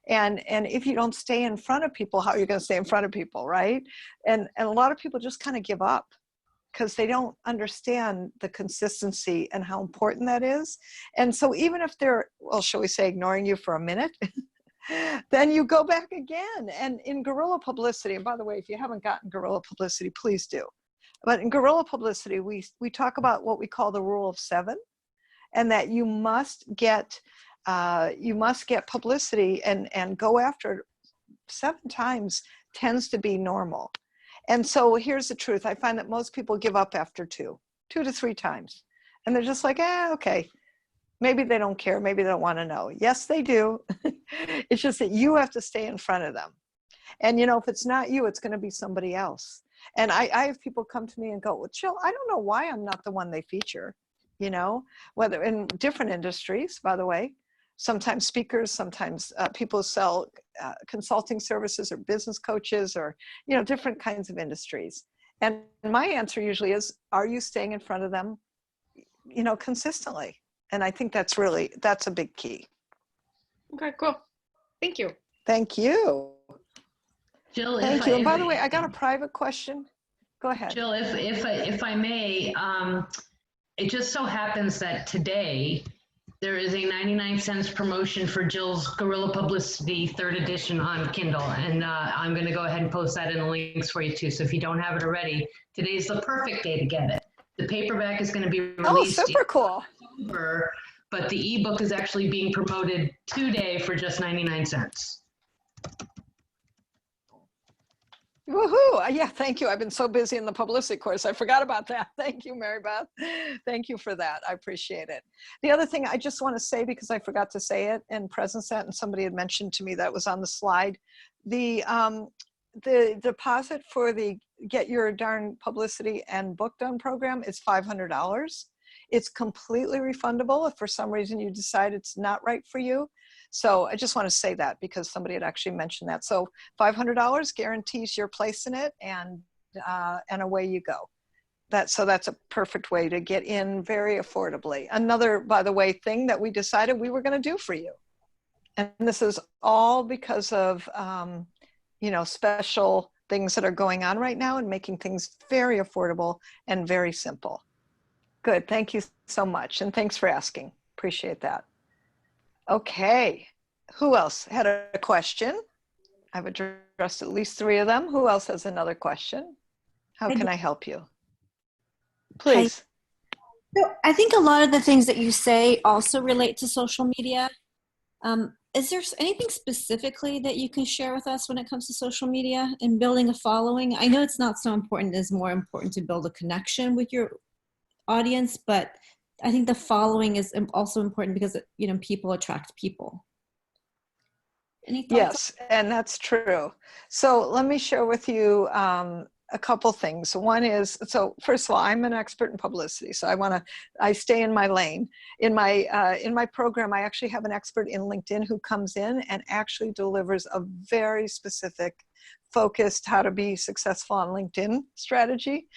And if you don't stay in front of people, how are you going to stay in front of people, right? And a lot of people just kind of give up, because they don't understand the consistency and how important that is. And so even if they're, well, shall we say, ignoring you for a minute, then you go back again. And in guerrilla publicity, and by the way, if you haven't gotten guerrilla publicity, please do. But in guerrilla publicity, we talk about what we call the rule of 7, and that you must get publicity and go after it 7 times tends to be normal. And so here's the truth. I find that most people give up after 2 to 3 times. And they're just like, okay. Maybe they don't care. Maybe they don't want to know. Yes, they do. It's just that you have to stay in front of them. And, if it's not you, it's going to be somebody else. And I have people come to me and go, well, Jill, I don't know why I'm not the one they feature, whether in different industries, by the way. Sometimes speakers, sometimes people sell consulting services or business coaches or, different kinds of industries. And my answer usually is, are you staying in front of them, consistently? And I think that's a big key. Okay, cool. Thank you. Thank you. Jill, thank you. And by the way, I got a private question. Go ahead. Jill, if I may, it just so happens that today there is a 99 cents promotion for Jill's Guerrilla Publicity 3rd edition on Kindle. And I'm going to go ahead and post that in the links for you too. So if you don't have it already, today's the perfect day to get it. The paperback is going to be released. Oh, super cool. But the ebook is actually being promoted today for just 99 cents. Woohoo! Yeah, thank you. I've been so busy in the publicity course. I forgot about that. Thank you, Mary Beth. Thank you for that. I appreciate it. The other thing I just want to say, because I forgot to say it in presence set, and somebody had mentioned to me that was on the slide, the deposit for the Get Your Darn Publicity and Book Done program is $500. It's completely refundable if for some reason you decide it's not right for you. So I just want to say that because somebody had actually mentioned that. So $500 guarantees your place in it, and away you go. So that's a perfect way to get in very affordably. Another, by the way, thing that we decided we were going to do for you. And this is all because of, special things that are going on right now and making things very affordable and very simple. Good. Thank you so much. And thanks for asking. Appreciate that. Okay. Who else had a question? I've addressed at least 3 of them. Who else has another question? How can I help you? Please. So I think a lot of the things that you say also relate to social media. Is there anything specifically that you can share with us when it comes to social media and building a following? I know it's not so important. It's more important to build a connection with your audience, but I think the following is also important because, you know, people attract people. Any thoughts? Yes, and that's true. So let me share with you a couple things. One is, so first of all, I'm an expert in publicity, so I stay in my lane. In my program, I actually have an expert in LinkedIn who comes in and actually delivers a very specific, focused how to be successful on LinkedIn strategy,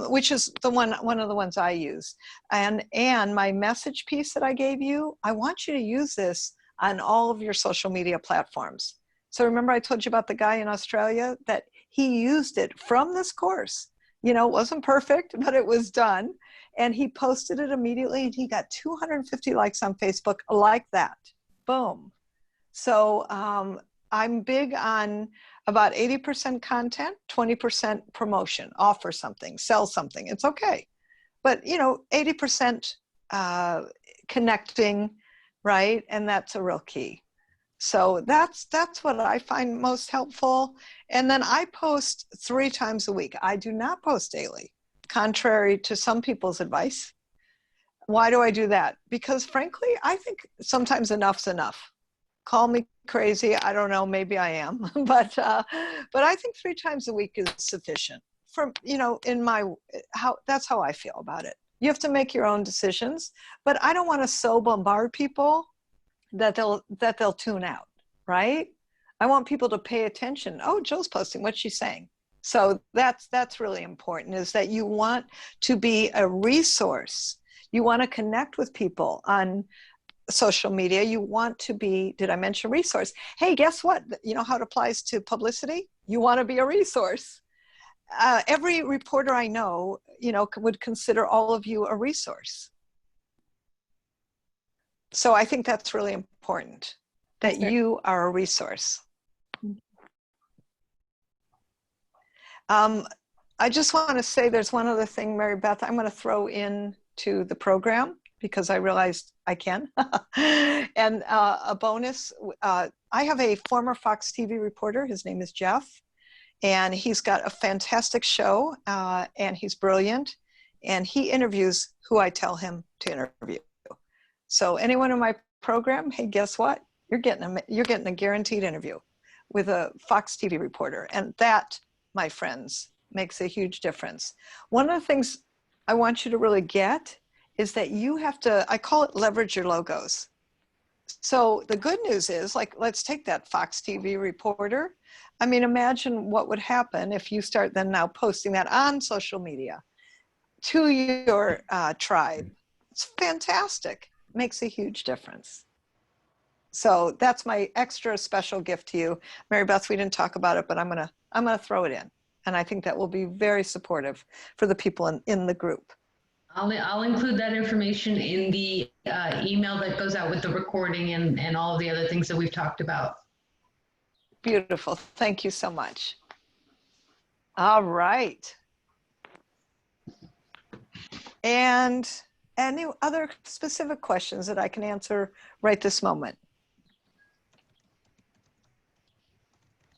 which is one of the ones I use. And my message piece that I gave you, I want you to use this on all of your social media platforms. So remember I told you about the guy in Australia that he used it from this course. You know, it wasn't perfect, but it was done. And he posted it immediately and he got 250 likes on Facebook like that. Boom. So I'm big on about 80% content, 20% promotion, offer something, sell something. It's okay. But, you know, 80% connecting, right? And that's a real key. So that's what I find most helpful. And then I post 3 times a week. I do not post daily, contrary to some people's advice. Why do I do that? Because frankly, I think sometimes enough's enough. Call me crazy. I don't know, maybe I am, but I think 3 times a week is sufficient for, you know, that's how I feel about it. You have to make your own decisions, but I don't want to so bombard people that they'll tune out, right? I want people to pay attention. Oh, Jill's posting, what's she saying? So that's really important, is that you want to be a resource. You want to connect with people on social media. You want to be, did I mention resource? Hey, guess what? You know how it applies to publicity? You want to be a resource. Every reporter I know, you know, would consider all of you a resource. So I think that's really important, that you are a resource. I just want to say there's one other thing, Mary Beth, I'm going to throw in to the program because I realized I can. And a bonus, I have a former Fox TV reporter. His name is Jeff. And he's got a fantastic show and he's brilliant. And he interviews who I tell him to interview. So anyone in my program, hey, guess what? You're getting a guaranteed interview with a Fox TV reporter. And that, my friends, makes a huge difference. One of the things I want you to really get is that you have to, I call it leverage your logos. So the good news is, like, let's take that Fox TV reporter. I mean, imagine what would happen if you start then now posting that on social media to your tribe. It's fantastic. Makes a huge difference. So that's my extra special gift to you. Mary Beth, we didn't talk about it, but I'm gonna throw it in. And I think that will be very supportive for the people in the group. I'll include that information in the email that goes out with the recording and all of the other things that we've talked about. Beautiful. Thank you so much. All right. And any other specific questions that I can answer right this moment?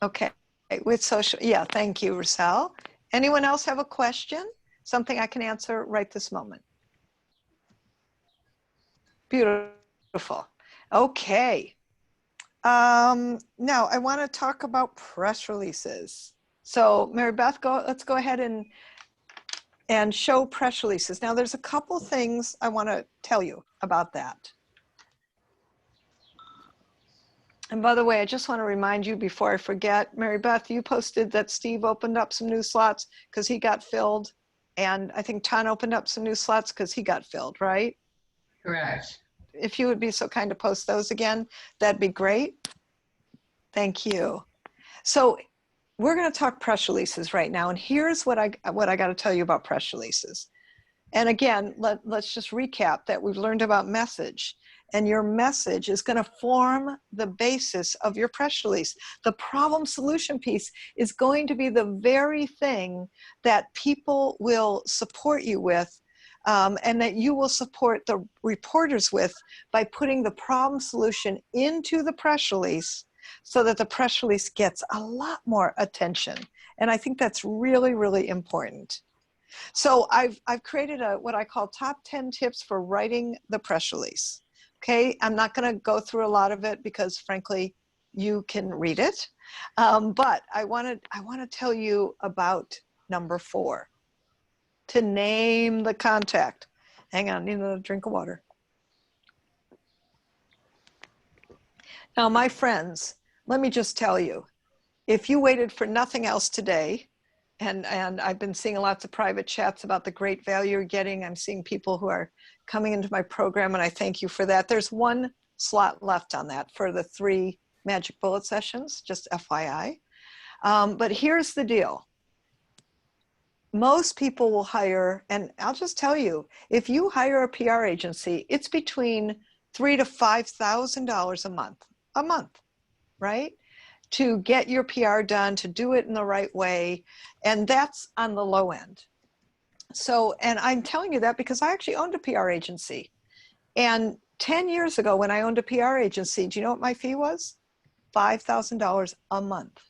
Okay, with social, yeah, thank you, Rochelle. Anyone else have a question? Something I can answer right this moment? Beautiful. Okay. Now I want to talk about press releases. So Mary Beth, let's go ahead and show press releases. Now there's a couple things I want to tell you about that. And by the way, I just want to remind you before I forget, Mary Beth, you posted that Steve opened up some new slots because he got filled. And I think Ton opened up some new slots because he got filled, right? Correct. If you would be so kind to post those again, that'd be great. Thank you. So we're going to talk press releases right now. And here's what I got to tell you about press releases. And again, let's just recap that we've learned about message. and your message is going to form the basis of your press release. The problem solution piece is going to be the very thing that people will support you with, and that you will support the reporters with by putting the problem solution into the press release so that the press release gets a lot more attention. And I think that's really, really important. So I've created what I call top 10 tips for writing the press release. Okay, I'm not going to go through a lot of it because frankly, you can read it. But I want to tell you about number 4, to name the contact. Hang on, I need another drink of water. Now, my friends, let me just tell you, if you waited for nothing else today, and I've been seeing lots of private chats about the great value you're getting. I'm seeing people who are coming into my program, and I thank you for that. There's one slot left on that for the 3 magic bullet sessions, just FYI. But here's the deal. Most people will hire, and I'll just tell you, if you hire a PR agency, it's between $3,000 to $5,000 a month, right? To get your PR done, to do it in the right way. And that's on the low end. So, and I'm telling you that because I actually owned a PR agency. And 10 years ago when I owned a PR agency, do you know what my fee was? $5,000 a month.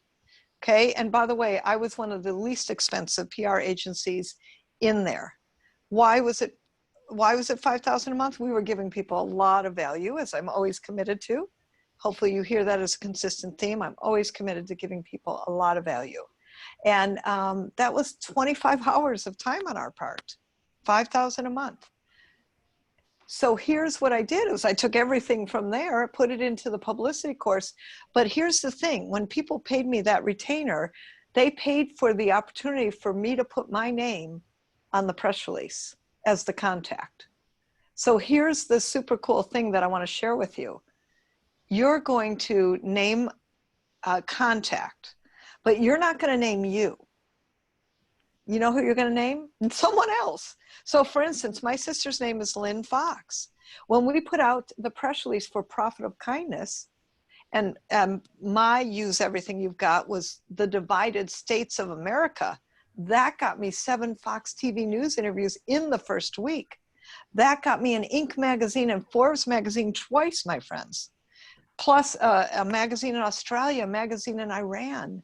Okay, and by the way, I was one of the least expensive PR agencies in there. Why was it $5,000 a month? We were giving people a lot of value, as I'm always committed to. Hopefully you hear that as a consistent theme. I'm always committed to giving people a lot of value. And that was 25 hours of time on our part, $5,000 a month. So here's what I did is I took everything from there, put it into the publicity course. But here's the thing, when people paid me that retainer, they paid for the opportunity for me to put my name on the press release as the contact. So here's the super cool thing that I want to share with you. You're going to name a contact, but you're not going to name you. You know who you're going to name? Someone else. So for instance, my sister's name is Lynn Fox. When we put out the press release for Profit of Kindness, and my Use Everything You've Got was the Divided States of America, that got me 7 Fox TV News interviews in the first week. That got me an Inc. magazine and Forbes magazine twice, my friends. Plus a magazine in Australia, a magazine in Iran,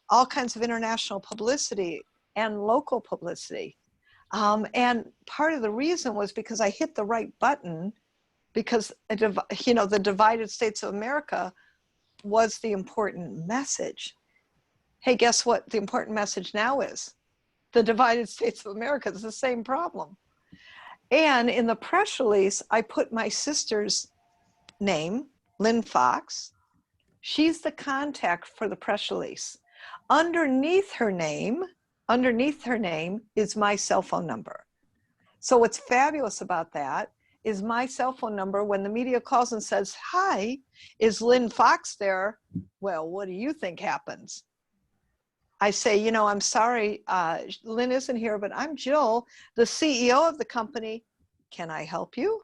all kinds of international publicity and local publicity. And part of the reason was because I hit the right button, because the Divided States of America was the important message. Hey, guess what the important message now is? The Divided States of America is the same problem. And in the press release, I put my sister's name, Lynn Fox. She's the contact for the press release. Underneath her name is my cell phone number. So what's fabulous about that is my cell phone number, when the media calls and says, hi, is Lynn Fox there? Well, what do you think happens? I say, I'm sorry, Lynn isn't here, but I'm Jill, the CEO of the company. Can I help you?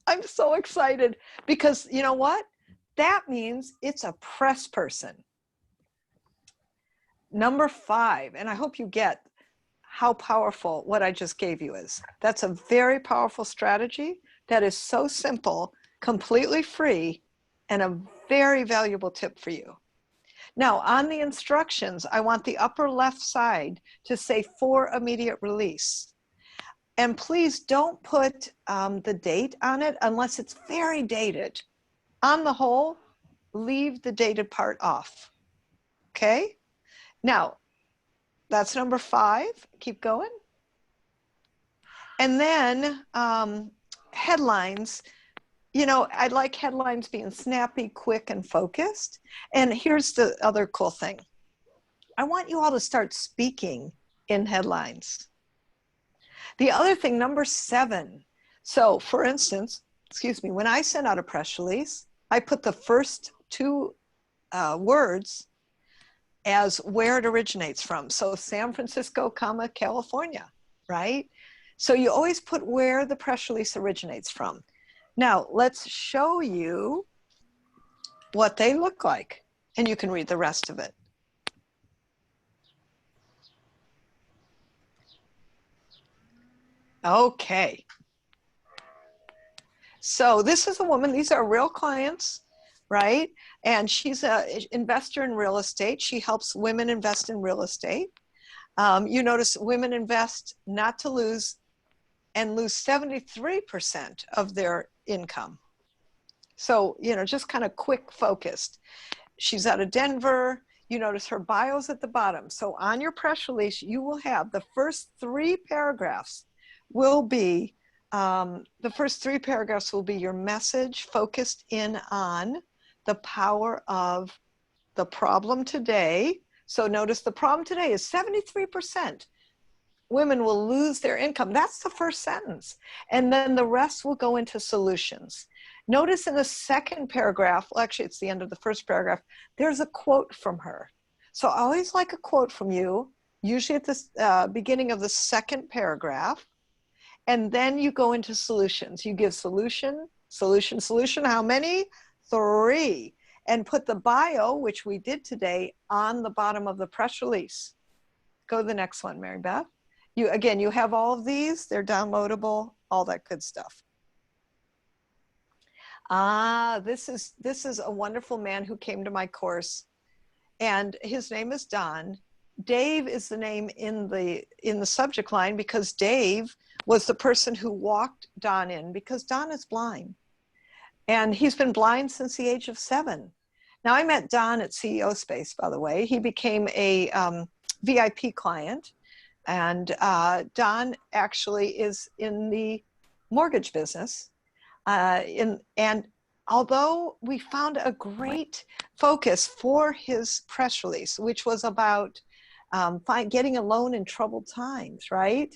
I'm so excited because you know what? That means it's a press person. Number 5, and I hope you get how powerful what I just gave you is. That's a very powerful strategy that is so simple, completely free, and a very valuable tip for you. Now, on the instructions, I want the upper left side to say for immediate release. And please don't put the date on it unless it's very dated. On the whole, leave the dated part off. Okay? Now, that's number 5. Keep going. And then headlines. I like headlines being snappy, quick, and focused. And here's the other cool thing. I want you all to start speaking in headlines. The other thing, number 7. So for instance, when I send out a press release, I put the first 2 words as where it originates from. So San Francisco, California, right? So you always put where the press release originates from. Now let's show you what they look like, and you can read the rest of it. Okay. So this is a woman, these are real clients, right? And she's an investor in real estate. She helps women invest in real estate. You notice women invest not to lose and lose 73% of their income. So, you know, just kind of quick focused. She's out of Denver. You notice her bio's at the bottom. So on your press release, you will have the first 3 paragraphs will be, your message focused in on the power of the problem today. So notice the problem today is 73%. Women will lose their income. That's the first sentence. And then the rest will go into solutions. Notice in the second paragraph, well, actually it's the end of the first paragraph, there's a quote from her. So I always like a quote from you, usually at the beginning of the second paragraph. And then you go into solutions. You give solution, solution, solution. How many? 3. And put the bio, which we did today, on the bottom of the press release. Go to the next one, Mary Beth. Again, you have all of these. They're downloadable, all that good stuff. This is a wonderful man who came to my course, and his name is Don. Dave is the name in the subject line because Dave was the person who walked Don in, because Don is blind. And he's been blind since the age of 7. Now, I met Don at CEO Space, by the way. He became a VIP client. And Don actually is in the mortgage business. And although we found a great focus for his press release, which was about getting a loan in troubled times, right?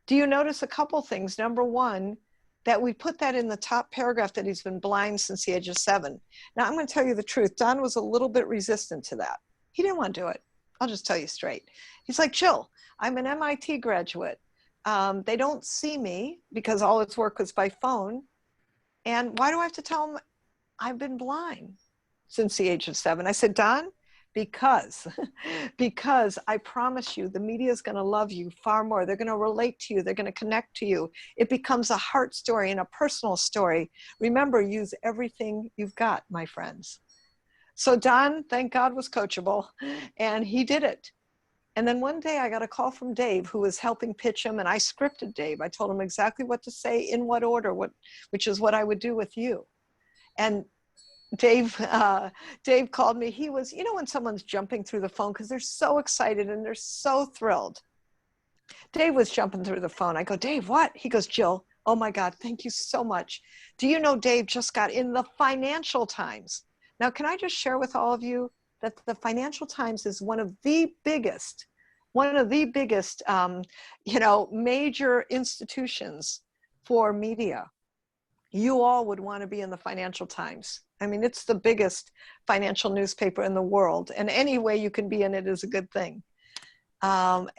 Do you notice a couple things? Number one, that we put that in the top paragraph that he's been blind since the age of 7. Now, I'm going to tell you the truth. Don was a little bit resistant to that. He didn't want to do it. I'll just tell you straight. He's like, Jill, I'm an MIT graduate. They don't see me because all his work was by phone. And why do I have to tell him I've been blind since the age of 7? I said, Don, because I promise you, the media is going to love you far more. They're going to relate to you. They're going to connect to you. It becomes a heart story and a personal story. Remember, use everything you've got, my friends. So Don, thank God, was coachable, and he did it. And then one day I got a call from Dave, who was helping pitch him, and I scripted Dave. I told him exactly what to say, in what order, which is what I would do with you. And Dave called me. He was, you know, when someone's jumping through the phone because they're so excited and they're so thrilled. Dave was jumping through the phone. I go, Dave, what? He goes, Jill, oh my God, thank you so much. Do you know Dave just got in the Financial Times? Now, can I just share with all of you that the Financial Times is one of the biggest, major institutions for media. You all would want to be in the Financial Times. I mean, it's the biggest financial newspaper in the world, and any way you can be in it is a good thing. And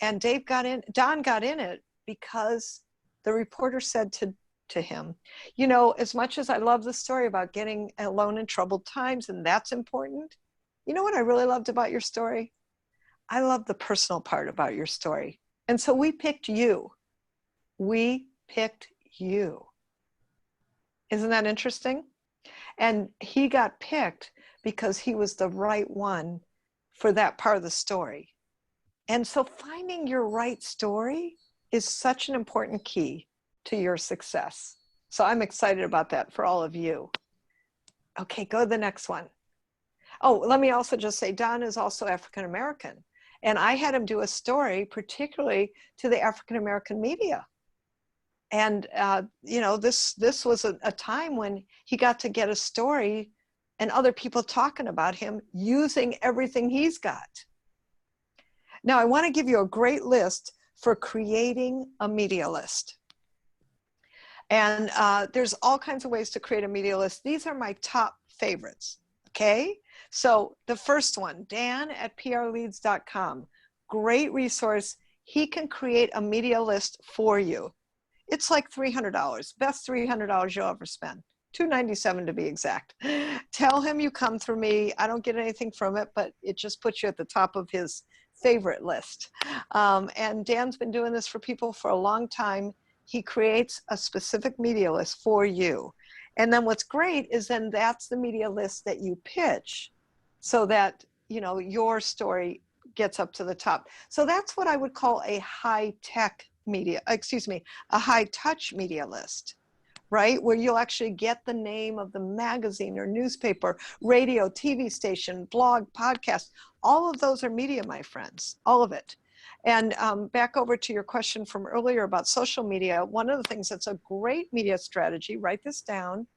Don got in it because the reporter said to him, you know, as much as I love the story about getting a loan in troubled times, and that's important, you know what I really loved about your story? I love the personal part about your story. And so we picked you. We picked you. Isn't that interesting? And he got picked because he was the right one for that part of the story. And so finding your right story is such an important key to your success. So I'm excited about that for all of you. Okay, go to the next one. Oh, let me also just say, Don is also African American. And I had him do a story, particularly to the African American media. And, this was a time when he got to get a story and other people talking about him using everything he's got. Now, I want to give you a great list for creating a media list. And there's all kinds of ways to create a media list. These are my top favorites, okay? So the first one, Dan at prleads.com, great resource. He can create a media list for you. It's like $300, best $300 you'll ever spend. $297 to be exact. Tell him you come through me. I don't get anything from it, but it just puts you at the top of his favorite list. And Dan's been doing this for people for a long time. He creates a specific media list for you. And then what's great is then that's the media list that you pitch so that, you know, your story gets up to the top. So that's what I would call a high-tech media, a high-touch media list, right? Where you'll actually get the name of the magazine or newspaper, radio, TV station, blog, podcast. All of those are media, my friends, all of it. And back over to your question from earlier about social media, one of the things that's a great media strategy, write this down.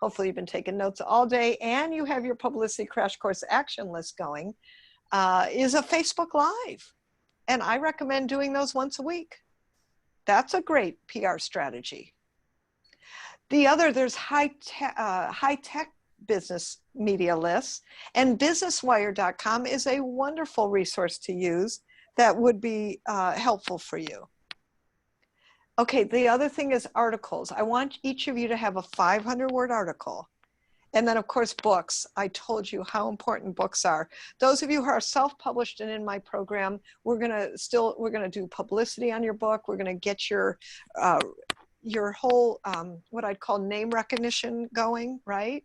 Hopefully you've been taking notes all day and you have your Publicity Crash Course action list going, is a Facebook Live. And I recommend doing those once a week. That's a great PR strategy. The other, there's high-tech business media lists, and businesswire.com is a wonderful resource to use that would be helpful for you. Okay, the other thing is articles. I want each of you to have a 500-word article. And then, of course, books. I told you how important books are. Those of you who are self-published and in my program, we're gonna do publicity on your book. We're gonna get your whole, what I'd call name recognition going, right?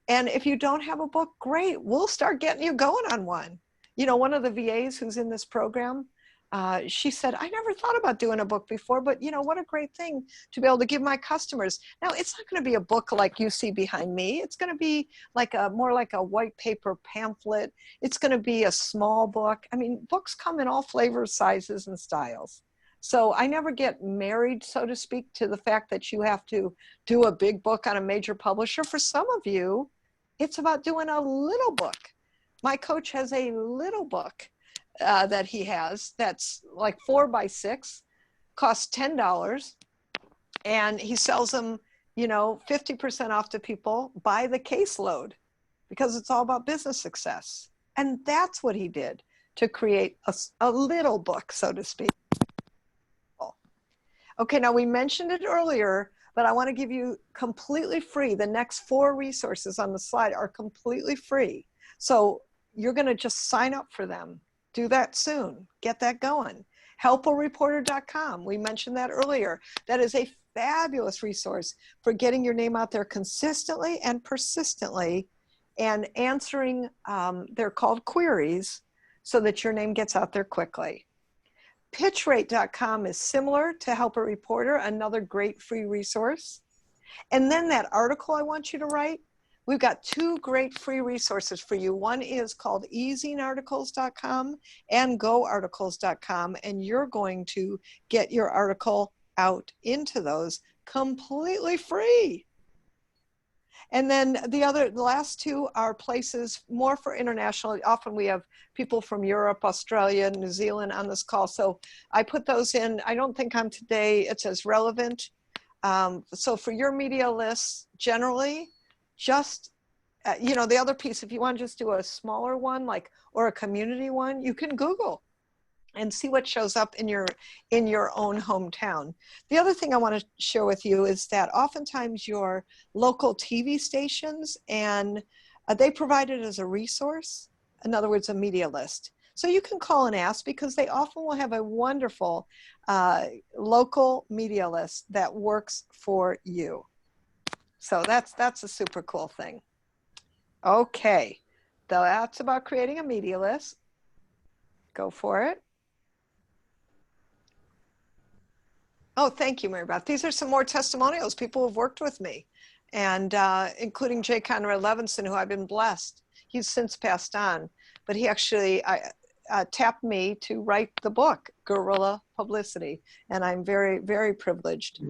And if you don't have a book, great. We'll start getting you going on one. You know, one of the VAs who's in this program, she said, I never thought about doing a book before, but you know, what a great thing to be able to give my customers. Now, it's not going to be a book like you see behind me. It's going to be like more like a white paper pamphlet. It's going to be a small book. I mean, books come in all flavors, sizes, and styles. So I never get married, so to speak, to the fact that you have to do a big book on a major publisher. For some of you, it's about doing a little book. My coach has a little book that he has that's like 4 by 6, costs $10, and he sells them, you know, 50% off to people by the caseload because it's all about business success. And that's what he did to create a little book, so to speak. Okay, now we mentioned it earlier, but I want to give you completely free. The next 4 resources on the slide are completely free. So you're going to just sign up for them. Do that soon. Get that going. Helpareporter.com. We mentioned that earlier. That is a fabulous resource for getting your name out there consistently and persistently and answering, they're called queries, so that your name gets out there quickly. Pitchrate.com is similar to Help a Reporter, another great free resource. And then that article I want you to write, we've got 2 great free resources for you. One is called easingarticles.com and goarticles.com, and you're going to get your article out into those completely free. And then the last 2 are places more for international. Often we have people from Europe, Australia, New Zealand on this call. So I put those in. I don't think on today it says relevant. So for your media lists, generally, just, you know, the other piece, if you want to just do a smaller one, like, or a community one, you can Google and see what shows up in your own hometown. The other thing I want to share with you is that oftentimes your local TV stations, and they provide it as a resource, in other words, a media list. So you can call and ask because they often will have a wonderful local media list that works for you. So that's a super cool thing. Okay, that's about creating a media list. Go for it. Oh, thank you, Mary Beth. These are some more testimonials. People who've worked with me, and including J. Conrad Levinson, who I've been blessed. He's since passed on, but he actually tapped me to write the book, Guerrilla Publicity. And I'm very, very privileged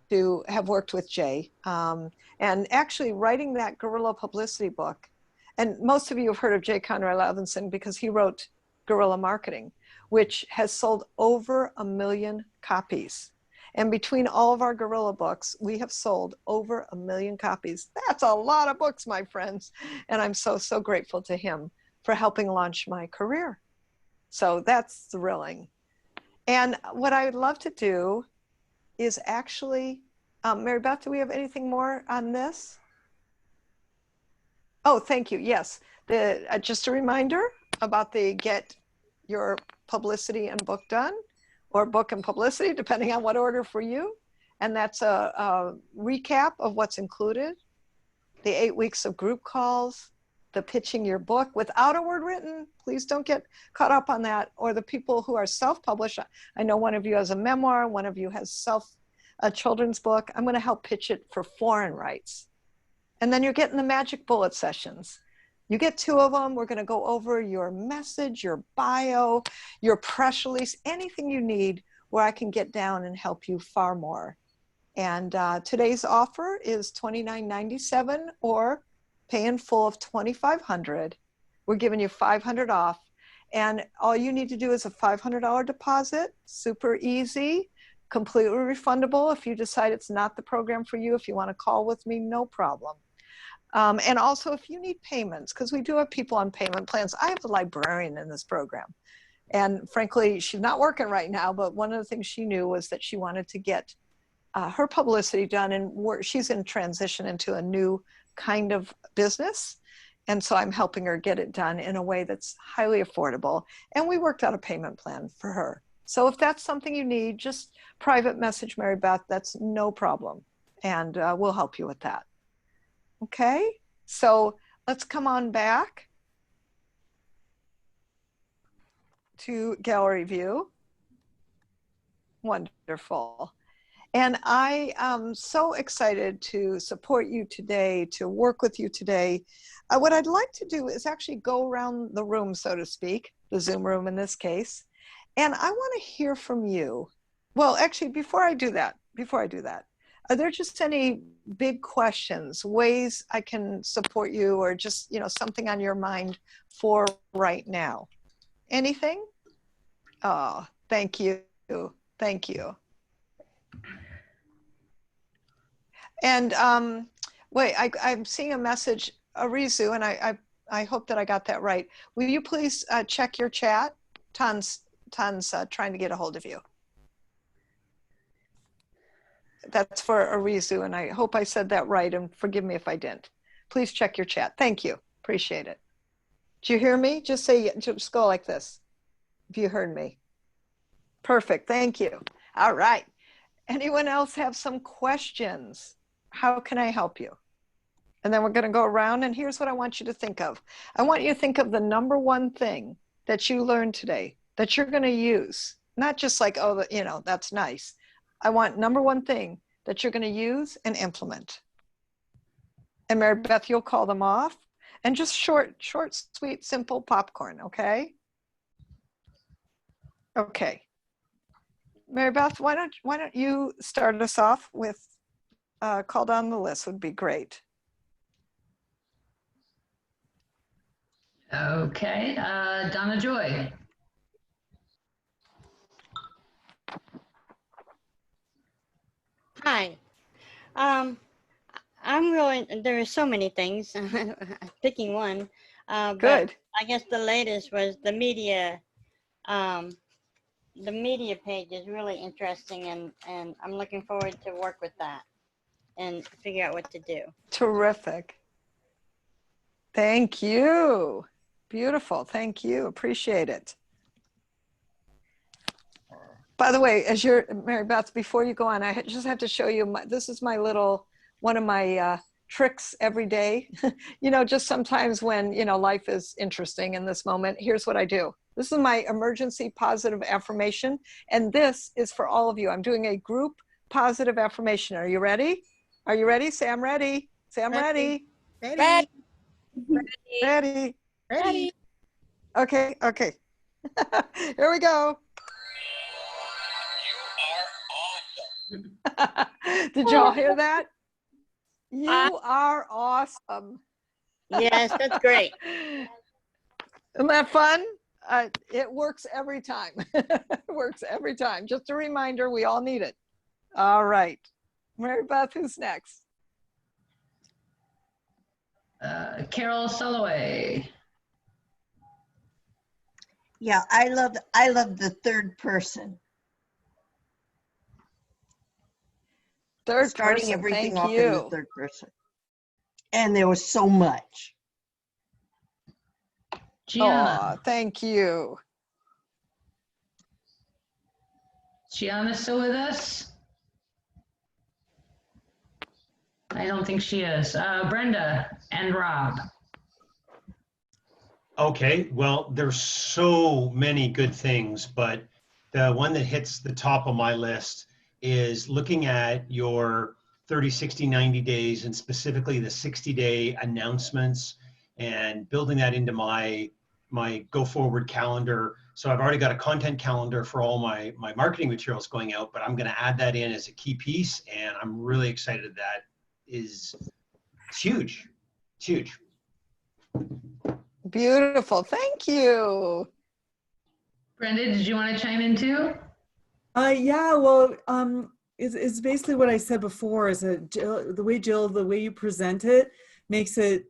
to have worked with Jay. And actually writing that Guerrilla Publicity book, and most of you have heard of J. Conrad Levinson because he wrote Guerrilla Marketing, which has sold over 1 million copies. And between all of our Guerrilla books, we have sold over 1 million copies. That's a lot of books, my friends. And I'm so, so grateful to him for helping launch my career. So that's thrilling. And what I would love to do is actually, Mary Beth, do we have anything more on this? Oh, thank you. Yes. Just a reminder about the Get Your Publicity and Book Done, or Book and Publicity, depending on what order for you. And that's a recap of what's included, the 8 weeks of group calls, the pitching your book without a word written. Please don't get caught up on that. Or the people who are self-published. I know one of you has a memoir, one of you has a children's book. I'm going to help pitch it for foreign rights. And then you're getting the magic bullet sessions. You get 2 of them. We're going to go over your message, your bio, your press release, anything you need where I can get down and help you far more. And today's offer is $29.97 or pay in full of $2,500. We're giving you $500 off. And all you need to do is a $500 deposit, super easy, completely refundable. If you decide it's not the program for you, if you want to call with me, no problem. And also if you need payments, because we do have people on payment plans. I have a librarian in this program. And frankly, she's not working right now, but one of the things she knew was that she wanted to get her publicity done, and she's in transition into a new kind of business. And so I'm helping her get it done in a way that's highly affordable. And we worked out a payment plan for her. So if that's something you need, just private message Mary Beth, that's no problem. And we'll help you with that. Okay, so let's come on back to gallery view. Wonderful. And I am so excited to support you today, to work with you today. What I'd like to do is actually go around the room, so to speak, the Zoom room in this case. And I want to hear from you. Well, actually, before I do that, are there just any big questions, ways I can support you, or just, something on your mind for right now? Anything? Oh, thank you. Thank you. And wait, I'm seeing a message, Arizu, and I hope that I got that right. Will you please check your chat? Tan's trying to get a hold of you. That's for Arizu, and I hope I said that right, and forgive me if I didn't. Please check your chat. Thank you. Appreciate it. Do you hear me? Just go like this if you heard me. Perfect. Thank you. All right. Anyone else have some questions? How can I help you? And then we're going to go around, and here's what I want you to think of. I want you to think of the number one thing that you learned today that you're going to use. Not just like, oh, that's nice. I want number one thing that you're going to use and implement. And Mary Beth, you'll call them off. And just short, sweet, simple popcorn, okay? Okay. Mary Beth, why don't you start us off with call down the list would be great. Okay, Donna Joy. Hi. There are so many things. Picking one. Good. But I guess the latest was the media. The media page is really interesting, and I'm looking forward to work with that and figure out what to do. Terrific. Thank you. Beautiful. Thank you. Appreciate it. By the way, Mary Beth, before you go on, I just have to show you, this is my one of my tricks every day. Just sometimes when, life is interesting in this moment, here's what I do. This is my emergency positive affirmation. And this is for all of you. I'm doing a group positive affirmation. Are you ready? Are you ready? Say, I'm ready. Say, I'm ready. Ready. Ready. Ready. Okay. Okay. Here we go. Did y'all hear that? You are awesome. Yes, that's great. Isn't that fun? It works every time. It works every time. Just a reminder, we all need it. All right. Mary Beth, who's next? Carol Soloway. Yeah, I love the third person. Third starting person, everything thank off in the you. third person. And there was so much. Oh, thank you. Gianna still with us? I don't think she is. Brenda and Rob. Okay, well, there's so many good things, but the one that hits the top of my list is looking at your 30, 60, 90 days, and specifically the 60-day announcements, and building that into my go forward calendar. So I've already got a content calendar for all my marketing materials going out, but I'm going to add that in as a key piece, and I'm really excited. That is, it's huge. It's huge. Beautiful. Thank you. Brenda, did you want to chime in too? Yeah, well, it's basically what I said before, is that the way you present it makes it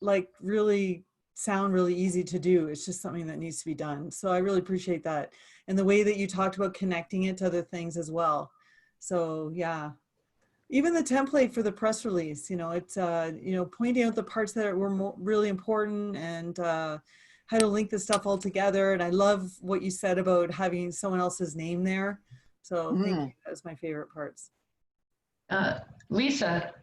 like really sound really easy to do. It's just something that needs to be done. So I really appreciate that. And the way that you talked about connecting it to other things as well. So yeah, even the template for the press release, it's, pointing out the parts that were really important, and how to link the stuff all together. And I love what you said about having someone else's name there. So thank you. That was my favorite parts. Lisa.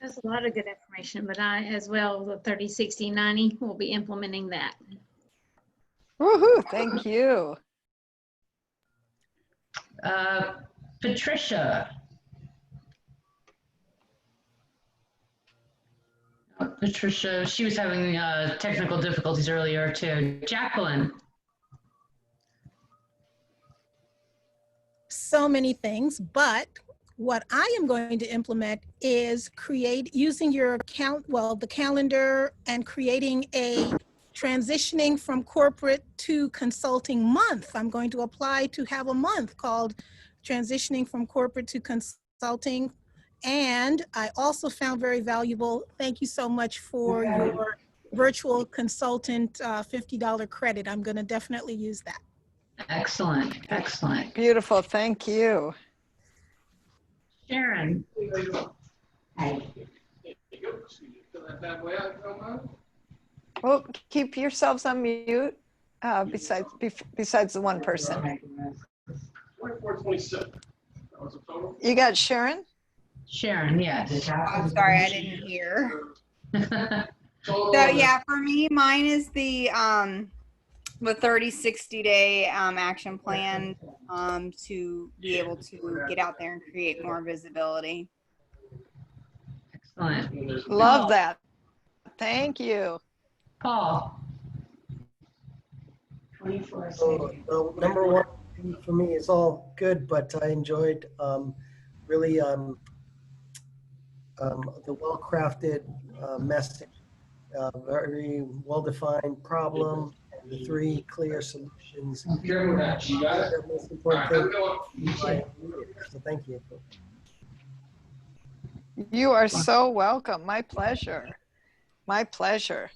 That's a lot of good information, but I, as well, the 30, 60, 90, will be implementing that. Woohoo, thank you. Patricia. Patricia, she was having technical difficulties earlier too. Jacqueline. So many things, but what I am going to implement is using your the calendar, and creating a transitioning from corporate to consulting month. I'm going to apply to have a month called Transitioning from Corporate to Consulting. And I also found very valuable, thank you so much for your virtual consultant $50 credit. I'm going to definitely use that. Excellent, excellent. Beautiful, thank you. Sharon. Well, keep yourselves on mute, besides the one person. You got Sharon? Sharon, yes. I'm sorry, I didn't hear. So yeah, for me, mine is the 30, 60 day action plan to be able to get out there and create more visibility. Excellent. Love that. Thank you. Paul. So, number one for me is all good, but I enjoyed really the well-crafted message, very well-defined problem, and the 3 clear solutions. You got it? The most important thing. So thank you. You are so welcome. My pleasure. My pleasure.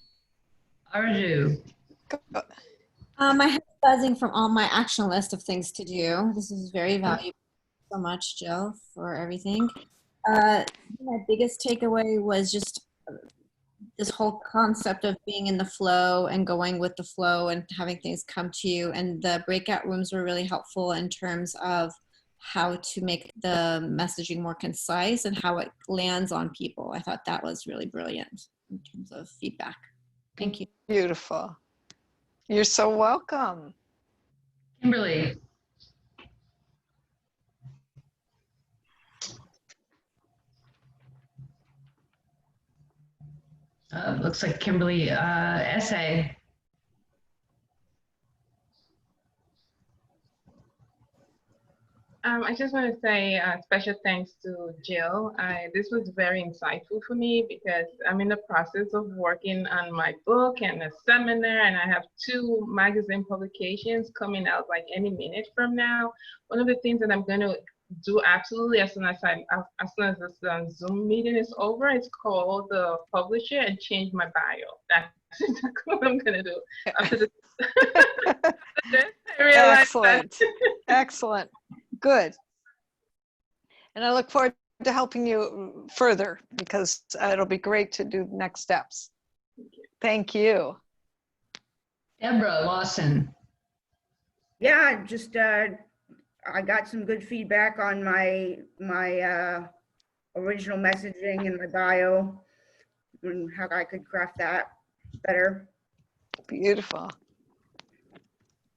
Arju. My head's buzzing from all my action list of things to do. This is very valuable. So much, Jill, for everything. My biggest takeaway was just this whole concept of being in the flow and going with the flow and having things come to you. And the breakout rooms were really helpful in terms of how to make the messaging more concise and how it lands on people. I thought that was really brilliant in terms of feedback. Thank you. Beautiful. You're so welcome. Kimberly. Looks like Kimberly essay. I just want to say special thanks to Jill. This was very insightful for me because I'm in the process of working on my book and a seminar, and I have 2 magazine publications coming out like any minute from now. One of the things that I'm going to do absolutely as soon as this Zoom meeting is over is call the publisher and change my bio. That's exactly what I'm going to do after this. I realized Excellent. Excellent. Good. And I look forward to helping you further because it'll be great to do next steps. Thank you. Deborah Lawson. Yeah, just I got some good feedback on my original messaging and my bio and how I could craft that better. Beautiful.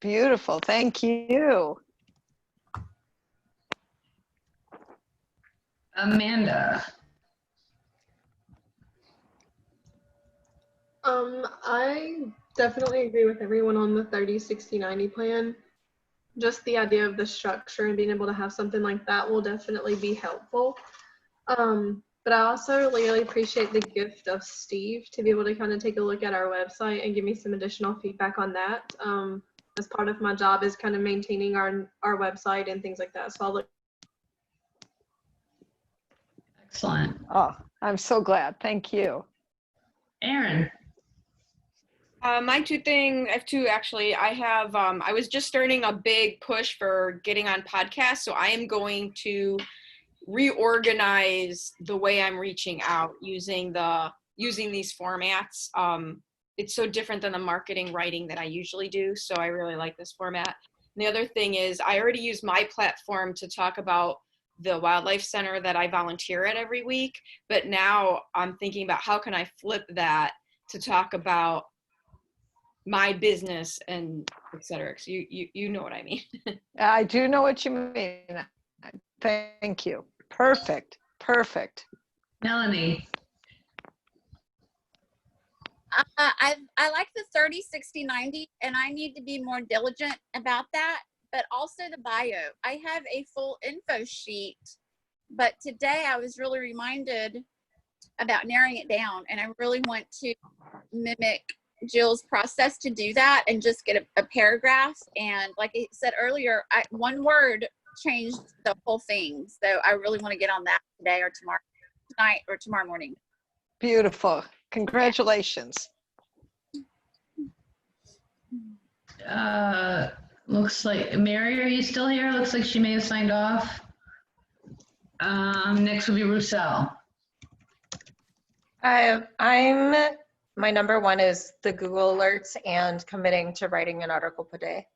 Beautiful. Thank you. Amanda. I definitely agree with everyone on the 30, 60, 90 plan. Just the idea of the structure and being able to have something like that will definitely be helpful. But I also really appreciate the gift of Steve to be able to kind of take a look at our website and give me some additional feedback on that. As part of my job is kind of maintaining our website and things like that. So I'll look. Excellent. Oh, I'm so glad. Thank you. Aaron. I have two actually. I was just starting a big push for getting on podcasts, so I am going to reorganize the way I'm reaching out using these formats. It's so different than the marketing writing that I usually do, so I really like this format. And the other thing is I already use my platform to talk about the wildlife center that I volunteer at every week, but now I'm thinking about how can I flip that to talk about my business and et cetera. So you know what I mean. I do know what you mean. Thank you. Perfect. Perfect. Melanie. I like the 30, 60, 90, and I need to be more diligent about that, but also the bio. I have a full info sheet, but today I was really reminded about narrowing it down, and I really want to mimic Jill's process to do that and just get a paragraph. And like I said earlier, one word changed the whole thing. So I really want to get on that today or tonight or tomorrow morning. Beautiful. Congratulations. Looks like, Mary, are you still here? Looks like she may have signed off. Next will be Roussel. My number one is the Google alerts and committing to writing an article per day.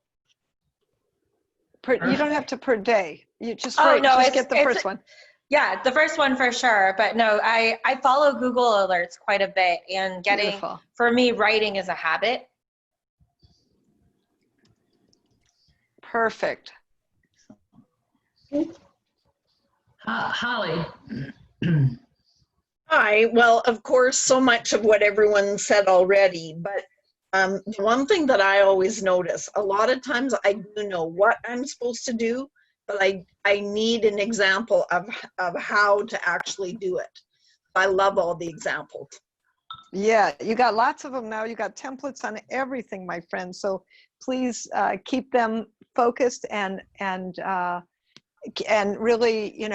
You don't have to per day. You just Oh, write, no, just it's- get the it's- first one. Yeah, the first one for sure. But no, I follow Google alerts quite a bit, and Beautiful. for me, writing is a habit. Perfect. Holly. Hi. Well, of course, so much of what everyone said already, but the one thing that I always notice, a lot of times I do know what I'm supposed to do, but I need an example of how to actually do it. I love all the examples. Yeah, you got lots of them now. You got templates on everything, my friend. So please keep them focused and really,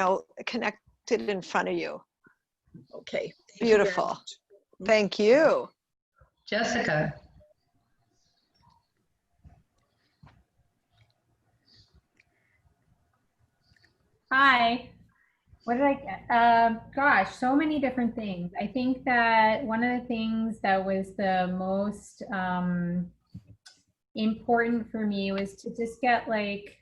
connected in front of you. Okay. Beautiful. Thank you. Jessica. Hi. What did I get? Gosh, so many different things. I think that one of the things that was the most important for me was to just get like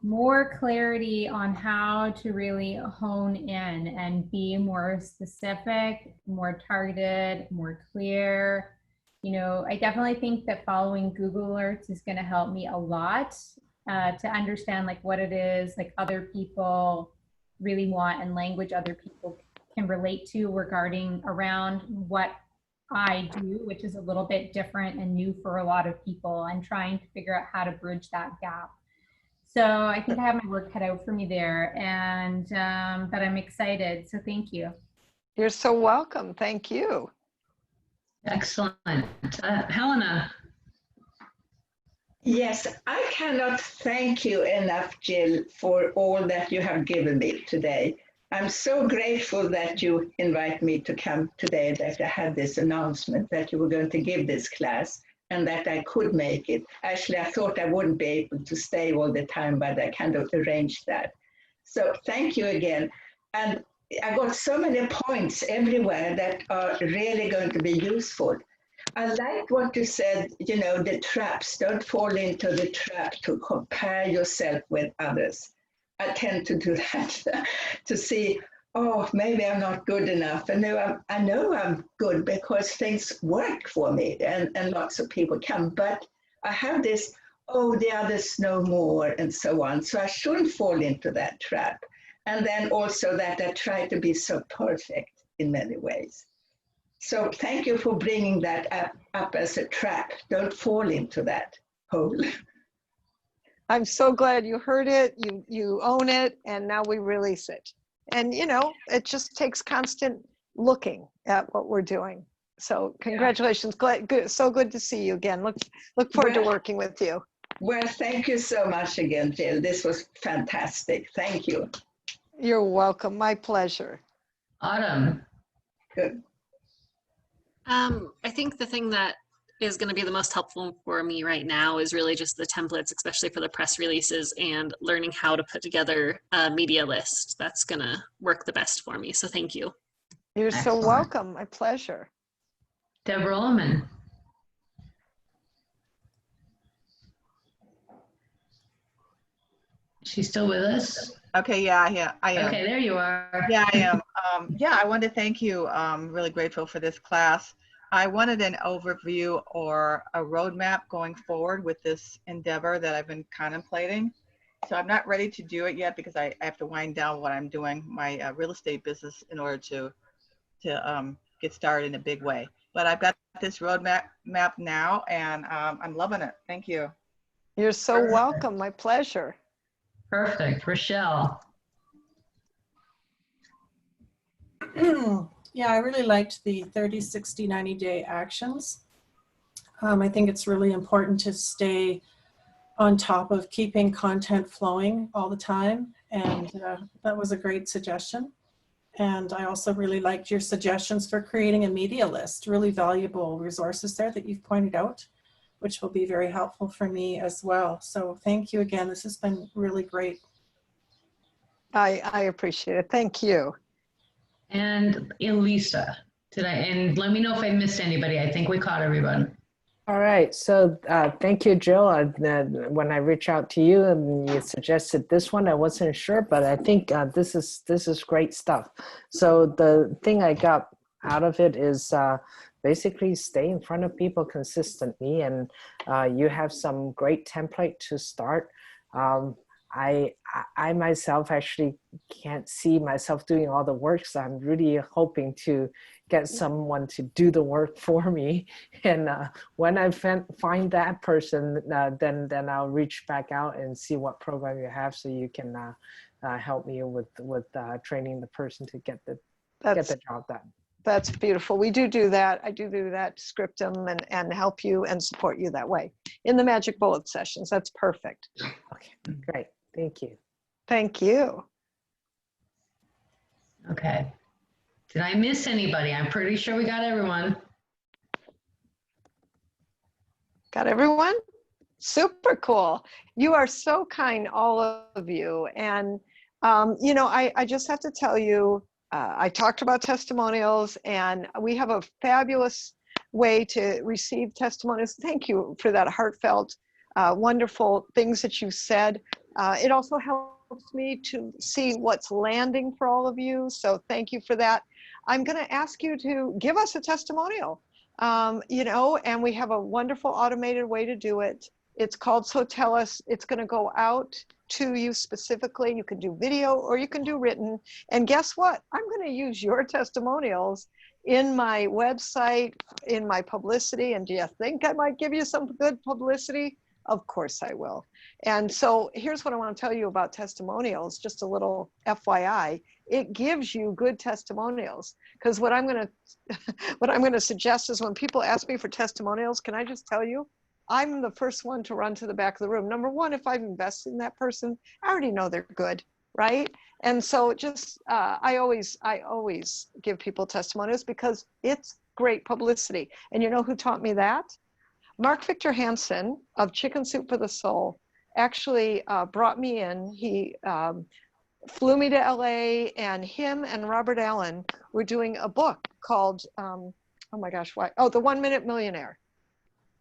more clarity on how to really hone in and be more specific, more targeted, more clear. I definitely think that following Google Alerts is going to help me a lot to understand like what it is like other people really want and language other people can relate to regarding around what I do, which is a little bit different and new for a lot of people, and trying to figure out how to bridge that gap. So I think I have my work cut out for me there, and but I'm excited. So thank you. You're so welcome. Thank you. Excellent. Helena. Yes, I cannot thank you enough, Jill, for all that you have given me today. I'm so grateful that you invite me to come today, that I had this announcement that you were going to give this class and that I could make it. Actually, I thought I wouldn't be able to stay all the time, but I kind of arranged that. So thank you again. And I got so many points everywhere that are really going to be useful. I like what you said, you know, the traps. Don't fall into the trap to compare yourself with others. I tend to do that, to see, oh, maybe I'm not good enough. And I know I'm good because things work for me and lots of people can. But I have this, oh, the others know more and so on. So I shouldn't fall into that trap. And then also that I try to be so perfect in many ways. So thank you for bringing that up as a trap. Don't fall into that hole. I'm so glad you heard it, you own it, and now we release it. And you know, it just takes constant looking at what we're doing. So congratulations, good, so good to see you again. Look forward to working with you. Well, thank you so much again, Jill. This was fantastic. Thank you. You're welcome, my pleasure. Autumn. Good. I think the thing that is going to be the most helpful for me right now is really just the templates, especially for the press releases, and learning how to put together a media list. That's going to work the best for me. So thank you. You're so welcome. My pleasure. Deborah Ullman. She's still with us? Okay, yeah, I am. Okay, there you are. Yeah, I am. Yeah, I wanted to thank you. I'm really grateful for this class. I wanted an overview or a roadmap going forward with this endeavor that I've been contemplating. So I'm not ready to do it yet because I have to wind down what I'm doing, my real estate business, in order to get started in a big way. But I've got this roadmap now, and I'm loving it. Thank you. You're so welcome. My pleasure. Perfect. Rochelle. Yeah, I really liked the 30, 60, 90-day actions. I think it's really important to stay on top of keeping content flowing all the time. And that was a great suggestion. And I also really liked your suggestions for creating a media list, really valuable resources there that you've pointed out, which will be very helpful for me as well. So thank you again. This has been really great. I appreciate it. Thank you. And Elisa, and let me know if I missed anybody. I think we caught everyone. All right, so thank you, Jill. When I reached out to you and you suggested this one, I wasn't sure, but I think this is great stuff. So the thing I got out of it is basically stay in front of people consistently, and you have some great template to start. I myself actually can't see myself doing all the work, so I'm really hoping to get someone to do the work for me. And when I find that person, then I'll reach back out and see what program you have, so you can help me with training the person to get the job done. That's beautiful. We do that. I do that, script them and help you and support you that way in the Magic Bullet sessions. That's perfect. Okay, great. Thank you. Thank you. Okay. Did I miss anybody? I'm pretty sure we got everyone. Got everyone? Super cool. You are so kind, all of you. And, you know, I just have to tell you, I talked about testimonials, and we have a fabulous way to receive testimonials. Thank you for that heartfelt, wonderful things that you said. It also helps me to see what's landing for all of you. So thank you for that. I'm going to ask you to give us a testimonial, you know, and we have a wonderful automated way to do it. It's called So Tell Us. It's going to go out to you specifically. You can do video or you can do written. And guess what? I'm going to use your testimonials in my website, in my publicity. And do you think I might give you some good publicity? Of course I will. And so here's what I want to tell you about testimonials, just a little FYI. It gives you good testimonials, because what I'm going to suggest is when people ask me for testimonials, can I just tell you, I'm the first one to run to the back of the room. Number one, if I've invested in that person, I already know they're good, right? And so just, I always give people testimonials because it's great publicity. And you know who taught me that? Mark Victor Hansen of Chicken Soup for the Soul actually brought me in. He flew me to LA, and him and Robert Allen were doing a book called, oh my gosh, why? Oh, The 1 Minute Millionaire,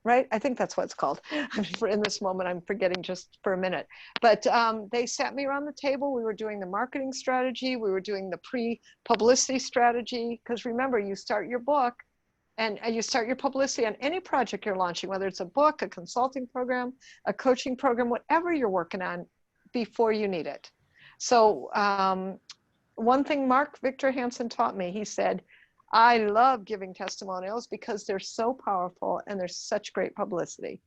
right? I think that's what it's called. In this moment, I'm forgetting just for a minute. But they sat me around the table. We were doing the marketing strategy. We were doing the pre-publicity strategy. Because remember, you start your book and you start your publicity on any project you're launching, whether it's a book, a consulting program, a coaching program, whatever you're working on, before you need it. So one thing Mark Victor Hansen taught me, he said, I love giving testimonials because they're so powerful and they're such great publicity.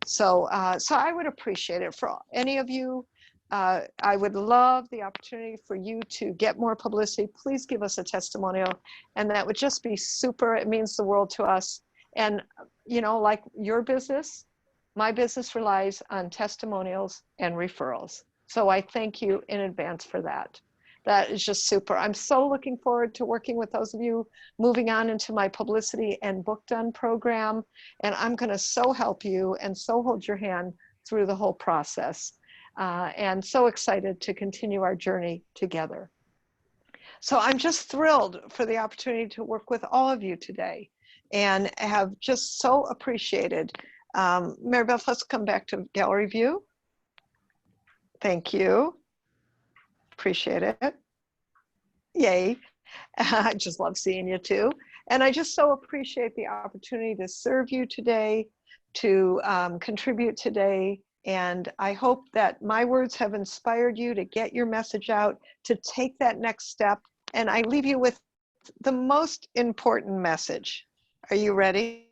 So I would appreciate it for any of you. I would love the opportunity for you to get more publicity. Please give us a testimonial, and that would just be super. It means the world to us. And, you know, like your business, my business relies on testimonials and referrals. So I thank you in advance for that. That is just super. I'm so looking forward to working with those of you moving on into my Publicity and Book Done program. And I'm going to so help you and so hold your hand through the whole process. And so excited to continue our journey together. So I'm just thrilled for the opportunity to work with all of you today and have just so appreciated. Mary Beth, let's come back to gallery view. Thank you. Appreciate it. Yay. I just love seeing you too. And I just so appreciate the opportunity to serve you today, to contribute today. And I hope that my words have inspired you to get your message out, to take that next step. And I leave you with the most important message. Are you ready?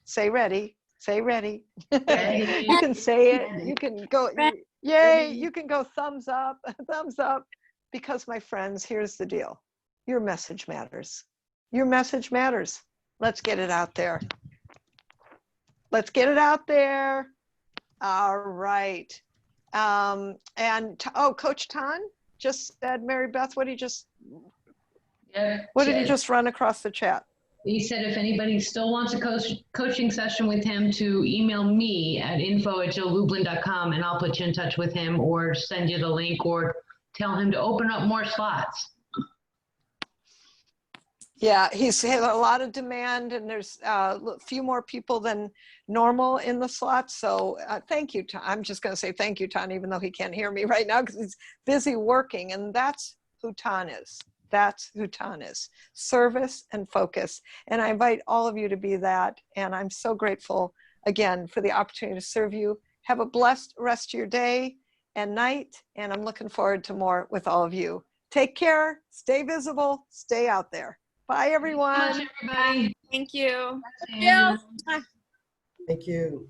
Say ready. Say ready. Ready. You can say it. You can go, yay. You can go thumbs up, thumbs up. Because my friends, here's the deal. Your message matters. Your message matters. Let's get it out there. Let's get it out there. All right. Coach Tan just said, Mary Beth, what did he just run across the chat? He said if anybody still wants a coaching session with him, to email me at info@joelublin.com, and I'll put you in touch with him or send you the link or tell him to open up more slots. Yeah, he's had a lot of demand, and there's a few more people than normal in the slots. So thank you, Ton. I'm just going to say thank you, Ton, even though he can't hear me right now because he's busy working. And that's who Ton is. That's who Ton is. Service and focus. And I invite all of you to be that. And I'm so grateful, again, for the opportunity to serve you. Have a blessed rest of your day and night. And I'm looking forward to more with all of you. Take care. Stay visible. Stay out there. Bye, everyone. Thanks so much, everybody. Thank you. Yeah. Thank you.